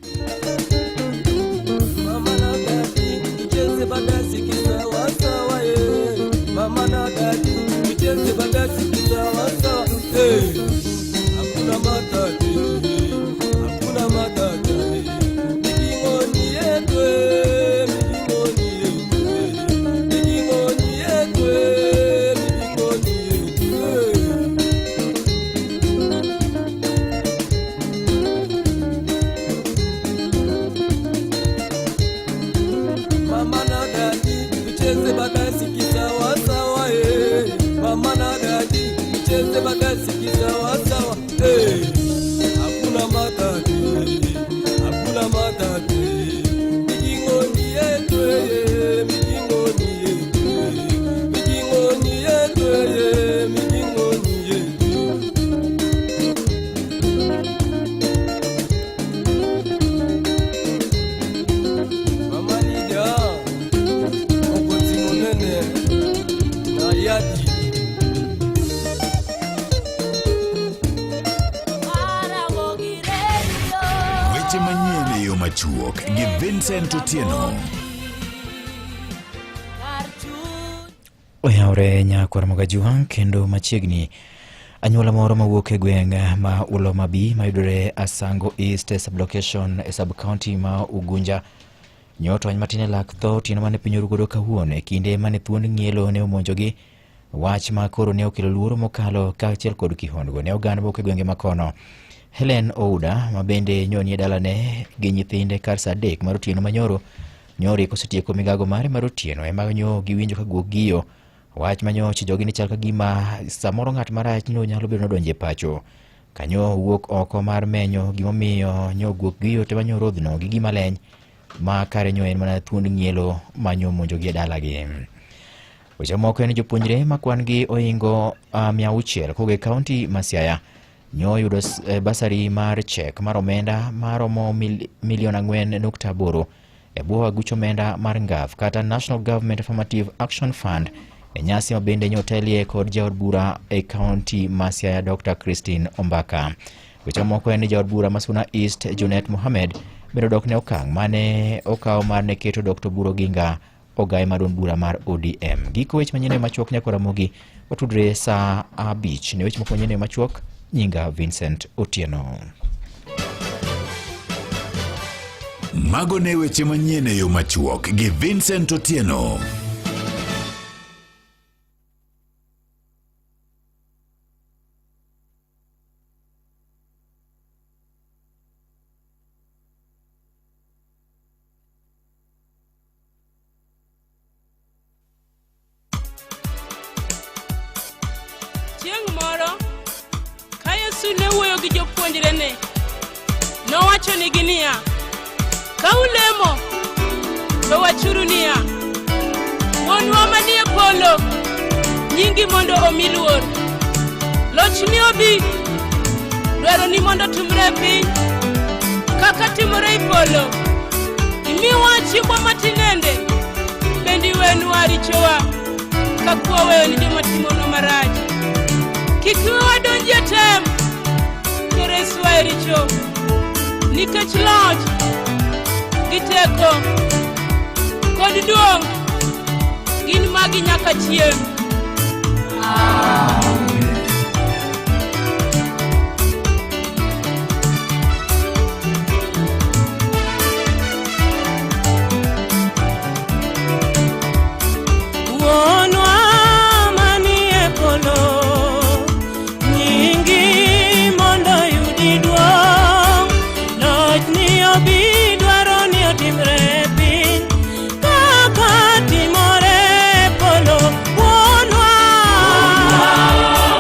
Oyaore nyakwar Mogajuang kendo machiegni anyuola moro mawuok e gweng' ma Uloma B mayudore Asango East sublocation e sub-county ma Ugunja nyotony matine lak tho tieno mane piny orugodo kawuono e kinde mane thuond ng'ielo ne omonjogi wach ma koro ne okelo luoro mokalo kaachiel kod kihondko ne oganda mawuok e gwenge makono. Helen Ouda ma bende nyoni e dalane gi nyithinde kar saa 3 mar otieno manyoro nyori kosetieko migago mare mar otieno ema nyo giwinjo ka guok giyo wach manyochi jogi ni chal ka gima samoro ng'at marach no nyalo bedo nodonje pacho kanyo wuok oko mar menyo gimomiyo nyo guok giyo te manyo rodhno gi gima leny ma kare nyo en mana thuond ng'ielo manyo monjo gi dalagi. Weche moko en jopuonjre ma kwan gi oingo 600 koge kaunti ma Siaya nyo yudo basari mar chek mar omenda maromo $4.8 e bwo aguch omenda mar ngaf kata National Government Affirmative Action Fund e nyasi mabende nyotelie kod jaod bura e kaunti ma Siaya Dr. Christine Ombaka. Weche moko en jaod bura Masuna East Junet Mohamed bende dok ne okang' mane okawo mar ne keto Dr. Buro Ginga ogai maduong' bura mar ODM. Giko weche manyene machuok nyakora mogi watudre saa 5 ne weche moko manyene machuok Nyinga Vincent Otieno. Mago ne weche manyien e yo machuok gi Vincent Otieno. Chieng' moro ka Yesu ne wuoyo gi jopuonjre ne, nowacho nigi niya, ka ulemo to wachuru niya, Wuonwa manie polo, nyingi mondo omi luor, lochni obi, dwaro ni mondo timre e piny kaka timore e polo. Imiwa chiembwa matinende, bende iwenwa richowa ka kwaweyo ni joma timonwa marach. Kik iwe wadonji e tem, to reswa e richo, nikech loch gi teko kod duong' gin magi nyaka chieng'. Wuonwa manie polo, nyingi mondo yudi duong', lochni obi, dwaro ni otimre e piny kaka timore e polo. Wuonwa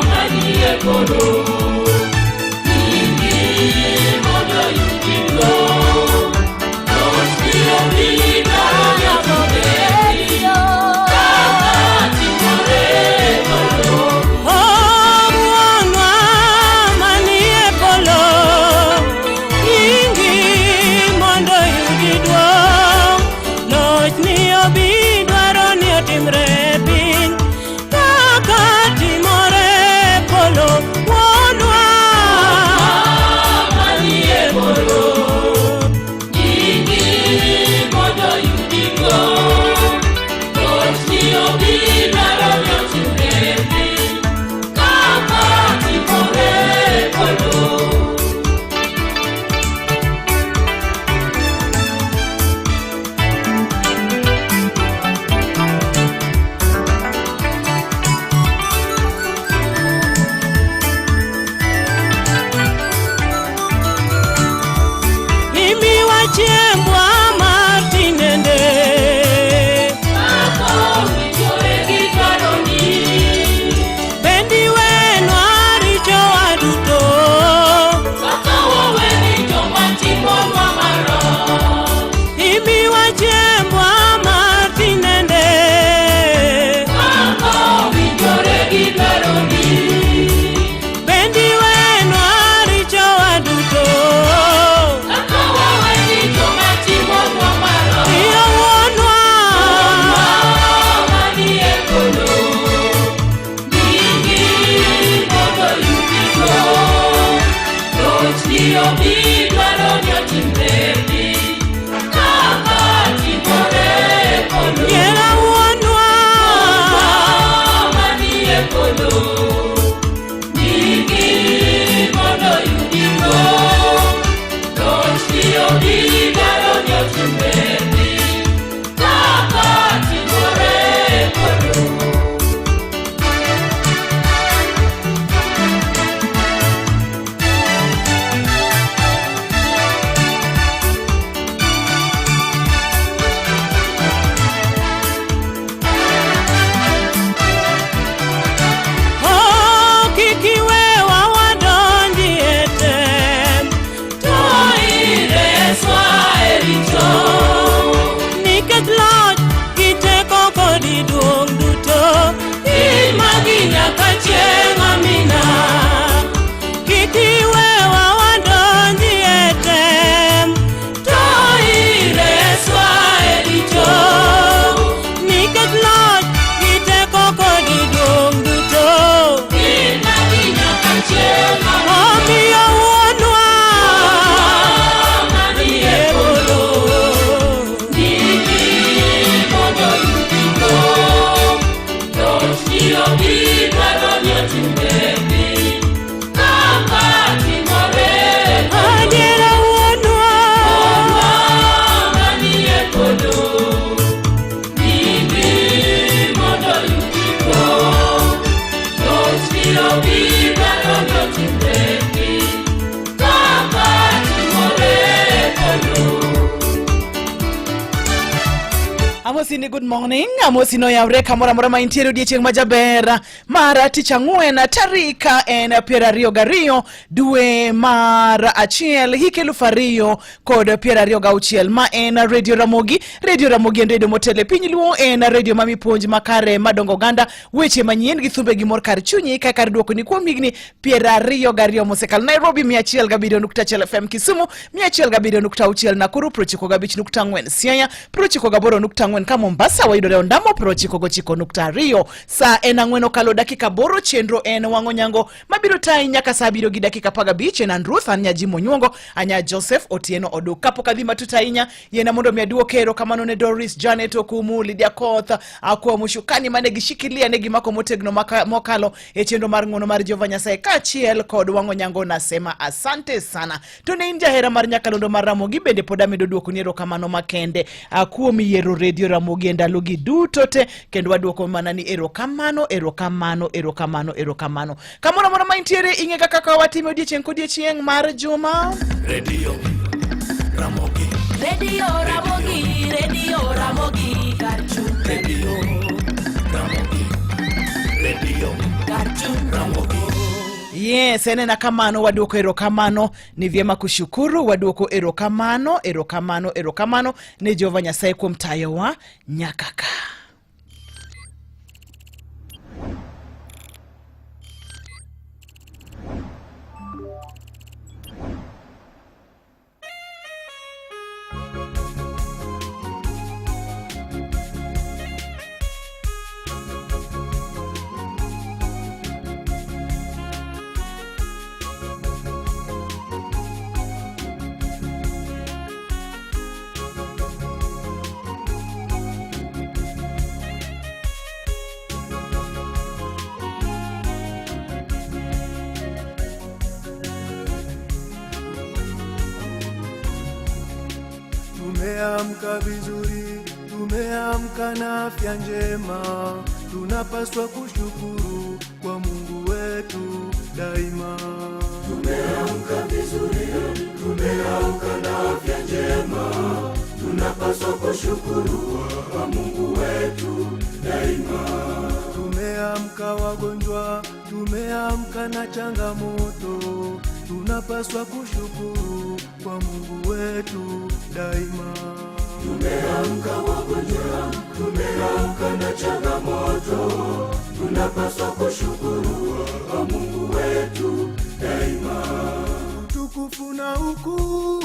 manie polo, nyingi mondo yudi duong', lochni obi, dwaro ni otimre e piny kaka timore e polo. Oh, Wuonwa manie polo, nyingi mondo yudi duong', lochni obi, dwaro ni otimre e piny kaka timore e polo. Wuonwa manie polo, nyingi mondo yudi duong', lochni obi, dwaro ni otimre e piny kaka timore e polo. Imiwa chiembwa matinende, bendi wenwa richowa duto, imiwa chiembwa matinende, bendi wenwa richowa duto. Iyo Wuonwa manie polo, nyingi mondo yudi duong', lochni obi, dwaro ni otimre e piny kaka timore e polo. Yera Wuonwa manie polo, nyingi mondo yudi duong', lochni obi, dwaro ni otimre e piny kaka timore e polo. Oh, kik iwewa wadonji e tem, to ireswa e richo, nikech loch gi teko kod duong' duto imagi nyaka chieng' amina. Kik iwewa wadonji e tem, to ireswa e richo, nikech loch gi teko kod duong' duto imagi nyaka chieng' amina. Omiyo Wuonwa manie polo, nyingi mondo yudi duong', lochni obi, dwaro ni otimre e piny kaka Amosi ni good morning. Amosi no ya ureka mora mora maintiere odiechieng' majaber mara tich ang'wen tarika en piero ariyo gariyo dwe mar achiel hik 2026 ma en Radio Ramogi. Radio Ramogi en radio motele piny luo, en radio mami puonj makare madongo ganda weche manyien gi thumbe gi mor kar chunyi ka kar duoko ni kuom higni piero ariyo gariyo mosekalo. Nairobi 107.1 FM, Kisumu 107.6 Nakuru 95.4 Siaya 98.4 ka Mombasa wayudore ondamo 99.2 sa en ang'wen okalo dakika boro chenro en wang'o nyango mabiro tai nyaka saa 7 gi dakika 15 en Ruth anya Jimo Nyongo anya Joseph Otieno Odu kapo kadhi matuta inya yena mondo miaduo kero kamano ne Doris Janet Okumu Lydia Koth akwa mushukani mane gishikilia negi mako motegno mokalo e chenro mar ng'ono mar Jehova Nyasaye kachiel kod wang'o nyango nasema asante sana. To ne inja hera mar nyakalondo mar Ramogi bende podame doduoko niero kamano makende akuo miero Radio Ramogi ndalogi duto te kendo waduoko mana ni erokamano kamoro moro maintiere inge kaka watime odiechieng' kodiechieng' mar juma. Radio Ramogi Radio Ramogi Radio Ramogi Karchu Radio Ramogi Radio Karchu Ramogi. Yes, enena kamano waduoko erokamano ni vyema kushukuru waduoko erokamano ne Jehova Nyasaye kuom tayowa nyakaka. Tumeamka vizuri, tumeamka na afya njema, tunapaswa kushukuru kwa Mungu wetu daima. Tumeamka vizuri, tumeamka na afya njema, tunapaswa kushukuru kwa Mungu wetu daima. Tumeamka wagonjwa, tumeamka na changamoto, tunapaswa kushukuru kwa Mungu wetu daima. Tumeamka wagonjwa, tumeamka na changamoto, tunapaswa kushukuru kwa Mungu wetu daima. Tukufu na ukuu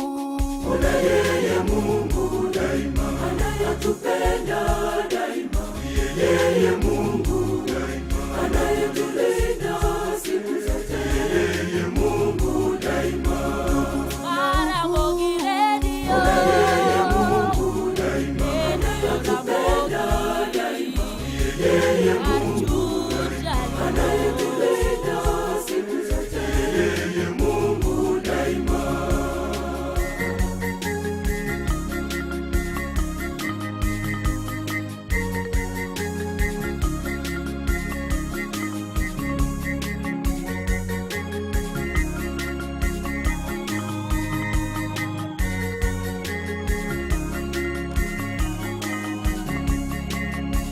una yeye Mungu daima, anayetupenda daima, yeye Mungu daima, anayetulinda siku zote, yeye Mungu daima.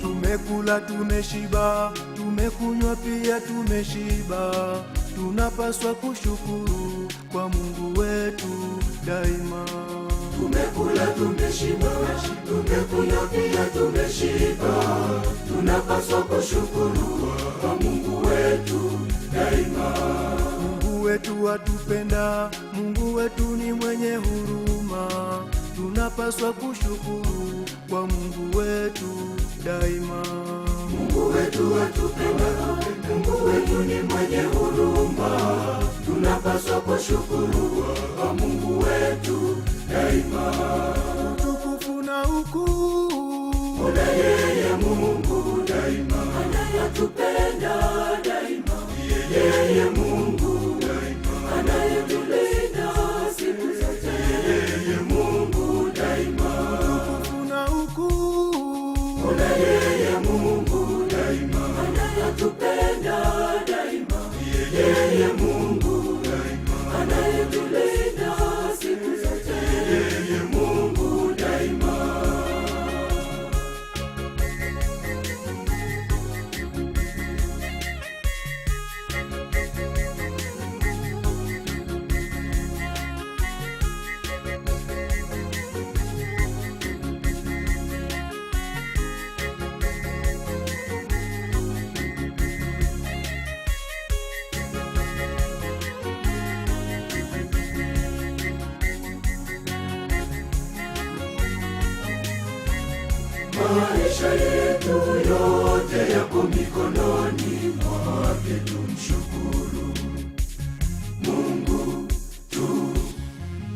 Tumekula tumeshiba, tumekunywa pia tumeshiba, tunapaswa kushukuru kwa Mungu wetu daima. Tumekula tumeshiba, tumekunywa pia tumeshiba, tunapaswa kushukuru kwa Mungu wetu daima. Mungu wetu atupenda, Mungu wetu ni mwenye huruma, tunapaswa kushukuru kwa Mungu wetu daima. Mungu wetu atupenda, Mungu wetu ni mwenye huruma, tunapaswa kushukuru kwa Mungu wetu daima. Tukufu na ukuu una yeye Mungu daima, anayetupenda daima, yeye Mungu daima, anayetulinda siku zote, yeye Mungu daima. Tukufu na ukuu una yeye Mungu daima, anayetupenda daima, yeye Mungu daima, anayetulinda siku zote, yeye Mungu daima. maisha yetu yote yako mikononi mwake, tumshukuru Mungu tu.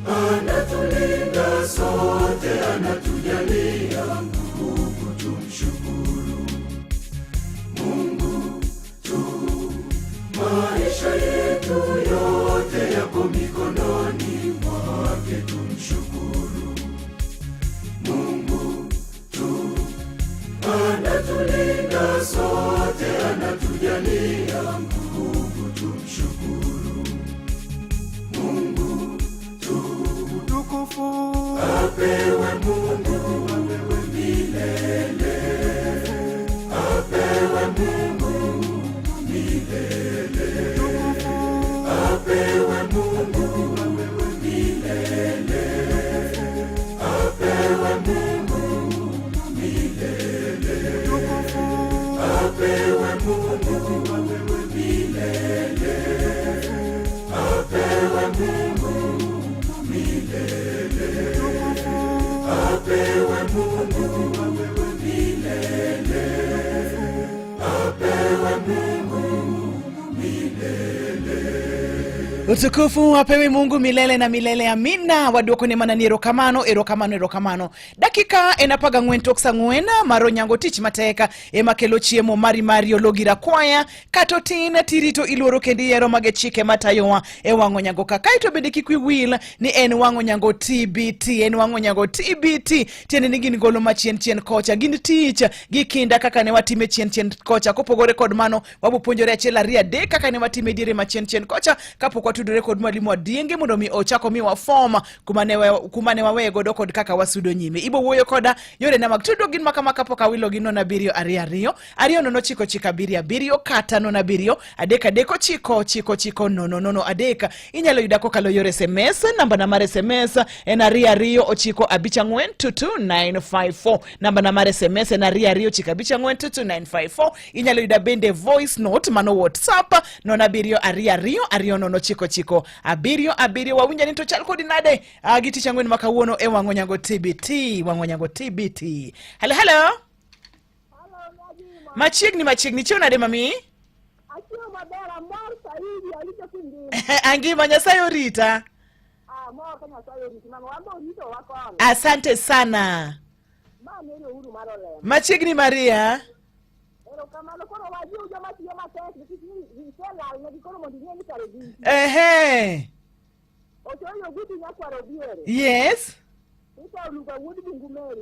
Anatulinda sote, anatujalia nguvu, tumshukuru Mungu tu. Maisha yetu yote yako mikononi mwake, tumshukuru Mungu tu. Anatulinda sote, anatujalia nguvu, tumshukuru Mungu tu. Utukufu apewe Mungu, apewe milele, apewe Mungu milele, apewe Mungu, apewe milele, apewe Mungu milele, apewe Mungu, apewe milele, apewe Mungu milele, apewe Mungu, apewe milele, apewe Mungu milele. Utukufu apewe Mungu milele na milele, amina. Waduoko ni manani erokamano. Dakika enapaga ng'wen tok sa ng'wen maro nyango tich mateka emakelo chiemo mari ologira kwaya katotin tirito iluoro kendi yero mage chike matayowa e wang'o nyango kakaito bende kikwi wil ni en wang'o nyango TBT tiene ni gin golo machien kocha gin tich gi kinda kaka ne watime chien kocha kopogore kod mano wabu puonjore achiel ariyo adek kaka ne watime diere machien kocha kapok watudore kod mwalimu Adienge mondo mi ochako miwa form kumane wawe godo kod kaka wasudo nyime. Ibo wuoyo koda yore na mag tudo gin maka poka wilo gino na birio ariyo nono chiko birio kata nona birio adeka chiko nono adeka. Inyalo yuda kokalo yore SMS, namba na mare SMS en ariyo ochiko abicha ng'wen 22954, namba na mare SMS en ariyo chiko abicha ng'wen 22954. Inyalo yuda bende voice note mano WhatsApp nona birio ariyo nono chiko abirio wawinja ni to chal kodi nade giti changu ni makawuono e wang'o nyango TBT. Hello machiegni chio nade mami? Achio mabera mor saidi alito kundi. Angima Nyasaye orita. Mor kanya Nyasaye orita mama wambo orito wako. Asante sana. Mama ni uhuru marole. Machiegni Maria. Ero kamano kono waju joma tiyo matek ni sela ne dikono mondi ni karebi. Ochoyo gudu nyakwaro biere. Yes. Ita luga wudi bingumeri.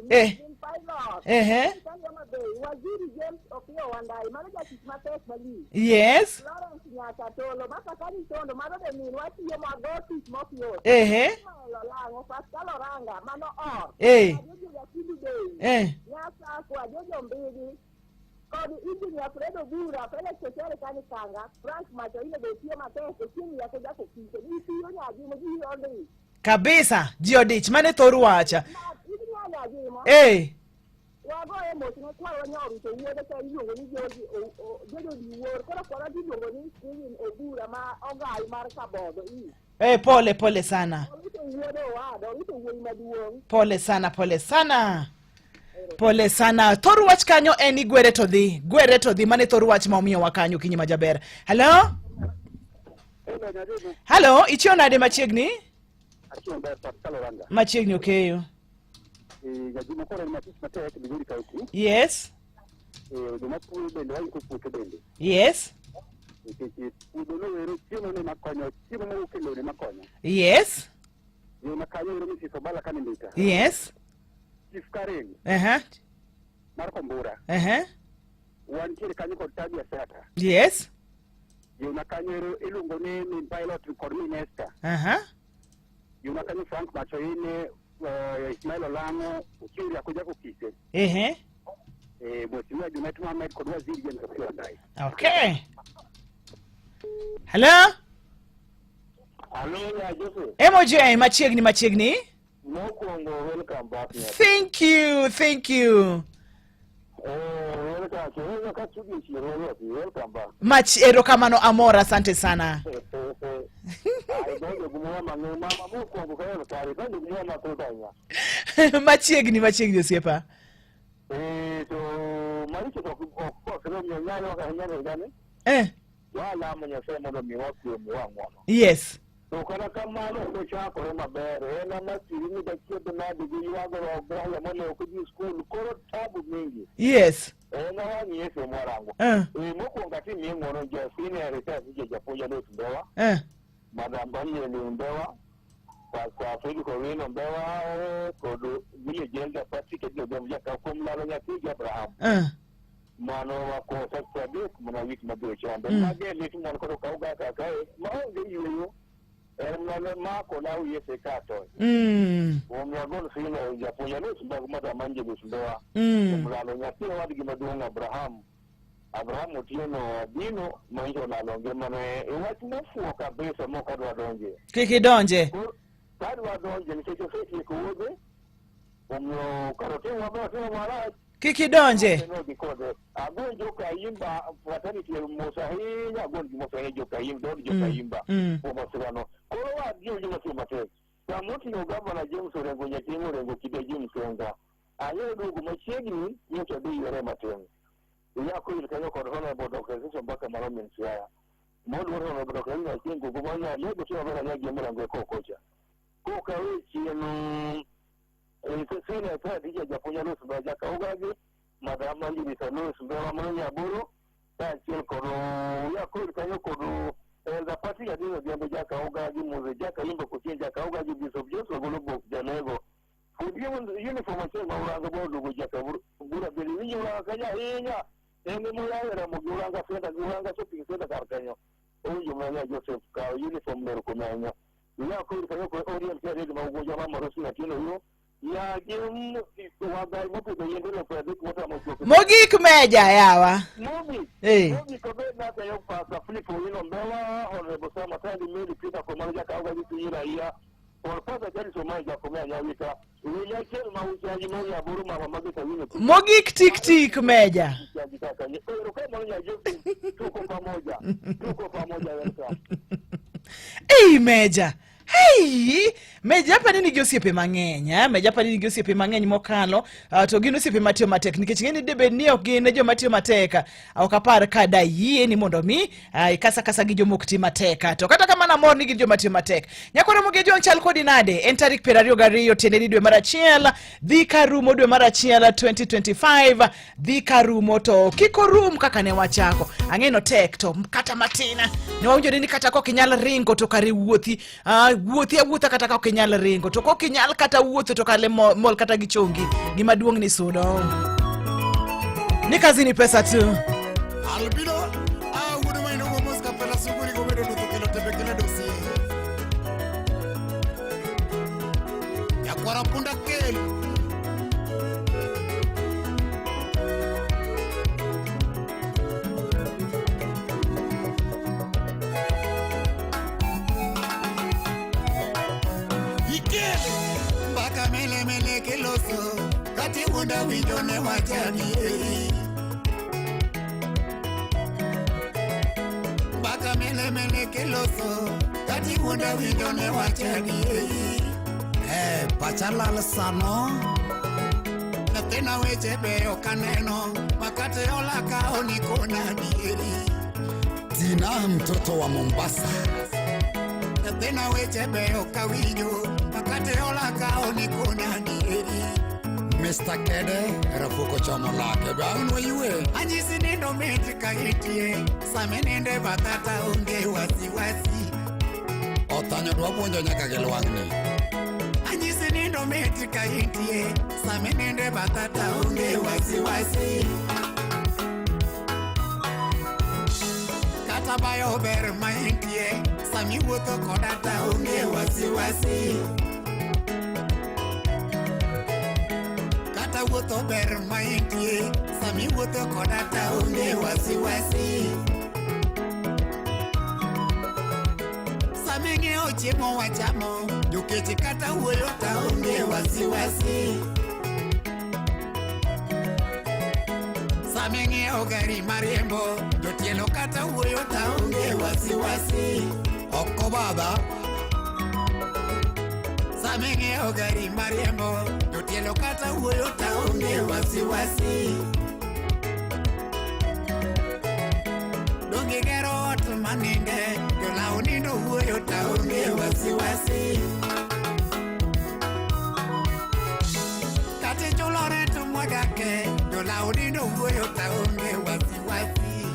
Waziri James Okiya Wandai manager kismatek bali. Yes. Lawrence Nyakatolo masakani tondo marode ni wati yo magoti mokyo. Lango Pascal Oranga mano or. Ajojo ya kidu day. Nyasa kwa jojo mbili. Kodi injini ya Fredo Bura, Felix Chesere kani kanga, Frank Macho ile betie mateke, chini ya koja kukise, nisi yoni ajimo, jihi ondri. Kabisa, Giodich, mane toru wacha. Hivi nyanya ajimo. Wago emo, kwa wanyoru, so uwede ka iyongo ni jojo diwor, kora diyongo ni Steven Obura, ma ogai marka bodo, Pole sana. Pole sana. Toru wach kanyo eni gwere to dhi mane toru wach ma omiyo wakanyo kinyi majaber. Hello, ichio nade machiegni? Machiegni okeyo. Yes. Yes. Yes. Yes. Yes. Yuna kanyero ilungone ni pilot record minister. Yuna kanyo Frank Macho ine Ismail Olango ukiri ya kuja kukise. Mheshimiwa Junet Mohamed kwa waziri James Okiya Wandai. Okay. Hello? Hello, ya Jose. Emoji, machiegni. Mokongo, welcome back. Thank you. Welcome back. Much erokamano amora, asante sana. Machiegni osiepa. to maricho to ko kero nyanya ka nyanya ngane wala manya sema ndo miwako mwangu yes to kana kama ko cha ko mabere na masiri da kido na digi wago wa mwana ko di school ko tabu mingi yes na wani yeso mwarangu moko ngati mi ngono je senior research je japoja ndo ndoa madam banye ni ndoa kwa fili ko wino ndoa ko do vile jenga patike ndio jamja ka kumla nya tija Abraham mano wa ko sakta de mona wiki mabio chamba mage litu mwana ko kauga ka kai maonge yuyo ma ko na uye se kato mwagon sino japoja ndo ndo madam manje ndoa kumla nya tija wadi gimadunga Abraham tieno dino manjo na longe mane watu mfuo kabisa moka do donje kikidonje kadi wa donje ni checho feki kuoje umyo karote wa basi mara kikidonje no dikode agonjo kayimba watani ti musahi agonjo musahi jo kayimba do jo kayimba ko masirano ko wa dio jo mate ya moti no gavana James Orengo nyatimo rengo kideji msenga ayo dogo machegi nyoto do yore matengo ya ko ile kanyo ko hono bodo ko sio mpaka mara mensiaya modu hono bodo ko ni kingo kumanya leo tu bana nyagi mara ngo ko kocha ko kawe chino sina ta dije japonya no subaja ka ugaji madama ndi bisano subawa manya buru ta chil ko ya ko ile kanyo ko za pati ya dino jambo jaka ugaji muze jaka imba kuchenja ka ugaji bisobjo so golobo janego fudio uniform sema uranga bodo go jaka bura beli ni ura kanya hinya ene mulawera muguranga fenda guranga shopping fenda karkanyo oyo mwana Joseph ka uniform mero komanya ya ko ile ko orient ya rede magoja mama rosi na kino yo ya gem wagai moto de yendelo kwa dik mota mo mogi kumeja yawa mogi ko be na ka yo pa flip wino mbela honorable sama tadi meli pita ko manja ka ugaji tira ya por pasa jali so manja komanya wika ya kel maujaji mo ya buru mama mageta wino mogi tik meja tuko pamoja wewe meja hey meja hapa nini giosiepe mang'eny meja hapa nini giosiepe mang'eny mokalo to gino osiepe matio matek nikech ng'eni debe ni ok gin jo matio mateka ok apar kada yie ni mondo mi kasa gi jomok ti mateka to kata kamana mor ni gi jo matio matek nyakoro moge jo chal kodi nade en tarik 22 tiende dwe mar achiel dhi karumo dwe mar achiel 2025 dhi karumo to kiko rum kaka ne wachako ang'eno tek to kata matina ne wawinjo ni kata ko kinyal ringo to kare wuothi wuotha kata ka kinyal ringo to ko kinyal kata wuotho to kale mol kata gichongi gima duong ni sudo ni kazi ni pesa tu albino wudu mai no mosca pela suguri go medo to kelo tebekele dosi ya kwara punda kel Baka mele keloso kati wunda wijone wachani Baka mele keloso kati wunda wijone wachani pachalal sano Natena weche beyo kaneno makate ola kao niko nani Tina mtoto wa Mombasa Natena weche beyo kawinyo makate ola kao niko nani Mr. Kede rafuko chomo lake baunwa yue Anjisi nindo metika itie Same nende batata unge wasi Otanyo dwabuonjo nyaka gilwangni Anjisi nindo metika itie Same nende batata unge wasi Kata bayo ber maintie Sami wuto kodata unge wasi Kata wuto ber maintie Sami wuto kodata unge wasi Sami nge ochemo wachamo Dukechi kata uyo ta unge wasi Sami nge ogari mariembo Dotielo kata uyo ta unge wasi Oko baba Sami nge ogari mariembo machielo kata wuoyo taonge wasiwasi. Donge gero ot maninde, jolawo nindo wuoyo taonge wasiwasi. Kati chulo rent mwagake, jolawo nindo wuoyo taonge wasiwasi.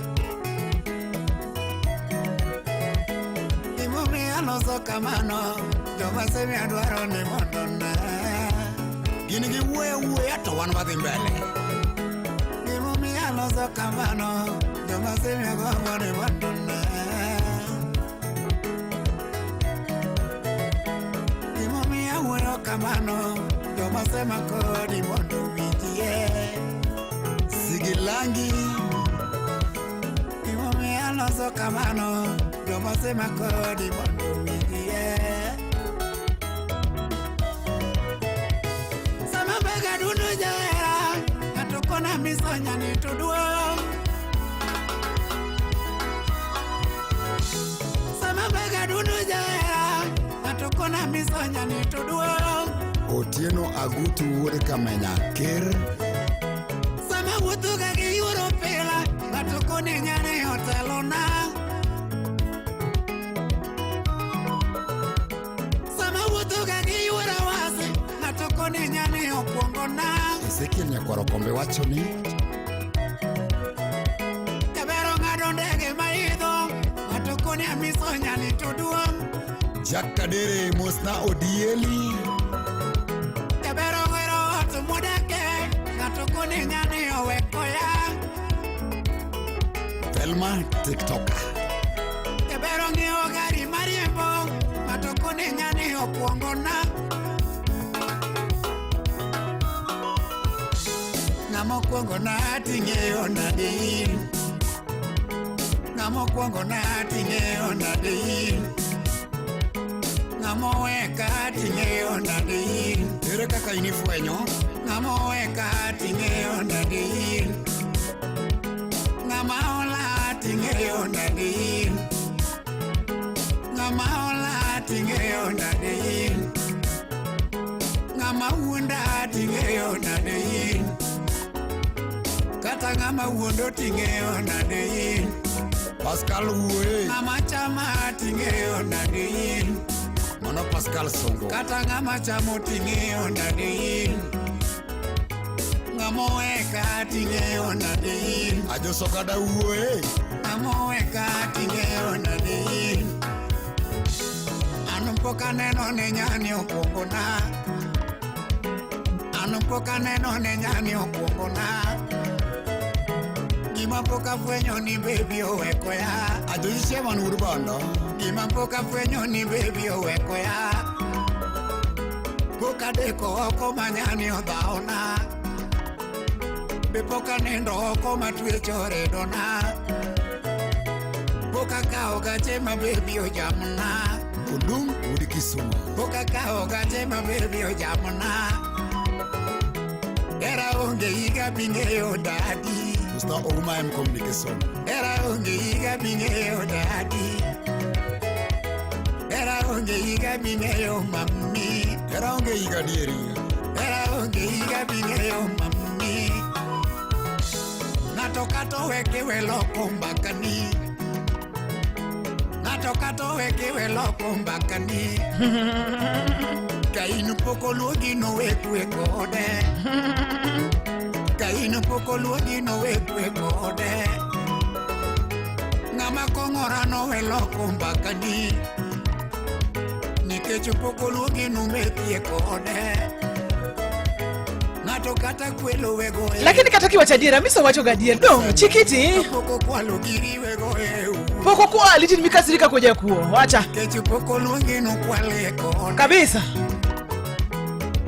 Gimomiyo loso kamano, joma semi adwaro ni mondo na gin gi wuoya to wan wadhi mbele. Gimomiyo loso kamano, joma semi agombo ni mondo na gimomiyo wuoyo kamano, joma sema kodi mondo winjie. Sigilangi gimomiyo loso kamano, joma sema kodi mondo winjie. Sama bega dudu jahera, katukona misonya ni tuduo. Sama bega dudu jahera, katukona misonya ni tuduo. Otieno Agutu wuod Kamenya Ker. Sama wuotho ga gi yuro pila, katukone nyane otelona. Sama wuotho ga gi yuro wasi, katukone nyane okuongona. Ezekiel Nyakwaro Kombe wacho ni jabero ng'ado ndege maidho, katukone misonya ni tuduo. Jack Kadere Mosna Odieli. Jabero gwero ot modake, katukone nyane owekoya. Thelma TikToker. Jabero ng'iewo gari mariembo, katukone nyane okuongona. Ng'amo kuongo na ting'eyo nade in. Ng'amo kuongo na ting'eyo nade in. Ng'amo weka ting'eyo nade in. Ere kaka inifwenyo? Ng'amo weka ting'eyo nade in. Ng'ama ola ting'eyo nade in. Ng'ama ola ting'eyo nade in. Ng'ama wuonda ting'eyo nade in. Kata ng'ama wuondo ting'eyo nade in. Pascal Wuoye. Ng'ama chama ting'eyo nade in. Mano Pascal Songo. Kata ng'ama chamo ting'eyo nade in. Ng'ama weka ting'eyo nade in. Ajoso kada Wuoye. Ng'ama weka ting'eyo nade in. An pok aneno ne nyani okuongona. An pok aneno ne nyani okuongona. Gima pok afwenyo ni baby owekoya. Ajosi Chairman wuod Bondo. Gima pok afwenyo ni baby owekoya. Pok adeko oko manyani odhaona. Be pok anindo oko matwecho redona. Pok akawo gache ma baby ojamna. Odum wuod Kisumu. Pok akawo gache ma baby ojamna. Era onge higa bing'eyo dadi. Mr. Ouma M Communication. Era onge higa bing'eyo dadi. Era onge higa bing'eyo mami. Era onge higa dieri. Era onge higa bing'eyo mami. Ng'ato kato weke weloko mbakani. Ng'ato kato weke weloko mbakani. Ka in pok oluogi nowekwe kode. Ka in pok oluogi nowekwe kode. Ng'ama kong'ora noweloko mbakani. Nikech pok oluogi numethie kode. Ng'ato kata kwelo wego. Lakini kata kiwacha diera miso wacho gadier dong chikiti. Poko kwalo giri wego Poko kwali tin mikasirika koja kuo. Wacha. Nikech pok oluogi nokwale kode. Kabisa.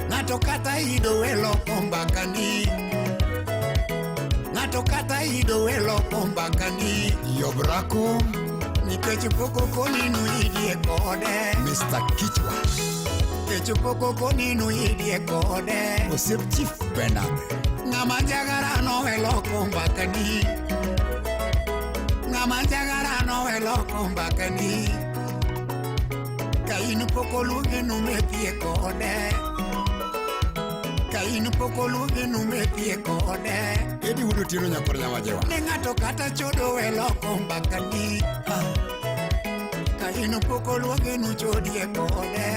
Ng'ato kata ido weloko mbakani. Ng'ato kata ido weloko mbakani. Yobrako. Nikech pok okoni nuidie kode. Mr. Kichwa. Nikech pok okoni nuidie kode. Osiep Chief Bernard. Ng'ama jagara noweloko mbakani. Ng'ama jagara noweloko mbakani. Ka in pok oluogi numethie kode. ka in poko luongi numetie kode edi wudu tiro nyakor nyamajewa ne ng'ato kata chodo e loko mbakani ka in poko luongi nuchodie kode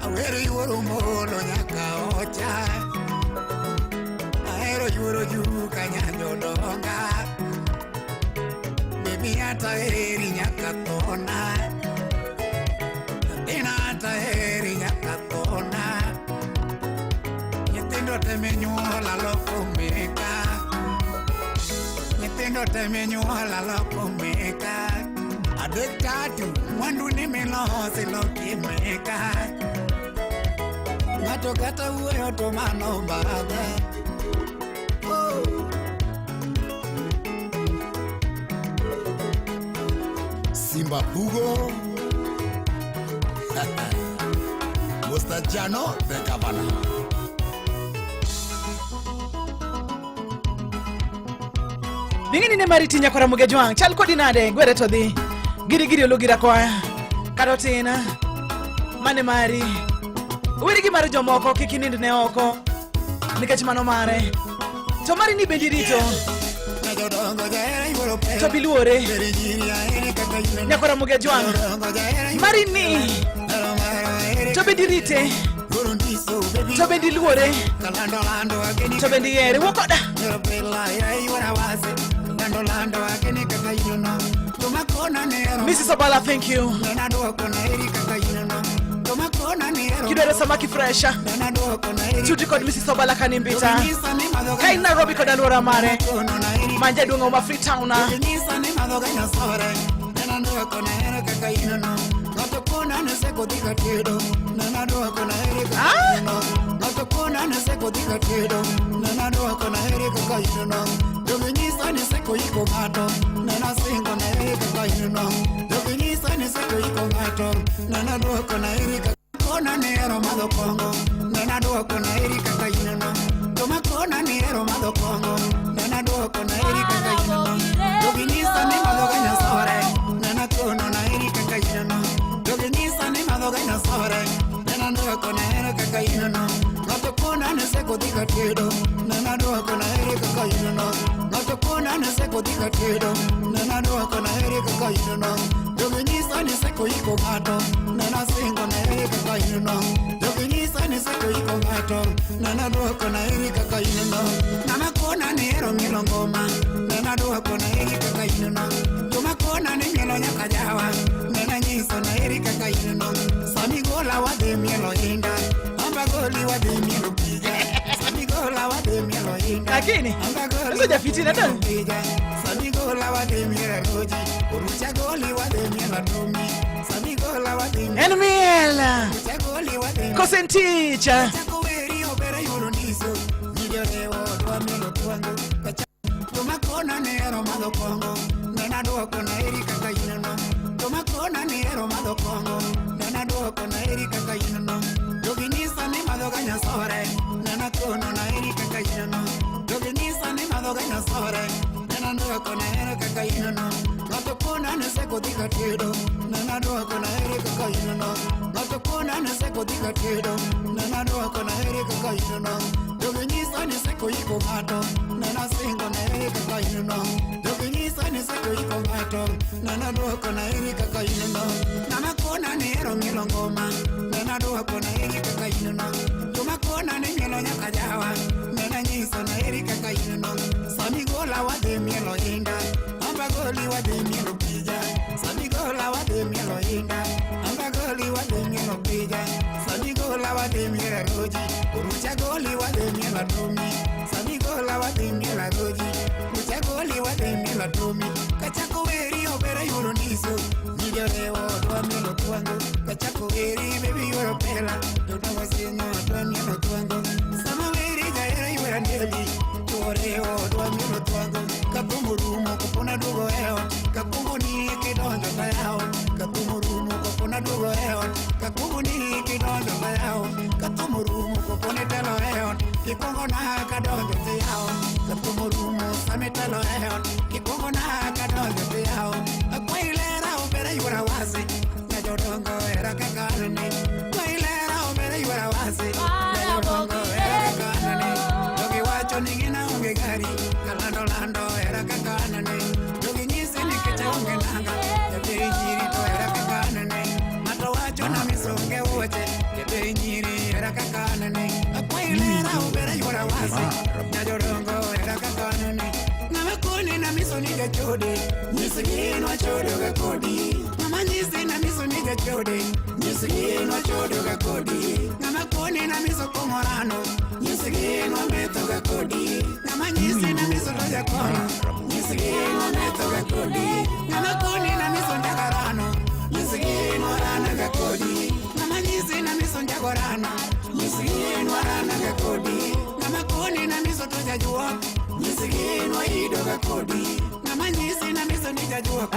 awero yuoro molo nyaka ocha ahero yuoro juu ka nyanjo donga bebi hata heri nyaka thona ina hata heri nyaka thona nyithindo teme nyuola loko meka nyithindo teme nyuola loko meka adek tatu mwandu ni milosi loki meka ng'ato kata wuoyo to mano badhe Simba Pugo Mr. Jano the Governor Bingini ne mariti nyakora mugejwang chal kodi nade gwere to dhi giri ologira koya karotina mane mari wiri gi mar jomoko kikinind ne oko nikech mano mare to mari ni bendi rito to biluore nyakora mugejwang mari ni to bendi rite to bendi luore to bendi yere wokoda Mrs. Obala, thank you. Kidore samaki fresha Chuti kod Mrs. Obala kanimbita Kai Nairobi kod alwora mare Manja dunga uma Freetown Kona nero madho kongo nena duoko na eri kaka inono toma kona nero madho kongo nena duoko na eri kaka inono doginisa ni madho ganya sore nena kono na eri kaka inono doginisa ni madho ganya sore nena duoko na eri kaka inono ngato kona ne seko dika tedo nena duoko na eri kaka inono ngato kona ne seko dika tedo nena duoko na eri kaka inono doginisa ni seko iko gato nena singo na eri kaka inono doginisa ni seko iko gato nena duoko na eri kaka inono nana kona ni ero ngilo ngoma nena duoko na eri kaka inono tuma kona ni ngilo nyaka jawa nena nyiso na eri kaka inono sami gola wade mielo inda amba goli wade mielo pija sami gola wade mielo inda lakini hizo jafiti na tano sami gola wade mielo roji urucha goli wade mielo tumi sami gola wade mielo Enmiela goli wade Kosenticha Chakoweri obera yuro niso Video rewo dwa mielo tuango Tuma kona nero madho kongo Nena duoko na eri kaka inono Tuma kona nero madho kongo Nena duoko na eri kaka inono Doginisa ni madho ganya sore Nena kono na eri kaka inono Doginisa ni madho ganya sore Nena duoko na eri kaka inono Ngato kona ne seko dika tedo Nena duoko na eri kaka inono Ngato kona ne seko dika tedo Nena duoko na eri kaka inono Doginisa ni seko iko gato Nena singo na eri kaka inono Doginisa ni seko iko gato Nena duoko na eri kaka inono Nana kona ni ero ngilo ngoma Nena duoko na eri kaka inono Tuma kona ni ngilo nyaka jawa Nena nyiso na eri kaka inono Sami gola wade mielo inda Amba goli wade mielo pija Sami gola wade mielo inda Amba goli wade mielo pija Sami gola wade mielo roji Urucha goli wade mielo tumi Sami gola wade mielo roji Urucha goli wade mielo tumi Kachako weri obera yuro niso Video rewo dwa mielo tuango Kachako weri baby yuro pela Dodo wasinyo dwa mielo tuango Sama weri jaira yura ndeli Tuorewo dwa mielo tuango Kapumu rumo kupona dugo eo Kapumu ni kidonjo bayao Kapumu rumo kupona dugo eo Kapumu ni kidonjo bayao Kapumu rumo kupone telo eo Kipongo na kadonjo teyao Kapumu rumo same telo eo Kipongo na kadonjo teyao Kwa ilera ubera yura wasi Najodongo era kakarne Kwa ilera ubera yura wasi era kakanene akwilera ubera yora wasi nyajorongo era kakanene namakoni na miso niga chode nyisigi no chode ga kodi mama nyisi na miso niga chode nyisigi no chode ga kodi namakoni na miso komorano nyisigi no meto ga kodi mama nyisi na miso toja kono nyisigi no meto ga kodi namakoni na miso ndagarano nyisigi no rana ga kodi mama nyisi na miso ndagorano nyisigi no rana ga kodi namakoni na miso toja juwa nyisigi no ido ga kodi mama nyisi na miso ndija juwa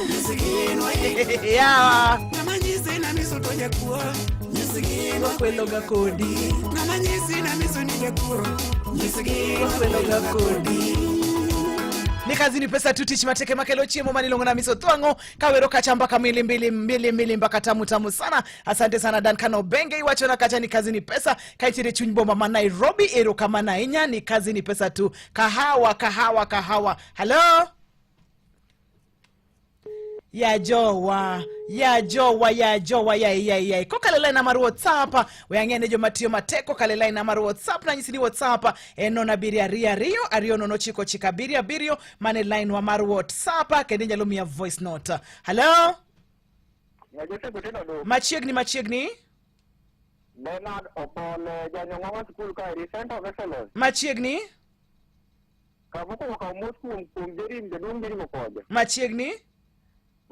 nyisigi no ido yawa mama nyisi na miso toja kuwa nyisigi no kwelo ga kodi mama nyisi na miso ndija kuwa nyisigi no kwelo ga kodi ni kazi ni pesa tu Tich Mateke Makelo Chiemo Manilongo na Miso Twango Kawero Kachamba kamili mbili mpaka tamu sana. Asante sana Duncan Obenge iwacho na kacha ni kazi ni pesa kaitire Chunyibomba ma Nairobi ero kama na inya ni kazi ni pesa tu. Kahawa hello ya jowa kokalela na maru WhatsApp weyangene jo matio mateko kalela na maru WhatsApp na nyisini WhatsApp enona biria rio nono chiko chika birio mane line wa maru WhatsApp kende nyalumia voice note. Hello machiegni Bernard Opole janyongwa wa school ka Center of Excellence machiegni kabuko ka mosku kumjerim de dongeri mokoje machiegni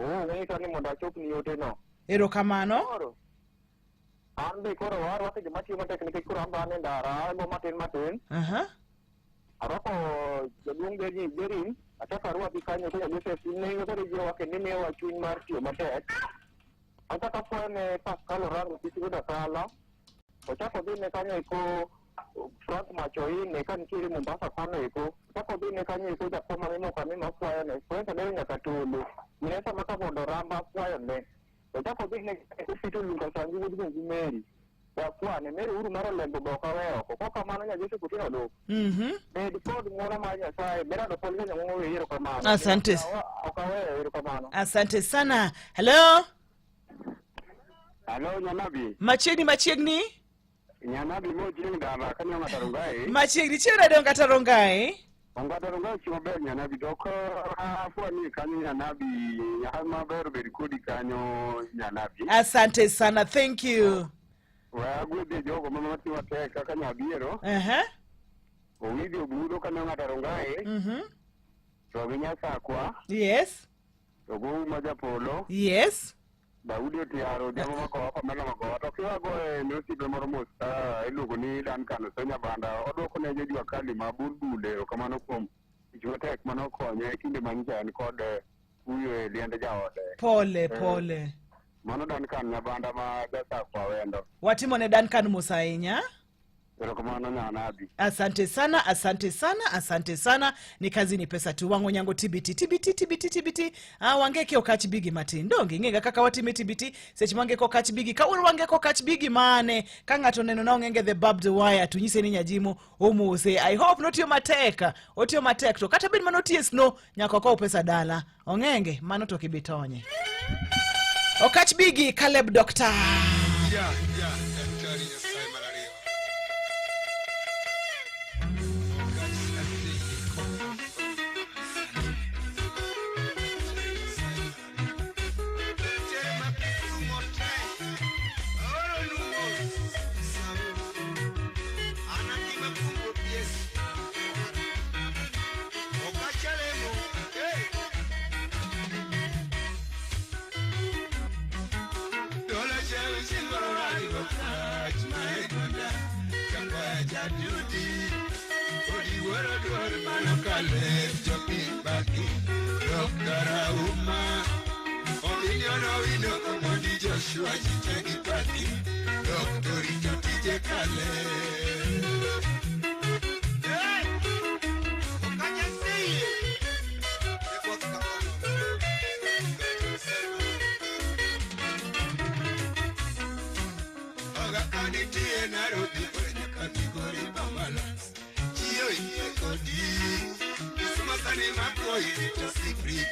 ng'ito ni mondo achop ni yote no. Erokamano. An be koro war wate gima tiyo matek nikech koro amba ane ndara go matin. Arwako jaduong' Jerin achako arwaki kanyo to Joseph ne koro jiwa kendo miyowa chuny mar tiyo matek. Achako apuoyo ne Pascal Orango kisigo Dakala. Ochako dhi ne kanyo iko Frank Machoine ka nitiere Mombasa kono iko. Ochako dhi ne kanyo iko jakoma mimoka ni mapuoyo ne. Kwenta ne nyaka Tulu. Minesa maka mondo ramba kwayo ne. Ochako dhi ne ufito lunga sangi wudu mungu Meri. Ya kwane Meri uru mara lembo boka weo. Kwa kamano nya Jose kutino lo. Bedi pod mwona manya sae. Bera do polika nya mungu wehiro kamano. Asante. Okawe wehiro kamano. Asante sana. Hello Nyanabi. Machiegni Nyanabi moji ndara kanyo ngatarongai. Machiegni chira do ngatarongai. Ngatarongai chimo ber Nyanabi doko afwani kanyo Nyanabi yahama ber kodi kanyo Nyanabi. Asante sana, thank you. Wagwede jogo mama tiwa teka kanyo biero. Owidio budo kanyo ngatarongai. To ginya sakwa. Yes. To go maja polo. Yes. Daudi otiaro jamo mako mana mako to kiwa go nosi be moro mosta ilugo ni Duncan Sonya Banda odoko ne joju akali mabudule okamano kuom jotek mano konye kinde manja ni kod uyo liende jaode pole mano Duncan Nyabanda ma dasa kwa wendo watimo ne Duncan Musainya. Asante sana. Ni kazi ni pesa tu wango nyango TBT. Wangeke okachi bigi mati. Ndongi ngega kaka watime TBT. Sechi wangeke okachi bigi. Kauru wangeke okachi bigi mane. Kangato neno na ngenge the barbed wire. Tunyise ni nyajimo. Omu say I hope not your mateka. Oti your matek. To kata bin manoti yes no. Nyako kwa upesa dala. Ongenge manoto kibitonye. Okachi bigi Caleb Doctor. Yeah.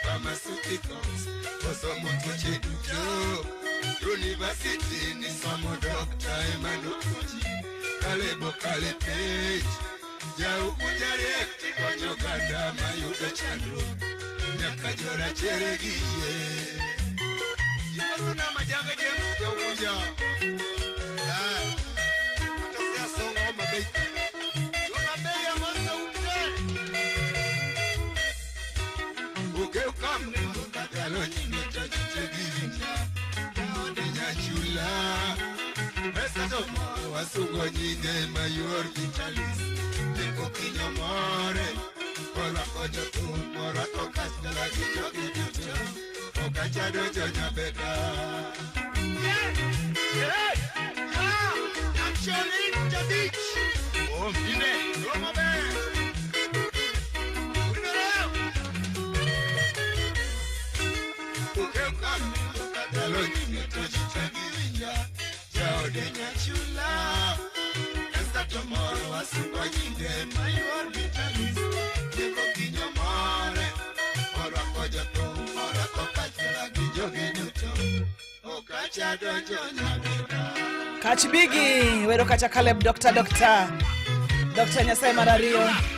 Pharmaceuticals, for someone to check the job. University, ni someone Olemo Dr. Emanuji Kalebo kale page Jau kujariekti konyo ganda mayudo chandu Nyaka jora cheregiye Yipasuna majanga James Yawuja Atasia songa oma bei Yuna bei ya masa Uke ukamne mukatalo nyingi tachichegivinja Ode nyachula Pesa domo wasugo nyinge mayor vitalis Neko kinyo more Kora kojo tu mora tokas Nala kijo kijuto Oka chado jonya beka Yeah! Actually, the beach Oh, mine, Roma Ben Uke ukami Ukatalo nyinge tochichegivinja Jaode nyachula Esta tomorrow wasugo nyinge mayor vitalis Neko kinyo more Ora koja tu Ora toka chela kijo kijuto Oka chado jonya beka Kachibigi wero kacha Caleb Dr. Nyasaye Marario.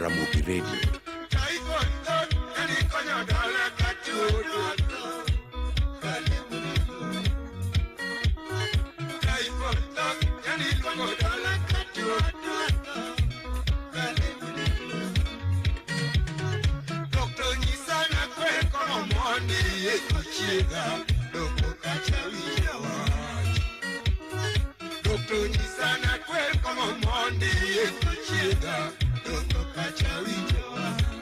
Ramogi Radio.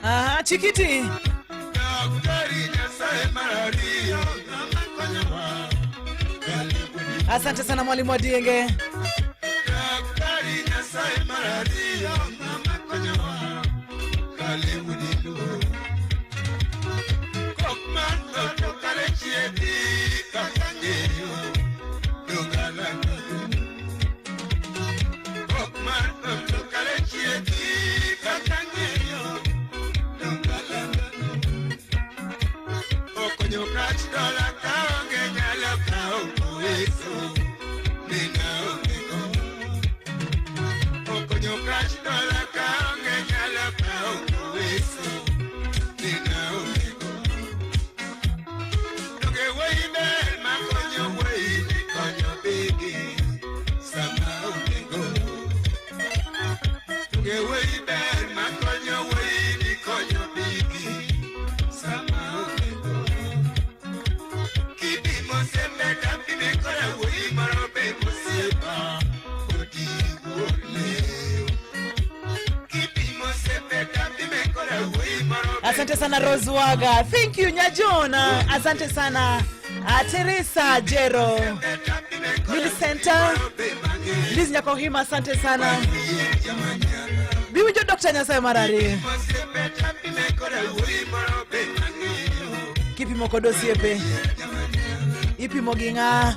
Aha, Chikiti. Asante sana mwalimu Adienge. Asante sana Rose Waga. Thank you Nyajona. Asante sana Teresa Jero. Millicenta Liz Nyakohima, asante sana. Biwijo Dr. Nyasaye Marari. Kipi mokodo siepe. Ipi moginga.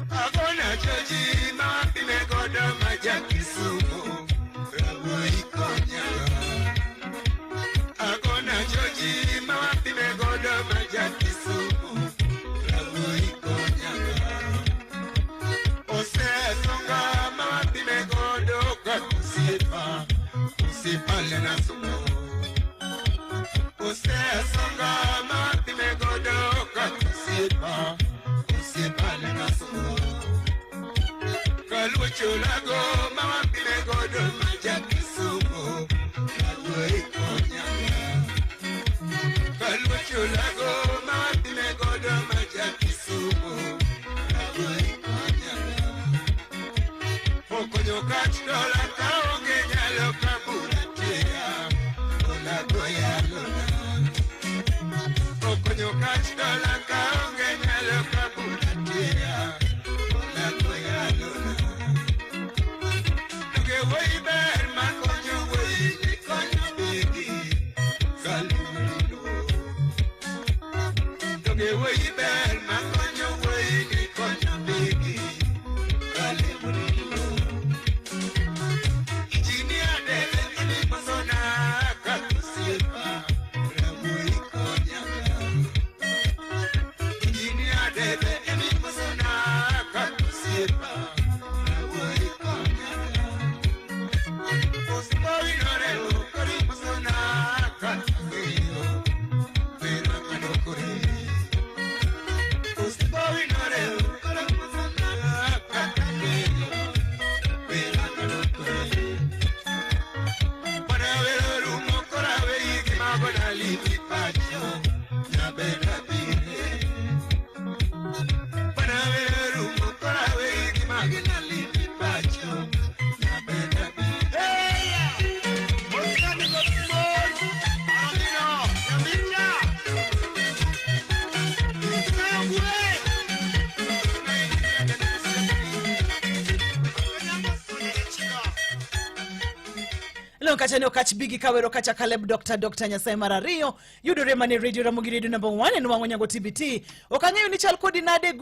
kach dola kaonge nyalo kabula tia Ola goya lona Okonyo kach dola kaonge nyalo kabula tia Ola goya lona Tuge woi ber makonyo woi nikonyo bigi Kalimulilo Tuge woi ber makonyo woi nikonyo bigi Kalimulilo Ijinia dele ini masona kakusipa Ramui konyaka Ijinia dele ini masona kakusipa Ramui konyaka Osboy norelo kari masona kakusiyo Vera manokuri Osboy norelo kari masona kakusiyo Vera manokuri Paravero rumo korave iki magona liti pacho Nyabena bire Paravero rumo korave iki magona liti pacho Nyabena bire Heya! Moskani kotimor! Amino! Yamicha! Kayangwe! Leo kachane okach bigi kawero kacha Caleb Dr. Nyasaye Marario yudore mane Radio Ramogi Radio number 1 en wango nyago TBT okang'eyo ni chal kodi nade